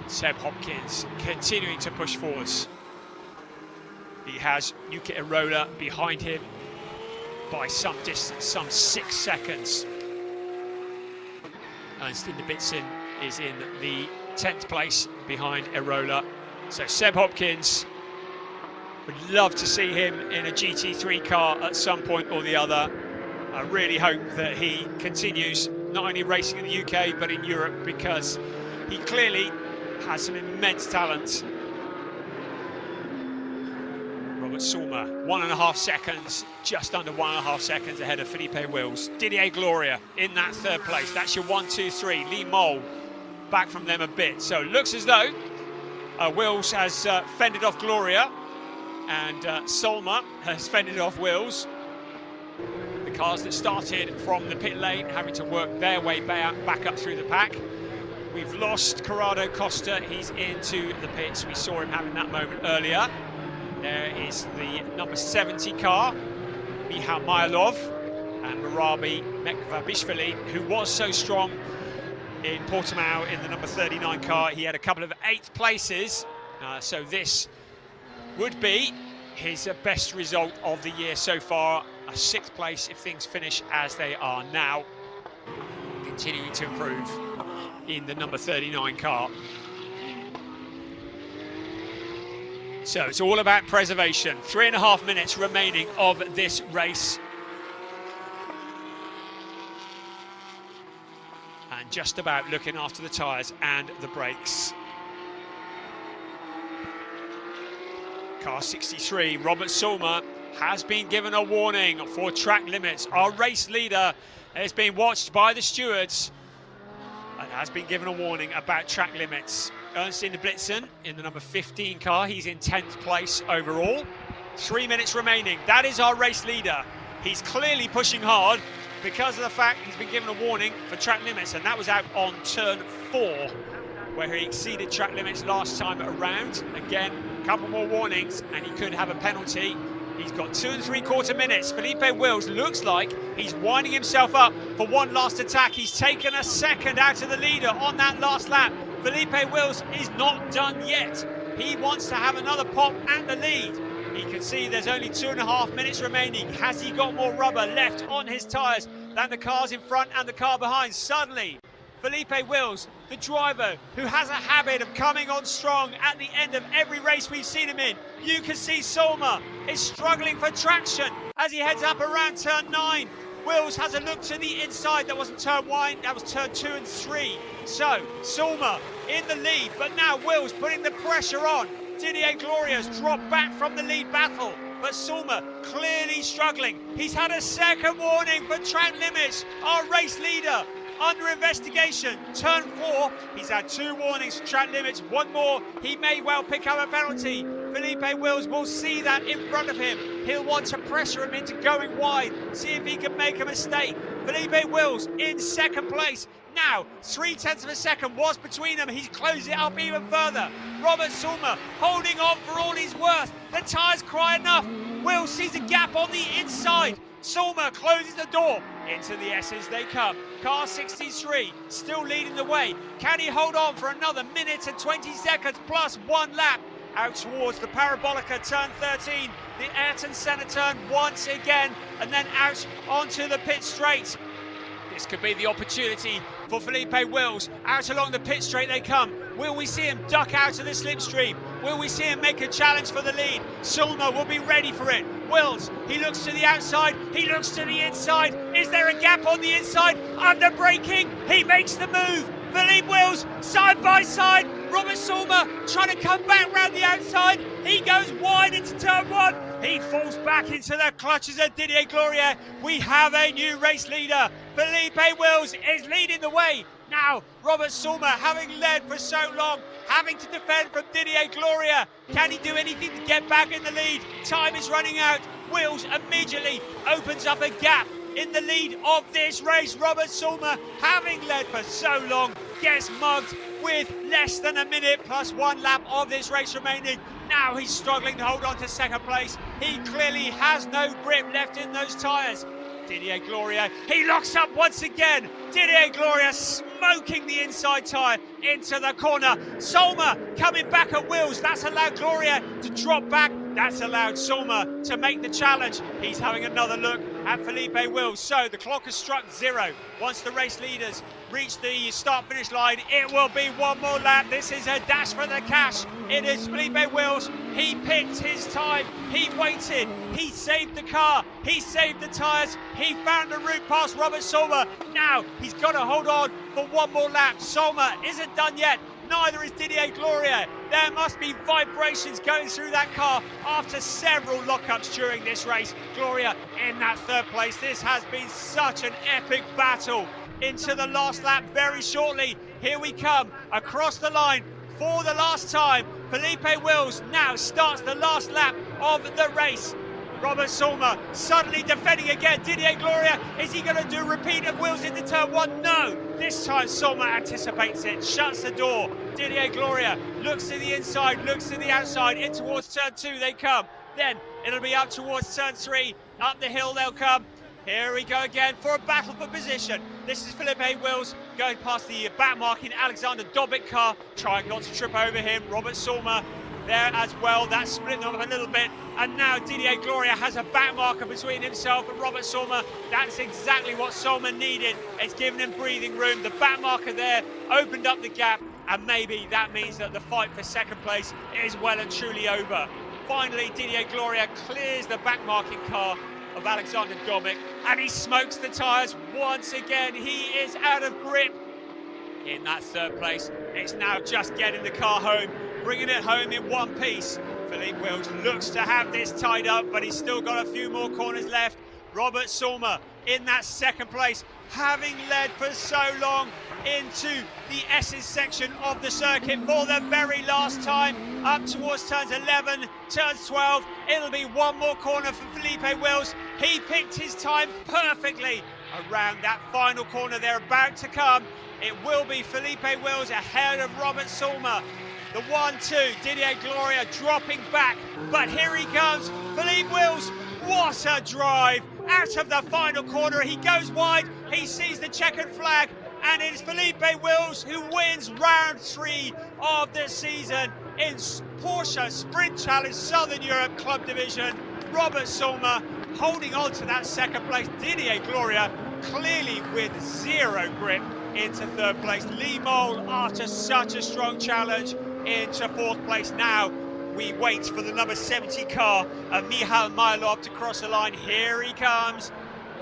Seb Hopkins continuing to push forwards. He has Yuki Irola behind him by some distance, some 6 seconds. And Stinda Bitsin is in the 10th place behind Irola. So Seb Hopkins, would love to see him in a GT3 car at some point or the other. I really hope that he continues not only racing in the UK but in Europe, because he clearly has some immense talent. Robert Sulmer, 1.5 seconds, just under 1.5 seconds ahead of Felipe Wills. Didier Gloria in that third place. That's your 1, 2, 3. Lee Mole back from them a bit. So it looks as though Wills has fended off Gloria, and Sulmer has fended off Wills. The cars that started from the pit lane having to work their way back up through the pack. We've lost Corrado Costa, he's into the pits. We saw him having that moment earlier. There is the number 70 car, Michał Majlov, and Marabi Mekvabishvili, who was so strong in Portimao in the number 39 car. He had a couple of 8th places, so this would be his best result of the year so far. A 6th place if things finish as they are now. Continuing to improve in the number 39 car. So it's all about preservation. 3.5 minutes remaining of this race. And just about looking after the tyres and the brakes. Car 63, Robert Sulmer, has been given a warning for track limits. Our race leader has been watched by the stewards and has been given a warning about track limits. Ernst Blitzen in the number 15 car, he's in 10th place overall. 3 minutes remaining, that is our race leader. He's clearly pushing hard because of the fact he's been given a warning for track limits, and that was out on turn 4, where he exceeded track limits last time around. Again, a couple more warnings and he could have a penalty. He's got 2 3/4 minutes. Felipe Wills looks like he's winding himself up for one last attack. He's taken a second out of the leader on that last lap. Felipe Wills is not done yet. He wants to have another pop at the lead. He can see there's only 2.5 minutes remaining. Has he got more rubber left on his tyres than the cars in front and the car behind? Suddenly, Felipe Wills, the driver who has a habit of coming on strong at the end of every race we've seen him in. You can see Sulmer is struggling for traction as he heads up around turn 9. Wills has a look to the inside. That wasn't turn 1, that was turn 2 and 3. So Sulmer in the lead, but now Wills putting the pressure on. Didier Gloria's dropped back from the lead battle, but Sulmer clearly struggling. He's had a second warning for track limits. Our race leader under investigation. Turn 4, he's had 2 warnings for track limits. One more, he may well pick up a penalty. Felipe Wills will see that in front of him. He'll want to pressure him into going wide, see if he can make a mistake. Felipe Wills in second place. Now, 0.3 of a second was between them. He's closed it up even further. Robert Sulmer holding on for all he's worth. The tyres cry enough. Wills sees a gap on the inside. Sulmer closes the door. Into the S's they come. Car 63 still leading the way. Can he hold on for another minute and 20 seconds plus 1 lap? Out towards the Parabolica, turn 13. The Ayrton Senna turn once again, and then out onto the pit straight. This could be the opportunity for Felipe Wills. Out along the pit straight they come. Will we see him duck out of the slipstream? Will we see him make a challenge for the lead? Sulmer will be ready for it. Wills, he looks to the outside, he looks to the inside. Is there a gap on the inside? Under braking, he makes the move. Felipe Wills, side by side. Robert Sulmer trying to come back round the outside. He goes wide into turn 1. He falls back into the clutches of Didier Gloria. We have a new race leader. Felipe Wills is leading the way. Now, Robert Sulmer, having led for so long, having to defend from Didier Gloria. Can he do anything to get back in the lead? Time is running out. Wills immediately opens up a gap in the lead of this race. Robert Sulmer, having led for so long, gets mugged with less than a minute plus 1 lap of this race remaining. Now he's struggling to hold on to second place. He clearly has no grip left in those tyres. Didier Gloria, he locks up once again. Didier Gloria smoking the inside tyre into the corner. Sulmer coming back at Wills. That's allowed Gloria to drop back. That's allowed Sulmer to make the challenge. He's having another look at Felipe Wills. So the clock has struck 0. Once the race leaders reach the start-finish line, it will be 1 more lap. This is a dash for the cash. It is Felipe Wills. He picked his time. He waited. He saved the car. He saved the tyres. He found the route past Robert Sulmer. Now he's got to hold on for 1 more lap. Sulmer isn't done yet. Neither is Didier Gloria. There must be vibrations going through that car after several lockups during this race. Gloria in that third place. This has been such an epic battle into the last lap very shortly. Here we come across the line for the last time. Felipe Wills now starts the last lap of the race. Robert Sulmer suddenly defending again. Didier Gloria, is he going to do a repeat of Wills into turn one? No, this time Sulmer anticipates it, shuts the door. Didier Gloria looks to the inside, looks to the outside, in towards turn two they come. Then it'll be up towards turn three, up the hill they'll come. Here we go again for a battle for position. This is Felipe Wills going past the back-marking Alexander Dobic car, trying not to trip over him. Robert Sulmer there as well, that's splitting them up a little bit. And now Didier Gloria has a back marker between himself and Robert Sulmer. That's exactly what Sulmer needed. It's given him breathing room. The back marker there opened up the gap, and maybe that means that the fight for second place is well and truly over. Finally, Didier Gloria clears the back marking car of Alexander Dobic, and he smokes the tyres once again. He is out of grip in that third place. It's now just getting the car home, bringing it home in one piece. Philippe Wills looks to have this tied up, but he's still got a few more corners left. Robert Sulmer in that second place, having led for so long into the S's section of the circuit for the very last time, up towards turns 11, turns 12. It'll be one more corner for Felipe Wills. He picked his time perfectly around that final corner they're about to come. It will be Felipe Wills ahead of Robert Sulmer. The 1-2, Didier Gloria dropping back, but here he comes, Felipe Wills. What a drive! Out of the final corner, he goes wide, he sees the checkered flag, and it is Felipe Wills who wins round 3 of the season in Porsche Sprint Challenge Southern Europe Club Division. Robert Sulmer holding on to that second place. Didier Gloria clearly with zero grip into third place. Lee Mole, after such a strong challenge, into fourth place. Now we wait for the number 70 car of Michal Mylov to cross the line. Here he comes,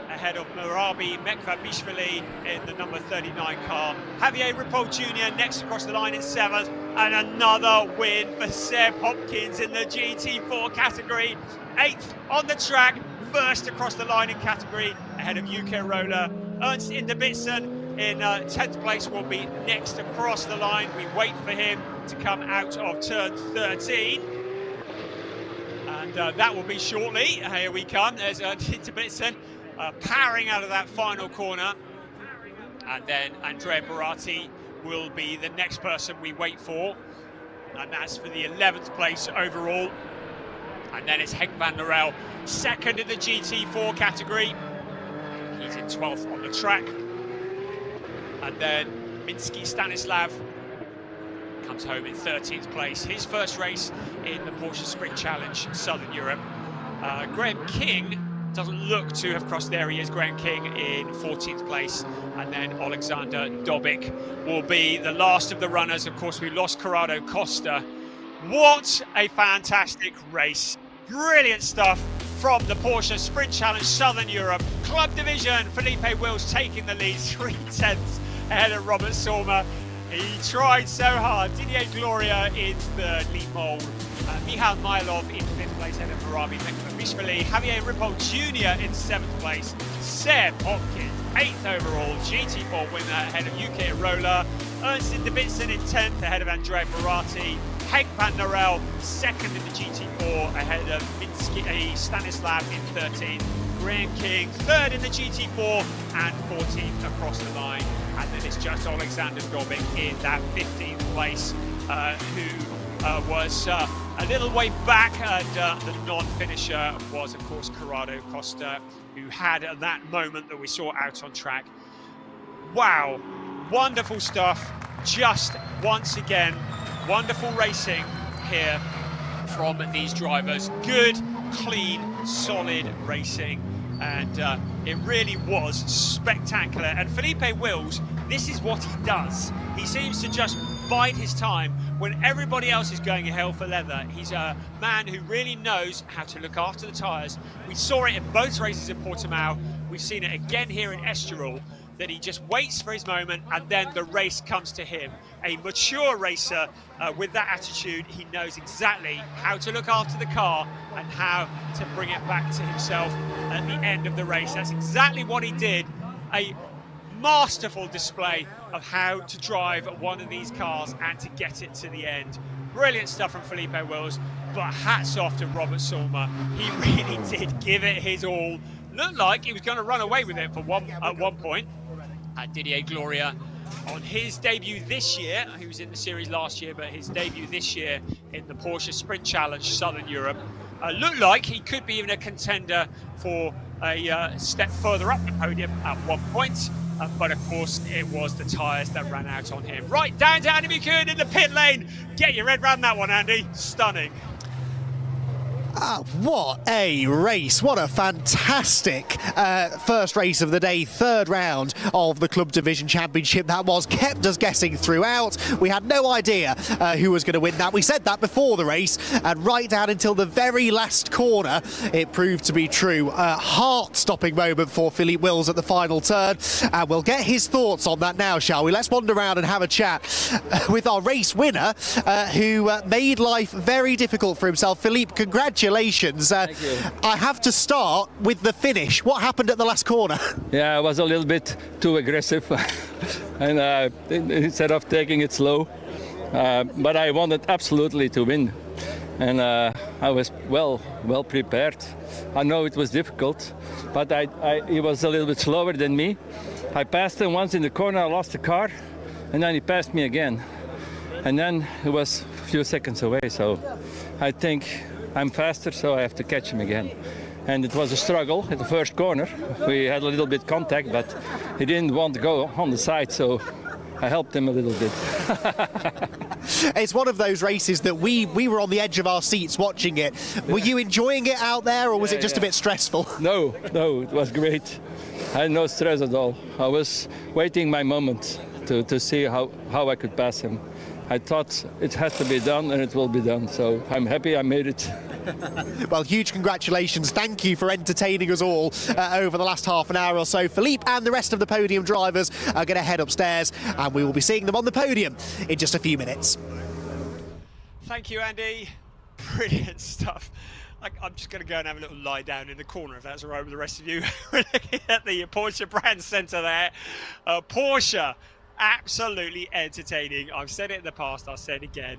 ahead of Murabi Mekvabishvili in the number 39 car. Javier Ripoll Jr. next across the line in 7th, and another win for Seb Hopkins in the GT4 category. 8th on the track, first across the line in category, ahead of UK roller. Ernst Inderbitsen in 10th place will be next across the line. We wait for him to come out of turn 13. And that will be shortly. Here we come. There's Ernst Inderbitsen powering out of that final corner. And then Andrea Barati will be the next person we wait for. And that's for the 11th place overall. And then it's Henk van der Rel, second in the GT4 category. He's in 12th on the track. And then Minsky Stanislav comes home in 13th place. His first race in the Porsche Sprint Challenge Southern Europe. Graham King doesn't look to have crossed. There he is, Graham King in 14th place. And then Alexander Dobic will be the last of the runners. Of course, we lost Corrado Costa. What a fantastic race. Brilliant stuff from the Porsche Sprint Challenge Southern Europe Club Division. Felipe Wills taking the lead, 3/10 ahead of Robert Sulmer. He tried so hard. Didier Gloria in third, Lee Mole. Michal Mylov in 5th place ahead of Murabi Mekvabishvili. Javier Ripoll Jr. in 7th place. Seb Hopkins, 8th overall, GT4 winner ahead of UK roller. Ernst Inderbitsen in 10th ahead of Andrea Barati. Henk van der Rel, 2nd in the GT4 ahead of Minsky Stanislav in 13th. Graham King, 3rd in the GT4 and 14th across the line. And then it's just Alexander Dobic in that 15th place, who was a little way back, and the non-finisher was, of course, Corrado Costa, who had that moment that we saw out on track. Wow, wonderful stuff, just once again, wonderful racing here from these drivers. Good, clean, solid racing. And it really was spectacular. And Felipe Wills, this is what he does. He seems to just bide his time when everybody else is going hell for leather. He's a man who really knows how to look after the tyres. We saw it in both races at Portimao. We've seen it again here in Estoril. that he just waits for his moment and then the race comes to him. A mature racer with that attitude, he knows exactly how to look after the car and how to bring it back to himself at the end of the race. That's exactly what he did. A masterful display of how to drive one of these cars and to get it to the end. Brilliant stuff from Felipe Wills, but hats off to Robert Sulmer. He really did give it his all. Looked like he was going to run away with it at one point. Didier Gloria, on his debut this year, he was in the series last year, but his debut this year in the Porsche Sprint Challenge Southern Europe, looked like he could be even a contender for a step further up the podium at one point. But of course, it was the tyres that ran out on him. Right, down to Andy McKeown in the pit lane. Get your head around that one, Andy. Stunning. What a race. What a fantastic first race of the day, third round of the Club Division Championship that was. Kept us guessing throughout. We had no idea who was going to win that. We said that before the race, and right down until the very last corner, it proved to be true. Heart-stopping moment for Philippe Wills at the final turn, and we'll get his thoughts on that now, shall we? Let's wander around and have a chat with our race winner, who made life very difficult for himself. Philippe, congratulations. Thank you. I have to start with the finish. What happened at the last corner? Yeah, I was a little bit too aggressive and instead of taking it slow. But I wanted absolutely to win. And I was well prepared. I know it was difficult, but he was a little bit slower than me. I passed him once in the corner, I lost the car, and then he passed me again. And then it was a few seconds away, so I think I'm faster, so I have to catch him again. And it was a struggle at the first corner. We had a little bit contact, but he didn't want to go on the side, so I helped him a little bit. It's one of those races that we were on the edge of our seats watching it. Were you enjoying it out there, or was it just a bit stressful? No, it was great. I had no stress at all. I was waiting my moment to see how I could pass him. I thought it has to be done, and it will be done. So I'm happy I made it. Well, huge congratulations. Thank you for entertaining us all over the last half an hour or so. Philippe and the rest of the podium drivers are going to head upstairs, and we will be seeing them on the podium in just a few minutes. Thank you, Andy. Brilliant stuff. I'm just going to go and have a little lie down in the corner, if that's all right with the rest of you. We're looking at the Porsche Brand Centre there. Porsche, absolutely entertaining. I've said it in the past, I'll say it again.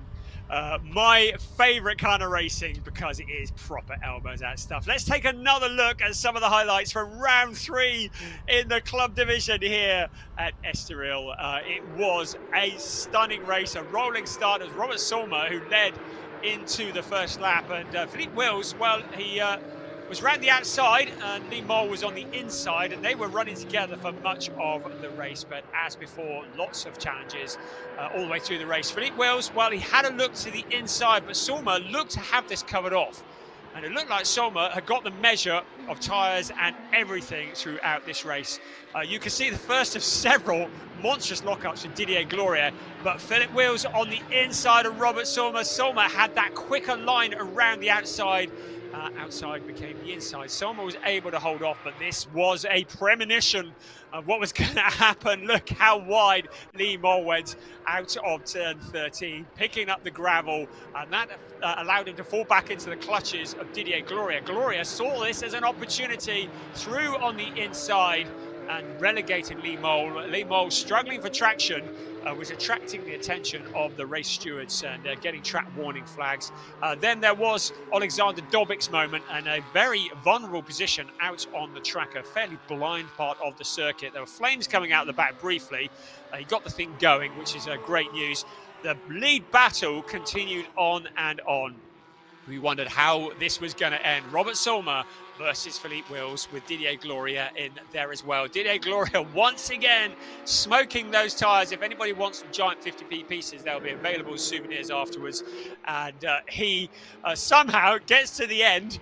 My favourite kind of racing, because it is proper elbows out stuff. Let's take another look at some of the highlights from round 3 in the club division here at Estoril. It was a stunning race, a rolling start. It was Robert Sulmer who led into the first lap, and Philippe Wills, well, he was round the outside and Lee Mole was on the inside, and they were running together for much of the race. But as before, lots of challenges all the way through the race. Philippe Wills, well, he had a look to the inside, but Sulmer looked to have this covered off. And it looked like Sulmer had got the measure of tyres and everything throughout this race. You can see the first of several monstrous lockups from Didier Gloria, but Philippe Wills on the inside of Robert Sulmer. Sulmer had that quicker line around the outside. Outside became the inside. Sulmer was able to hold off, but this was a premonition of what was going to happen. Look how wide Lee Mole went out of turn 13, picking up the gravel, and that allowed him to fall back into the clutches of Didier Gloria. Gloria saw this as an opportunity, threw on the inside and relegated Lee Mole. Lee Mole, struggling for traction, was attracting the attention of the race stewards and getting track warning flags. Then there was Alexander Dobik's moment, and a very vulnerable position out on the track, a fairly blind part of the circuit. There were flames coming out the back briefly. He got the thing going, which is great news. The lead battle continued on and on. We wondered how this was going to end. Robert Sulmer versus Philippe Wills, with Didier Gloria in there as well. Didier Gloria once again smoking those tyres. If anybody wants some giant 50p pieces, they'll be available as souvenirs afterwards. And he somehow gets to the end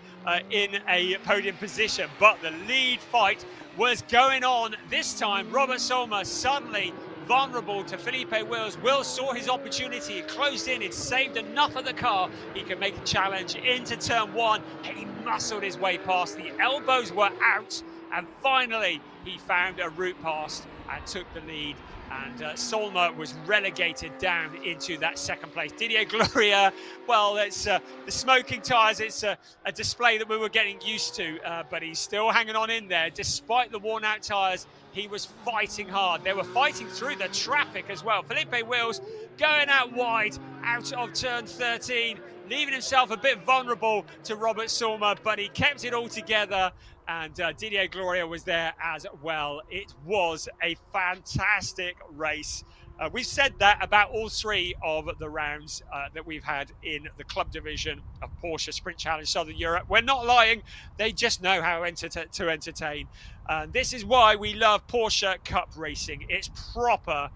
in a podium position. But the lead fight was going on this time. Robert Sulmer suddenly vulnerable to Felipe Wills. Wills saw his opportunity, he closed in, it saved enough of the car, he could make a challenge into turn 1. He muscled his way past, the elbows were out, and finally he found a route past and took the lead. And Solma was relegated down into that second place. Didier Gloria, well, it's the smoking tyres. It's a display that we were getting used to, but he's still hanging on in there. Despite the worn out tyres, he was fighting hard. They were fighting through the traffic as well. Felipe Wills going out wide, out of turn 13, leaving himself a bit vulnerable to Robert Solma, but he kept it all together. And Didier Gloria was there as well. It was a fantastic race. We've said that about all three of the rounds that we've had in the club division of Porsche Sprint Challenge Southern Europe. We're not lying. They just know how to entertain. This is why we love Porsche Cup racing. It's proper,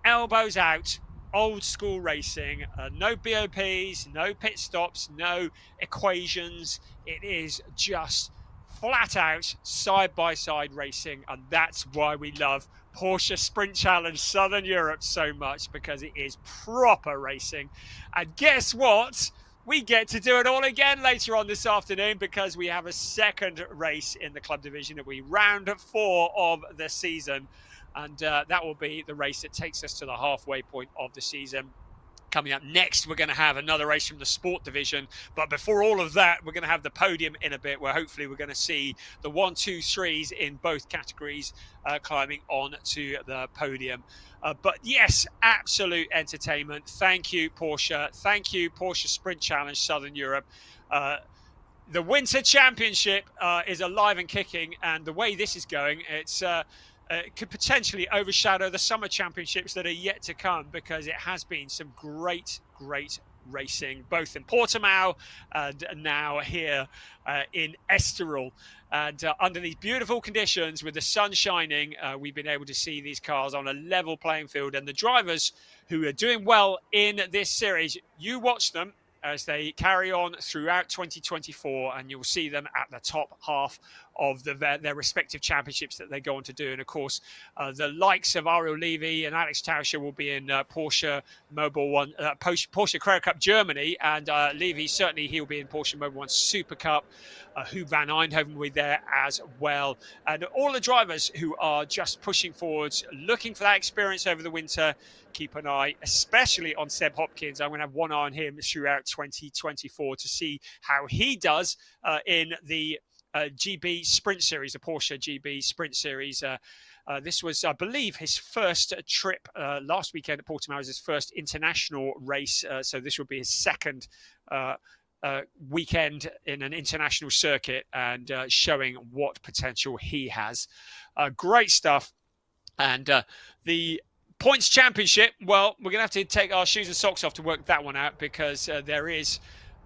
elbows out, old school racing. No BOPs, no pit stops, no equations. It is just flat out side-by-side racing, and that's why we love Porsche Sprint Challenge Southern Europe so much, because it is proper racing. And guess what? We get to do it all again later on this afternoon, because we have a second race in the club division. It'll be round 4 of the season, and that will be the race that takes us to the halfway point of the season. Coming up next, we're going to have another race from the sport division. But before all of that, we're going to have the podium in a bit, where hopefully we're going to see the 1, 2, 3s in both categories climbing on to the podium. But yes, absolute entertainment. Thank you, Porsche. Thank you, Porsche Sprint Challenge Southern Europe. The Winter Championship is alive and kicking, and the way this is going, it could potentially overshadow the summer championships that are yet to come, because it has been some great racing, both in Portimao and now here in Estoril. And under these beautiful conditions, with the sun shining, we've been able to see these cars on a level playing field. And the drivers who are doing well in this series, you watch them as they carry on throughout 2024, and you'll see them at the top half of their respective championships that they go on to do. And of course, the likes of Ariel Levy and Alex Tauscher will be in Porsche Mobile One, Porsche Carrera Cup Germany, and Levy, certainly he'll be in Porsche Mobile One Super Cup. Huub van Eindhoven will be there as well. And all the drivers who are just pushing forwards, looking for that experience over the winter. Keep an eye, especially on Seb Hopkins. I'm going to have one eye on him throughout 2024 to see how he does in the GB Sprint Series, the Porsche GB Sprint Series. This was, I believe, his first trip last weekend at Portimao. Was his first international race. So this will be his second weekend in an international circuit, and showing what potential he has. Great stuff. And the Points Championship, well, we're going to have to take our shoes and socks off to work that one out, because there is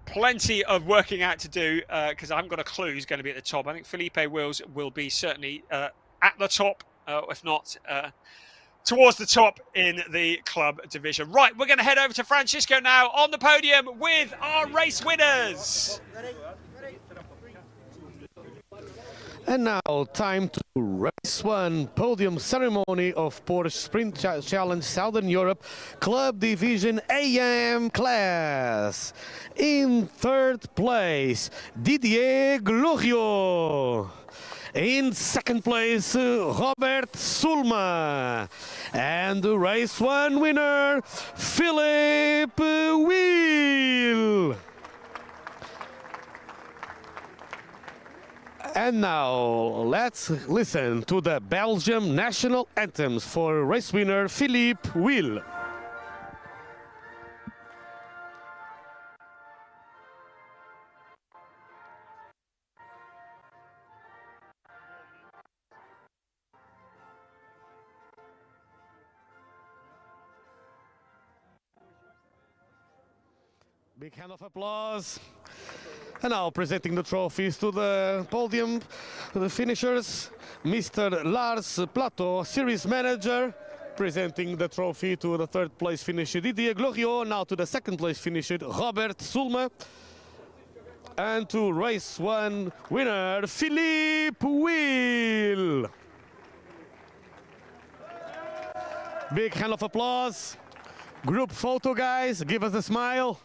plenty of working out to do, because I haven't got a clue who's going to be at the top. I think Felipe Wills will be certainly at the top, if not towards the top in the club division. Right, we're going to head over to Francisco now on the podium with our race winners. And now, time to race 1, podium ceremony of Porsche Sprint Challenge Southern Europe Club Division AM class. In 3rd place, Didier Glorio. In 2nd place, Robert Solma. And the race 1 winner, Philippe Will. And now, let's listen to the Belgium national anthems for race winner Philippe Will. Big hand of applause. And now presenting the trophies to the podium, to the finishers, Mr. Lars Plato, series manager, presenting the trophy to the 3rd place finisher Didier Glorio, now to the 2nd place finisher Robert Solma, and to race 1 winner Philippe Will. Big hand of applause. Group photo, guys, give us a smile.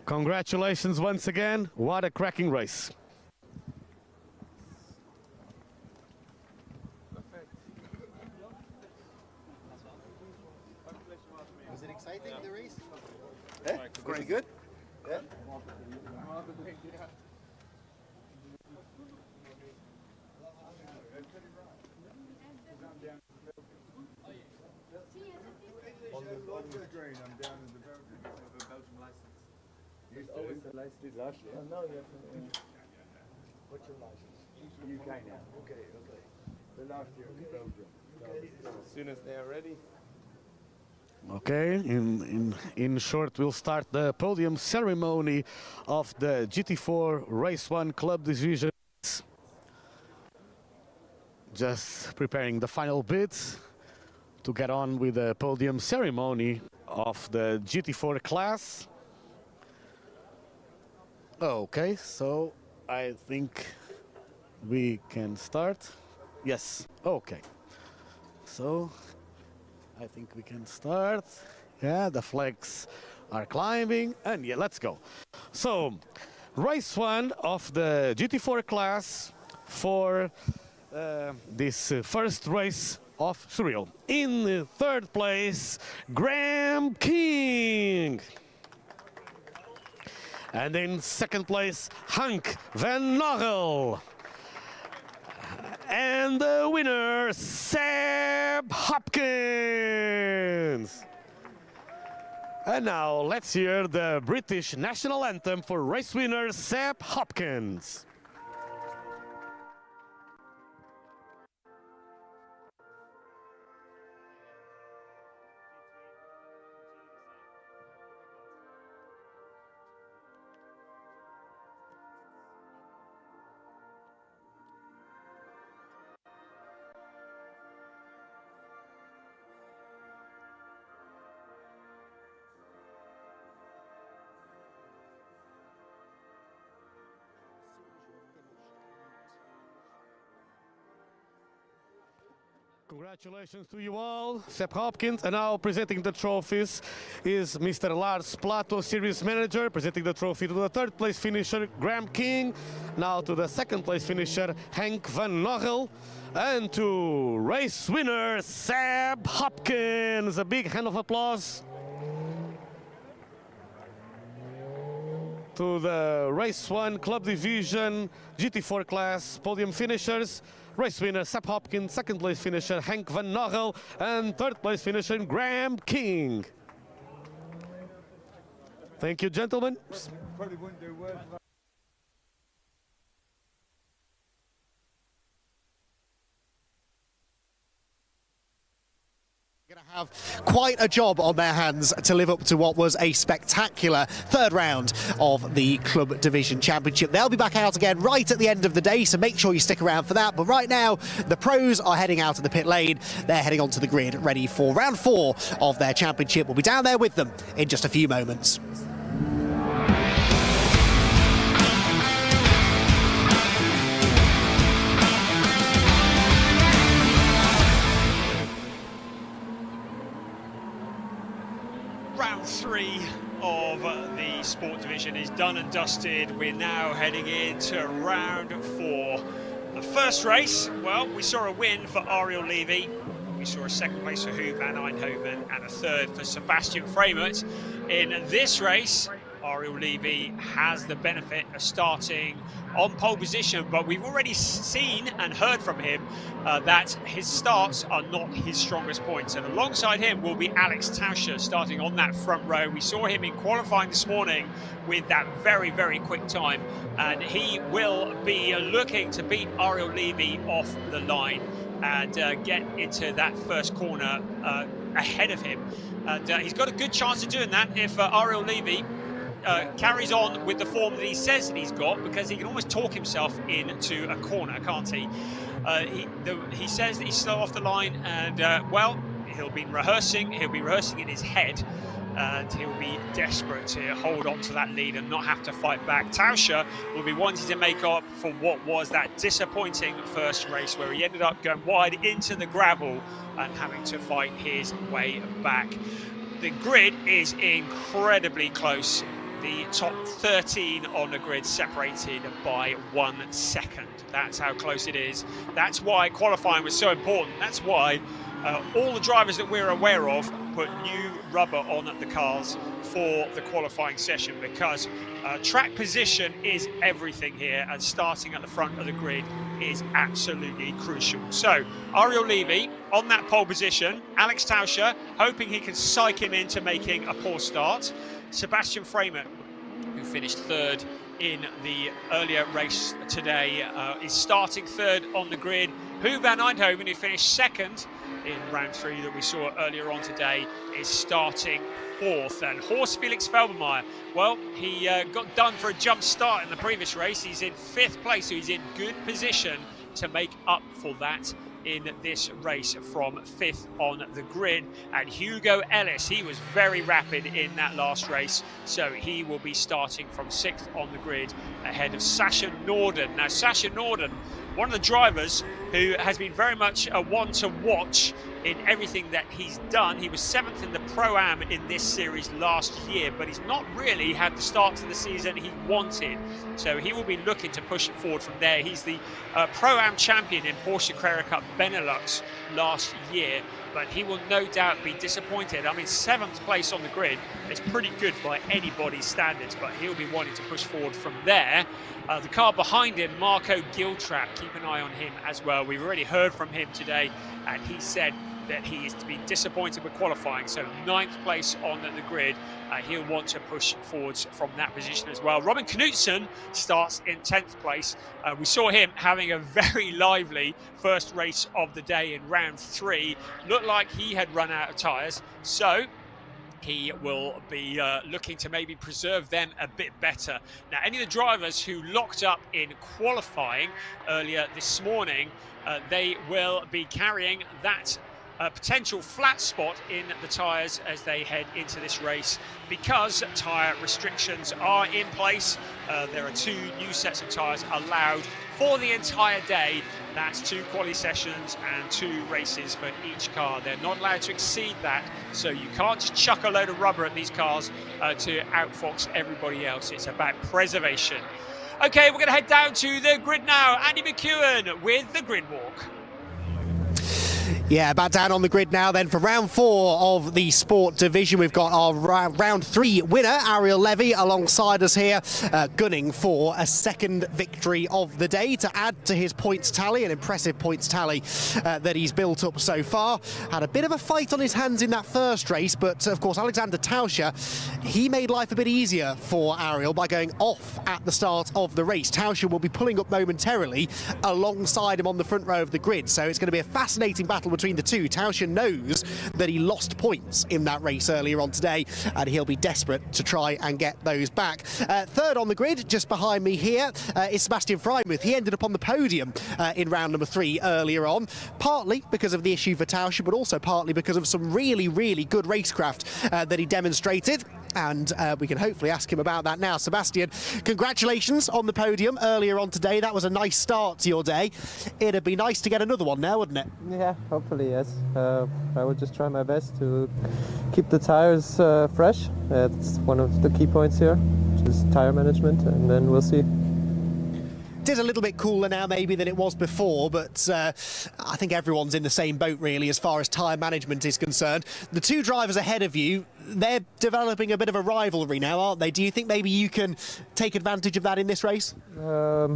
Congratulations once again. What a cracking race. Was it exciting, the race? Yeah, very good. Yeah. On the screen, I'm down in the Belgium license. What's the license last year? No, what's your license? UK now. Okay. The last year was Belgium. As soon as they are ready. Okay, in short, we'll start the podium ceremony of the GT4 Race 1 Club Division. Just preparing the final bits to get on with the podium ceremony of the GT4 class. Okay, so I think we can start. Yes, okay. So I think we can start. Yeah, the flags are climbing, and yeah, let's go. So, race 1 of the GT4 class for this first race of Estoril. In third place, Graham King. And in second place, Hank van Nagel. And the winner, Seb Hopkins. And now let's hear the British national anthem for race winner Seb Hopkins. Congratulations to you all, Seb Hopkins. And now presenting the trophies is Mr. Lars Plato, Series Manager, presenting the trophy to the third place finisher, Graham King. Now to the second place finisher, Henk van Nagel. And to race winner, Seb Hopkins. A big hand of applause. To the Race 1 Club Division GT4 class podium finishers. Race winner Seb Hopkins, second place finisher Henk van Nagel, and third place finisher Graham King. Thank you, gentlemen. Probably wouldn't do worse. Going to have quite a job on their hands to live up to what was a spectacular third round of the Club Division Championship. They'll be back out again right at the end of the day, so make sure you stick around for that. But right now, the pros are heading out of the pit lane. They're heading onto the grid, ready for round 4 of their championship. We'll be down there with them in just a few moments. Round 3 of the Sport Division is done and dusted. We're now heading into round 4. The first race, well, we saw a win for Ariel Levy. We saw a second place for Huub van Eindhoven and a third for Sebastian Fremert. In this race, Ariel Levy has the benefit of starting on pole position, but we've already seen and heard from him that his starts are not his strongest points. And alongside him will be Alex Tauscher starting on that front row. We saw him in qualifying this morning with that very, very quick time, and he will be looking to beat Ariel Levy off the line and get into that first corner ahead of him. And he's got a good chance of doing that if Ariel Levy carries on with the form that he says that he's got, because he can almost talk himself into a corner, can't he? He says that he's slow off the line, and well, he'll be rehearsing in his head, and he'll be desperate to hold on to that lead and not have to fight back. Tauscher will be wanting to make up for what was that disappointing first race where he ended up going wide into the gravel and having to fight his way back. The grid is incredibly close. the top 13 on the grid separated by 1 second. That's how close it is. That's why qualifying was so important. That's why all the drivers that we're aware of put new rubber on the cars for the qualifying session, because track position is everything here, and starting at the front of the grid is absolutely crucial. So Ariel Levy on that pole position, Alex Tauscher hoping he can psych him into making a poor start. Sebastian Framer, who finished third in the earlier race today, is starting third on the grid. Huub van Eindhoven, who finished second in round 3 that we saw earlier on today, is starting fourth. And Horst Felix Felbermayr, well, he got done for a jump start in the previous race. He's in 5th place, so he's in good position to make up for that in this race from 5th on the grid. And Hugo Ellis, he was very rapid in that last race, so he will be starting from 6th on the grid ahead of Sasha Norden. Now, Sasha Norden, one of the drivers who has been very much a one to watch in everything that he's done. He was 7th in the Pro-Am in this series last year, but he's not really had the start to the season he wanted. So he will be looking to push it forward from there. He's the Pro-Am champion in Porsche Carrera Cup Benelux last year, but he will no doubt be disappointed. I mean, 7th place on the grid is pretty good by anybody's standards, but he'll be wanting to push forward from there. The car behind him, Marco Giltrap, keep an eye on him as well. We've already heard from him today, and he said that he is to be disappointed with qualifying. So 9th place on the grid, he'll want to push forwards from that position as well. Robin Knudsen starts in 10th place. We saw him having a very lively first race of the day in round 3. Looked like he had run out of tyres, so he will be looking to maybe preserve them a bit better. Now, any of the drivers who locked up in qualifying earlier this morning, they will be carrying that potential flat spot in the tyres as they head into this race, because tyre restrictions are in place. There are 2 new sets of tyres allowed for the entire day. That's 2 quali sessions and 2 races for each car. They're not allowed to exceed that, so you can't just chuck a load of rubber at these cars to outfox everybody else. It's about preservation. Okay, we're going to head down to the grid now. Andy McEwen with the grid walk. Yeah, back down on the grid now then for round 4 of the sport division. We've got our round 3 winner, Ariel Levy, alongside us here, gunning for a 2nd victory of the day to add to his points tally, an impressive points tally that he's built up so far. Had a bit of a fight on his hands in that first race, but of course Alexander Tauscher, he made life a bit easier for Ariel by going off at the start of the race. Tauscher will be pulling up momentarily alongside him on the front row of the grid, so it's going to be a fascinating battle between the two. Tauscher knows that he lost points in that race earlier on today, and he'll be desperate to try and get those back. 3rd on the grid, just behind me here, is Sebastian Freimuth. He ended up on the podium in round number 3 earlier on, partly because of the issue for Tauscher, but also partly because of some really, really good racecraft that he demonstrated. And we can hopefully ask him about that now. Sebastian, congratulations on the podium earlier on today. That was a nice start to your day. It'd be nice to get another one now, wouldn't it? Yeah, hopefully, yes. I will just try my best to keep the tires fresh. That's one of the key points here, which is tire management, and then we'll see. It is a little bit cooler now maybe than it was before, but I think everyone's in the same boat really as far as tyre management is concerned. The 2 drivers ahead of you, they're developing a bit of a rivalry now, aren't they? Do you think maybe you can take advantage of that in this race? I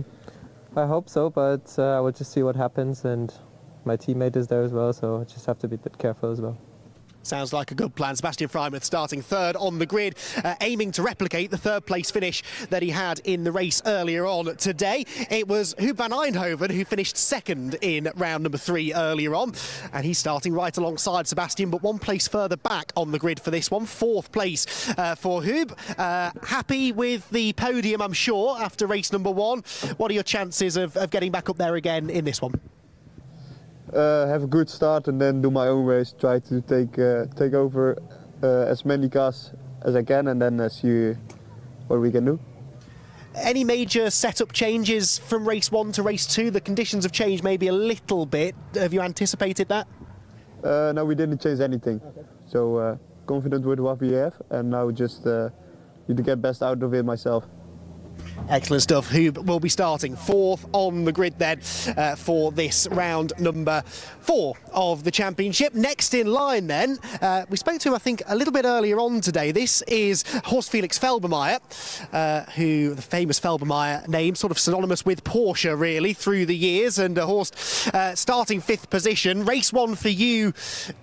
hope so, but I will just see what happens, and my teammate is there as well, so I just have to be a bit careful as well. Sounds like a good plan. Sebastian Freimuth starting 3rd on the grid, aiming to replicate the 3rd place finish that he had in the race earlier on today. It was Huub van Eindhoven who finished 2nd in round number 3 earlier on, and he's starting right alongside Sebastian, but 1 place further back on the grid for this one. 4th place for Huub. Happy with the podium, I'm sure, after race number 1. What are your chances of getting back up there again in this one? Have a good start and then do my own race. Try to take over as many cars as I can, and then see what we can do. Any major setup changes from race 1 to race 2? The conditions have changed maybe a little bit. Have you anticipated that? No, we didn't change anything. Okay. So confident with what we have, and now just to get best out of it myself. Excellent stuff. Who will be starting fourth on the grid then for this round number 4 of the championship. Next in line then, we spoke to him I think a little bit earlier on today. This is Horst Felix Felbermayr, who the famous Felbermayr name, sort of synonymous with Porsche really through the years, and Horst starting 5th position. Race 1 for you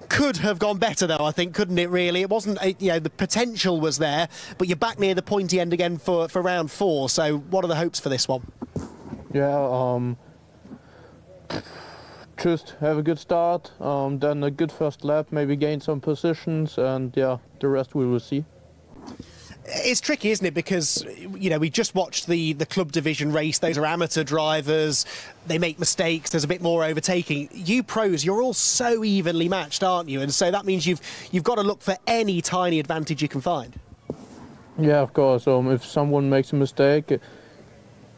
could have gone better though, I think, couldn't it really? It wasn't, the potential was there, but you're back near the pointy end again for round 4, so what are the hopes for this one? Yeah, just have a good start, then a good first lap, maybe gain some positions, and yeah, the rest we will see. It's tricky, isn't it? Because, we just watched the club division race. Those are amateur drivers. They make mistakes. There's a bit more overtaking. You pros, you're all so evenly matched, aren't you? And so that means you've got to look for any tiny advantage you can find. Yeah, of course. If someone makes a mistake,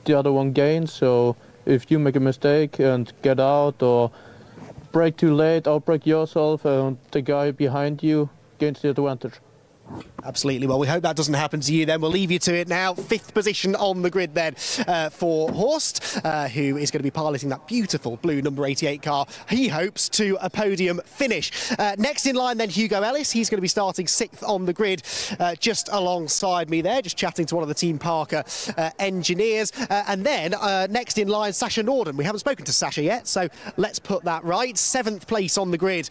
the other one gains. So if you make a mistake and get out or brake too late, outbrake yourself, and the guy behind you gains the advantage. Absolutely. Well, we hope that doesn't happen to you then. We'll leave you to it now. 5th position on the grid then for Horst, who is going to be piloting that beautiful blue number 88 car. He hopes to a podium finish. Next in line then, Hugo Ellis. He's going to be starting 6th on the grid, just alongside me there, just chatting to one of the Team Parker engineers. And then next in line, Sasha Norden. We haven't spoken to Sasha yet, so let's put that right. 7th place on the grid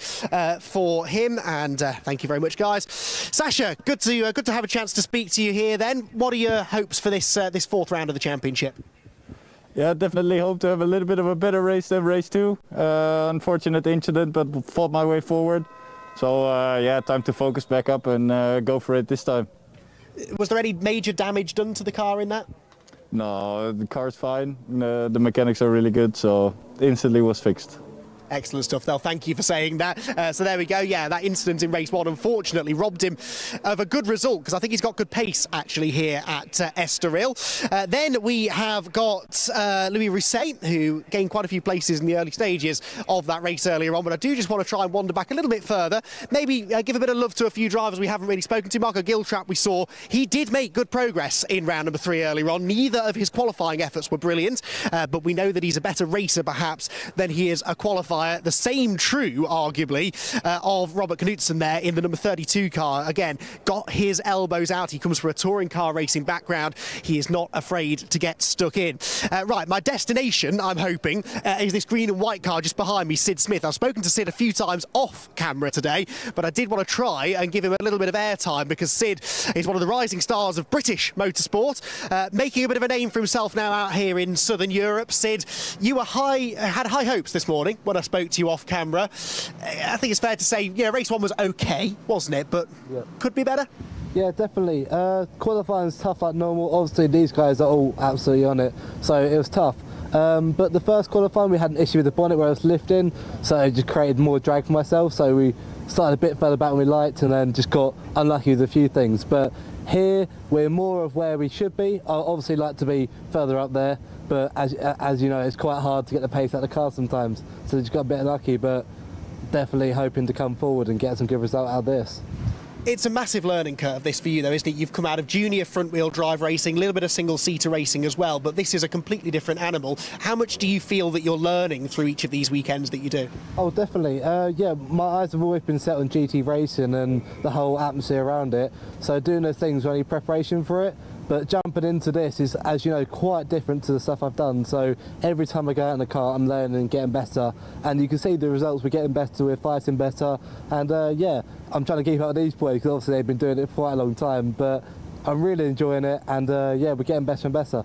for him. And thank you very much, guys. Sasha, good to have a chance to speak to you here then. What are your hopes for this 4th round of the championship? Yeah, definitely hope to have a little bit of a better race than race 2. Unfortunate incident, but fought my way forward. So yeah, time to focus back up and go for it this time. Was there any major damage done to the car in that? No, the car's fine. The mechanics are really good, so instantly was fixed. Excellent stuff, Thel. Thank you for saying that. So there we go. Yeah, that incident in race 1 unfortunately robbed him of a good result, because I think he's got good pace actually here at Estoril. Then we have got Louis Rousset, who gained quite a few places in the early stages of that race earlier on. But I do just want to try and wander back a little bit further. Maybe give a bit of love to a few drivers we haven't really spoken to. Marco Giltrap, we saw, he did make good progress in round number 3 earlier on. Neither of his qualifying efforts were brilliant, but we know that he's a better racer perhaps than he is a qualifier. The same true, arguably, of Robert Knudsen there in the number 32 car. Again, got his elbows out. He comes from a touring car racing background. He is not afraid to get stuck in. Right, my destination, I'm hoping, is this green and white car just behind me, Sid Smith. I've spoken to Sid a few times off camera today, but I did want to try and give him a little bit of airtime, because Sid is one of the rising stars of British motorsport, making a bit of a name for himself now out here in Southern Europe. Sid, you had high hopes this morning when I spoke to you off camera. I think it's fair to say, race 1 was okay, wasn't it? But could be better. Yeah, definitely. Qualifying's tough like normal. Obviously, these guys are all absolutely on it, so it was tough. But the first qualifying, we had an issue with the bonnet where I was lifting, so it just created more drag for myself. So we started a bit further back than we liked, and then just got unlucky with a few things. But here, we're more of where we should be. I obviously like to be further up there, but as you know, it's quite hard to get the pace out of the car sometimes. So just got a bit unlucky, but definitely hoping to come forward and get some good result out of this. It's a massive learning curve, this, for you, though, isn't it? You've come out of junior front-wheel drive racing, a little bit of single-seater racing as well, but this is a completely different animal. How much do you feel that you're learning through each of these weekends that you do? Oh, definitely. Yeah, my eyes have always been set on GT racing and the whole atmosphere around it, so doing those things are only preparation for it. But jumping into this is, as you know, quite different to the stuff I've done. So every time I go out in the car, I'm learning and getting better. And you can see the results. We're getting better, we're fighting better. And yeah, I'm trying to keep up with these boys, because obviously they've been doing it for quite a long time. But I'm really enjoying it. And yeah, we're getting better and better.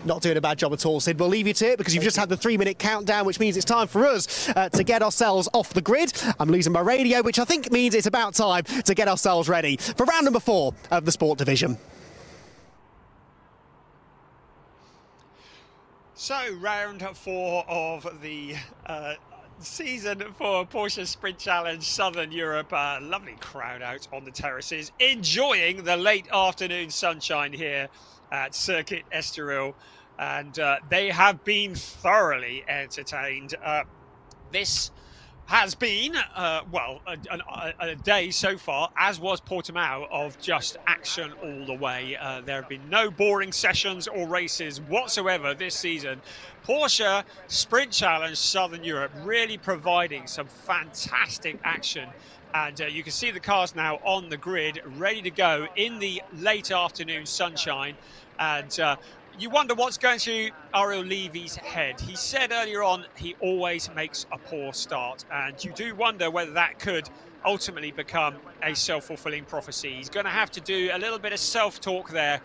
Not doing a bad job at all, Sid. We'll leave you to it, because you've just had the 3-minute countdown, which means it's time for us to get ourselves off the grid. I'm losing my radio, which I think means it's about time to get ourselves ready for round number 4 of the Sport Division. So, round 4 of the season for Porsche Sprint Challenge Southern Europe. Lovely crowd out on the terraces, enjoying the late afternoon sunshine here at Circuit Estoril, and they have been thoroughly entertained. This has been, well, a day so far, as was Portimao, of just action all the way. There have been no boring sessions or races whatsoever this season. Porsche Sprint Challenge Southern Europe really providing some fantastic action. And you can see the cars now on the grid, ready to go in the late afternoon sunshine. And you wonder what's going through Ariel Levy's head. He said earlier on he always makes a poor start, and you do wonder whether that could ultimately become a self-fulfilling prophecy. He's going to have to do a little bit of self-talk there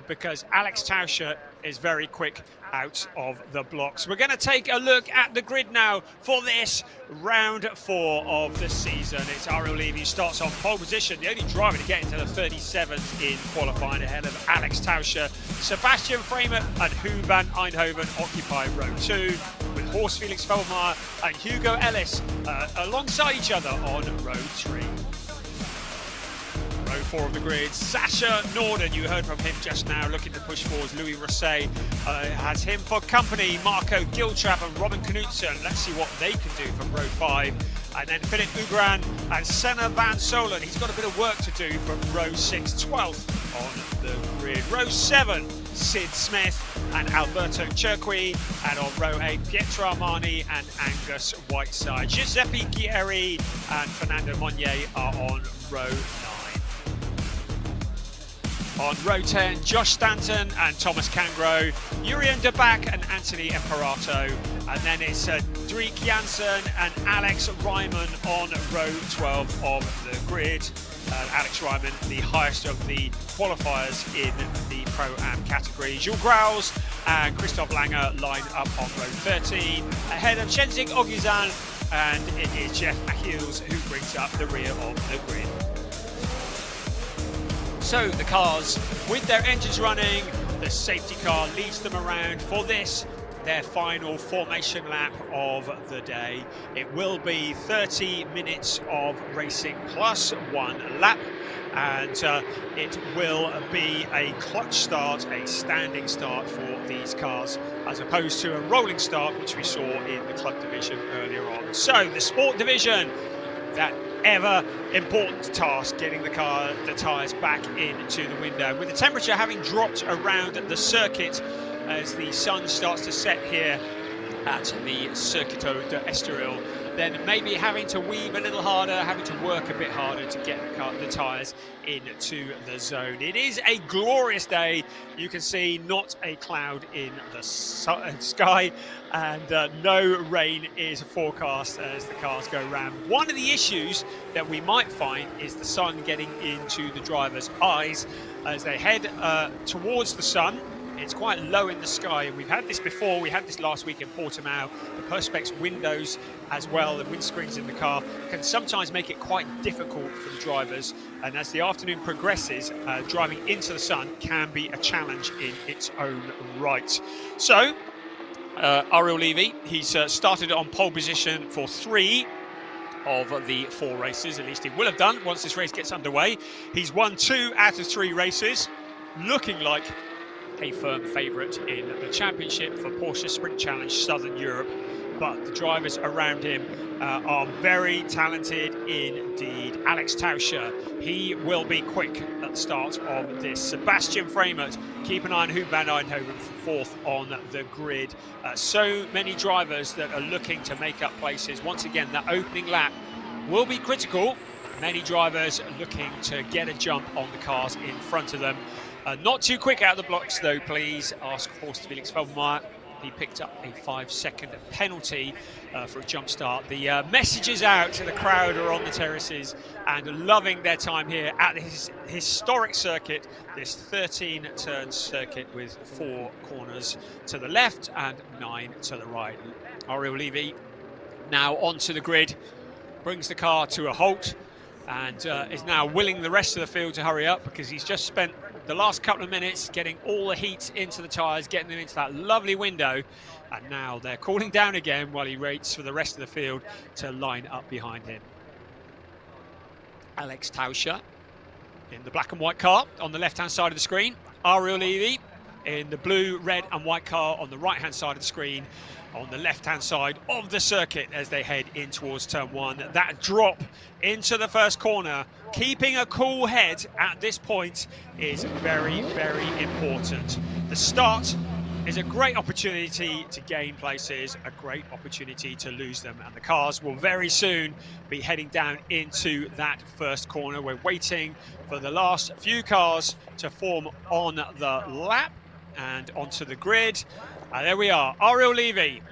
because Alex Tauscher is very quick out of the blocks. We're going to take a look at the grid now for this round 4 of the season. It's Ariel Levy starts on pole position, the only driver to get into the 37th in qualifying, ahead of Alex Tauscher. Sebastian Freimert and Hugo van Eindhoven occupy row 2, with Horst Felix Feldmeier and Hugo Ellis alongside each other on row 3. Row 4 of the grid, Sasha Norden, you heard from him just now, looking to push forwards. Louis Rosset has him for company. Marco Giltrap and Robin Knudsen, let's see what they can do from row 5. And then Philip Ugran and Senna Van Solen, he's got a bit of work to do from row 6, 12th on the grid. Row 7, Sid Smith and Alberto Cerqui, and on row 8, Pietro Armani and Angus Whiteside. Giuseppe Guerri and Fernando Monnier are on row 9. On row 10, Josh Stanton and Thomas Cangro, Jurien de Back and Anthony Imperato. And then it's Drik Janssen and Alex Ryman on row 12 of the grid. Alex Ryman, the highest of the qualifiers in the Pro-Am category. Jules Grauls and Christoph Langer line up on row 13. Ahead of Shenzing Oguzan, and it is Jeff Achilles who brings up the rear of the grid. So the cars with their engines running, the safety car leads them around for this, their final formation lap of the day. It will be 30 minutes of racing plus 1 lap, and it will be a clutch start, a standing start for these cars, as opposed to a rolling start, which we saw in the club division earlier on. So the sport division, that ever important task, getting the tyres back into the window. With the temperature having dropped around the circuit as the sun starts to set here at the Circuito de Estoril, then maybe having to weave a little harder, having to work a bit harder to get the tyres into the zone. It is a glorious day. You can see not a cloud in the sky, and no rain is forecast as the cars go round. One of the issues that we might find is the sun getting into the drivers' eyes as they head towards the sun. It's quite low in the sky, and we've had this before. We had this last week in Portimao. The Perspex windows as well, the windscreens in the car, can sometimes make it quite difficult for the drivers. And as the afternoon progresses, driving into the sun can be a challenge in its own right. So, Ariel Levy, he's started on pole position for 3 of the 4 races, at least he will have done once this race gets underway. He's won 2 out of 3 races, looking like a firm favourite in the championship for Porsche Sprint Challenge Southern Europe, but the drivers around him are very talented indeed. Alex Tauscher, he will be quick at the start of this. Sebastian Freimert, keep an eye on Hugo van Eindhoven for 4th on the grid. So many drivers that are looking to make up places. Once again, the opening lap will be critical. Many drivers looking to get a jump on the cars in front of them. Not too quick out of the blocks though, please. Ask Horst Felix Feldmeier. He picked up a 5-second penalty for a jump start. The messages out to the crowd are on the terraces and loving their time here at this historic circuit, this 13-turn circuit with 4 corners to the left and 9 to the right. Ariel Levy now onto the grid, brings the car to a halt, and is now willing the rest of the field to hurry up, because he's just spent the last couple of minutes getting all the heat into the tyres, getting them into that lovely window, and now they're cooling down again while he waits for the rest of the field to line up behind him. Alex Tauscher in the black and white car on the left-hand side of the screen. Ariel Levy in the blue, red and white car on the right-hand side of the screen, on the left-hand side of the circuit as they head in towards turn one. That drop into the first corner, keeping a cool head at this point is very, very important. The start is a great opportunity to gain places, a great opportunity to lose them, and the cars will very soon be heading down into that first corner. We're waiting for the last few cars to form on the lap and onto the grid. There we are, Ariel Levy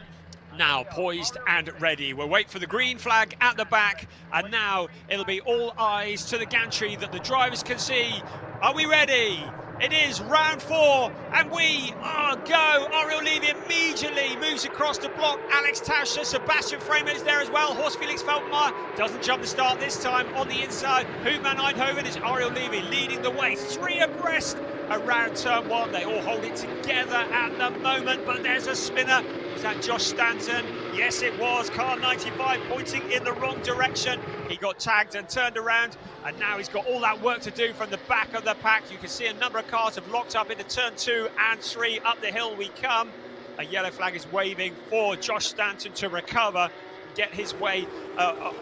now poised and ready. We'll wait for the green flag at the back, and now it'll be all eyes to the gantry that the drivers can see. Are we ready? It is round 4, and we are go. Ariel Levy immediately moves across the block. Alex Tauscher, Sebastian Framer is there as well. Horst Felix Feldmeier doesn't jump the start this time on the inside. Hoop van Eindhoven is Ariel Levy leading the way. 3 abreast around turn 1. They all hold it together at the moment, but there's a spinner. Was that Josh Stanton? Yes, it was. Car 95 pointing in the wrong direction. He got tagged and turned around, and now he's got all that work to do from the back of the pack. You can see a number of cars have locked up into turn 2 and 3. Up the hill we come. A yellow flag is waving for Josh Stanton to recover, get his way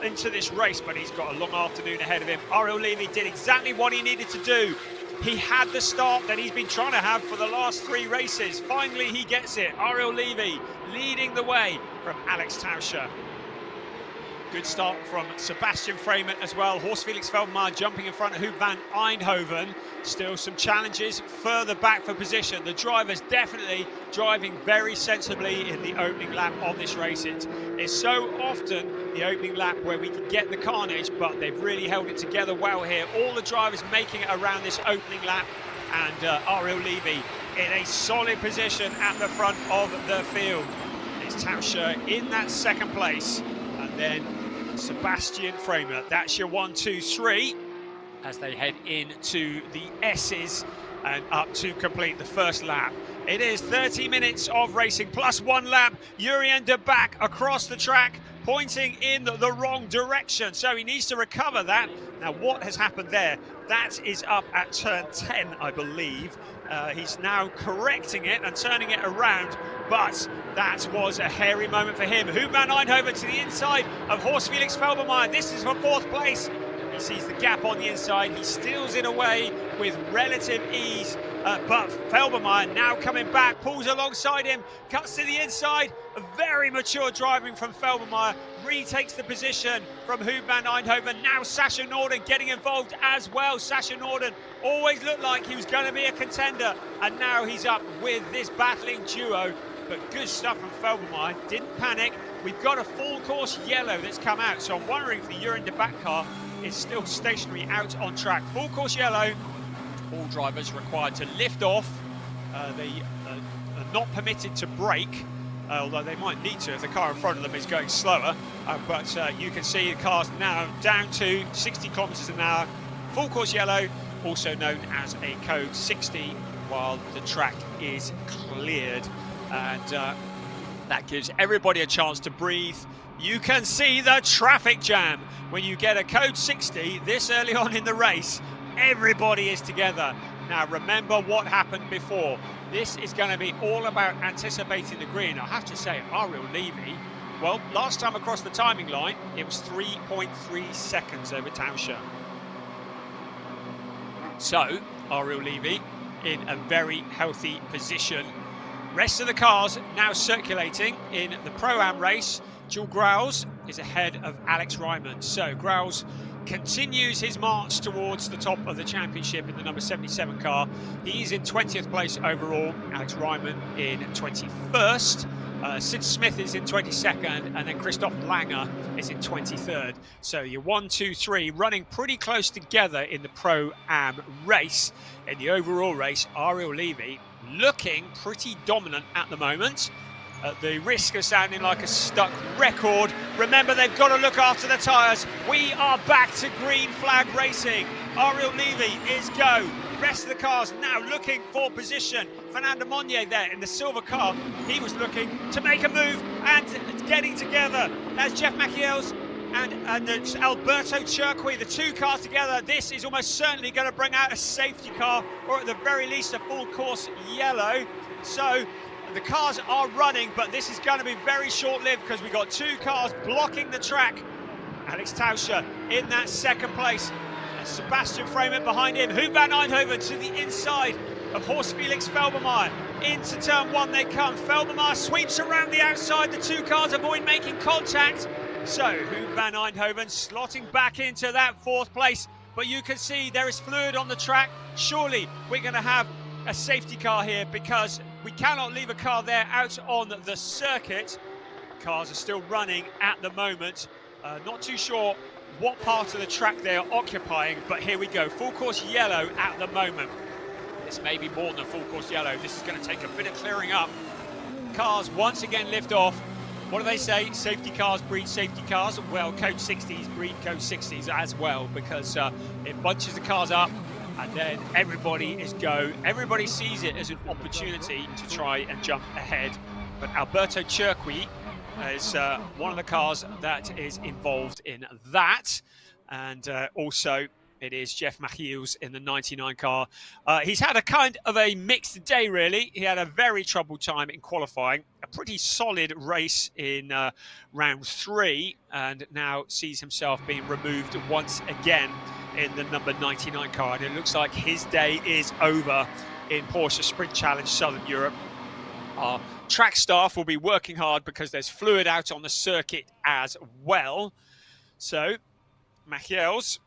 into this race, but he's got a long afternoon ahead of him. Ariel Levy did exactly what he needed to do. He had the start that he's been trying to have for the last 3 races. Finally, he gets it. Ariel Levy leading the way from Alex Tauscher. Good start from Sebastian Framer as well. Horst Felix Feldmeier jumping in front of Hoop van Eindhoven. Still some challenges further back for position. The drivers definitely driving very sensibly in the opening lap of this race. It's so often the opening lap where we can get the carnage, but they've really held it together well here. All the drivers making it around this opening lap, and Ariel Levy in a solid position at the front of the field. It's Tauscher in that second place, and then Sebastian Framer. That's your 1, 2, 3 as they head into the S's and up to complete the first lap. It is 30 minutes of racing plus 1 lap. Jurien de Back across the track, pointing in the wrong direction, so he needs to recover that. Now, what has happened there? That is up at turn 10, I believe. He's now correcting it and turning it around, but that was a hairy moment for him. Hoop van Eindhoven to the inside of Horst Felix Feldmeier. This is for 4th place. He sees the gap on the inside. He steals it away with relative ease, but Feldmeier now coming back, pulls alongside him, cuts to the inside. A very mature driving from Feldmeier, retakes the position from Hoop van Eindhoven. Now Sasha Norden getting involved as well. Sasha Norden always looked like he was going to be a contender, and now he's up with this battling duo. But good stuff from Feldmeier, didn't panic. We've got a full course yellow that's come out, so I'm wondering if the Jurien de Back car is still stationary out on track. Full course yellow, all drivers required to lift off. They are not permitted to brake, although they might need to if the car in front of them is going slower. But you can see the car's now down to 60 kilometers an hour. Full course yellow, also known as a code 60, while the track is cleared. And that gives everybody a chance to breathe. You can see the traffic jam when you get a code 60 this early on in the race. Everybody is together. Now remember what happened before. This is going to be all about anticipating the green. I have to say, Ariel Levy, well, last time across the timing line, it was 3.3 seconds over Tauscher. So, Ariel Levy in a very healthy position. Rest of the cars now circulating in the Pro-Am race. Jules Grauls is ahead of Alex Ryman. So Grauls continues his march towards the top of the championship in the number 77 car. He's in 20th place overall. Alex Ryman in 21st. Sid Smith is in 22nd, and then Christoph Langer is in 23rd. So your 1, 2, 3 running pretty close together in the Pro-Am race. In the overall race, Ariel Levy looking pretty dominant at the moment. At the risk of sounding like a stuck record, remember they've got to look after the tyres. We are back to green flag racing. Ariel Levy is go. Rest of the cars now looking for position. Fernando Monnier there in the silver car. He was looking to make a move and getting together as Jeff Machiels and it's Alberto Cerqui, the two cars together. This is almost certainly going to bring out a safety car, or at the very least a full course yellow. So the cars are running, but this is going to be very short-lived because we've got two cars blocking the track. Alex Tauscher in that second place. And Sebastian Freeman behind him. Huub van Eindhoven to the inside of Horst Felix Felbermayr. Into turn one they come. Felbermayr sweeps around the outside. The two cars avoid making contact. So Huub van Eindhoven slotting back into that fourth place. But you can see there is fluid on the track. Surely we're going to have a safety car here because we cannot leave a car there out on the circuit. Cars are still running at the moment. Not too sure what part of the track they are occupying, but here we go. Full course yellow at the moment. This may be more than a full course yellow. This is going to take a bit of clearing up. Cars once again lift off. What do they say? Safety cars breed safety cars. Well, Code 60s breed Code 60s as well, because it bunches the cars up and then everybody is go. Everybody sees it as an opportunity to try and jump ahead. But Alberto Cerqui is one of the cars that is involved in that. And also it is Jeff Machiels in the 99 car. He's had a kind of a mixed day, really. He had a very troubled time in qualifying, a pretty solid race in round 3, and now sees himself being removed once again in the number 99 car. And it looks like his day is over in Porsche Sprint Challenge Southern Europe. Our track staff will be working hard because there's fluid out on the circuit as well. So Machiels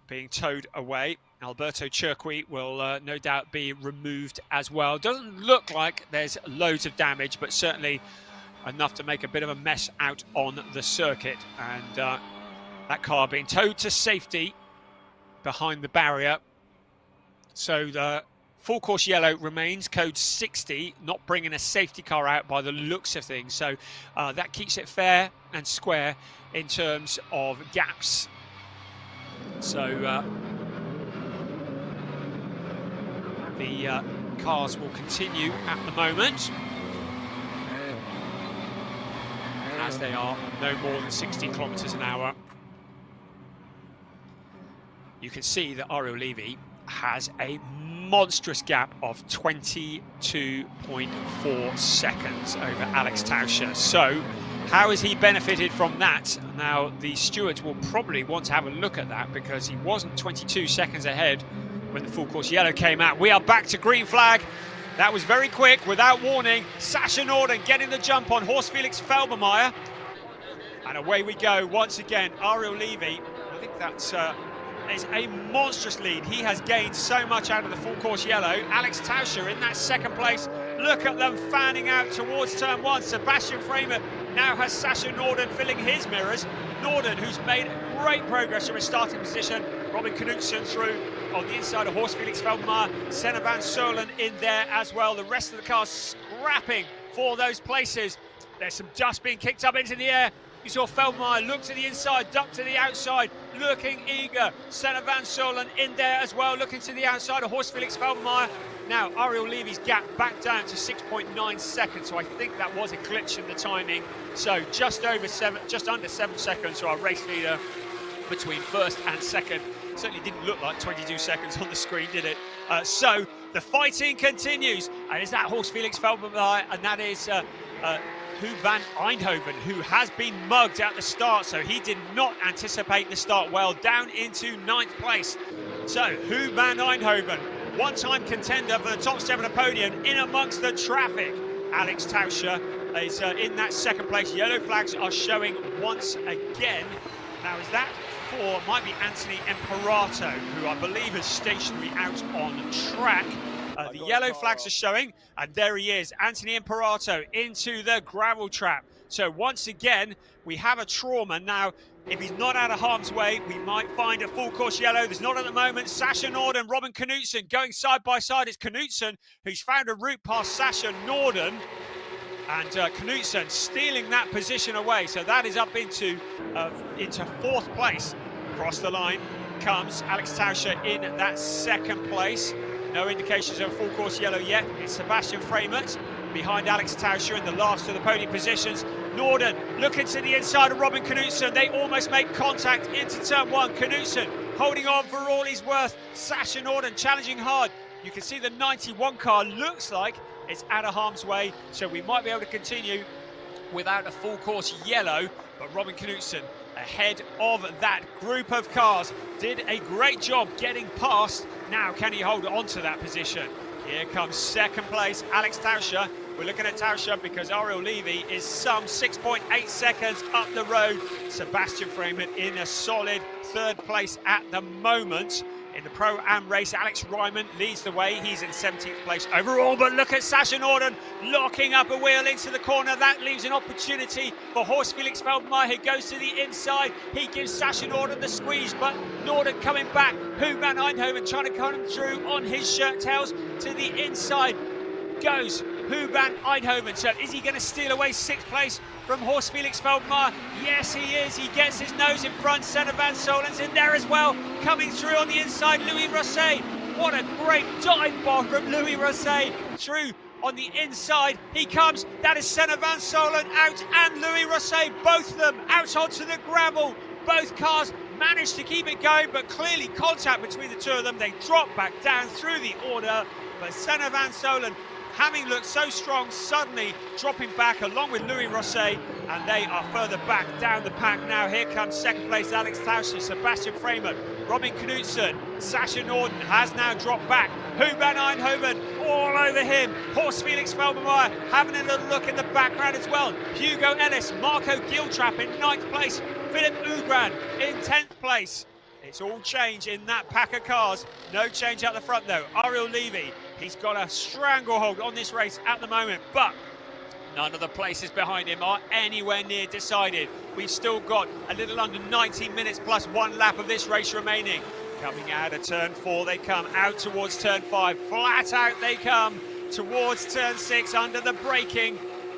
being towed away. Alberto Cerqui will no doubt be removed as well. Doesn't look like there's loads of damage, but certainly enough to make a bit of a mess out on the circuit. And that car being towed to safety behind the barrier. So the full course yellow remains, Code 60, not bringing a safety car out by the looks of things. So that keeps it fair and square in terms of gaps. So the cars will continue at the moment, as they are no more than 60 kilometers an hour. You can see that Ariel Levy has a monstrous gap of 22.4 seconds over Alex Tauscher. So how has he benefited from that? Now, the stewards will probably want to have a look at that because he wasn't 22 seconds ahead when the full course yellow came out. We are back to green flag. That was very quick, without warning. Sasha Norden getting the jump on Horst Felix Felbermayr. And away we go once again. Ariel Levy, I think that's is a monstrous lead. He has gained so much out of the full course yellow. Alex Tauscher in that second place. Look at them fanning out towards turn one. Sebastian Freeman now has Sasha Norden filling his mirrors. Norden, who's made great progress from his starting position. Robin Knudsen through on the inside of Horst Felix Felbermayr. Senna van Solen in there as well. The rest of the cars scrapping for those places. There's some dust being kicked up into the air. You saw Felbermayr look to the inside, duck to the outside, looking eager. Senna van Solen in there as well, looking to the outside of Horst Felix Felbermayr. Now, Ariel Levy's gap back down to 6.9 seconds, so I think that was a glitch in the timing. So just under 7 seconds to our race leader between first and second. Certainly didn't look like 22 seconds on the screen, did it? So the fighting continues, and is that Horst Felix Felbermayr, and that is Huub van Eindhoven, who has been mugged at the start, so he did not anticipate the start well, down into 9th place. So Huub van Eindhoven, one-time contender for the top step of the podium, in amongst the traffic. Alex Tauscher is in that second place. Yellow flags are showing once again. Now is that for, might be Anthony Imperato, who I believe is stationary out on track. The yellow flags are showing, and there he is, Anthony Imperato into the gravel trap. So once again, we have a trauma. Now, if he's not out of harm's way, we might find a full course yellow. There's not at the moment. Sasha Norden, Robin Knudsen going side by side. It's Knudsen who's found a route past Sasha Norden, and Knudsen stealing that position away. So that is up into 4th place. Across the line comes Alex Tauscher in that second place. No indications of full course yellow yet. It's Sebastian Freeman behind Alex Tauscher in the last of the podium positions. Norden looking to the inside of Robin Knudsen. They almost make contact into turn one. Knudsen holding on for all he's worth. Sasha Norden challenging hard. You can see the 91 car looks like it's out of harm's way, so we might be able to continue without a full course yellow. But Robin Knudsen ahead of that group of cars did a great job getting past. Now can he hold on to that position? Here comes second place Alex Tauscher. We're looking at Tauscher because Ariel Levy is some 6.8 seconds up the road. Sebastian Freeman in a solid third place at the moment. In the Pro-Am race, Alex Ryman leads the way. He's in 17th place overall, but look at Sasha Norden locking up a wheel into the corner. That leaves an opportunity for Horst Felix Feldmeier, who goes to the inside. He gives Sasha Norden the squeeze, but Norden coming back. Huub van Eindhoven trying to come through on his shirt tails. To the inside goes Huub van Eindhoven. So is he going to steal away 6th place from Horst Felix Feldmeier? Yes, he is. He gets his nose in front. Senna van Solen's in there as well. Coming through on the inside, Louis Rosset. What a great dive bomb from Louis Rosset. Through on the inside, he comes. That is Senna van Solen out and Louis Rosset. Both of them out onto the gravel. Both cars managed to keep it going, but clearly contact between the two of them. They drop back down through the order, but Senna van Solen, having looked so strong, suddenly dropping back along with Louis Rosset, and they are further back down the pack now. Here comes second place Alex Tauscher, Sebastian Freeman, Robin Knudsen, Sasha Norden has now dropped back. Huub van Eindhoven all over him. Horst Felix Feldmeier having a little look in the background as well. Hugo Ellis, Marco Giltrap in 9th place, Philip Ugran in 10th place. It's all change in that pack of cars. No change at the front though. Ariel Levy, he's got a stranglehold on this race at the moment, but none of the places behind him are anywhere near decided. We've still got a little under 19 minutes plus 1 lap of this race remaining. Coming out of turn 4, they come out towards turn 5. Flat out they come towards turn 6 under the braking.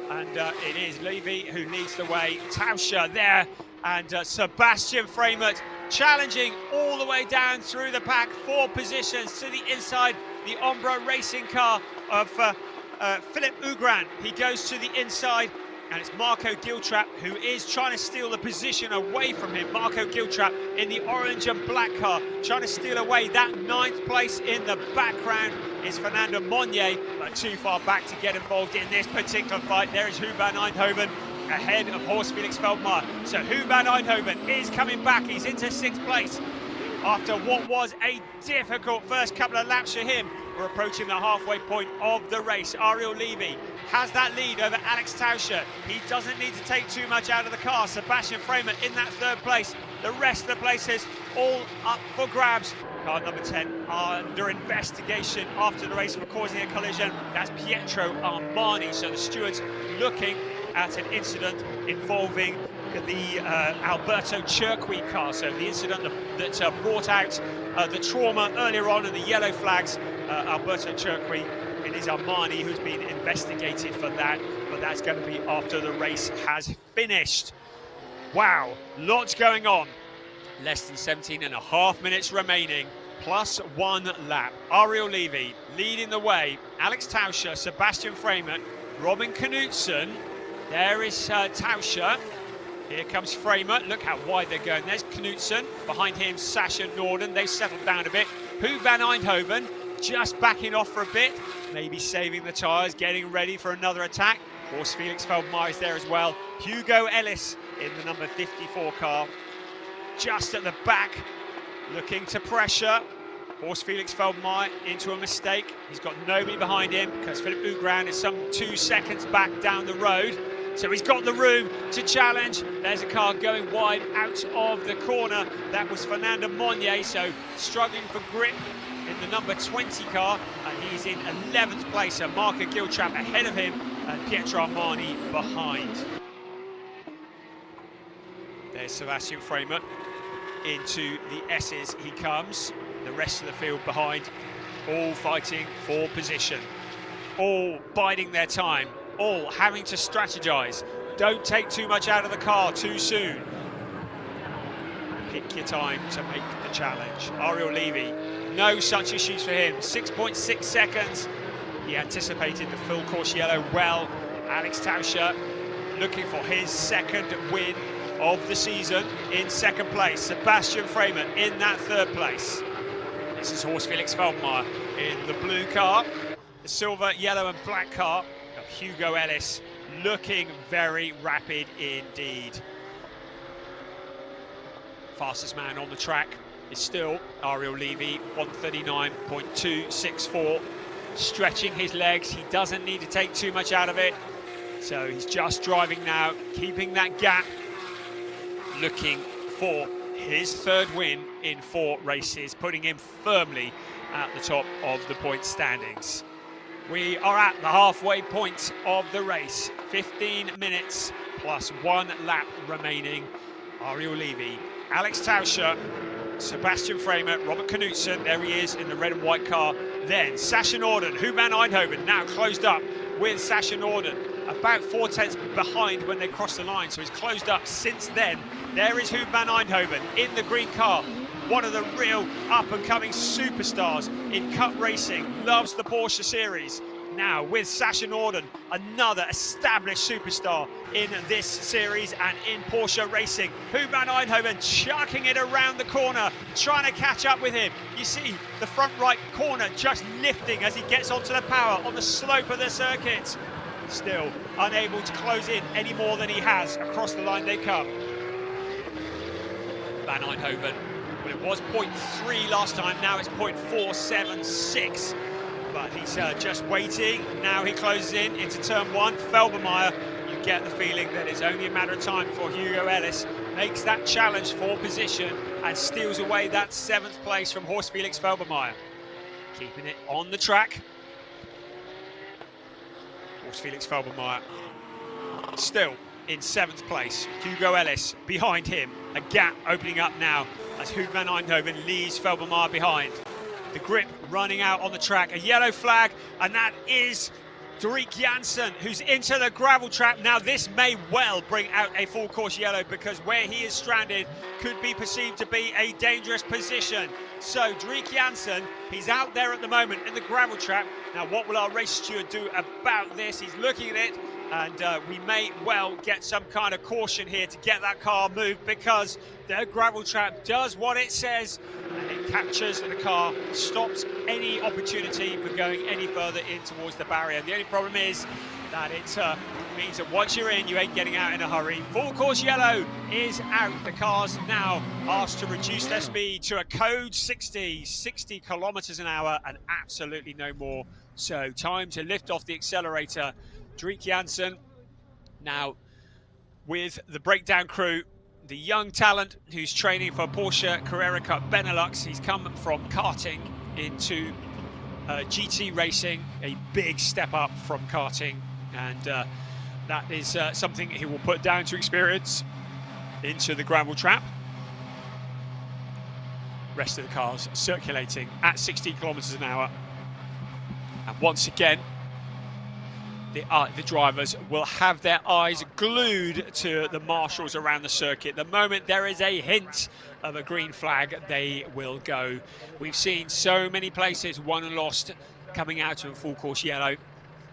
And it is Levy who leads the way. Tauscher there, and Sebastian Freeman challenging all the way down through the pack. 4 positions to the inside. The Ombra racing car of Philip Ugran. He goes to the inside, and it's Marco Giltrap who is trying to steal the position away from him. Marco Giltrap in the orange and black car, trying to steal away that 9th place. In the background is Fernando Monnier, but too far back to get involved in this particular fight. There is Huub van Eindhoven ahead of Horst Felix Feldmeier. So Huub van Eindhoven is coming back. He's into 6th place after what was a difficult first couple of laps for him. We're approaching the halfway point of the race. Ariel Levy has that lead over Alex Tauscher. He doesn't need to take too much out of the car. Sebastian Freeman in that 3rd place. The rest of the places all up for grabs. Car number 10 under investigation after the race for causing a collision. That's Pietro Armani. So the stewards looking at an incident involving the Alberto Chirqui car. So the incident that brought out the trauma earlier on and the yellow flags. Alberto Chirqui, it is Armani who's been investigated for that, but that's going to be after the race has finished. Wow, lots going on. Less than 17.5 minutes remaining, plus 1 lap. Ariel Levy leading the way. Alex Tauscher, Sebastian Freeman, Robin Knudsen. There is Tauscher. Here comes Freeman. Look how wide they're going. There's Knudsen. Behind him, Sasha Norden. They've settled down a bit. Huub van Eindhoven just backing off for a bit. Maybe saving the tyres, getting ready for another attack. Horst Felix Feldmeier is there as well. Hugo Ellis in the number 54 car. Just at the back, looking to pressure. Horst Felix Feldmeier into a mistake. He's got nobody behind him because Philip Ugran is some 2 seconds back down the road. So he's got the room to challenge. There's a car going wide out of the corner. That was Fernando Monnier, so struggling for grip in the number 20 car, and he's in 11th place. So Marco Giltrap ahead of him and Pietro Armani behind. There's Sebastian Freeman. Into the S's he comes. The rest of the field behind, all fighting for position. All biding their time. All having to strategize. Don't take too much out of the car too soon. Pick your time to make the challenge. Ariel Levy, no such issues for him. 6.6 seconds. He anticipated the full course yellow well. Alex Tauscher looking for his second win of the season in second place. Sebastian Freeman in that third place. This is Horst Felix Feldmayer in the blue car. The silver, yellow and black car of Hugo Ellis, looking very rapid indeed. Fastest man on the track is still Ariel Levy, 139.264. Stretching his legs, he doesn't need to take too much out of it. So he's just driving now, keeping that gap, looking for his third win in 4 races, putting him firmly at the top of the point standings. We are at the halfway point of the race. 15 minutes plus 1 lap remaining. Ariel Levy, Alex Tauscher, Sebastian Freeman, Robert Knudsen, there he is in the red and white car. Then Sasha Norden, Huub van Eindhoven now closed up with Sasha Norden, about 4 tenths behind when they crossed the line, so he's closed up since then. There is Huub van Eindhoven in the green car, one of the real up-and-coming superstars in Cup racing, loves the Porsche series. Now with Sasha Norden, another established superstar in this series and in Porsche racing. Huub van Eindhoven chucking it around the corner, trying to catch up with him. You see the front right corner just lifting as he gets onto the power on the slope of the circuit. Still unable to close in any more than he has. Across the line they come. Van Eindhoven, well, it was 0.3 last time, now it's 0.476. But he's just waiting. Now he closes in into turn 1. Feldmayer, you get the feeling that it's only a matter of time before Hugo Ellis makes that challenge for position and steals away that 7th place from Horst Felix Feldmayer. Keeping it on the track. Horst Felix Feldmayer still in 7th place. Hugo Ellis behind him. A gap opening up now as Huub van Eindhoven leaves Feldmayer behind. The grip running out on the track, a yellow flag, and that is Doriek Jansen, who's into the gravel trap. Now this may well bring out a full course yellow, because where he is stranded could be perceived to be a dangerous position. So Doriek Jansen, he's out there at the moment in the gravel trap. Now what will our race steward do about this? He's looking at it, and we may well get some kind of caution here to get that car moved, because the gravel trap does what it says, and it captures the car, stops any opportunity for going any further in towards the barrier. The only problem is that it means that once you're in, you ain't getting out in a hurry. Full course yellow is out. The car's now asked to reduce their speed to a code 60 kilometers an hour, and absolutely no more. So time to lift off the accelerator. Doriek Jansen now with the breakdown crew, the young talent who's training for Porsche Carrera Cup Benelux. He's come from karting into GT racing, a big step up from karting, and that is something he will put down to experience into the gravel trap. Rest of the cars circulating at 60 kilometers an hour, and once again the drivers will have their eyes glued to the marshals around the circuit. The moment there is a hint of a green flag, they will go. We've seen so many places won and lost coming out of a full course yellow.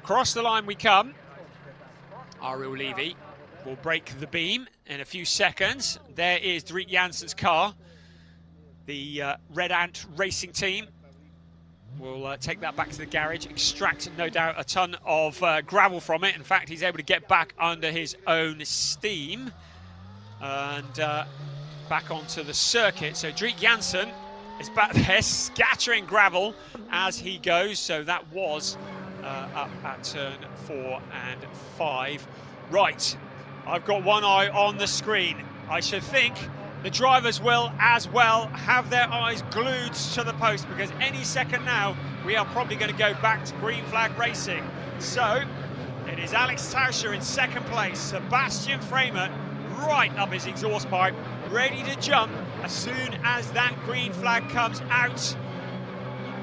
Across the line we come. Ariel Levy will break the beam in a few seconds. There is Doriek Jansen's car. The Red Ant Racing Team will take that back to the garage, extract no doubt a ton of gravel from it. In fact, he's able to get back under his own steam and back onto the circuit. So Doriek Jansen is back there scattering gravel as he goes. So that was up at turn 4 and 5. Right, I've got one eye on the screen. I should think the drivers will as well have their eyes glued to the post, because any second now we are probably going to go back to green flag racing. So it is Alex Tauscher in second place, Sebastian Freeman right up his exhaust pipe, ready to jump as soon as that green flag comes out.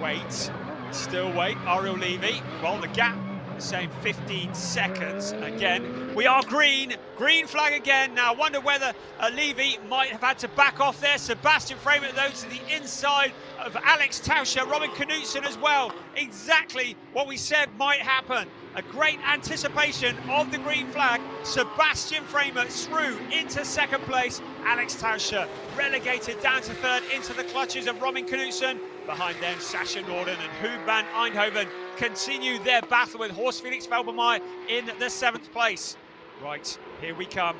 Wait, still wait, Ariel Levy, well the gap the same 15 seconds. Again, we are green flag again. Now I wonder whether Levy might have had to back off there. Sebastian Freeman, though, to the inside of Alex Tauscher, Robin Knudsen as well. Exactly what we said might happen. a great anticipation of the green flag. Sebastian Framer through into second place. Alex Tauscher relegated down to third into the clutches of Robin Knudsen. Behind them, Sascha Norden and Huub van Eindhoven continue their battle with Horst Felix Felbermayr in the 7th place. Right, here we come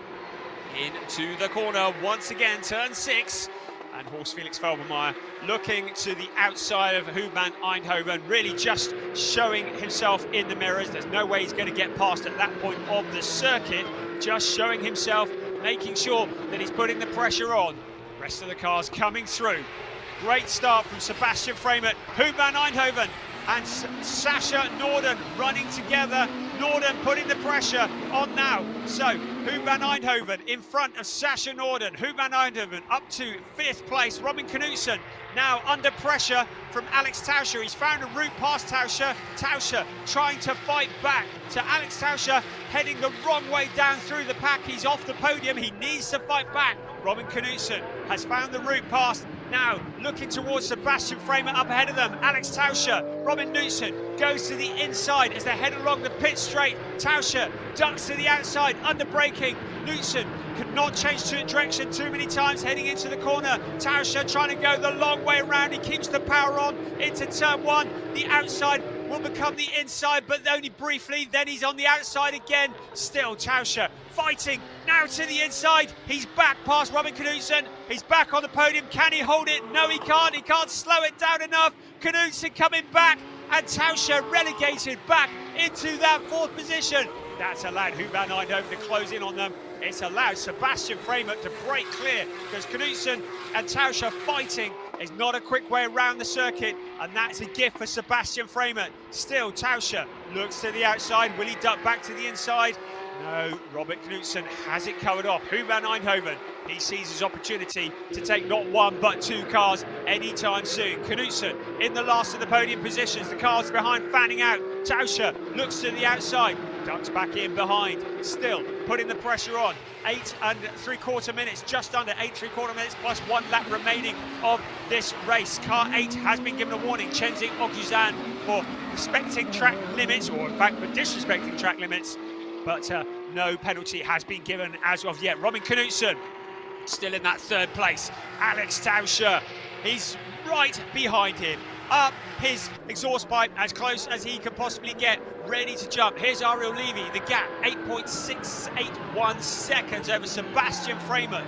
into the corner once again, turn 6. And Horst Felix Felbermayr looking to the outside of Huub van Eindhoven, really just showing himself in the mirrors. There's no way he's going to get past at that point of the circuit. Just showing himself, making sure that he's putting the pressure on. Rest of the cars coming through. Great start from Sebastian Framer, Huub van Eindhoven and Sascha Norden running together. Norden putting the pressure on now. So Huub van Eindhoven in front of Sascha Norden. Huub van Eindhoven up to 5th place. Robin Knudsen now under pressure from Alex Tauscher. He's found a route past Tauscher. Tauscher trying to fight back to Alex Tauscher, heading the wrong way down through the pack. He's off the podium. He needs to fight back. Robin Knudsen has found the route past. Now looking towards Sebastian Framer up ahead of them. Alex Tauscher, Robin Knudsen goes to the inside as they head along the pit straight. Tauscher ducks to the outside, under braking. Knudsen could not change direction too many times heading into the corner. Tauscher trying to go the long way around. He keeps the power on into turn 1. The outside will become the inside, but only briefly. Then he's on the outside again. Still Tauscher fighting now to the inside. He's back past Robin Knudsen. He's back on the podium. Can he hold it? No, he can't. He can't slow it down enough. Knudsen coming back, and Tauscher relegated back into that 4th position. That's allowed Huub van Eindhoven to close in on them. It's allowed Sebastian Framer to break clear, because Knudsen and Tauscher fighting is not a quick way around the circuit, and that's a gift for Sebastian Framer. Still Tauscher looks to the outside. Will he duck back to the inside? No, Robert Knudsen has it covered off. Huub van Eindhoven, he sees his opportunity to take not 1 but 2 cars anytime soon. Knudsen in the last of the podium positions, the cars behind fanning out. Tauscher looks to the outside, ducks back in behind, still putting the pressure on. 8 3/4 minutes, just under 8 3/4 minutes plus 1 lap remaining of this race. Car 8 has been given a warning, Chenzing Oguzhan, for respecting track limits, or in fact for disrespecting track limits. But no penalty has been given as of yet. Robin Knudsen still in that 3rd place. Alex Tauscher, he's right behind him. Up his exhaust pipe as close as he can possibly get, ready to jump. Here's Ariel Levy, the gap 8.681 seconds over Sebastian Framer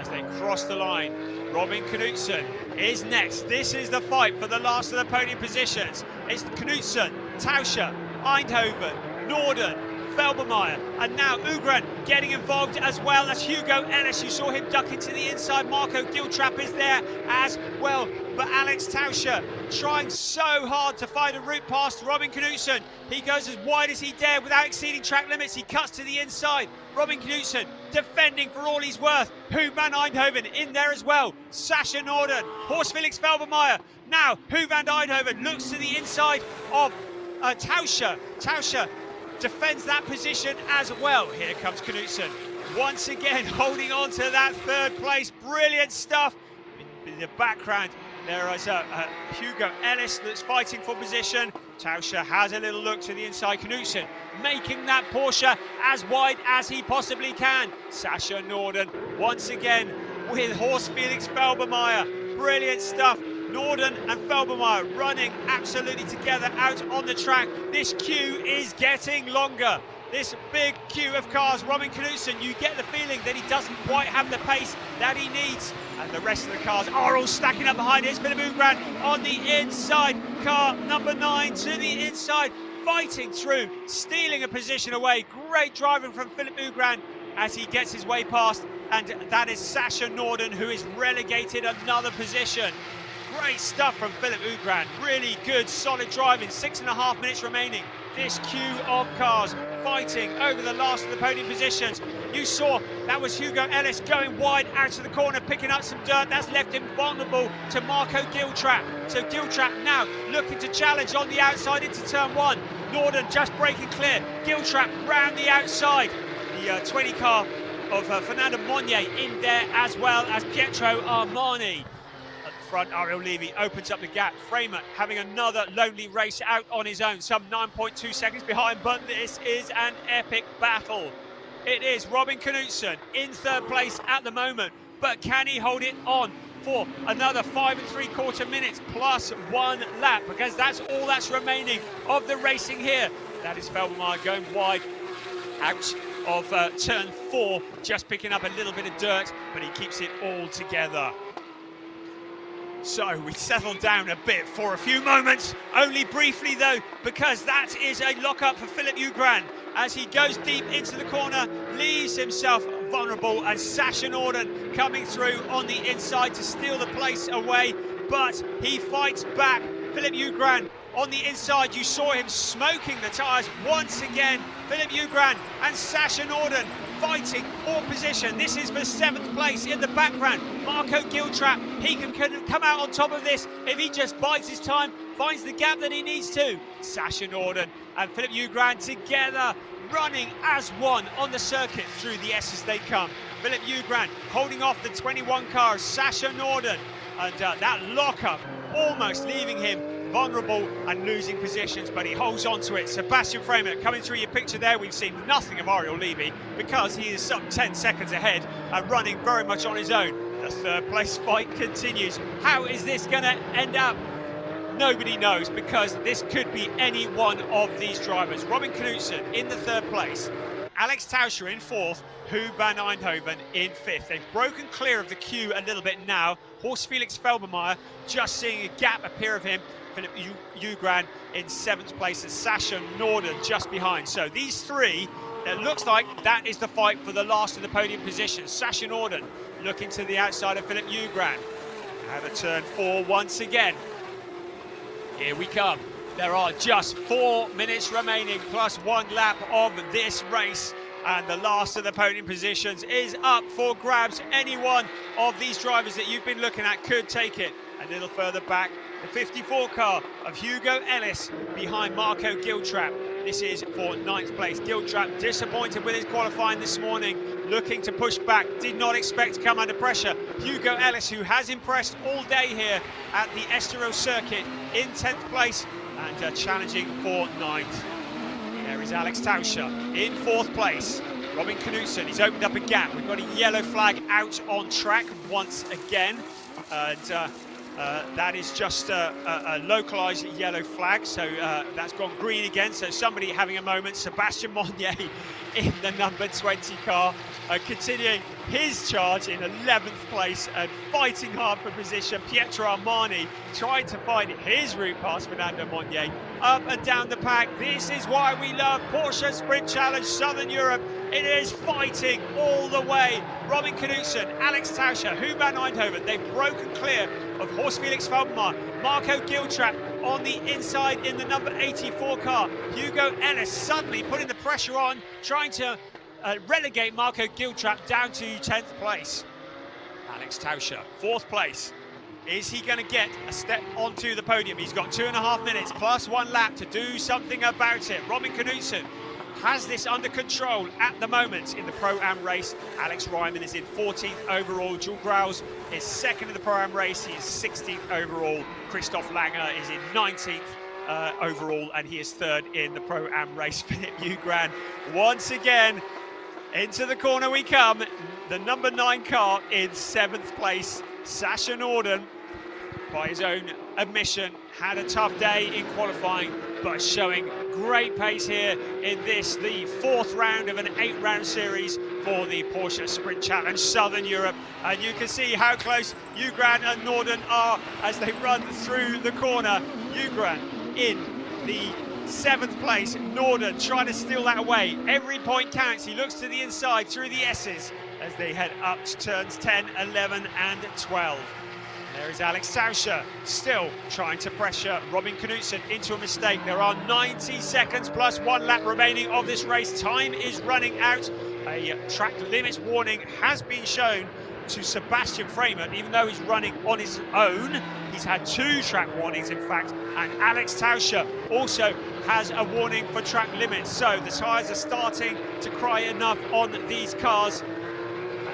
as they cross the line. Robin Knudsen is next. This is the fight for the last of the podium positions. It's Knudsen, Tauscher, Eindhoven, Norden, Felbermayr, and now Ugran getting involved as well as Hugo Ellis. You saw him ducking to the inside. Marco Giltrap is there as well, but Alex Tauscher trying so hard to find a route past Robin Knudsen. He goes as wide as he dare without exceeding track limits. He cuts to the inside. Robin Knudsen defending for all he's worth. Huub van Eindhoven in there as well. Sascha Norden, Horst Felix Felbermayr. Now Huub van Eindhoven looks to the inside of Tauscher. Tauscher defends that position as well. Here comes Knudsen once again holding on to that 3rd place. Brilliant stuff. In the background there is Hugo Ellis that's fighting for position. Tauscher has a little look to the inside. Knudsen making that Porsche as wide as he possibly can. Sascha Norden once again with Horst Felix Felbermayr. Brilliant stuff. Norden and Felbermayr running absolutely together out on the track. This queue is getting longer. This big queue of cars. Robin Knudsen, you get the feeling that he doesn't quite have the pace that he needs. And the rest of the cars are all stacking up behind it. It's Philipp Ugran on the inside. Car number 9 to the inside, fighting through, stealing a position away. Great driving from Philipp Ugran as he gets his way past. And that is Sascha Norden, who is relegated another position. Great stuff from Philipp Ugran. Really good, solid driving. 6.5 minutes remaining. This queue of cars fighting over the last of the podium positions. You saw that was Hugo Ellis going wide out of the corner, picking up some dirt. That's left him vulnerable to Marco Giltrap. So Giltrap now looking to challenge on the outside into turn 1. Norden just breaking clear. Giltrap round the outside. The 20 car of Fernando Monnier in there, as well as Pietro Armani. front. Ariel Levy opens up the gap. Framer having another lonely race out on his own, some 9.2 seconds behind, but this is an epic battle. It is Robin Knudsen in third place at the moment, but can he hold it on for another 5 3/4 minutes plus 1 lap? Because that's all that's remaining of the racing here. That is Felbermeyer going wide out of turn 4, just picking up a little bit of dirt, but he keeps it all together. So we settle down a bit for a few moments, only briefly though, because that is a lock-up for Philip Ugran as he goes deep into the corner, leaves himself vulnerable, and Sasha Norden coming through on the inside to steal the place away, but he fights back. Philip Ugran on the inside, you saw him smoking the tyres once again. Philip Ugran and Sasha Norden fighting for position. This is for 7th place. In the background, Marco Giltrap, he can come out on top of this if he just bides his time, finds the gap that he needs to. Sasha Norden and Philip Ugran together, running as one on the circuit through the S as they come. Philip Ugran holding off the 21 cars, Sasha Norden, and that lockup almost leaving him vulnerable and losing positions, but he holds on to it. Sebastian Framer coming through your picture there. We've seen nothing of Ariel Levy because he is some 10 seconds ahead and running very much on his own. The third place fight continues. How is this going to end up? Nobody knows, because this could be any one of these drivers. Robin Knudsen in the third place, Alex Tauscher in 4th, Huub van Eindhoven in 5th. They've broken clear of the queue a little bit now. Horst Felix Felbermeyer just seeing a gap appear of him. Philip Ugran in 7th place and Sasha Norden just behind. So these three, it looks like that is the fight for the last of the podium positions. Sasha Norden looking to the outside of Philip Ugran. Out of turn 4 once again. Here we come. There are just 4 minutes remaining plus 1 lap of this race, and the last of the podium positions is up for grabs. Any one of these drivers that you've been looking at could take it. A little further back, the 54 car of Hugo Ellis behind Marco Giltrap. This is for 9th place. Giltrap disappointed with his qualifying this morning, looking to push back, did not expect to come under pressure. Hugo Ellis, who has impressed all day here at the Estoril circuit, in 10th place and challenging for 9th. There is Alex Tauscher in 4th place. Robin Knudsen, he's opened up a gap. We've got a yellow flag out on track once again, and that is just a localised yellow flag, so that's gone green again, so somebody having a moment. Sebastian Monnier in the number 20 car, continuing his charge in 11th place and fighting hard for position. Pietro Armani trying to find his route past Fernando Monnier up and down the pack. This is why we love Porsche Sprint Challenge Southern Europe. It is fighting all the way. Robin Knudsen, Alex Tauscher, Huub van Eindhoven, they've broken clear of Horst Felix Felbermeyer. Marco Giltrap on the inside in the number 84 car. Hugo Ellis suddenly putting the pressure on, trying to relegate Marco Giltrap down to 10th place. Alex Tauscher, 4th place. Is he going to get a step onto the podium? He's got 2.5 minutes plus 1 lap to do something about it. Robin Knudsen has this under control at the moment in the Pro-Am race. Alex Ryman is in 14th overall. Jules Graus is 2nd in the Pro-Am race. He is 16th overall. Christoph Langer is in 19th overall, and he is 3rd in the Pro-Am race. Philip Ugran once again into the corner we come. The number 9 car in 7th place. Sasha Norden, by his own admission, had a tough day in qualifying, but showing great pace here in this, the 4th round of an 8-round series for the Porsche Sprint Challenge Southern Europe. And you can see how close Ugran and Norden are as they run through the corner. Ugran in the 7th place, Norden trying to steal that away. Every point counts. He looks to the inside through the S's as they head up to turns 10, 11 and 12. There is Alex Tauscher still trying to pressure Robin Knudsen into a mistake. There are 90 seconds plus 1 lap remaining of this race. Time is running out. A track limits warning has been shown to Sebastian Framer, even though he's running on his own. He's had 2 track warnings, in fact, and Alex Tauscher also has a warning for track limits. So the tyres are starting to cry enough on these cars.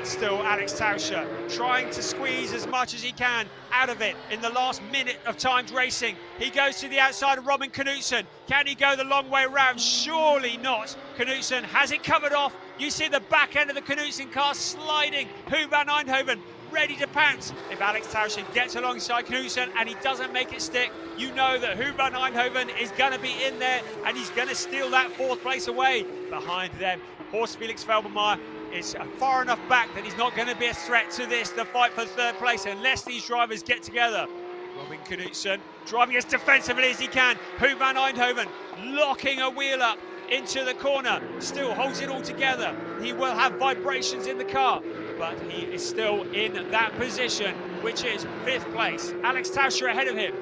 Still Alex Tauscher trying to squeeze as much as he can out of it in the last minute of timed racing. He goes to the outside of Robin Knudsen. Can he go the long way round? Surely not. Knudsen has it covered off. You see the back end of the Knudsen car sliding. Huub van Eindhoven ready to pounce. If Alex Tauscher gets alongside Knudsen and he doesn't make it stick, you know that Huub van Eindhoven is going to be in there and he's going to steal that 4th place away. Behind them, Horst Felix Felbermayr is far enough back that he's not going to be a threat to the fight for 3rd place, unless these drivers get together. Robin Knudsen driving as defensively as he can. Huub van Eindhoven locking a wheel up into the corner, still holds it all together. He will have vibrations in the car, but he is still in that position, which is 5th place. Alex Tauscher ahead of him.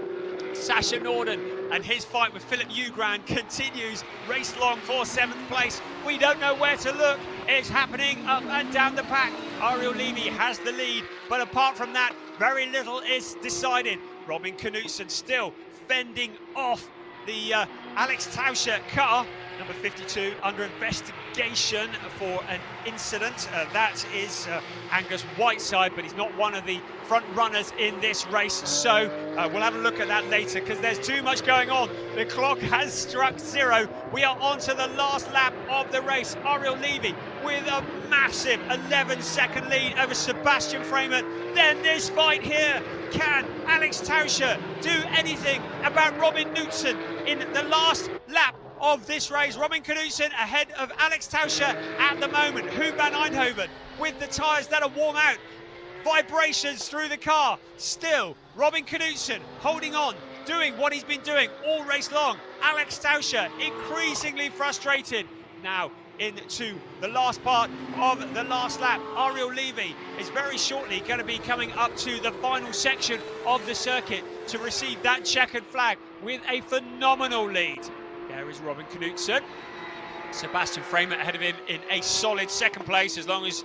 Sasha Norden and his fight with Philip Ugrand continues, race long for 7th place. We don't know where to look. It's happening up and down the pack. Ariel Levy has the lead, but apart from that, very little is decided. Robin Knudsen still fending off the Alex Tauscher car. Number 52 under investigation for an incident. That is Angus Whiteside, but he's not one of the front runners in this race. So we'll have a look at that later, because there's too much going on. The clock has struck 0. We are on to the last lap of the race. Ariel Levy with a massive 11-second lead over Sebastian Freeman. Then this fight here. Can Alex Tauscher do anything about Robin Knudsen in the last lap of this race? Robin Knudsen ahead of Alex Tauscher at the moment. Huub van Eindhoven with the tyres that are warm out. Vibrations through the car. Still, Robin Knudsen holding on, doing what he's been doing all race long. Alex Tauscher increasingly frustrated. Now into the last part of the last lap. Ariel Levy is very shortly going to be coming up to the final section of the circuit to receive that checkered flag with a phenomenal lead. There is Robin Knudsen. Sebastian Freeman ahead of him in a solid 2nd place, as long as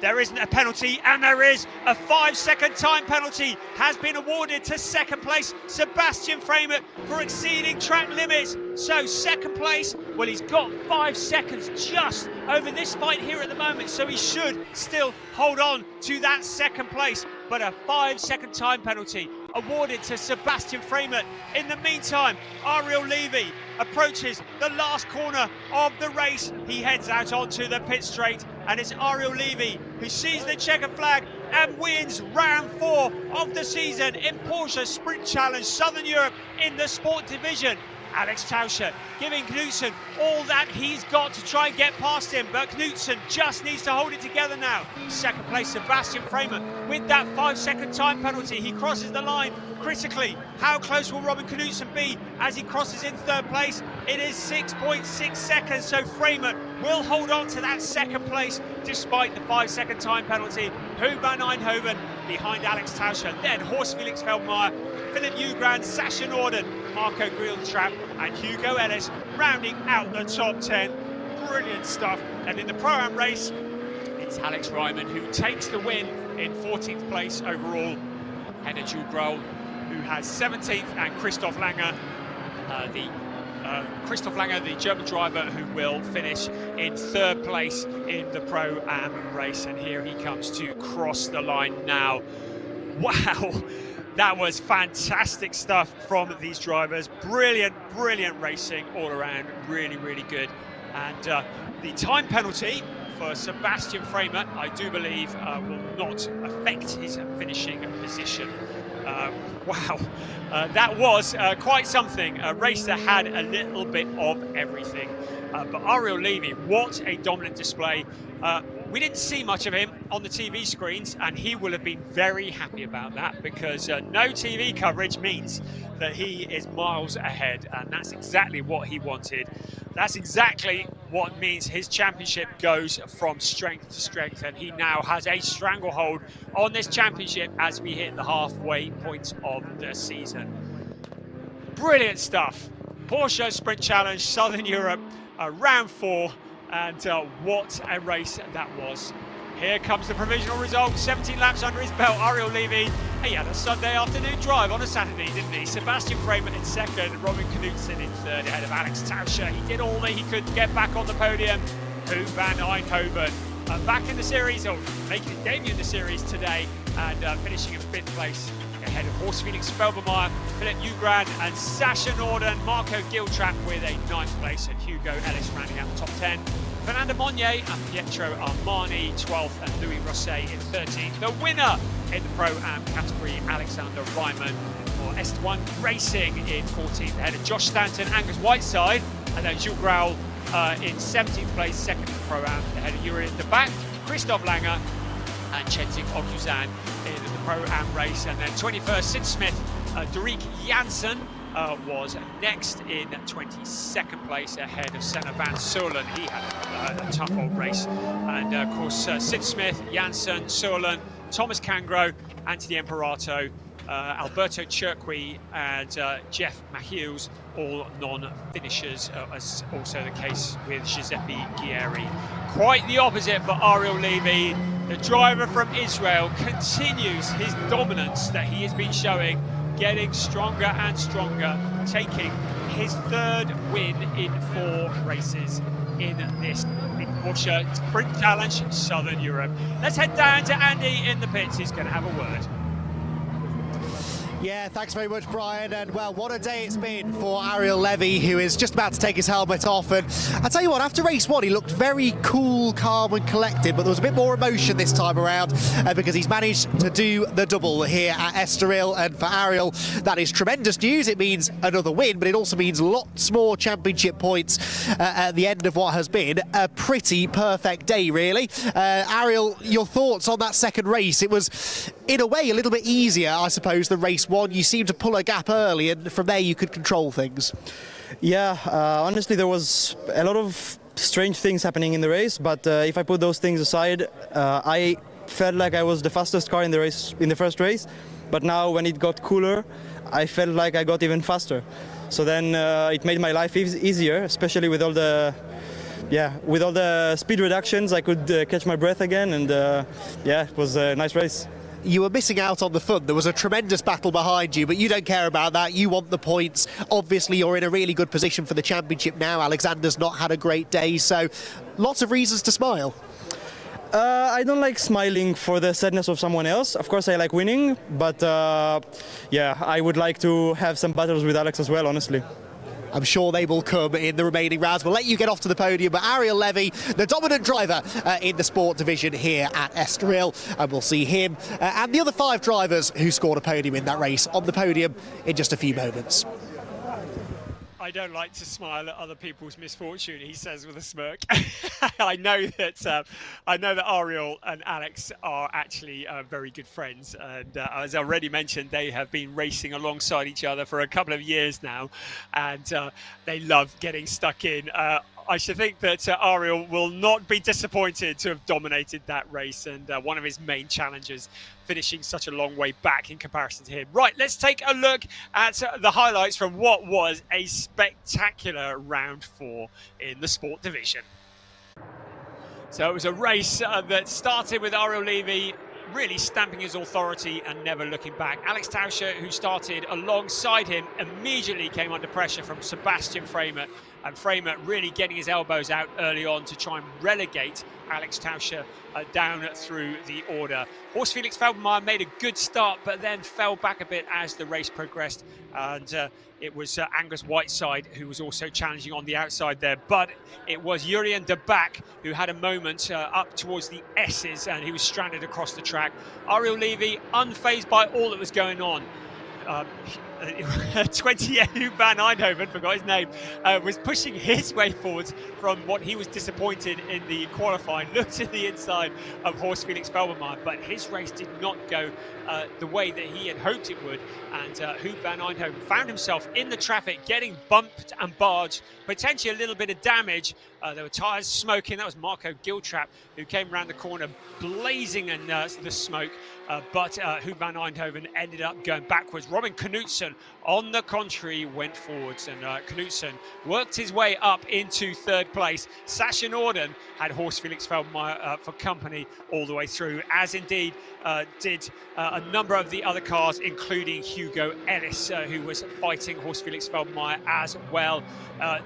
there isn't a penalty, and there is a 5-second time penalty has been awarded to 2nd place Sebastian Freeman for exceeding track limits. So 2nd place, well, he's got 5 seconds just over this fight here at the moment, so he should still hold on to that 2nd place, but a 5-second time penalty awarded to Sebastian Freeman. In the meantime, Ariel Levy approaches the last corner of the race. He heads out onto the pit straight, and it's Ariel Levy who sees the checkered flag and wins round 4 of the season in Porsche Sprint Challenge Southern Europe in the Sport Division. Alex Tauscher giving Knudsen all that he's got to try and get past him, but Knudsen just needs to hold it together now. 2nd place Sebastian Freeman with that 5-second time penalty. He crosses the line critically. How close will Robin Knudsen be as he crosses in 3rd place? It is 6.6 seconds, so Freeman will hold on to that 2nd place despite the 5-second time penalty. Huub van Eindhoven behind Alex Tauscher, then Horst Felix Felbermayr, Philip Ugrand, Sasha Norden, Marco Grilltrap and Hugo Ellis rounding out the top 10. Brilliant stuff. And in the Pro-Am race, it's Alex Ryman who takes the win in 14th place overall. Henner Jules, who has 17th, and Christoph Langer, the German driver, who will finish in 3rd place in the Pro-Am race. And here he comes to cross the line now. Wow. That was fantastic stuff from these drivers. Brilliant, brilliant racing all around. Really, really good. And the time penalty for Sebastian Freeman, I do believe, will not affect his finishing position. Wow, that was quite something. A race that had a little bit of everything. But Ariel Levy, what a dominant display. We didn't see much of him on the TV screens, and he will have been very happy about that, because no TV coverage means that he is miles ahead, and that's exactly what he wanted. That's exactly what means his championship goes from strength to strength, and he now has a stranglehold on this championship as we hit the halfway point of the season. Brilliant stuff. Porsche Sprint Challenge Southern Europe, round 4. And what a race that was. Here comes the provisional result. 17 laps under his belt. Ariel Levy, he had a Sunday afternoon drive on a Saturday, didn't he? Sebastian Freeman in 2nd, Robin Knudsen in 3rd, ahead of Alex Tauscher. He did all that he could to get back on the podium. Huub van Eindhoven back in the series, or making a debut in the series today, and finishing in 5th place ahead of Horst Felix Felbermayr, Philip Ugran and Sasha Norden. Marco Giltrap with a 9th place, and Hugo Ellis rounding out the top 10. Fernando Monnier and Pietro Armani 12th, and Louis Rosset in 13th. The winner in the Pro-Am category, Alexander Ryman for Est1 Racing in 14th, ahead of Josh Stanton, Angus Whiteside, and then Jules Grau in 17th place, second in the Pro-Am, ahead of Yuri de Back, Christophe Langer and Chenting Okuzan in the Pro-Am race. And then 21st, Sid Smith, Derek Janssen was next in 22nd place, ahead of Senna van Solen. He had a tough old race. And of course, Sid Smith, Janssen, Solen, Thomas Cangro, Anthony Imperato, Alberto Chirqui and Jeff Mahils, all non-finishers, as also the case with Giuseppe Ghieri. Quite the opposite for Ariel Levy. The driver from Israel continues his dominance that he has been showing, getting stronger and stronger, taking his 3rd win in 4 races in this Porsche Sprint Challenge Southern Europe. Let's head down to Andy in the pits. He's going to have a word. Yeah, thanks very much, Brian. And well, what a day it's been for Ariel Levy, who is just about to take his helmet off. And I tell you what, after race 1, he looked very cool, calm and collected, but there was a bit more emotion this time around because he's managed to do the double here at Estoril. And for Ariel, that is tremendous news. It means another win, but it also means lots more championship points at the end of what has been a pretty perfect day, really. Ariel, your thoughts on that second race? It was, in a way, a little bit easier, I suppose, than race 1. You seemed to pull a gap early, and from there you could control things. Yeah, honestly, there was a lot of strange things happening in the race, but if I put those things aside, I felt like I was the fastest car in the race, in the first race, but now when it got cooler, I felt like I got even faster. So then it made my life easier, especially with all the speed reductions. I could catch my breath again, and it was a nice race. You were missing out on the fun. There was a tremendous battle behind you, but you don't care about that. You want the points. Obviously, you're in a really good position for the championship now. Alexander's not had a great day, so lots of reasons to smile. I don't like smiling for the sadness of someone else. Of course, I like winning, but I would like to have some battles with Alex as well, honestly. I'm sure they will come in the remaining rounds. We'll let you get off to the podium, but Ariel Levy, the dominant driver in the sport division here at Estoril, and we'll see him and the other 5 drivers who scored a podium in that race on the podium in just a few moments. I don't like to smile at other people's misfortune, he says with a smirk. I know that Ariel and Alex are actually very good friends, and as I already mentioned, they have been racing alongside each other for a couple of years now, and they love getting stuck in. I should think that Ariel will not be disappointed to have dominated that race, and one of his main challengers finishing such a long way back in comparison to him. Right, let's take a look at the highlights from what was a spectacular round 4 in the sport division. So it was a race that started with Ariel Levy really stamping his authority and never looking back. Alex Tauscher, who started alongside him, immediately came under pressure from Sebastian Framer, and Framer really getting his elbows out early on to try and relegate Alex Tauscher down through the order. Horst Felix Felbermayr made a good start, but then fell back a bit as the race progressed, and it was Angus Whiteside who was also challenging on the outside there, but it was Jurien de Back who had a moment up towards the S's, and he was stranded across the track. Ariel Levy, unfazed by all that was going on. 28 Van Eindhoven, forgot his name, was pushing his way forwards from what he was disappointed in the qualifying. Looked to the inside of Horst Felix Felbermayr, but his race did not go the way that he had hoped it would, and Huub Van Eindhoven found himself in the traffic, getting bumped and barged, potentially a little bit of damage. There were tyres smoking. That was Marco Giltrap who came around the corner blazing in the smoke, but Huub Van Eindhoven ended up going backwards. Robin Knudsen, on the contrary, went forwards, and Knudsen worked his way up into 3rd place. Sasha Norden had Horst Felix Felbermayr for company all the way through, as indeed did a number of the other cars, including Hugo Ellis, who was fighting Horst Felix Felbermayr as well.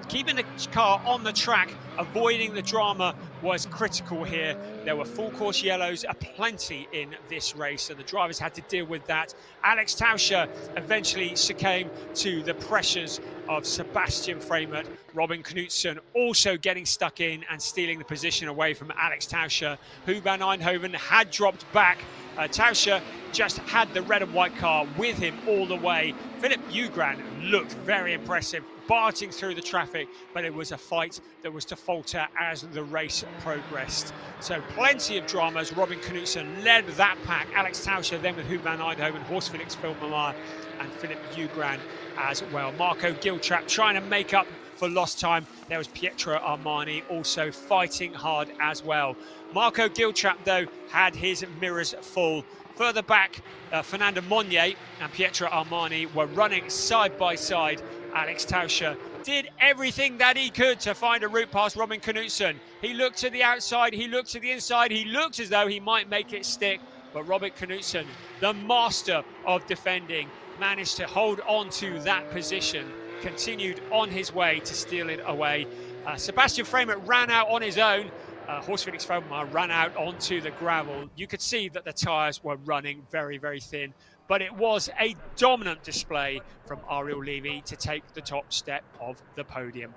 Keeping the car on the track, avoiding the drama was critical here. There were full course yellows aplenty in this race, and the drivers had to deal with that. Alex Tauscher eventually succumbed to the pressures of Sebastian Freimert. Robin Knudsen also getting stuck in and stealing the position away from Alex Tauscher, who Van Eindhoven had dropped back. Tauscher just had the red and white car with him all the way. Philip Ugran looked very impressive, barging through the traffic, but it was a fight that was to falter as the race progressed. So plenty of dramas. Robin Knudsen led that pack. Alex Tauscher then with Huub van Eindhoven, Horst Felix Vilmelaar and Philip Ugran as well. Marco Giltrap trying to make up for lost time. There was Pietro Armani also fighting hard as well. Marco Giltrap, though, had his mirrors full. Further back, Fernando Monnier and Pietro Armani were running side by side. Alex Tauscher did everything that he could to find a route past Robin Knudsen. He looked to the outside, he looked to the inside, he looked as though he might make it stick, but Robin Knudsen, the master of defending, managed to hold on to that position, continued on his way to steal it away. Sebastian Freimert ran out on his own. Horst Felix Vilmelaar ran out onto the gravel. You could see that the tyres were running very, very thin, but it was a dominant display from Ariel Levy to take the top step of the podium.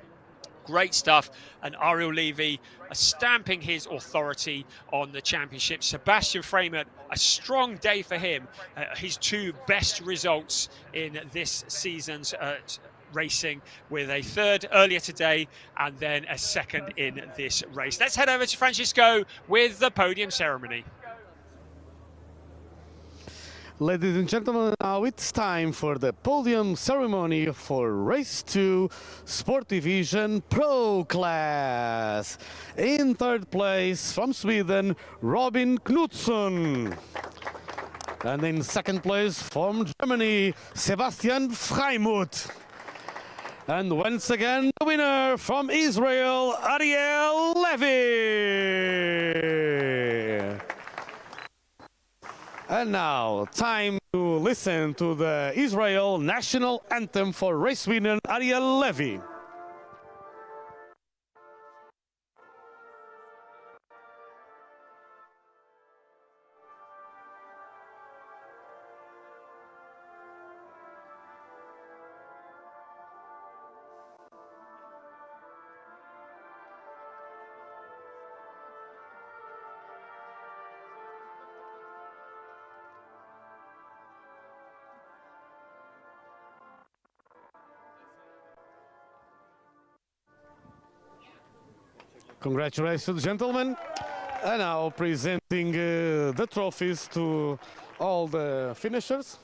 Great stuff, and Ariel Levy stamping his authority on the championship. Sebastian Freimert, a strong day for him. His two best results in this season's racing, with a third earlier today and then a second in this race. Let's head over to Francisco with the podium ceremony. Ladies and gentlemen, now it's time for the podium ceremony for Race 2 Sport Division Pro Class. In third place from Sweden, Robin Knudsen. And in second place from Germany, Sebastian Freimert. And once again, the winner from Israel, Ariel Levy. And now, time to listen to the Israel national anthem for race winner Ariel Levy. Congratulations, gentlemen. And now presenting the trophies to all the finishers.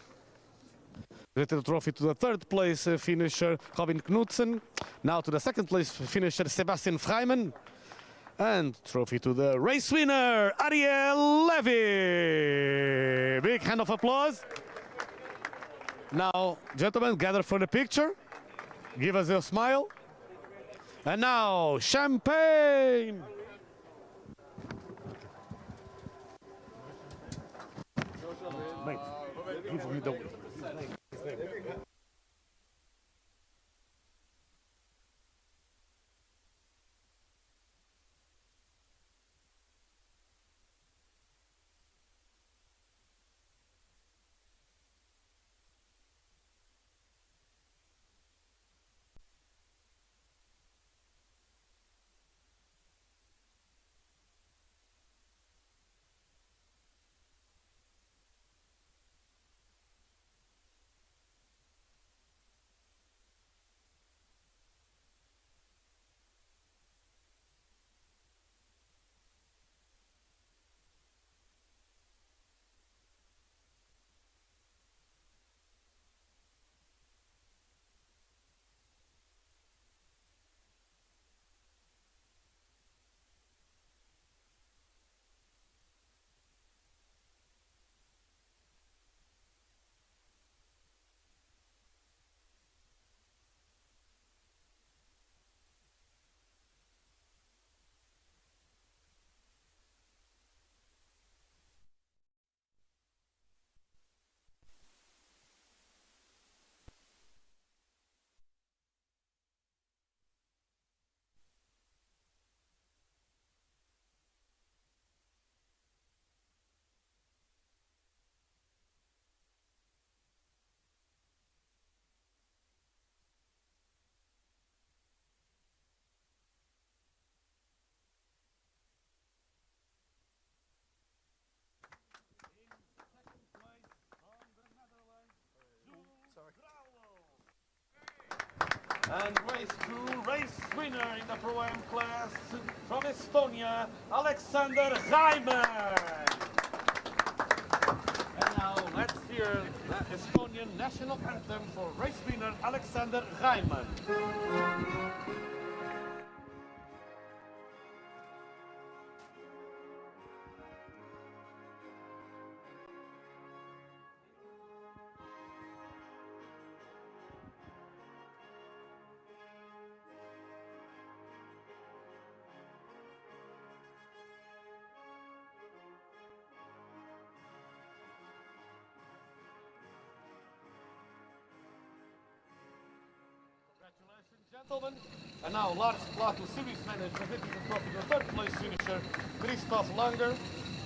The trophy to the third place finisher, Robin Knudsen. Now to the second place finisher, Sebastian Freimert. And trophy to the race winner, Ariel Levy. Big hand of applause. Now, gentlemen, gather for the picture. Give us a smile. And now, champagne! Mate, give me the... And race 2, race winner in the Pro-Am class from Estonia, Alexander Reimann. And now let's hear the Estonian national anthem for race winner Alexander Reimann. Gentlemen, and now Lars Plato, series manager, presenting the trophy to the third place finisher, Christoph Langer.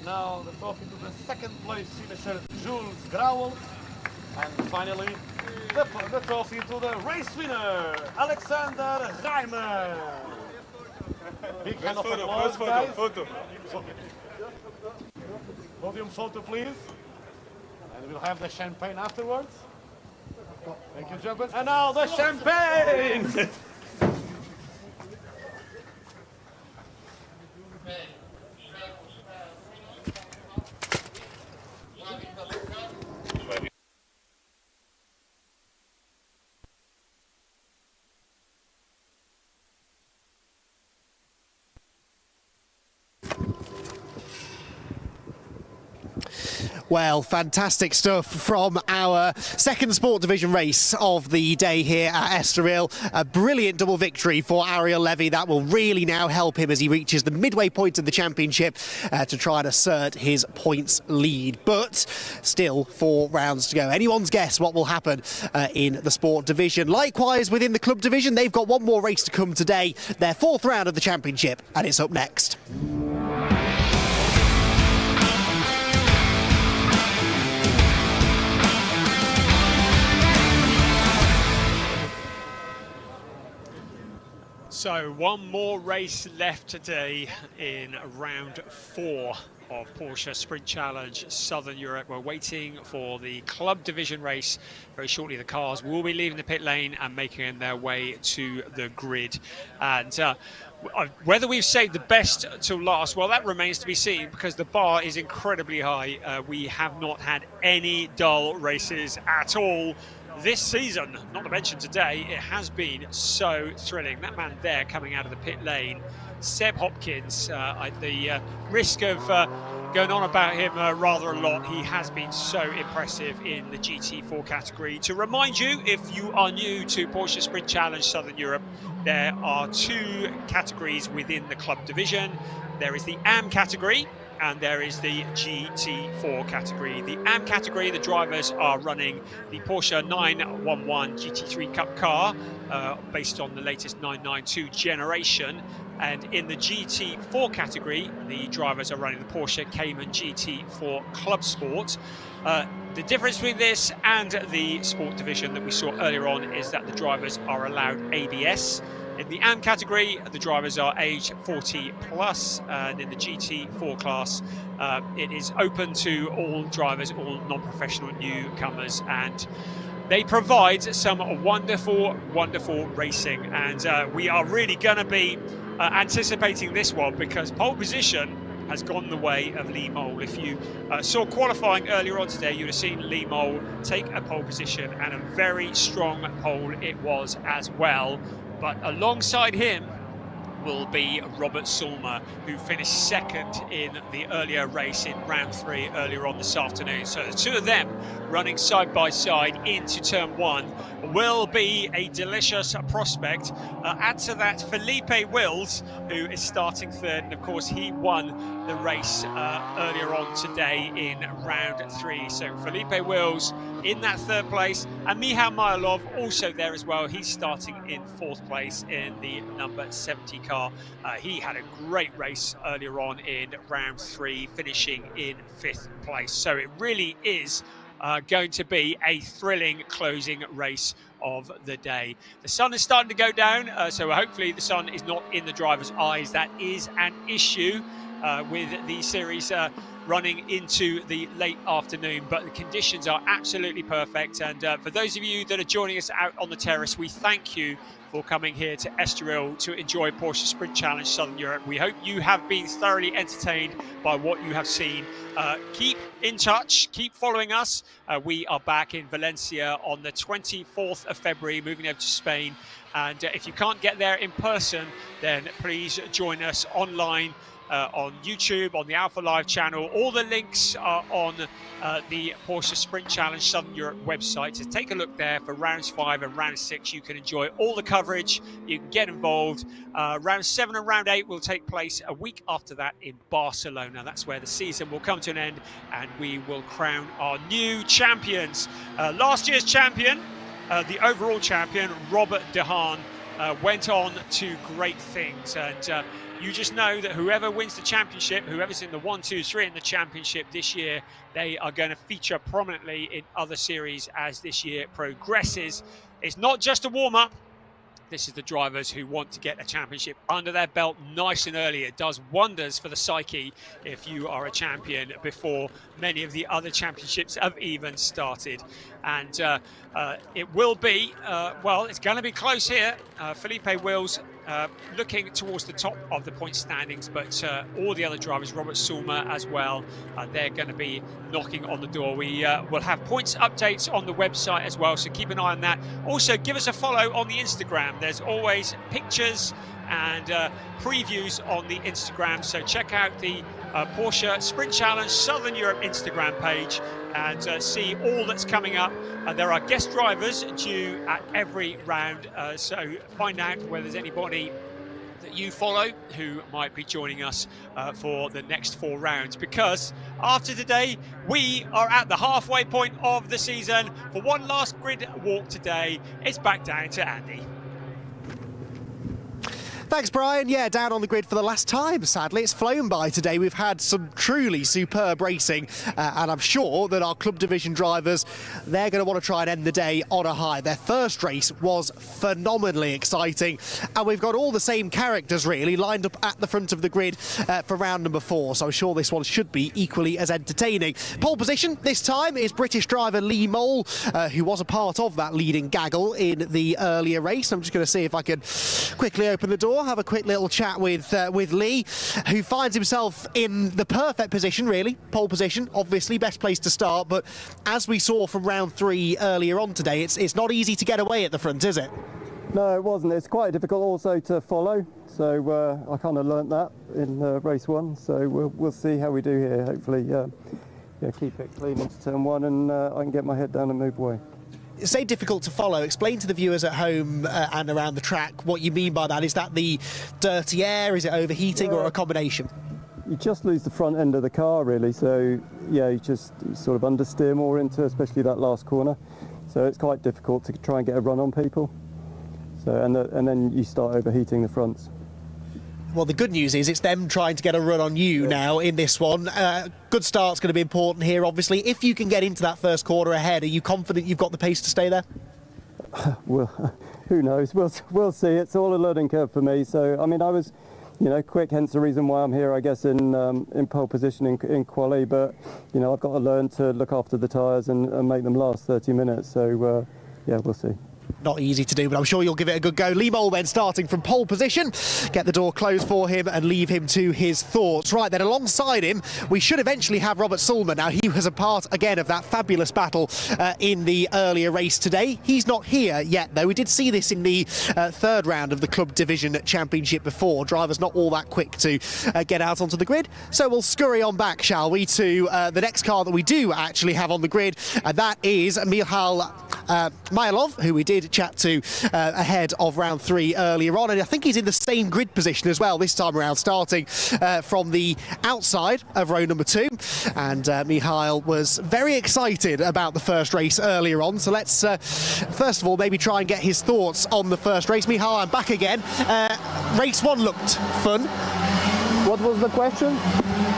Now the trophy to the second place finisher, Jules Grauel. And finally, the trophy to the race winner, Alexander Reimann. Big hand of applause, guys. Podium photo, please. And we'll have the champagne afterwards. Thank you, gentlemen. And now the champagne! Well, fantastic stuff from our second Sport Division race of the day here at Estoril. A brilliant double victory for Ariel Levy. That will really now help him as he reaches the midway point of the championship to try and assert his points lead. But still 4 rounds to go. Anyone's guess what will happen in the Sport Division. Likewise, within the Club Division, they've got one more race to come today. Their 4th round of the championship, and it's up next. So one more race left today in round 4 of Porsche Sprint Challenge Southern Europe. We're waiting for the Club Division race. Very shortly the cars will be leaving the pit lane and making their way to the grid. And whether we've saved the best till last, well, that remains to be seen because the bar is incredibly high. We have not had any dull races at all this season, not to mention today. It has been so thrilling. That man there coming out of the pit lane, Seb Hopkins, at the risk of going on about him rather a lot, he has been so impressive in the GT4 category. To remind you, if you are new to Porsche Sprint Challenge Southern Europe, there are 2 categories within the Club Division. There is the AM category, and there is the GT4 category. The AM category, the drivers are running the Porsche 911 GT3 Cup car based on the latest 992 generation. And in the GT4 category, the drivers are running the Porsche Cayman GT4 Club Sport. The difference between this and the Sport Division that we saw earlier on is that the drivers are allowed ABS. In the AM category, the drivers are age 40 plus, and in the GT4 class, it is open to all drivers, all non-professional newcomers, and they provide some wonderful, wonderful racing. And we are really going to be anticipating this one because pole position has gone the way of Lee Mole. If you saw qualifying earlier on today, you'd have seen Lee Mole take a pole position, and a very strong pole it was as well. But alongside him will be Robert Sulmer, who finished second in the earlier race in round 3 earlier on this afternoon. So the 2 of them running side by side into turn 1 will be a delicious prospect. Add to that Felipe Wills, who is starting 3rd, and of course he won the race earlier on today in round 3. So Felipe Wills in that 3rd place, and Michał Majolov also there as well. He's starting in 4th place in the number 70 car. He had a great race earlier on in round 3, finishing in 5th place. So it really is going to be a thrilling closing race of the day. The sun is starting to go down, so hopefully the sun is not in the driver's eyes. That is an issue with the series running into the late afternoon, but the conditions are absolutely perfect. And for those of you that are joining us out on the terrace, we thank you for coming here to Estoril to enjoy Porsche Sprint Challenge Southern Europe. We hope you have been thoroughly entertained by what you have seen. Keep in touch, keep following us. We are back in Valencia on the 24th of February, moving over to Spain. And if you can't get there in person, then please join us online on YouTube, on the Alpha Live channel. All the links are on the Porsche Sprint Challenge Southern Europe website. So take a look there for rounds 5 and round 6. You can enjoy all the coverage. You can get involved. Round 7 and round 8 will take place a week after that in Barcelona. That's where the season will come to an end, and we will crown our new champions. Last year's champion, the overall champion, Robert De Haan, went on to great things. And you just know that whoever wins the championship, whoever's in the 1, 2, 3 in the championship this year, they are going to feature prominently in other series as this year progresses. It's not just a warm-up. This is the drivers who want to get a championship under their belt nice and early. It does wonders for the psyche if you are a champion before many of the other championships have even started. And it will be, well, it's going to be close here. Felipe Wills looking towards the top of the point standings, but all the other drivers, Robert Sulmer as well, they're going to be knocking on the door. We will have points updates on the website as well, so keep an eye on that. Also, give us a follow on the Instagram. There's always pictures and previews on the Instagram, so check out the Porsche Sprint Challenge Southern Europe Instagram page and see all that's coming up. There are guest drivers due at every round, so find out whether there's anybody that you follow who might be joining us for the next 4 rounds, because after today we are at the halfway point of the season. For one last grid walk today, it's back down to Andy. Thanks, Brian. Yeah, down on the grid for the last time, sadly. It's flown by today. We've had some truly superb racing, and I'm sure that our club division drivers, they're going to want to try and end the day on a high. Their first race was phenomenally exciting, and we've got all the same characters, really, lined up at the front of the grid for round number 4, so I'm sure this one should be equally as entertaining. Pole position this time is British driver Lee Mole, who was a part of that leading gaggle in the earlier race. I'm just going to see if I can quickly open the door, have a quick little chat with Lee, who finds himself in the perfect position, really. Pole position, obviously, best place to start, but as we saw from round 3 earlier on today, it's not easy to get away at the front, is it? No, it wasn't. It's quite difficult also to follow, so I kind of learnt that in race 1, so we'll see how we do here. Hopefully keep it clean into turn 1 and I can get my head down and move away. Say difficult to follow. Explain to the viewers at home and around the track what you mean by that. Is that the dirty air? Is it overheating or a combination? You just lose the front end of the car, really. So yeah, you sort of understeer more into, especially that last corner. So it's quite difficult to try and get a run on people. So and then you start overheating the fronts. Well, the good news is it's them trying to get a run on you now in this one. Good start's going to be important here, obviously. If you can get into that first quarter ahead, are you confident you've got the pace to stay there? Well, who knows? We'll see. It's all a learning curve for me. So, I mean, I was, quick, hence the reason why I'm here, I guess, in pole position in quali. But, I've got to learn to look after the tyres and make them last 30 minutes. So, yeah, we'll see. Not easy to do, but I'm sure you'll give it a good go. Lee Mole then starting from pole position. Get the door closed for him and leave him to his thoughts. Right, then alongside him, we should eventually have Robert Sulmer. Now, he was a part, again, of that fabulous battle in the earlier race today. He's not here yet, though. We did see this in the 3rd round of the Club Division Championship before. Drivers not all that quick to get out onto the grid. So we'll scurry on back, shall we, to the next car that we do actually have on the grid, and that is Michal Mailov, who we did chat to ahead of round 3 earlier on, and I think he's in the same grid position as well this time around, starting from the outside of row number 2. And Michal was very excited about the first race earlier on, so let's first of all maybe try and get his thoughts on the first race. Michal, I'm back again. Race 1 looked fun. What was the question?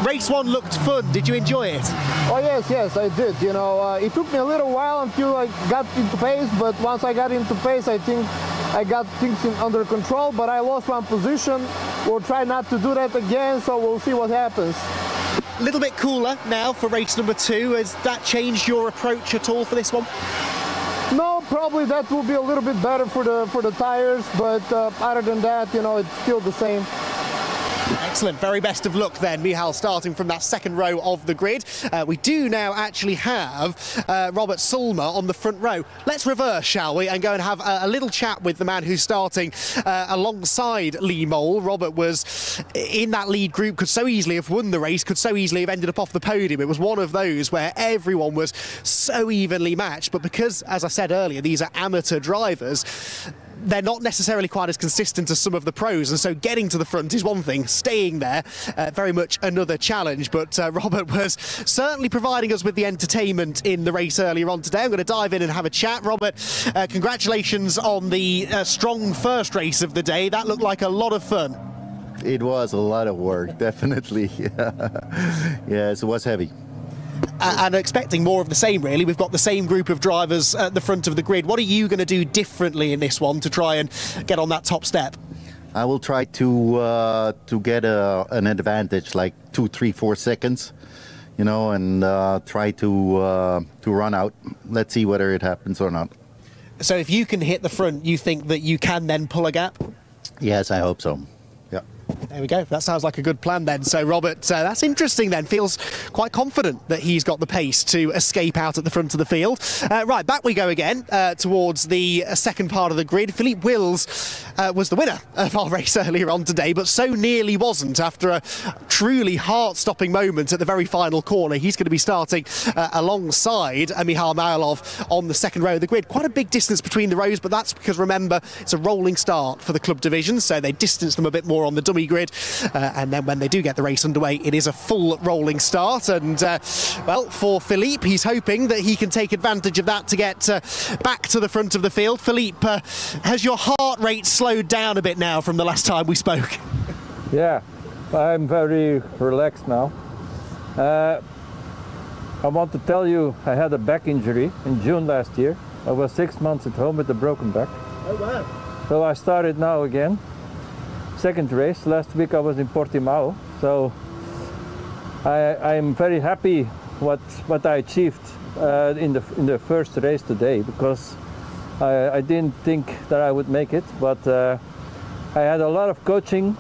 Race 1 looked fun. Did you enjoy it? Oh yes, I did. It took me a little while until I got into pace, but once I got into pace, I think I got things under control, but I lost one position. We'll try not to do that again, so we'll see what happens. A little bit cooler now for race number 2. Has that changed your approach at all for this one? No, probably that will be a little bit better for the tires, but other than that, you know, it's still the same. Excellent. Very best of luck then, Michal, starting from that second row of the grid. We do now actually have Robert Sulmer on the front row. Let's reverse, shall we, and go and have a little chat with the man who's starting alongside Lee Mole. Robert was in that lead group, could so easily have won the race, could so easily have ended up off the podium. It was one of those where everyone was so evenly matched, but because, as I said earlier, these are amateur drivers, they're not necessarily quite as consistent as some of the pros, and so getting to the front is one thing, staying there very much another challenge. But Robert was certainly providing us with the entertainment in the race earlier on today. I'm going to dive in and have a chat. Robert, congratulations on the strong first race of the day. That looked like a lot of fun. It was a lot of work, definitely. Yes, it was heavy. And expecting more of the same, really. We've got the same group of drivers at the front of the grid. What are you going to do differently in this one to try and get on that top step? I will try to get an advantage, like 2, 3, 4 seconds, you know, and try to run out. Let's see whether it happens or not. So if you can hit the front, you think that you can then pull a gap? Yes, I hope so. Yeah. There we go. That sounds like a good plan then. So, Robert, that's interesting then. Feels quite confident that he's got the pace to escape out at the front of the field. Right, back we go again towards the second part of the grid. Philippe Wills was the winner of our race earlier on today, but so nearly wasn't after a truly heart-stopping moment at the very final corner. He's going to be starting alongside Michal Mailov on the second row of the grid. Quite a big distance between the rows, but that's because, remember, it's a rolling start for the club division, so they distance them a bit more on the dummy grid, and then when they do get the race underway, it is a full rolling start. And well, for Philippe, he's hoping that he can take advantage of that to get back to the front of the field. Philippe, has your heart rate slowed down a bit now from the last time we spoke? Yeah, I'm very relaxed now. I want to tell you, I had a back injury in June last year. I was 6 months at home with a broken back. Oh wow. So I started now again. Second race. Last week I was in Portimao, so I'm very happy what I achieved in the first race today, because I didn't think that I would make it, but I had a lot of coaching,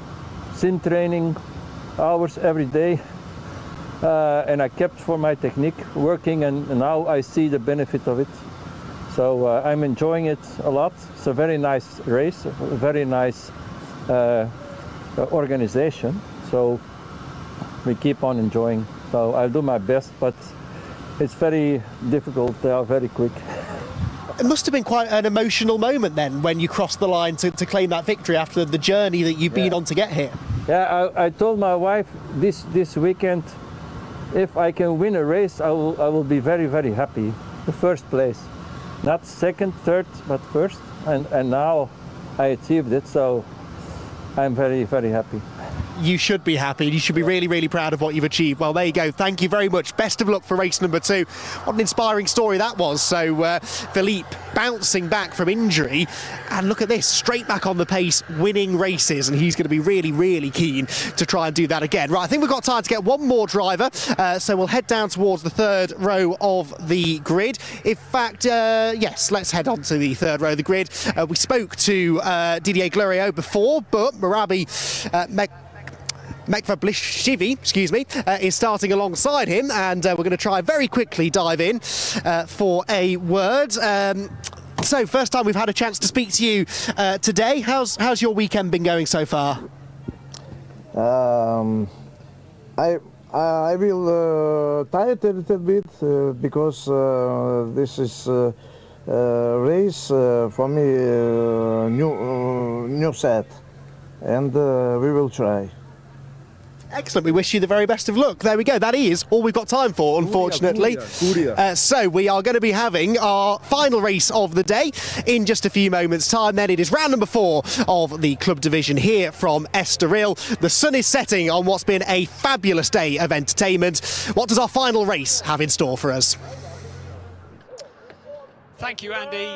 sim training hours every day, and I kept for my technique working, and now I see the benefit of it. So I'm enjoying it a lot. It's a very nice race, a very nice organization, so we keep on enjoying. So I'll do my best, but it's very difficult. They are very quick. It must have been quite an emotional moment then when you crossed the line to claim that victory after the journey that you've been on to get here. Yeah, I told my wife this weekend, if I can win a race, I will be very, very happy. The first place, not second, third, but first, and now I achieved it, so I'm very, very happy. You should be happy. You should be really, really proud of what you've achieved. Well, there you go. Thank you very much. Best of luck for race number 2. What an inspiring story that was. So Philippe bouncing back from injury, and look at this, straight back on the pace, winning races, and he's going to be really, really keen to try and do that again. Right, I think we've got time to get one more driver, so we'll head down towards the third row of the grid. In fact, yes, let's head on to the third row of the grid. We spoke to Didier Glorieux before, but Marabi Mekvablishivi, is starting alongside him, and we're going to try very quickly dive in for a word. So, first time we've had a chance to speak to you today. How's your weekend been going so far? I will tired a little bit because this is race for me new set, and we will try. Excellent. We wish you the very best of luck. There we go. That is all we've got time for, unfortunately. So we are going to be having our final race of the day in just a few moments' time. Then it is round number 4 of the club division here from Estoril. The sun is setting on what's been a fabulous day of entertainment. What does our final race have in store for us? Thank you, Andy.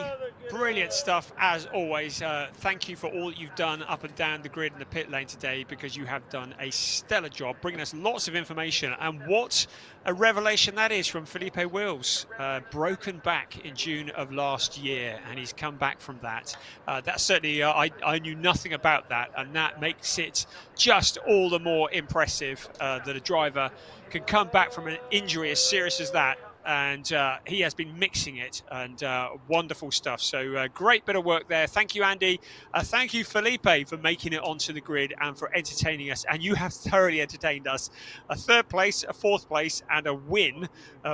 Brilliant stuff, as always. Thank you for all that you've done up and down the grid in the pit lane today, because you have done a stellar job bringing us lots of information. And what a revelation that is from Felipe Wills, broken back in June of last year, and he's come back from that. That's certainly, I knew nothing about that, and that makes it just all the more impressive that a driver can come back from an injury as serious as that. And he has been mixing it, and wonderful stuff. So great bit of work there. Thank you, Andy. Thank you, Felipe, for making it onto the grid and for entertaining us. And you have thoroughly entertained us. A third place, a fourth place, and a win.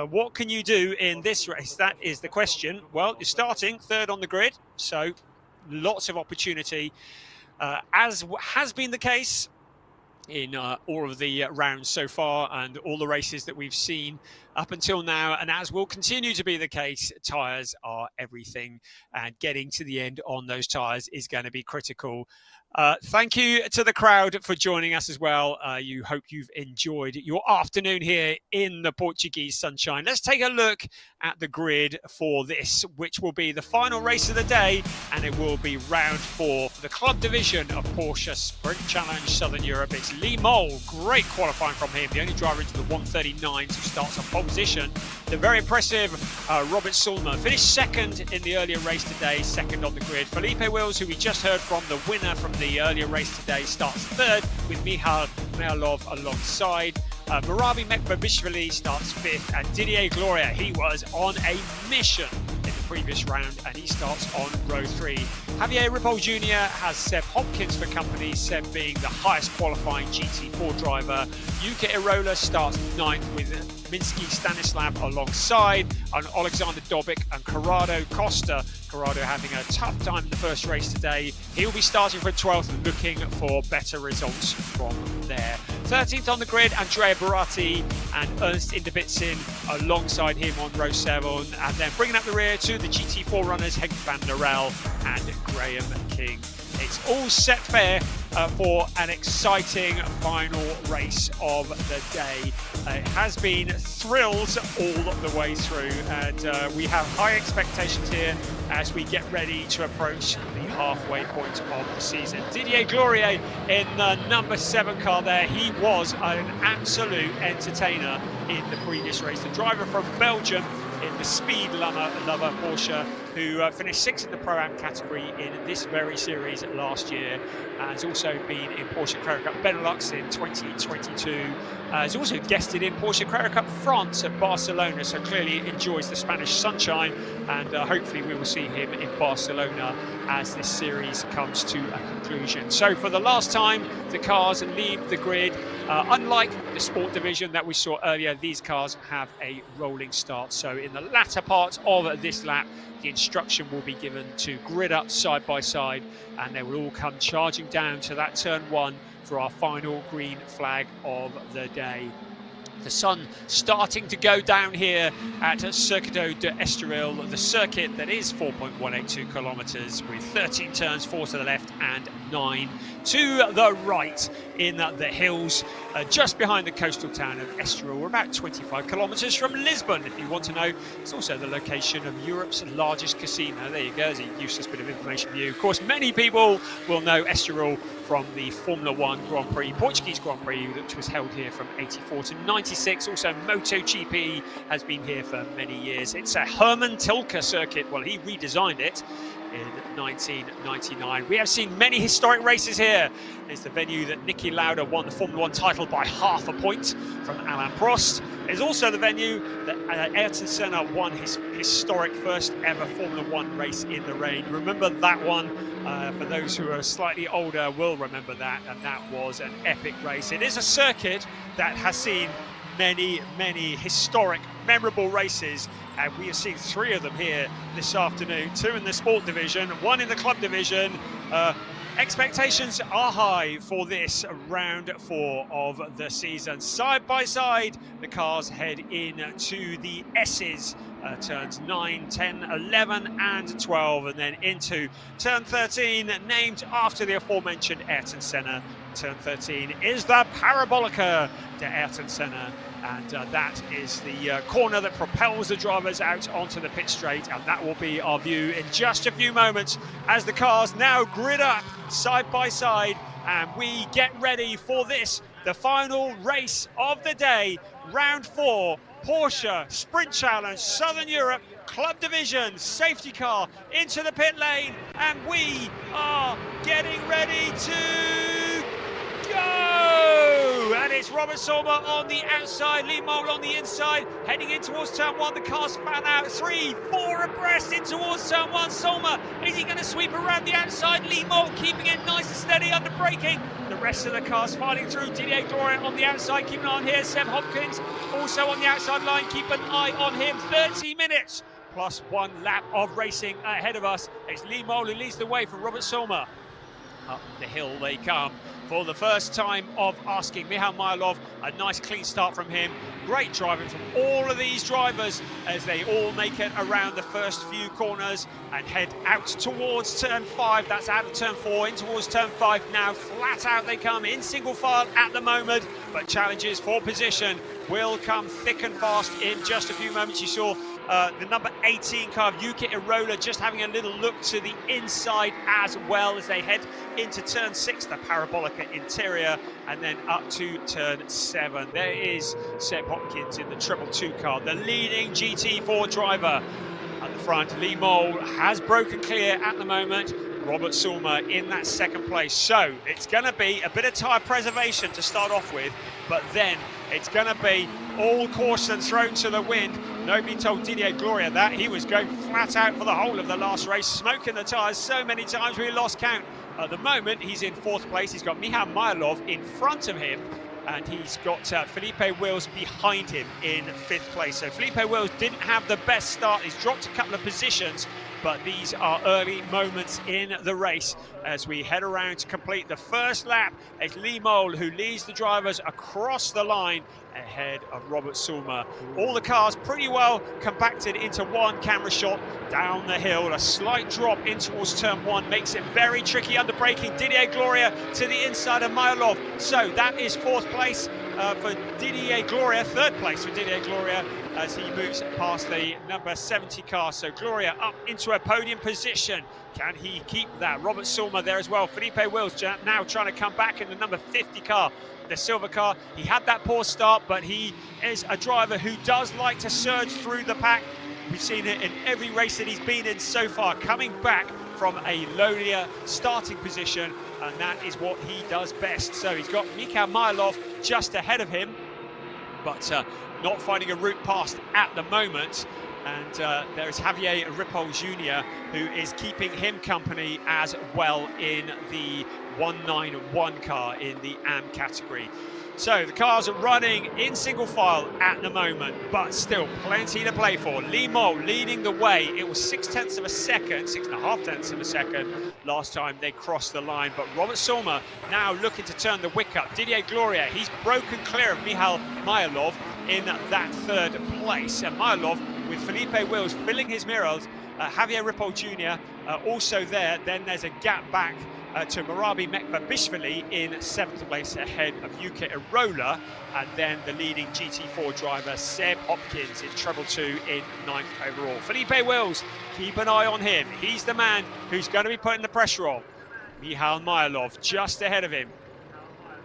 What can you do in this race? That is the question. Well, you're starting third on the grid, so lots of opportunity. As has been the case in all of the rounds so far and all the races that we've seen up until now, and as will continue to be the case, tyres are everything, and getting to the end on those tyres is going to be critical. Thank you to the crowd for joining us as well. You hope you've enjoyed your afternoon here in the Portuguese sunshine. Let's take a look at the grid for this, which will be the final race of the day, and it will be round 4 for the club division of Porsche Sprint Challenge Southern Europe. It's Lee Mole, great qualifying from him, the only driver into the 139 who starts on pole position. The very impressive Robert Sulmer finished second in the earlier race today, second on the grid. Felipe Wills, who we just heard from, the winner from the earlier race today, starts third with Michal Mealov alongside. Murabi Mekbabishvili starts 5th, and Didier Gloria, he was on a mission in the previous round, and he starts on row 3. Javier Ripoll Jr. has Seb Hopkins for company, Seb being the highest qualifying GT4 driver. Yuka Irola starts 9th with Minsky Stanislav alongside, and Alexander Dobic and Corrado Costa. Corrado having a tough time in the first race today. He'll be starting from 12th and looking for better results from there. 13th on the grid, Andrea Baratti and Ernst Indebitsin alongside him on row 7. And then bringing up the rear to the GT4 runners, Henk van der Rel and Graham King. It's all set fair for an exciting final race of the day. It has been thrills all the way through, and we have high expectations here as we get ready to approach the halfway point of the season. Didier Gloria in the number 7 car there. He was an absolute entertainer in the previous race. The driver from Belgium in the speed lover Porsche, who finished 6th in the Pro-Am category in this very series last year, has also been in Porsche Carrera Cup Benelux in 2022, has also guested in Porsche Carrera Cup France at Barcelona, so clearly enjoys the Spanish sunshine, and hopefully we will see him in Barcelona as this series comes to a conclusion. So for the last time, the cars leave the grid. Unlike the sport division that we saw earlier, these cars have a rolling start. So in the latter part of this lap, the instruction will be given to grid up side by side, and they will all come charging down to that turn 1 for our final green flag of the day. The sun starting to go down here at Circuito de Estoril, the circuit that is 4.182 kilometers with 13 turns, 4 to the left and 9 to the right in the hills, just behind the coastal town of Estoril. We're about 25 kilometers from Lisbon, if you want to know. It's also the location of Europe's largest casino. There you go, there's a useless bit of information for you. Of course, many people will know Estoril from the Formula 1 Grand Prix, Portuguese Grand Prix, which was held here from 84 to 96. Also, MotoGP has been here for many years. It's a Hermann Tilke circuit. Well, he redesigned it in 1999. We have seen many historic races here. It's the venue that Niki Lauda won the Formula 1 title by half a point from Alain Prost. It's also the venue that Ayrton Senna won his historic first ever Formula 1 race in the rain. Remember that one? For those who are slightly older will remember that, and that was an epic race. It is a circuit that has seen many historic, memorable races, and we have seen 3 of them here this afternoon. 2 in the sport division, 1 in the club division. Expectations are high for this round 4 of the season. Side by side, the cars head in to the S's. Turns 9, 10, 11 and 12, and then into turn 13, named after the aforementioned Ayrton Senna, turn 13 is the Parabolica de Ayrton Senna, and that is the corner that propels the drivers out onto the pit straight, and that will be our view in just a few moments as the cars now grid up side by side and we get ready for this, the final race of the day, round 4, Porsche Sprint Challenge Southern Europe Club Division safety car into the pit lane, and we are getting ready to go! And it's Robert Solmer on the outside, Lee Mole on the inside, heading in towards turn 1. The cars span out 3, 4 abreast in towards turn 1. Solmer, is he going to sweep around the outside? Lee Mole keeping it nice and steady under braking. The rest of the cars filing through. Didier Gloria on the outside, keep an eye on here. Seb Hopkins also on the outside line, keep an eye on him. 30 minutes plus 1 lap of racing ahead of us. It's Lee Mole who leads the way from Robert Solmer. Up the hill they come for the first time of asking. Michal Mylov, a nice clean start from him. Great driving from all of these drivers as they all make it around the first few corners and head out towards turn 5. That's out of turn 4 in towards turn 5. Now flat out they come in single file at the moment, but challenges for position will come thick and fast in just a few moments. You saw the number 18 car of Yuki Irola just having a little look to the inside as well as they head into turn 6, the Parabolica interior, and then up to turn 7. There is Seb Hopkins in the 222 car, the leading GT4 driver. At the front, Lee Mole has broken clear at the moment. Robert Solmer in that second place. So it's going to be a bit of tyre preservation to start off with, but then it's going to be all caution thrown to the wind. Nobody told Didier Gloria that. He was going flat out for the whole of the last race, smoking the tyres so many times we lost count. At the moment, he's in 4th place. He's got Michal Mylov in front of him, and he's got Felipe Wills behind him in 5th place. So Felipe Wills didn't have the best start. He's dropped a couple of positions, but these are early moments in the race as we head around to complete the first lap. It's Lee Mole who leads the drivers across the line ahead of Robert Solmer. All the cars pretty well compacted into one camera shot down the hill. A slight drop in towards turn 1 makes it very tricky under braking. Didier Gloria to the inside of Mylov. So that is 4th place for Didier Gloria, 3rd place for Didier Gloria as he moves past the number 70 car. So Gloria up into a podium position. Can he keep that? Robert Solmer there as well. Felipe Wills now trying to come back in the number 50 car, the silver car. He had that poor start, but he is a driver who does like to surge through the pack. We've seen it in every race that he's been in so far, coming back from a lowlier starting position, and that is what he does best. So he's got Michal Mylov just ahead of him, but not finding a route past at the moment. And there is Javier Ripoll Jr., who is keeping him company as well in the 191 car in the AM category. So the cars are running in single file at the moment, but still plenty to play for. Lee Mole leading the way. It was 6/10 of a second, 6.5 of a second last time they crossed the line. But Robert Solmer now looking to turn the wick up. Didier Gloria, he's broken clear of Michal Mylov in that 3rd place. And Mylov with Felipe Wills filling his mirrors. Javier Ripoll Jr. Also there. Then there's a gap back to Marabi Mekvabishvili in 7th place ahead of Yuki Irola, and then the leading GT4 driver Seb Hopkins in treble 2 in 9th overall. Felipe Wills, keep an eye on him. He's the man who's going to be putting the pressure on. Michal Mylov just ahead of him.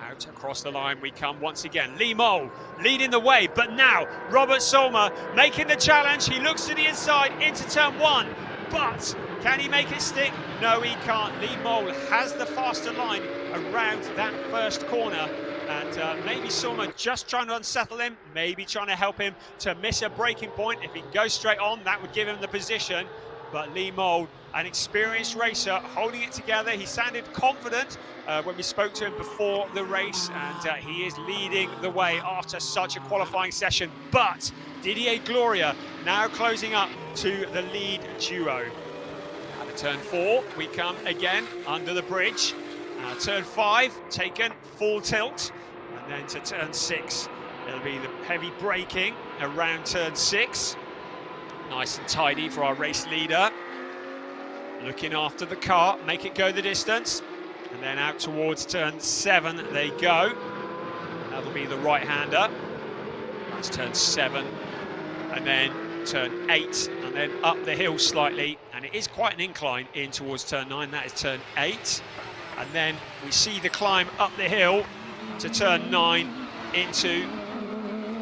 Out across the line we come once again. Lee Mole leading the way, but now Robert Solmer making the challenge. He looks to the inside into turn 1, but can he make it stick? No, he can't. Lee Mole has the faster line around that first corner, and maybe Solmer just trying to unsettle him, maybe trying to help him to miss a braking point. If he can go straight on, that would give him the position. But Lee Mole, an experienced racer, holding it together. He sounded confident when we spoke to him before the race, and he is leading the way after such a qualifying session. But Didier Gloria now closing up to the lead duo. At turn 4, we come again under the bridge. Turn 5, taken full tilt, and then to turn 6. It'll be the heavy braking around turn 6. Nice and tidy for our race leader. Looking after the car, make it go the distance. And then out towards turn 7 they go. That'll be the right-hander. That's turn 7. And then turn 8, and then up the hill slightly. And it is quite an incline in towards turn 9. That is turn 8. And then we see the climb up the hill to turn 9 into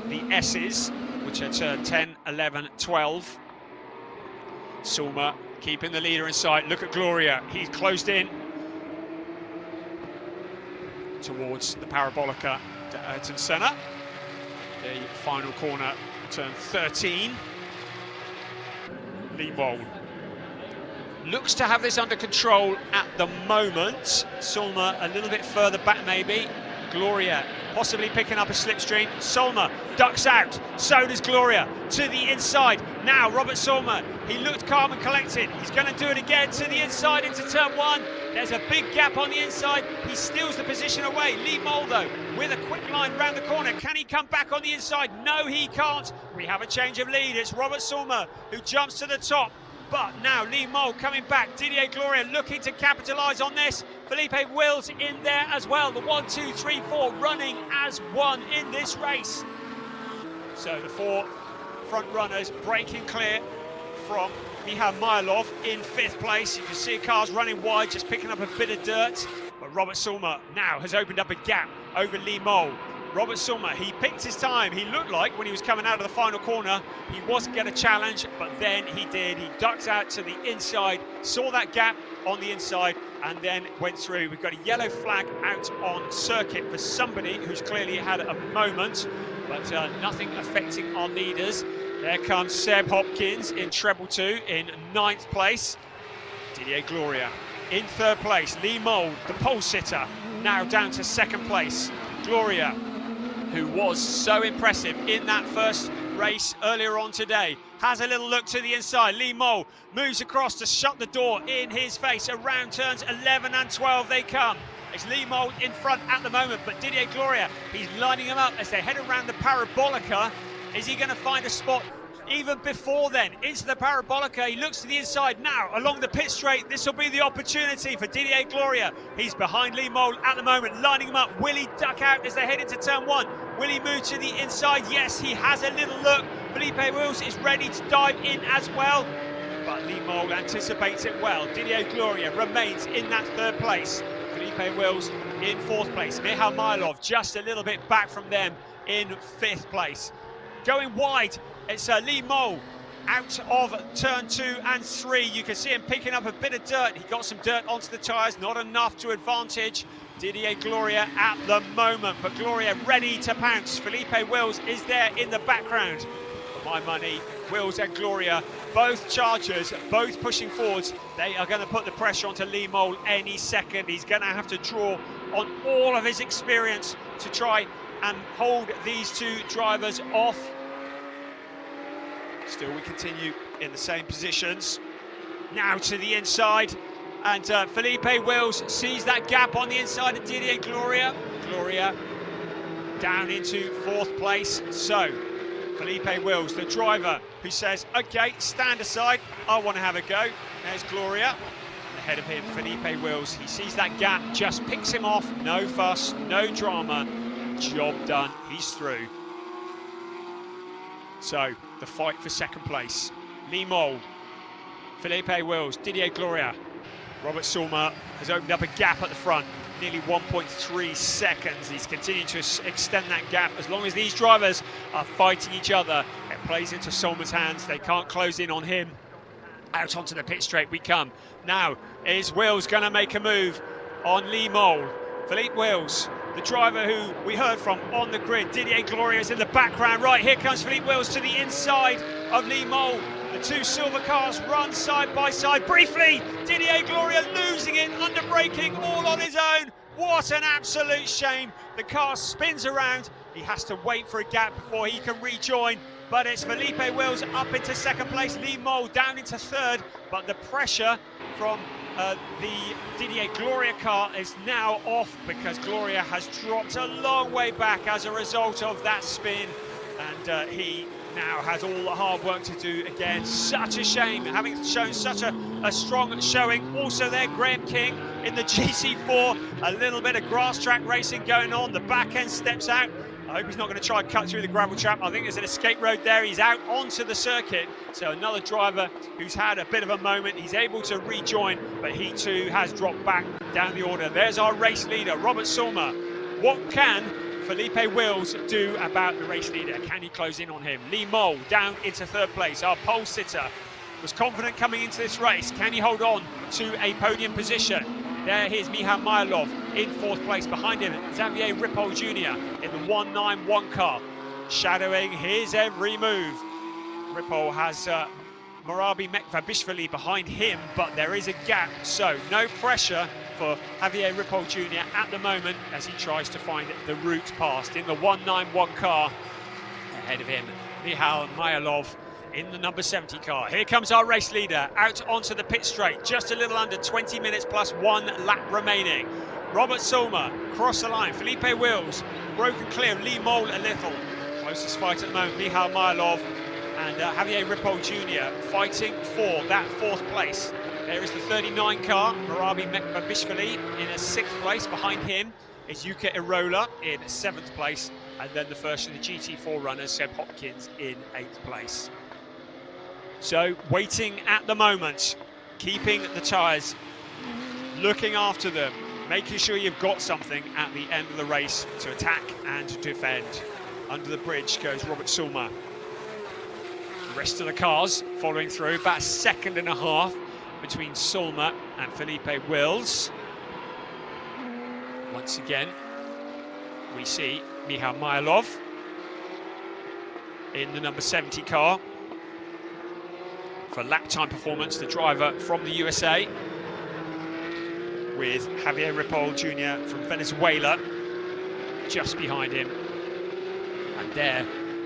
the S's, which are turn 10, 11, 12. Sulma keeping the leader in sight. Look at Gloria. He's closed in towards the Parabolica to Ayrton Senna. The final corner, turn 13. Lee Moll looks to have this under control at the moment. Sulma a little bit further back maybe. Gloria possibly picking up a slipstream. Sulma ducks out, so does Gloria to the inside. Now Robert Sulma, he looked calm and collected. He's going to do it again to the inside into turn 1. There's a big gap on the inside. He steals the position away. Lee Moll though, with a quick line round the corner. Can he come back on the inside? No, he can't. We have a change of lead. It's Robert Sulma who jumps to the top. But now Lee Moll coming back. Didier Gloria looking to capitalise on this. Felipe Wills in there as well. The 1, 2, 3, 4 running as one in this race. So the 4 front runners breaking clear from Michal Mylov in 5th place. You can see cars running wide, just picking up a bit of dirt. But Robert Sulma now has opened up a gap over Lee Moll. Robert Sulma, he picked his time. He looked like when he was coming out of the final corner, he wasn't going to challenge, but then he did. He ducked out to the inside, saw that gap on the inside, and then went through. We've got a yellow flag out on circuit for somebody who's clearly had a moment, but nothing affecting our leaders. There comes Seb Hopkins in treble 2 in 9th place. Didier Gloria in 3rd place. Lee Moll, the pole sitter, now down to 2nd place. Gloria, who was so impressive in that first race earlier on today, has a little look to the inside. Lee Moll moves across to shut the door in his face. Around turns 11 and 12 they come. It's Lee Moll in front at the moment, but Didier Gloria, he's lining them up as they head around the Parabolica. Is he going to find a spot even before then? Into the Parabolica, he looks to the inside now along the pit straight. This will be the opportunity for Didier Gloria. He's behind Lee Moll at the moment, lining him up. Will he duck out as they head into turn 1? Will he move to the inside? Yes, he has a little look. Felipe Wills is ready to dive in as well, but Lee Moll anticipates it well. Didier Gloria remains in that 3rd place. Felipe Wills in 4th place. Michal Mylov just a little bit back from them in 5th place. Going wide, it's Lee Moll out of turn 2 and 3. You can see him picking up a bit of dirt. He got some dirt onto the tyres, not enough to advantage Didier Gloria at the moment, but Gloria ready to pounce. Felipe Wills is there in the background. For my money, Wills and Gloria, both chargers, both pushing forwards. They are going to put the pressure onto Lee Moll any second. He's going to have to draw on all of his experience to try and hold these 2 drivers off. Still we continue in the same positions. Now to the inside, and Felipe Wills sees that gap on the inside of Didier Gloria. Gloria down into 4th place. So Felipe Wills, the driver, who says, okay, stand aside, I want to have a go. There's Gloria. Ahead of him, Felipe Wills. He sees that gap, just picks him off. No fuss, no drama. Job done, he's through. So, the fight for 2nd place. Lee Moll, Felipe Wills, Didier Gloria. Robert Sulma has opened up a gap at the front, nearly 1.3 seconds. He's continuing to extend that gap. As long as these drivers are fighting each other, it plays into Sulma's hands. They can't close in on him. Out onto the pit straight we come. Now, is Wills going to make a move on Lee Moll? Philippe Wills, the driver who we heard from on the grid. Didier Gloria is in the background. Right, here comes Philippe Wills to the inside of Lee Moll. The 2 silver cars run side by side. Briefly, Didier Gloria losing it, under braking all on his own. What an absolute shame. The car spins around. He has to wait for a gap before he can rejoin. But it's Felipe Wills up into 2nd place, Lee Moll down into 3rd. But the pressure from the Didier Gloria car is now off, because Gloria has dropped a long way back as a result of that spin. And he now has all the hard work to do again. Such a shame, having shown such a strong showing. Also there, Graham King in the GC4, a little bit of grass track racing going on. The back end steps out. I hope he's not going to try and cut through the gravel trap. I think there's an escape road there. He's out onto the circuit. So another driver who's had a bit of a moment. He's able to rejoin, but he too has dropped back down the order. There's our race leader, Robert Sulmer. What can Felipe Wills do about the race leader? Can he close in on him? Lee Mole down into third place. Our pole sitter was confident coming into this race. Can he hold on to a podium position? There, here's Michal Majlov in fourth place. Behind him, Xavier Ripoll Jr. in the 191 car, shadowing his every move. Ripoll has Morabi Mekvabishvili behind him, but there is a gap, so no pressure for Javier Ripoll Jr. at the moment as he tries to find the route past in the 191 car. Ahead of him, Michal Majlov in the number 70 car. Here comes our race leader out onto the pit straight, just a little under 20 minutes plus 1 lap remaining. Robert Sulmer cross the line. Felipe Wills broken clear. Lee Mole a little. Closest fight at the moment, Michal Majlov and Javier Ripoll Jr. fighting for that fourth place. There is the 39 car, Morabi Mekvabishvili in a 6th place. Behind him is Yuka Irola in 7th place, and then the first of the GT4 runners, Seb Hopkins, in 8th place. So waiting at the moment, keeping the tyres, looking after them, making sure you've got something at the end of the race to attack and defend. Under the bridge goes Robert Sulmer. The rest of the cars following through, about 1.5 seconds between Sulmer and Felipe Wills. Once again, we see Michal Majlov in the number 70 car. For lap time performance, the driver from the USA, with Javier Ripoll Jr. from Venezuela just behind him. And there,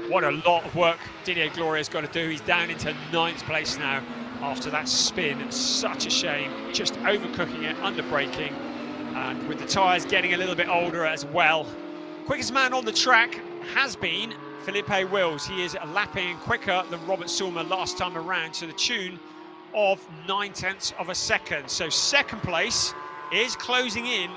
what a lot of work Didier Gloria's got to do. He's down into 9th place now after that spin. It's such a shame, just overcooking it, under braking, and with the tyres getting a little bit older as well. Quickest man on the track has been Felipe Wills. He is lapping quicker than Robert Sulmer last time around, to the tune of 0.9 of a second. So 2nd place is closing in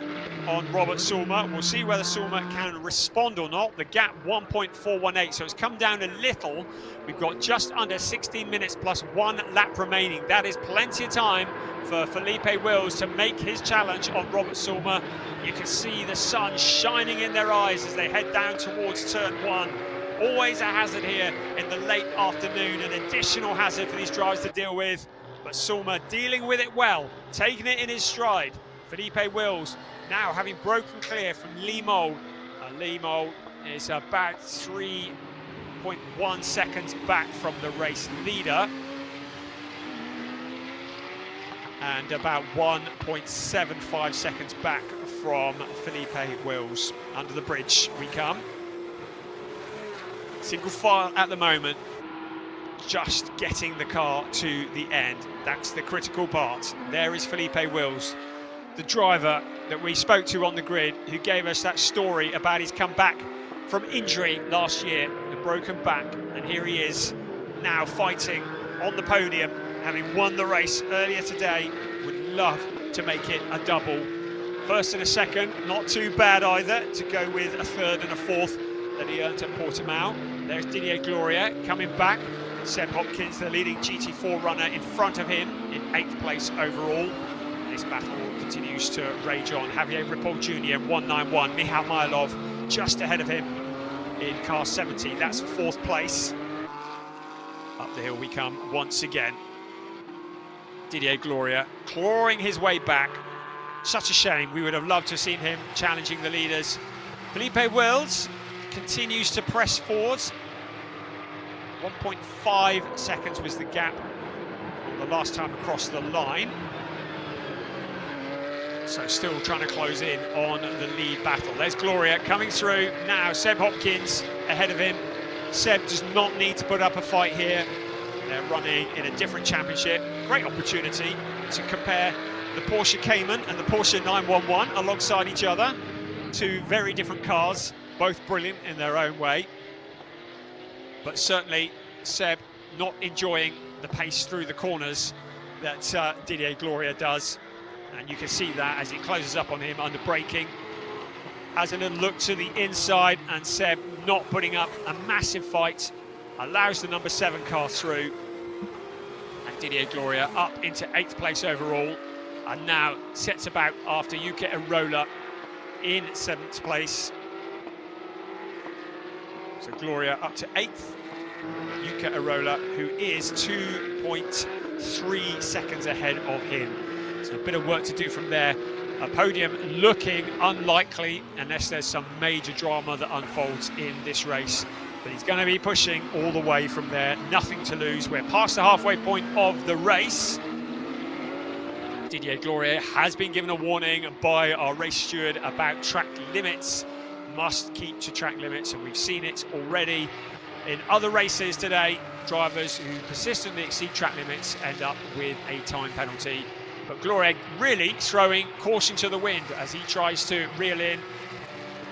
on Robert Sulmer. We'll see whether Sulmer can respond or not. The gap 1.418, so it's come down a little. We've got just under 16 minutes plus 1 lap remaining. That is plenty of time for Felipe Wills to make his challenge on Robert Sulmer. You can see the sun shining in their eyes as they head down towards turn 1. Always a hazard here in the late afternoon, an additional hazard for these drivers to deal with. But Sulmer dealing with it well, taking it in his stride. Felipe Wills now having broken clear from Lee Mole. Lee Mole is about 3.1 seconds back from the race leader, and about 1.75 seconds back from Felipe Wills. Under the bridge we come. Single file at the moment, just getting the car to the end. That's the critical part. There is Felipe Wills, the driver that we spoke to on the grid, who gave us that story about his comeback from injury last year, a broken back, and here he is now fighting on the podium, having won the race earlier today. Would love to make it a double. 1st and a 2nd, not too bad either, to go with a 3rd and a 4th that he earned at Portimao. There's Didier Gloria coming back. Seb Hopkins, the leading GT4 runner, in front of him in 8th place overall. This battle continues to rage on. Javier Ripoll Jr. 191. Michal Majlov just ahead of him in car 70. That's 4th place. Up the hill we come once again. Didier Gloria clawing his way back. Such a shame. We would have loved to have seen him challenging the leaders. Felipe Wills continues to press forwards. 1.5 seconds was the gap the last time across the line. So still trying to close in on the lead battle. There's Gloria coming through now. Seb Hopkins ahead of him. Seb does not need to put up a fight here. They're running in a different championship. Great opportunity to compare the Porsche Cayman and the Porsche 911 alongside each other. Two very different cars, both brilliant in their own way. But certainly Seb not enjoying the pace through the corners that Didier Gloria does. And you can see that as he closes up on him under braking. Has a little look to the inside, and Seb not putting up a massive fight. Allows the number 7 car through. And Didier Gloria up into 8th place overall. And now sets about after Yuka Arola in 7th place. So Gloria up to 8th. Yuka Arola, who is 2.3 seconds ahead of him. So a bit of work to do from there. A podium looking unlikely unless there's some major drama that unfolds in this race. But he's going to be pushing all the way from there. Nothing to lose. We're past the halfway point of the race. Didier Gloria has been given a warning by our race steward about track limits. Must keep to track limits, and we've seen it already in other races today. Drivers who persistently exceed track limits end up with a time penalty. But Gloria really throwing caution to the wind as he tries to reel in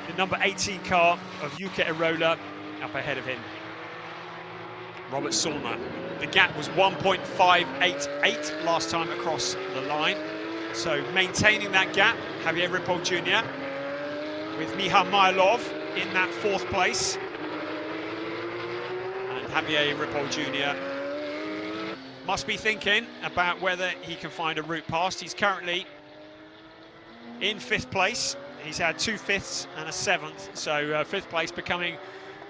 the number 18 car of Yuka Arola up ahead of him. Robert Sulmer. The gap was 1.588 last time across the line. So maintaining that gap, Javier Ripoll Jr. with Miha Mylov in that 4th place. And Javier Ripoll Jr. must be thinking about whether he can find a route past. He's currently in 5th place. He's had 2 5ths and a 7th, so 5th place becoming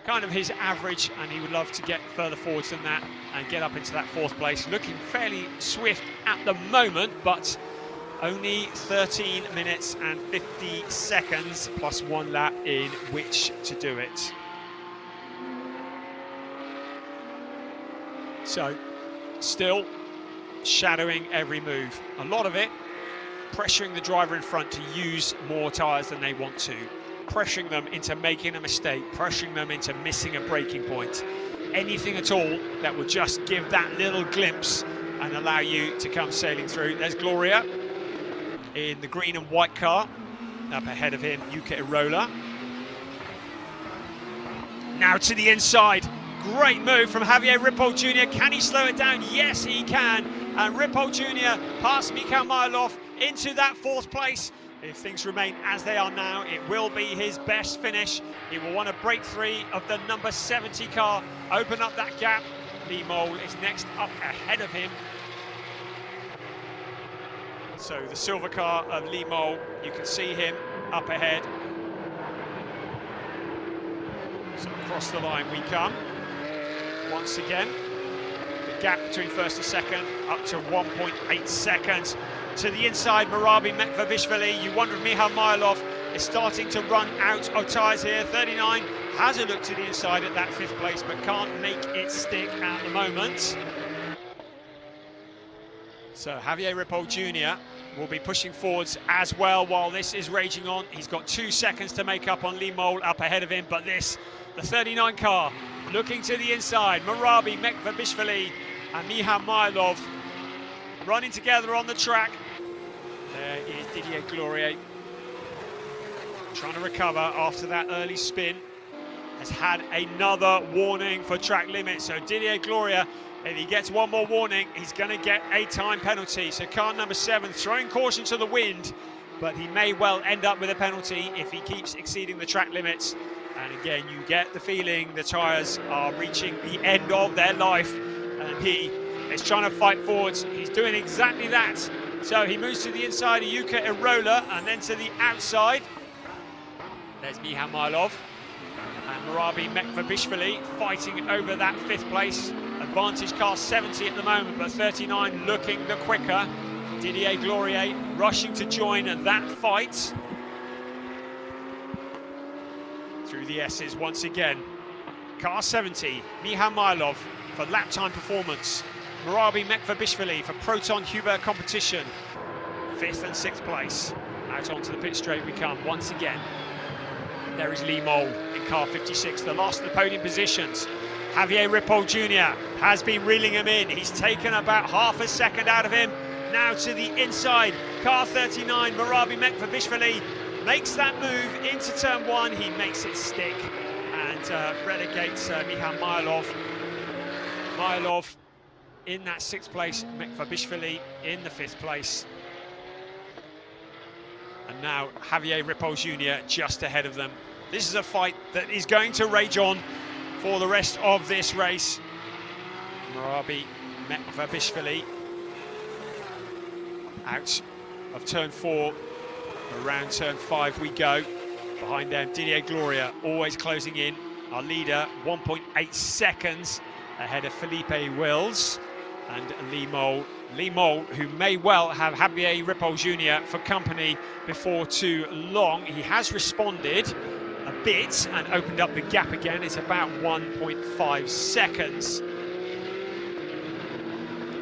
kind of his average, and he would love to get further forwards than that and get up into that 4th place. Looking fairly swift at the moment, but only 13 minutes and 50 seconds plus 1 lap in which to do it. So still shadowing every move. A lot of it pressuring the driver in front to use more tyres than they want to. Pressuring them into making a mistake, pressuring them into missing a braking point. Anything at all that will just give that little glimpse and allow you to come sailing through. There's Gloria in the green and white car. Up ahead of him, Yuka Arola. Now to the inside. Great move from Javier Ripoll Jr. Can he slow it down? Yes, he can. And Ripoll Jr. past Mikhail Mylov into that 4th place. If things remain as they are now, it will be his best finish. He will want to break 3 of the number 70 car, open up that gap. Lee Mole is next up ahead of him. So the silver car of Lee Mole, you can see him up ahead. So across the line we come. Once again, the gap between 1st and 2nd up to 1.8 seconds. To the inside, Marabi Mekvabishvili. You wonder if Miha Mylov is starting to run out of tyres here. 39 has a look to the inside at that 5th place, but can't make it stick at the moment. So Javier Ripoll Jr. will be pushing forwards as well while this is raging on. He's got 2 seconds to make up on Lee Mole up ahead of him, but this, the 39 car, looking to the inside. Marabi Mekvabishvili and Miha Mylov running together on the track. There is Didier Gloria trying to recover after that early spin. Has had another warning for track limits. So Didier Gloria, if he gets one more warning, he's going to get a time penalty. So car number 7 throwing caution to the wind, but he may well end up with a penalty if he keeps exceeding the track limits. And again, you get the feeling the tyres are reaching the end of their life, and he is trying to fight forwards. He's doing exactly that. So he moves to the inside of Yuka Arola and then to the outside. There's Miha Mylov and Marabi Mekvabishvili fighting over that 5th place. Advantage car 70 at the moment, but 39 looking the quicker. Didier Gloria rushing to join that fight. Through the S's once again. Car 70, Miha Mylov for lap time performance. Marabi Mekvabishvili for Proton Huber competition. 5th and 6th place. Out onto the pit straight we come once again. There is Lee Mole in car 56, the last of the podium positions. Javier Ripoll Jr. has been reeling him in. He's taken about half a second out of him. Now to the inside, car 39, Marabi Mekvabishvili makes that move into turn 1. He makes it stick and relegates Miha Mylov Mylov in that 6th place, Mekvabishvili in the 5th place. And now Javier Ripoll Jr. just ahead of them. This is a fight that is going to rage on for the rest of this race. Murabi Mekvabishvili out of turn 4, around turn 5 we go. Behind them, Didier Gloria always closing in. Our leader, 1.8 seconds ahead of Felipe Wills and Lee Mole. Lee Mole, who may well have Javier Ripoll Jr. for company before too long. He has responded a bit and opened up the gap again. It's about 1.5 seconds.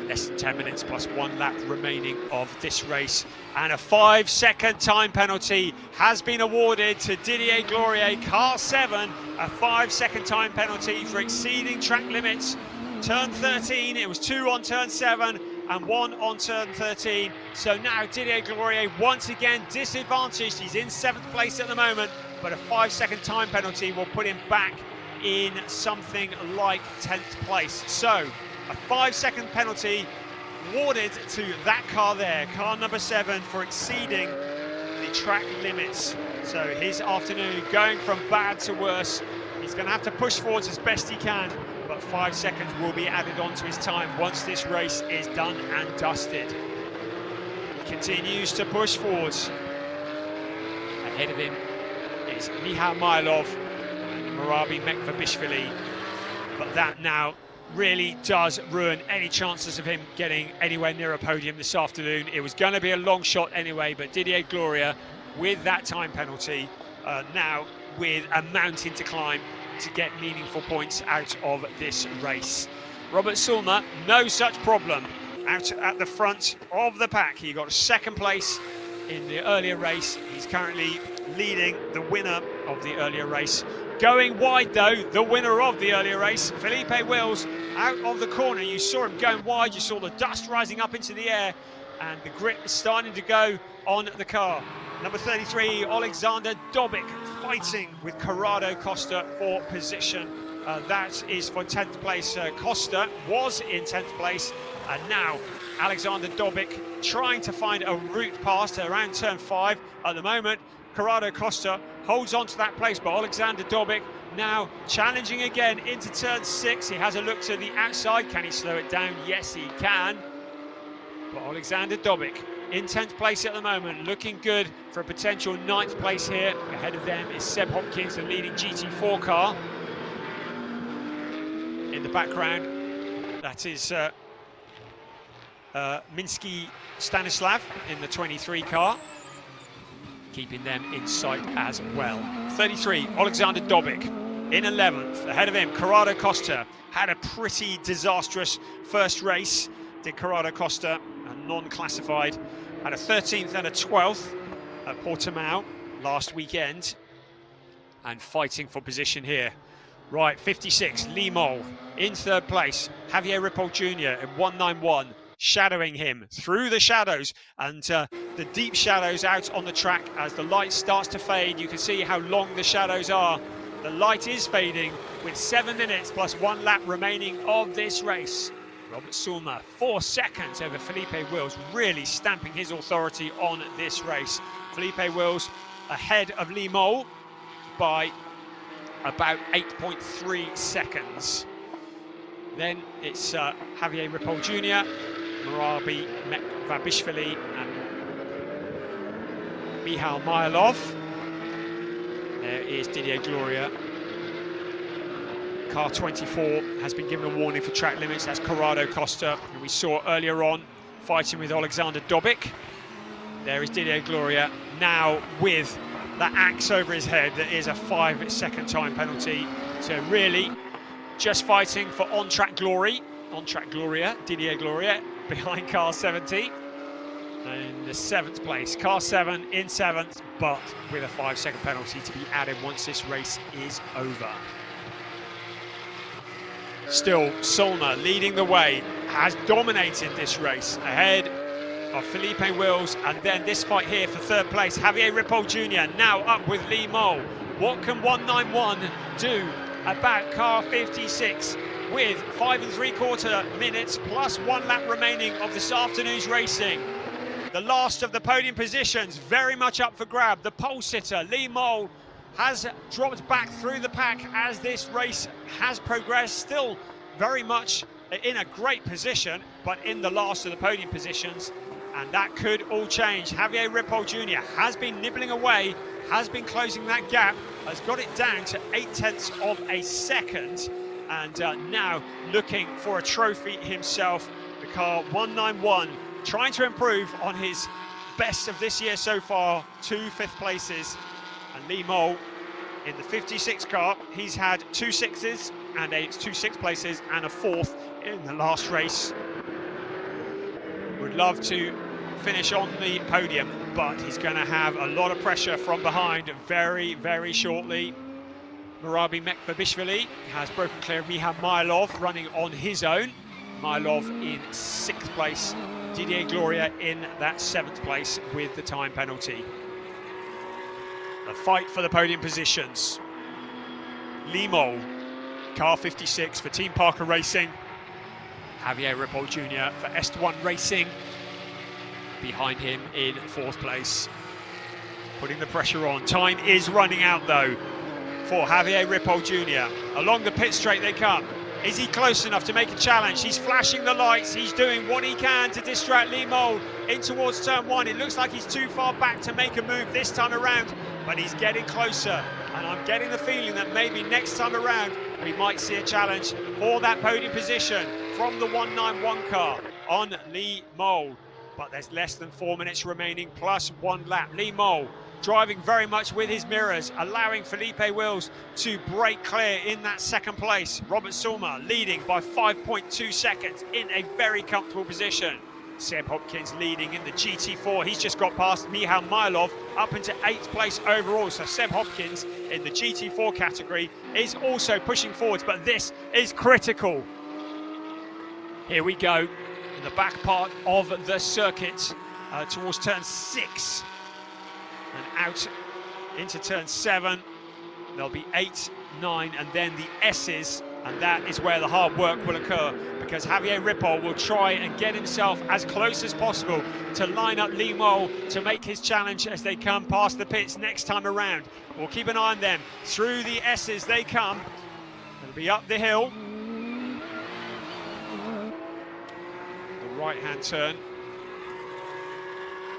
Less than 10 minutes plus 1 lap remaining of this race. And a 5-second time penalty has been awarded to Didier Gloria, car 7. A 5-second time penalty for exceeding track limits. Turn 13, it was 2 on turn 7 and 1 on turn 13. So now Didier Gloria once again disadvantaged. He's in 7th place at the moment, but a 5-second time penalty will put him back in something like 10th place. So a 5-second penalty awarded to that car there, car number 7, for exceeding the track limits. So his afternoon going from bad to worse. He's going to have to push forwards as best he can, but 5 seconds will be added on to his time once this race is done and dusted. He continues to push forwards. Ahead of him is Michal Mylov and Murabi Mekvabishvili, but that now really does ruin any chances of him getting anywhere near a podium this afternoon. It was going to be a long shot anyway, but Didier Gloria with that time penalty, now with a mountain to climb to get meaningful points out of this race. Robert Sulmer, no such problem, out at the front of the pack. He got 2nd place in the earlier race. He's currently leading the winner of the earlier race. Going wide though, the winner of the earlier race, Felipe Wills, out of the corner. You saw him going wide, you saw the dust rising up into the air, and the grip is starting to go on the car. Number 33, Alexander Dobik, fighting with Corrado Costa for position. That is for 10th place. Costa was in 10th place, and now Alexander Dobik trying to find a route past around turn 5. At the moment, Corrado Costa holds on to that place, but Alexander Dobik now challenging again into turn 6. He has a look to the outside. Can he slow it down? Yes, he can. But Alexander Dobik in 10th place at the moment, looking good for a potential 9th place here. Ahead of them is Seb Hopkins, the leading GT4 car. In the background, that is Minsky Stanislav in the 23 car, keeping them in sight as well. 33, Alexander Dobik in 11th. Ahead of him, Corrado Costa. Had a pretty disastrous first race, did Corrado Costa, a non-classified. Had a 13th and a 12th at Portimao last weekend, and fighting for position here. Right, 56, Lee Mole in 3rd place. Javier Ripoll Jr. in 191, shadowing him through the shadows, and the deep shadows out on the track as the light starts to fade. You can see how long the shadows are. The light is fading with 7 minutes plus 1 lap remaining of this race. Robert Sulmer, 4 seconds over Felipe Wills, really stamping his authority on this race. Felipe Wills ahead of Lee Mole by about 8.3 seconds. Then it's Javier Ripoll Jr., Murabi Mekvabishvili and Michal Mylov. There is Didier Gloria. Car 24 has been given a warning for track limits. That's Corrado Costa, who we saw earlier on fighting with Alexander Dobik. There is Didier Gloria, now with that axe over his head. That is a 5-second time penalty. So really just fighting for on-track glory. On-track Gloria, Didier Gloria, behind car 70. In the 7th place, car 7 in 7th, but with a 5-second penalty to be added once this race is over. Still, Sulmer leading the way, has dominated this race ahead of Felipe Wills, and then this fight here for 3rd place, Javier Ripoll Jr. now up with Lee Mole. What can 191 do about car 56? with 5 3/4 minutes plus 1 lap remaining of this afternoon's racing. The last of the podium positions very much up for grab. The pole sitter, Lee Mole, has dropped back through the pack as this race has progressed. Still very much in a great position, but in the last of the podium positions. And that could all change. Javier Ripoll Jr. has been nibbling away, has been closing that gap, has got it down to 0.8 of a second, and now looking for a trophy himself. The car 191, trying to improve on his best of this year so far, 2 5th places. And Lee Mole in the 56 car, he's had 2 6s and 2 6th places and a 4th in the last race. Would love to finish on the podium, but he's going to have a lot of pressure from behind very, very shortly. Murabi Mekvabishvili has broken clear of Miha Mylov running on his own. Mylov in 6th place, Didier Gloria in that 7th place with the time penalty. A fight for the podium positions. Lee Mole, car 56 for Team Parker Racing. Javier Ripoll Jr. for Est1 Racing. Behind him in 4th place. Putting the pressure on. Time is running out though for Javier Ripoll Jr. Along the pit straight they come. Is he close enough to make a challenge? He's flashing the lights. He's doing what he can to distract Lee Mole in towards turn 1. It looks like he's too far back to make a move this time around, but he's getting closer. And I'm getting the feeling that maybe next time around we might see a challenge for that podium position from the 191 car on Lee Mole. But there's less than 4 minutes remaining plus 1 lap. Lee Mole driving very much with his mirrors, allowing Felipe Wills to break clear in that 2nd place. Robert Sulmer leading by 5.2 seconds in a very comfortable position. Seb Hopkins leading in the GT4. He's just got past Miha Mylov up into 8th place overall. So Seb Hopkins in the GT4 category is also pushing forwards, but this is critical. Here we go in the back part of the circuit towards turn 6 and out into turn 7. There'll be 8, 9 and then the S's, and that is where the hard work will occur, because Javier Ripoll will try and get himself as close as possible to line up Lee Mole to make his challenge as they come past the pits next time around. We'll keep an eye on them. Through the S's they come. It'll be up the hill. The right-hand turn.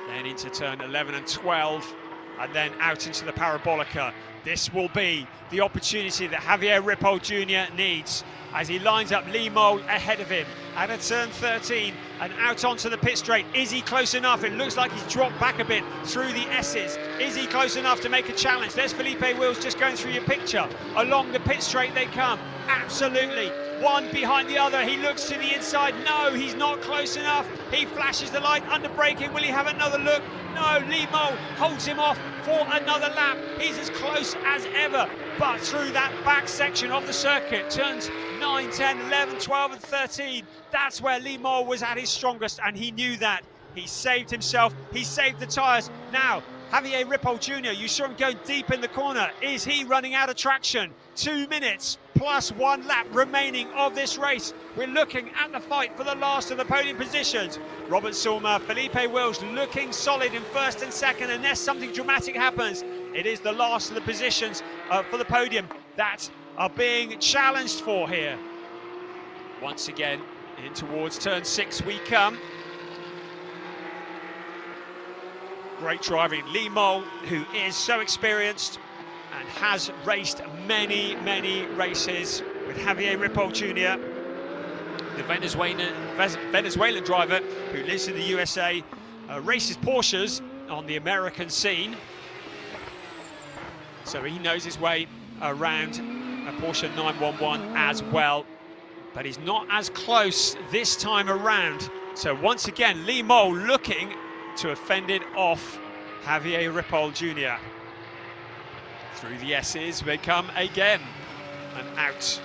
Then into turn 11 and 12, and then out into the Parabolica. This will be the opportunity that Javier Ripoll Jr. needs as he lines up Lee Mole ahead of him at a turn 13 and out onto the pit straight. Is he close enough? It looks like he's dropped back a bit through the S's. Is he close enough to make a challenge? There's Felipe Wills just going through your picture. Along the pit straight they come. Absolutely. One behind the other. He looks to the inside. No, he's not close enough. He flashes the light under braking. Will he have another look? No, Lee Mole holds him off for another lap. He's as close as ever, but through that back section of the circuit, turns 9, 10, 11, 12 and 13, that's where Lee Mole was at his strongest, and he knew that. He saved himself, he saved the tyres. Now, Javier Ripoll Jr., you saw him going deep in the corner. Is he running out of traction? 2 minutes plus 1 lap remaining of this race. We're looking at the fight for the last of the podium positions. Robert Sulmer, Felipe Wills looking solid in 1st and 2nd, unless something dramatic happens. It is the last of the positions for the podium that are being challenged for here. Once again, in towards turn 6 we come. Great driving. Lee Mole, who is so experienced and has raced many, many races with Javier Ripoll Jr., the Venezuelan driver who lives in the USA, races Porsches on the American scene. So he knows his way around a Porsche 911 as well. But he's not as close this time around. So once again, Lee Mole looking to have fended off Javier Ripoll Jr. Through the S's they come again and out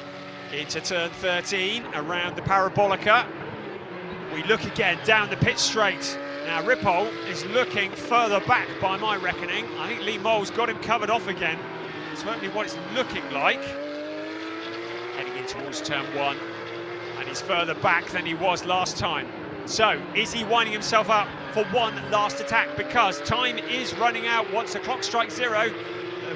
into turn 13 around the Parabolica. We look again down the pit straight. Now Ripoll is looking further back by my reckoning. I think Lee Mole's got him covered off again. Certainly what it's looking like. heading in towards turn 1, and he's further back than he was last time. So, is he winding himself up for one last attack? Because time is running out. Once the clock strikes 0,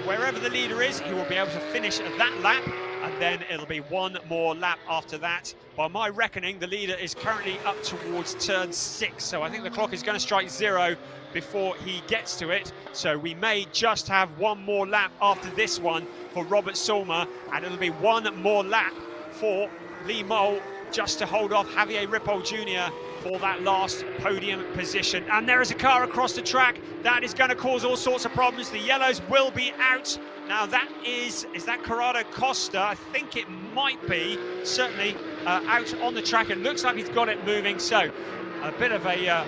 wherever the leader is, he will be able to finish that lap, and then it'll be one more lap after that. By my reckoning, the leader is currently up towards turn 6, so I think the clock is going to strike 0 before he gets to it. So we may just have one more lap after this one for Robert Sulmer, and it'll be one more lap for Lee Mole just to hold off Javier Ripoll Jr. for that last podium position. And there is a car across the track that is going to cause all sorts of problems. The yellows will be out. Now that is that Corrado Costa? I think it might be, certainly out on the track. It looks like he's got it moving, so a bit of a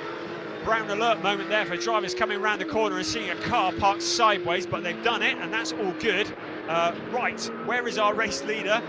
brown alert moment there for drivers coming around the corner and seeing a car parked sideways, but they've done it, and that's all good. Right, where is our race leader?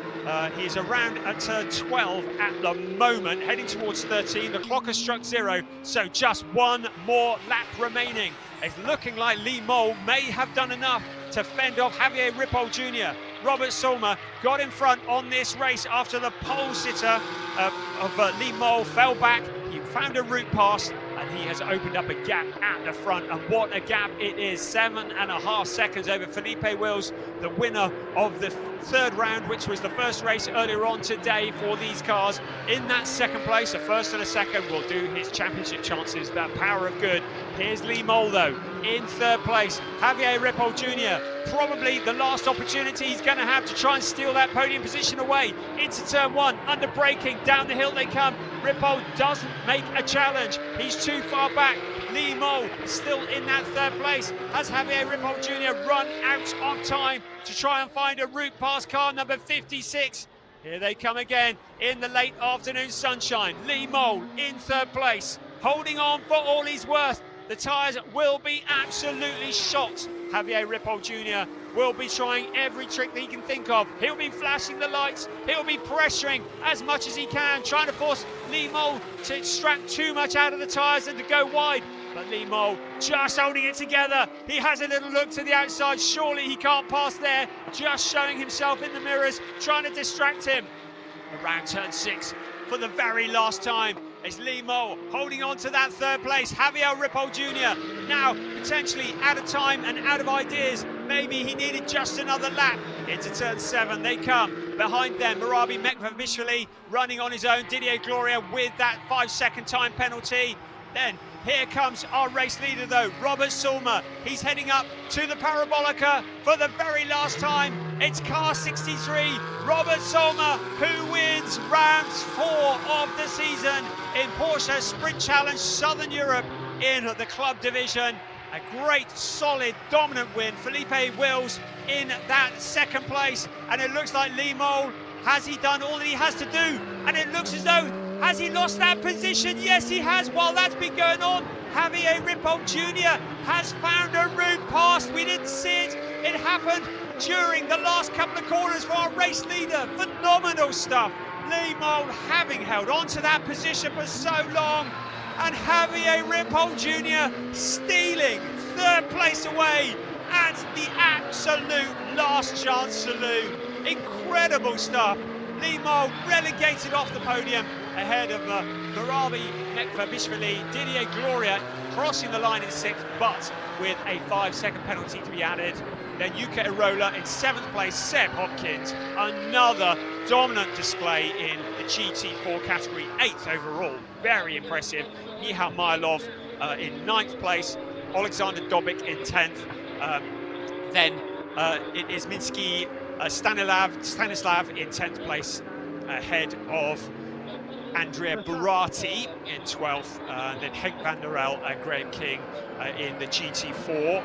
He's around at turn 12 at the moment, heading towards 13. The clock has struck 0, so just one more lap remaining. It's looking like Lee Mole may have done enough to fend off Javier Ripoll Jr. Robert Sulmer got in front on this race after the pole sitter of Lee Mole fell back. He found a route past, and he has opened up a gap at the front, and what a gap it is. 7.5 seconds over Felipe Wills, the winner of the third round, which was the first race earlier on today for these cars. In that second place, a first and a second, will do his championship chances, that power of good. Here's Lee Mole though, in third place. Javier Ripoll Jr., probably the last opportunity he's going to have to try and steal that podium position away. Into turn 1, under braking, down the hill they come. Ripoll doesn't make a challenge, he's too far back. Lee Mole still in that third place. Has Javier Ripoll Jr. run out of time to try and find a route past car number 56? Here they come again in the late afternoon sunshine. Lee Mole in third place, holding on for all he's worth. The tyres will be absolutely shot. Javier Ripoll Jr. will be trying every trick that he can think of. He'll be flashing the lights, he'll be pressuring as much as he can, trying to force Lee Mole to extract too much out of the tyres and to go wide. But Lee Mole just holding it together. He has a little look to the outside, surely he can't pass there, just showing himself in the mirrors, trying to distract him. Around turn 6 for the very last time. It's Lee Mole holding on to that third place. Javier Ripoll Jr. now potentially out of time and out of ideas. Maybe he needed just another lap. Into turn 7 they come. Behind them, Marabi Mekvavishvili running on his own. Didier Gloria with that 5-second time penalty. Then here comes our race leader though, Robert Sulmer. He's heading up to the Parabolica for the very last time. It's car 63, Robert Sulmer, who wins round 4 of the season in Porsche Sprint Challenge Southern Europe in the club division. A great, solid, dominant win. Felipe Wills in that second place, and it looks like Lee Mole, has he done all that he has to do? And it looks as though, has he lost that position? Yes, he has. While that's been going on, Javier Ripoll Jr. has found a route past. We didn't see it. It happened during the last couple of corners for our race leader. Phenomenal stuff. Lee Mole having held on to that position for so long, and Javier Ripoll Jr. stealing third place away at the absolute last chance saloon. Incredible stuff. Lee Mole relegated off the podium ahead of Marabi Mekvavishvili. Didier Gloria crossing the line in 6th, but with a 5-second penalty to be added. Then Yuka Irola in 7th place. Seb Hopkins, another dominant display in the GT4 category, 8th overall. Very impressive. Mihal Mylov in 9th place. Alexander Dobik in 10th. Then it is Minsky Stanislav in 10th place, ahead of Andrea Burati in 12th, then Henk van der El and Graham King in the GT4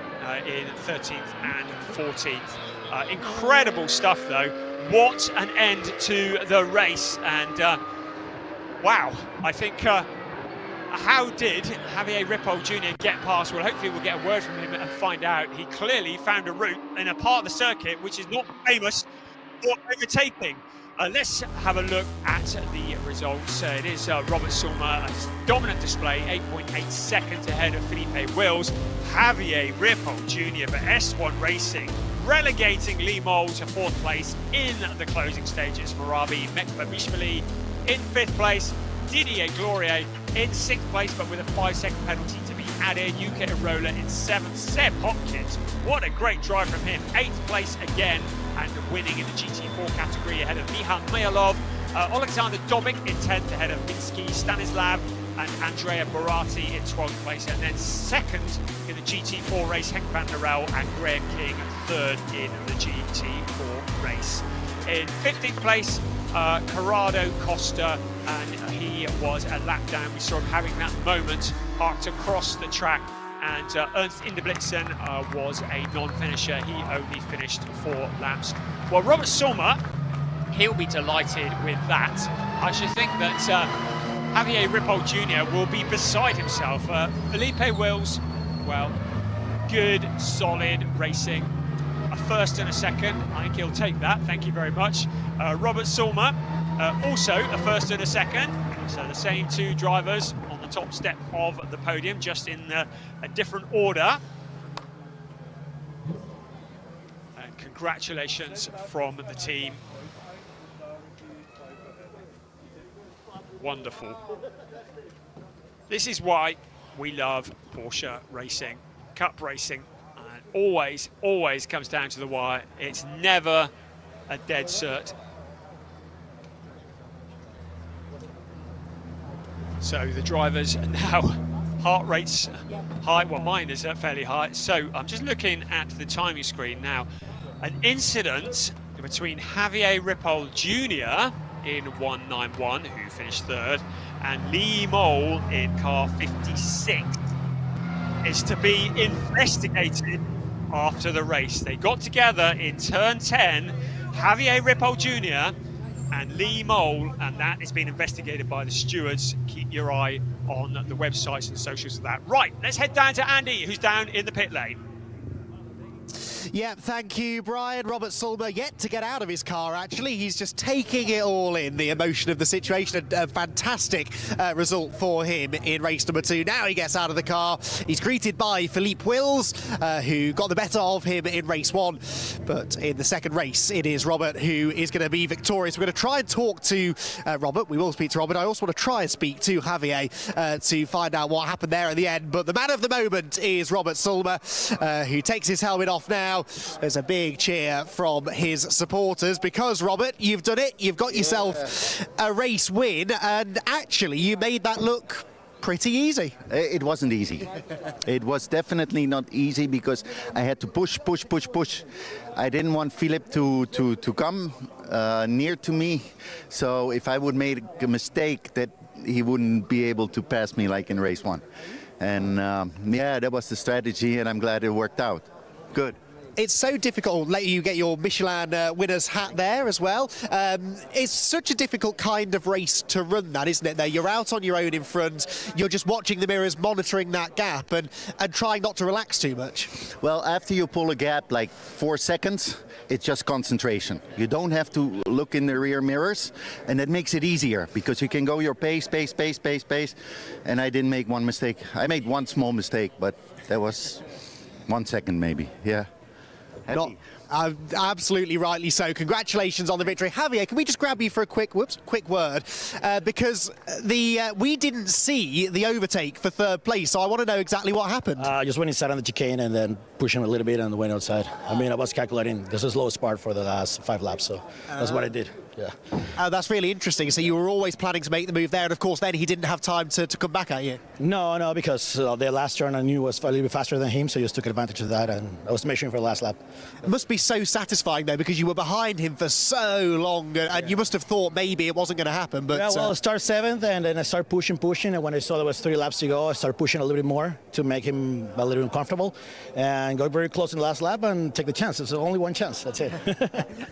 in 13th and 14th. Incredible stuff though. What an end to the race, and wow, I think how did Javier Ripoll Jr. get past? Well, hopefully we'll get a word from him and find out. He clearly found a route in a part of the circuit which is not famous for overtaking. Let's have a look at the results. It is Robert Sulmer, a dominant display, 8.8 seconds ahead of Felipe Wills. Javier Ripoll Jr. for S1 Racing, relegating Lee Mole to 4th place in the closing stages. Marabi Mekbamishvili in 5th place. Didier Glorier in 6th place, but with a 5-second penalty to be added. Yuka Irola in 7th. Seb Hopkins, what a great drive from him. 8th place again, and winning in the GT4 category ahead of Mihan Mayalov. Alexander Dobik in 10th ahead of Minsky Stanislav and Andrea Barati in 12th place. And then 2nd in the GT4 race, Henk van der Rel and Graham King 3rd in the GT4 race. In 15th place, Corrado Costa, and he was a lap down. We saw him having that moment, arced across the track, and Ernst Inderblitzen was a non-finisher. He only finished 4 laps. Well, Robert Sulmer, he'll be delighted with that. I should think that Javier Ripoll Jr. will be beside himself. Felipe Wills, well, good, solid racing. A 1st and a 2nd, I think he'll take that, thank you very much. Robert Sulmer, also a 1st and a 2nd, so the same 2 drivers on the top step of the podium, just in a different order. And congratulations from the team. Wonderful. This is why we love Porsche racing, cup racing. Always comes down to the wire. It's never a dead cert. So the drivers are now heart rates high. Well, mine is fairly high. So I'm just looking at the timing screen now. An incident between Javier Ripoll Jr. in 191, who finished 3rd, and Lee Mole in car 56 is to be investigated after the race. They got together in turn 10, Javier Ripoll Jr. and Lee Mole, and that is being investigated by the stewards. Keep your eye on the websites and socials for that. Right, let's head down to Andy, who's down in the pit lane. Yeah, thank you, Brian. Robert Sulmer yet to get out of his car, actually. He's just taking it all in, the emotion of the situation. A fantastic result for him in race number 2. Now he gets out of the car. He's greeted by Philippe Wills, who got the better of him in race 1. But in the 2nd race, it is Robert who is going to be victorious. We're going to try and talk to Robert. We will speak to Robert. I also want to try and speak to Javier to find out what happened there at the end. But the man of the moment is Robert Sulmer, who takes his helmet off now. There's a big cheer from his supporters because, Robert, you've done it. You've got yourself a race win, and actually you made that look pretty easy. It wasn't easy. It was definitely not easy because I had to push. I didn't want Philip to come near to me, so if I would make a mistake that he wouldn't be able to pass me like in race 1. And yeah, that was the strategy, and I'm glad it worked out. Good. It's so difficult. Later you get your Michelin winner's hat there as well. It's such a difficult kind of race to run, that, isn't it? There, you're out on your own in front. You're just watching the mirrors, monitoring that gap, and trying not to relax too much. Well, after you pull a gap like 4 seconds, it's just concentration. You don't have to look in the rear mirrors, and that makes it easier because you can go your pace. And I didn't make one mistake. I made one small mistake, but that was 1 second maybe. Yeah. Not, absolutely rightly so. Congratulations on the victory. Javier, can we just grab you for a quick word? Because we didn't see the overtake for 3rd place, so I want to know exactly what happened. I just went inside on the chicane and then pushed him a little bit and went outside. I mean, I was calculating this is lowest part for the last 5 laps, so that's what I did. Yeah. That's really interesting. So you were always planning to make the move there, and of course then he didn't have time to come back at you. No, because the last turn I knew was a little bit faster than him, so he just took advantage of that, and I was measuring for the last lap. It must be so satisfying though, because you were behind him for so long, and you must have thought maybe it wasn't going to happen. But yeah, well, I started 7th, and then I started pushing, and when I saw there was 3 laps to go, I started pushing a little bit more to make him a little uncomfortable, and got very close in the last lap and take the chance. It's only one chance. That's it.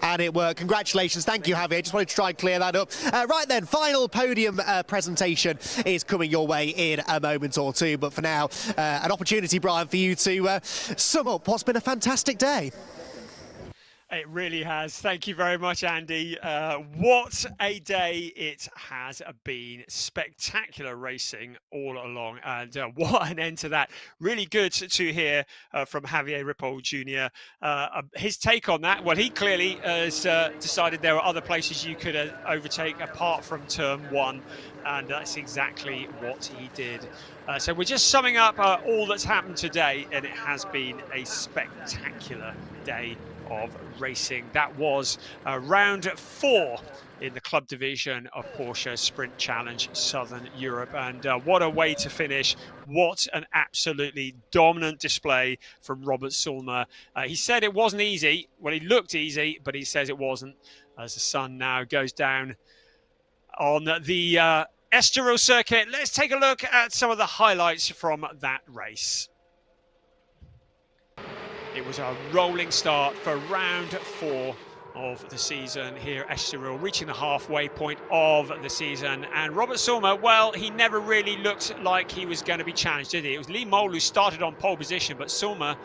And it worked. Congratulations. Thank you, Javier. Just wanted to try and clear that up. Right then, final podium presentation is coming your way in a moment or two. But for now, an opportunity, Brian, for you to sum up what's been a fantastic day. It really has. Thank you very much, Andy. What a day it has been. Spectacular racing all along. And what an end to that. Really good to hear from Javier Ripoll Jr. His take on that. Well, he clearly has decided there are other places you could overtake apart from turn one. And that's exactly what he did. So we're just summing up all that's happened today. And it has been a spectacular day of racing. That was round 4 in the club division of Porsche Sprint Challenge Southern Europe. And what a way to finish. What an absolutely dominant display from Robert Sulmer. He said it wasn't easy. Well, he looked easy, but he says it wasn't, as the sun now goes down on the Estoril circuit. Let's take a look at some of the highlights from that race. It was a rolling start for round 4 of the season here at Estoril, reaching the halfway point of the season. And Robert Sulmer, well, he never really looked like he was going to be challenged, did he? It was Lee Mole who started on pole position, but Sulmer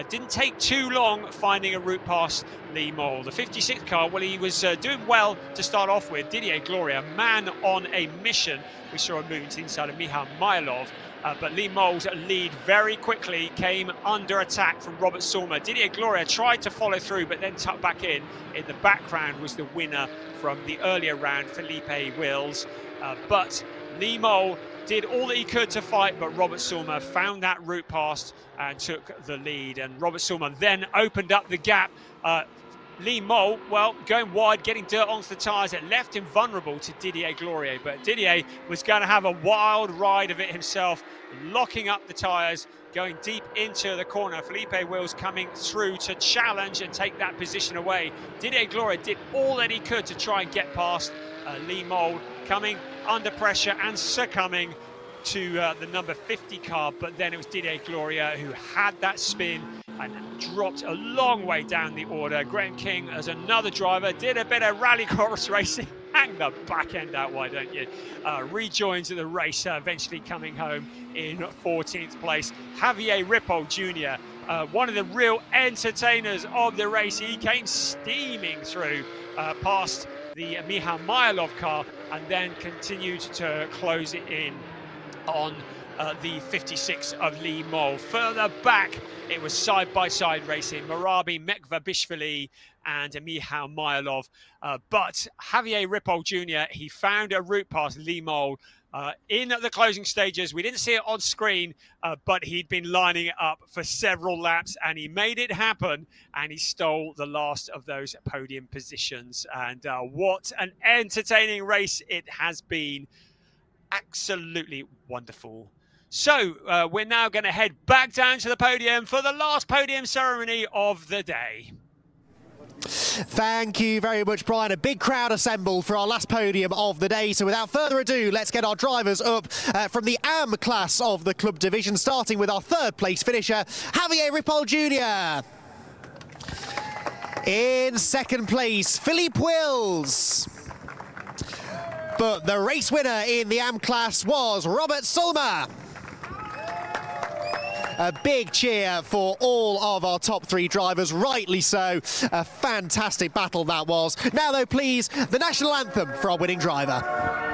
didn't take too long finding a route past Lee Mole. The 56 car, well, he was doing well to start off with. Didier Gloria, man on a mission. We saw him moving to the inside of Michal Mylov. But Lee Mole's lead very quickly came under attack from Robert Sulmer. Didier Gloria tried to follow through, but then tucked back in. In the background was the winner from the earlier round, Felipe Wills. But Lee Mole did all that he could to fight, but Robert Sulmer found that route past and took the lead. And Robert Sulmer then opened up the gap. Lee Mole, well, going wide, getting dirt onto the tyres. It left him vulnerable to Didier Gloria, but Didier was going to have a wild ride of it himself, locking up the tyres, going deep into the corner. Felipe Wills coming through to challenge and take that position away. Didier Gloria did all that he could to try and get past Lee Mole, coming under pressure and succumbing to the number 50 car, but then it was Didier Gloria who had that spin and dropped a long way down the order. Graham King, as another driver, did a bit of rallycross racing. Hang the back end out, why don't you? Rejoins the race, eventually coming home in 14th place. Javier Ripoll Jr., one of the real entertainers of the race. He came steaming through past the Michal Mylov car and then continued to close it in on the 56 of Lee Mole. Further back, it was side-by-side racing. Marabi, Mekvabishvili and Michal Mylov. But Javier Ripoll Jr., he found a route past Lee Mole in the closing stages. We didn't see it on screen, but he'd been lining it up for several laps and he made it happen and he stole the last of those podium positions. And what an entertaining race it has been. Absolutely wonderful. So we're now going to head back down to the podium for the last podium ceremony of the day. Thank you very much, Brian. A big crowd assembled for our last podium of the day. So without further ado, let's get our drivers up from the AM class of the club division, starting with our 3rd place finisher, Javier Ripoll Jr. In 2nd place, Philippe Wills. But the race winner in the AM class was Robert Sulmer. A big cheer for all of our top 3 drivers, rightly so. A fantastic battle that was. Now though, please, the national anthem for our winning driver.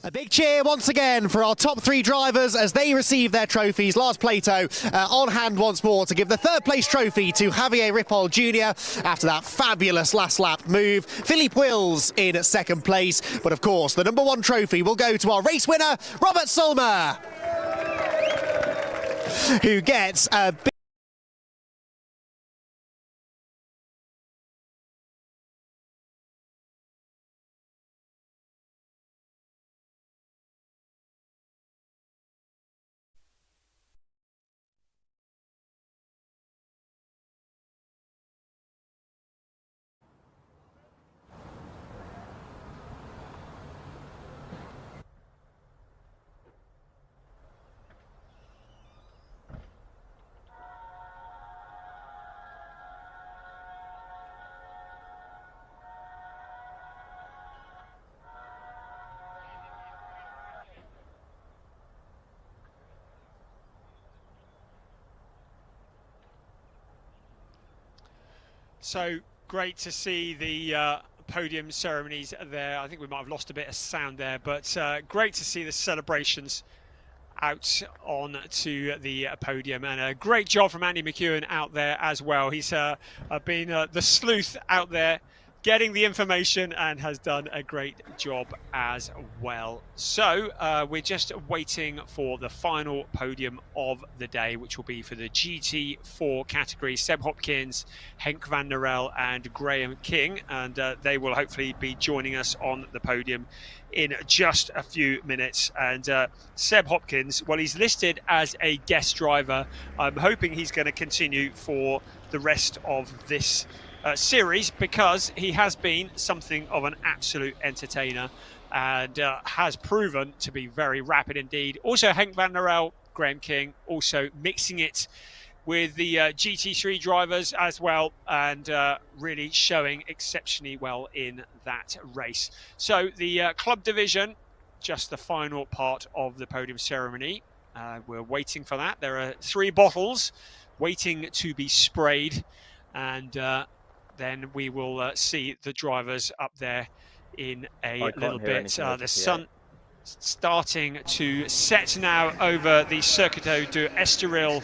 A big cheer once again for our top 3 drivers as they receive their trophies. Lars Plato on hand once more to give the 3rd place trophy to Javier Ripoll Jr. after that fabulous last lap move. Philippe Wills in 2nd place. But of course, the number 1 trophy will go to our race winner, Robert Sulmer, who gets a big So great to see the podium ceremonies there. I think we might have lost a bit of sound there, but great to see the celebrations out on to the podium, and a great job from Andy McEwen out there as well. He's been the sleuth out there getting the information and has done a great job as well. So we're just waiting for the final podium of the day, which will be for the GT4 category. Seb Hopkins, Henk van der Rel and Graham King, and they will hopefully be joining us on the podium in just a few minutes. And Seb Hopkins, well, he's listed as a guest driver. I'm hoping he's going to continue for the rest of this series, because he has been something of an absolute entertainer and has proven to be very rapid indeed. Also Henk van der Rel, Graham King, also mixing it with the GT3 drivers as well, and really showing exceptionally well in that race. So the club division, just the final part of the podium ceremony. We're waiting for that. There are 3 bottles waiting to be sprayed, and then we will see the drivers up there in a little bit. The sun starting to set now over the Circuito de Estoril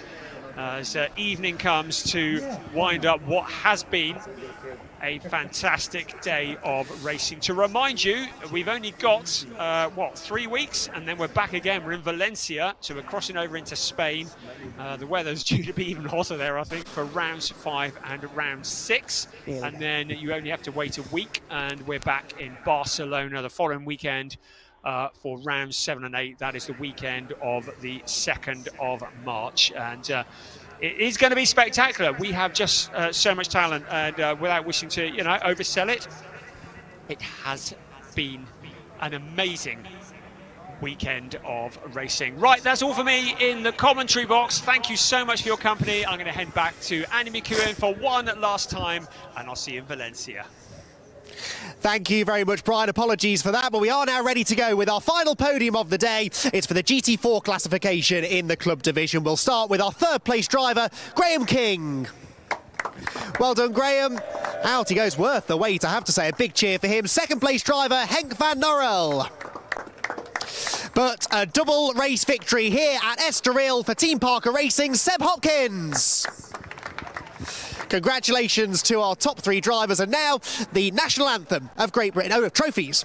as evening comes to wind up what has been a fantastic day of racing. To remind you, we've only got 3 weeks, and then we're back again. We're in Valencia, so we're crossing over into Spain. The weather's due to be even hotter there, I think, for rounds 5 and round 6. And then you only have to wait a week, and we're back in Barcelona the following weekend for rounds 7 and 8. That is the weekend of the 2nd of March. And it is going to be spectacular. We have just so much talent, and without wishing to, oversell it, it has been an amazing weekend of racing. Right, that's all for me in the commentary box. Thank you so much for your company. I'm going to head back to Andy McEwen for one last time, and I'll see you in Valencia. Thank you very much, Brian. Apologies for that, but we are now ready to go with our final podium of the day. It's for the GT4 classification in the club division. We'll start with our 3rd place driver, Graham King. Well done, Graham. Out he goes, worth the wait, I have to say. A big cheer for him. 2nd place driver, Henk van der Rel. But a double race victory here at Estoril for Team Parker Racing, Seb Hopkins. Congratulations to our top 3 drivers, and now the national anthem of Great Britain. Oh, of trophies.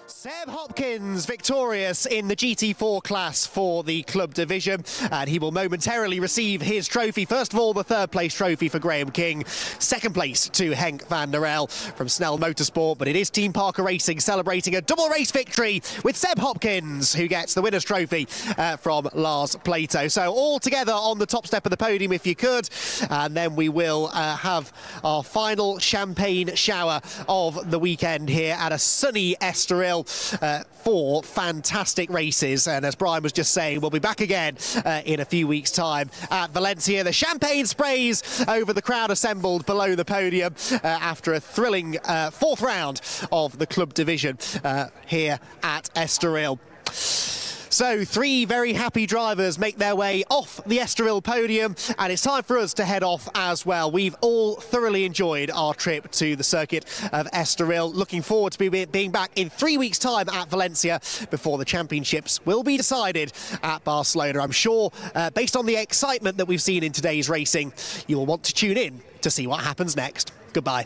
Seb Hopkins victorious in the GT4 class for the club division, and he will momentarily receive his trophy. First of all, the 3rd place trophy for Graham King, 2nd place to Henk van der Rel from Snell Motorsport, but it is Team Parker Racing celebrating a double race victory with Seb Hopkins, who gets the winner's trophy from Lars Plato. So all together on the top step of the podium, if you could, and then we will have our final champagne shower of the weekend here at a sunny Estoril. 4 fantastic races, and as Brian was just saying, we'll be back again in a few weeks' time at Valencia. The champagne sprays over the crowd assembled below the podium after a thrilling 4th round of the club division here at Estoril. So 3 very happy drivers make their way off the Estoril podium, and it's time for us to head off as well. We've all thoroughly enjoyed our trip to the circuit of Estoril. Looking forward to being back in 3 weeks' time at Valencia before the championships will be decided at Barcelona. I'm sure, based on the excitement that we've seen in today's racing, you will want to tune in to see what happens next. Goodbye.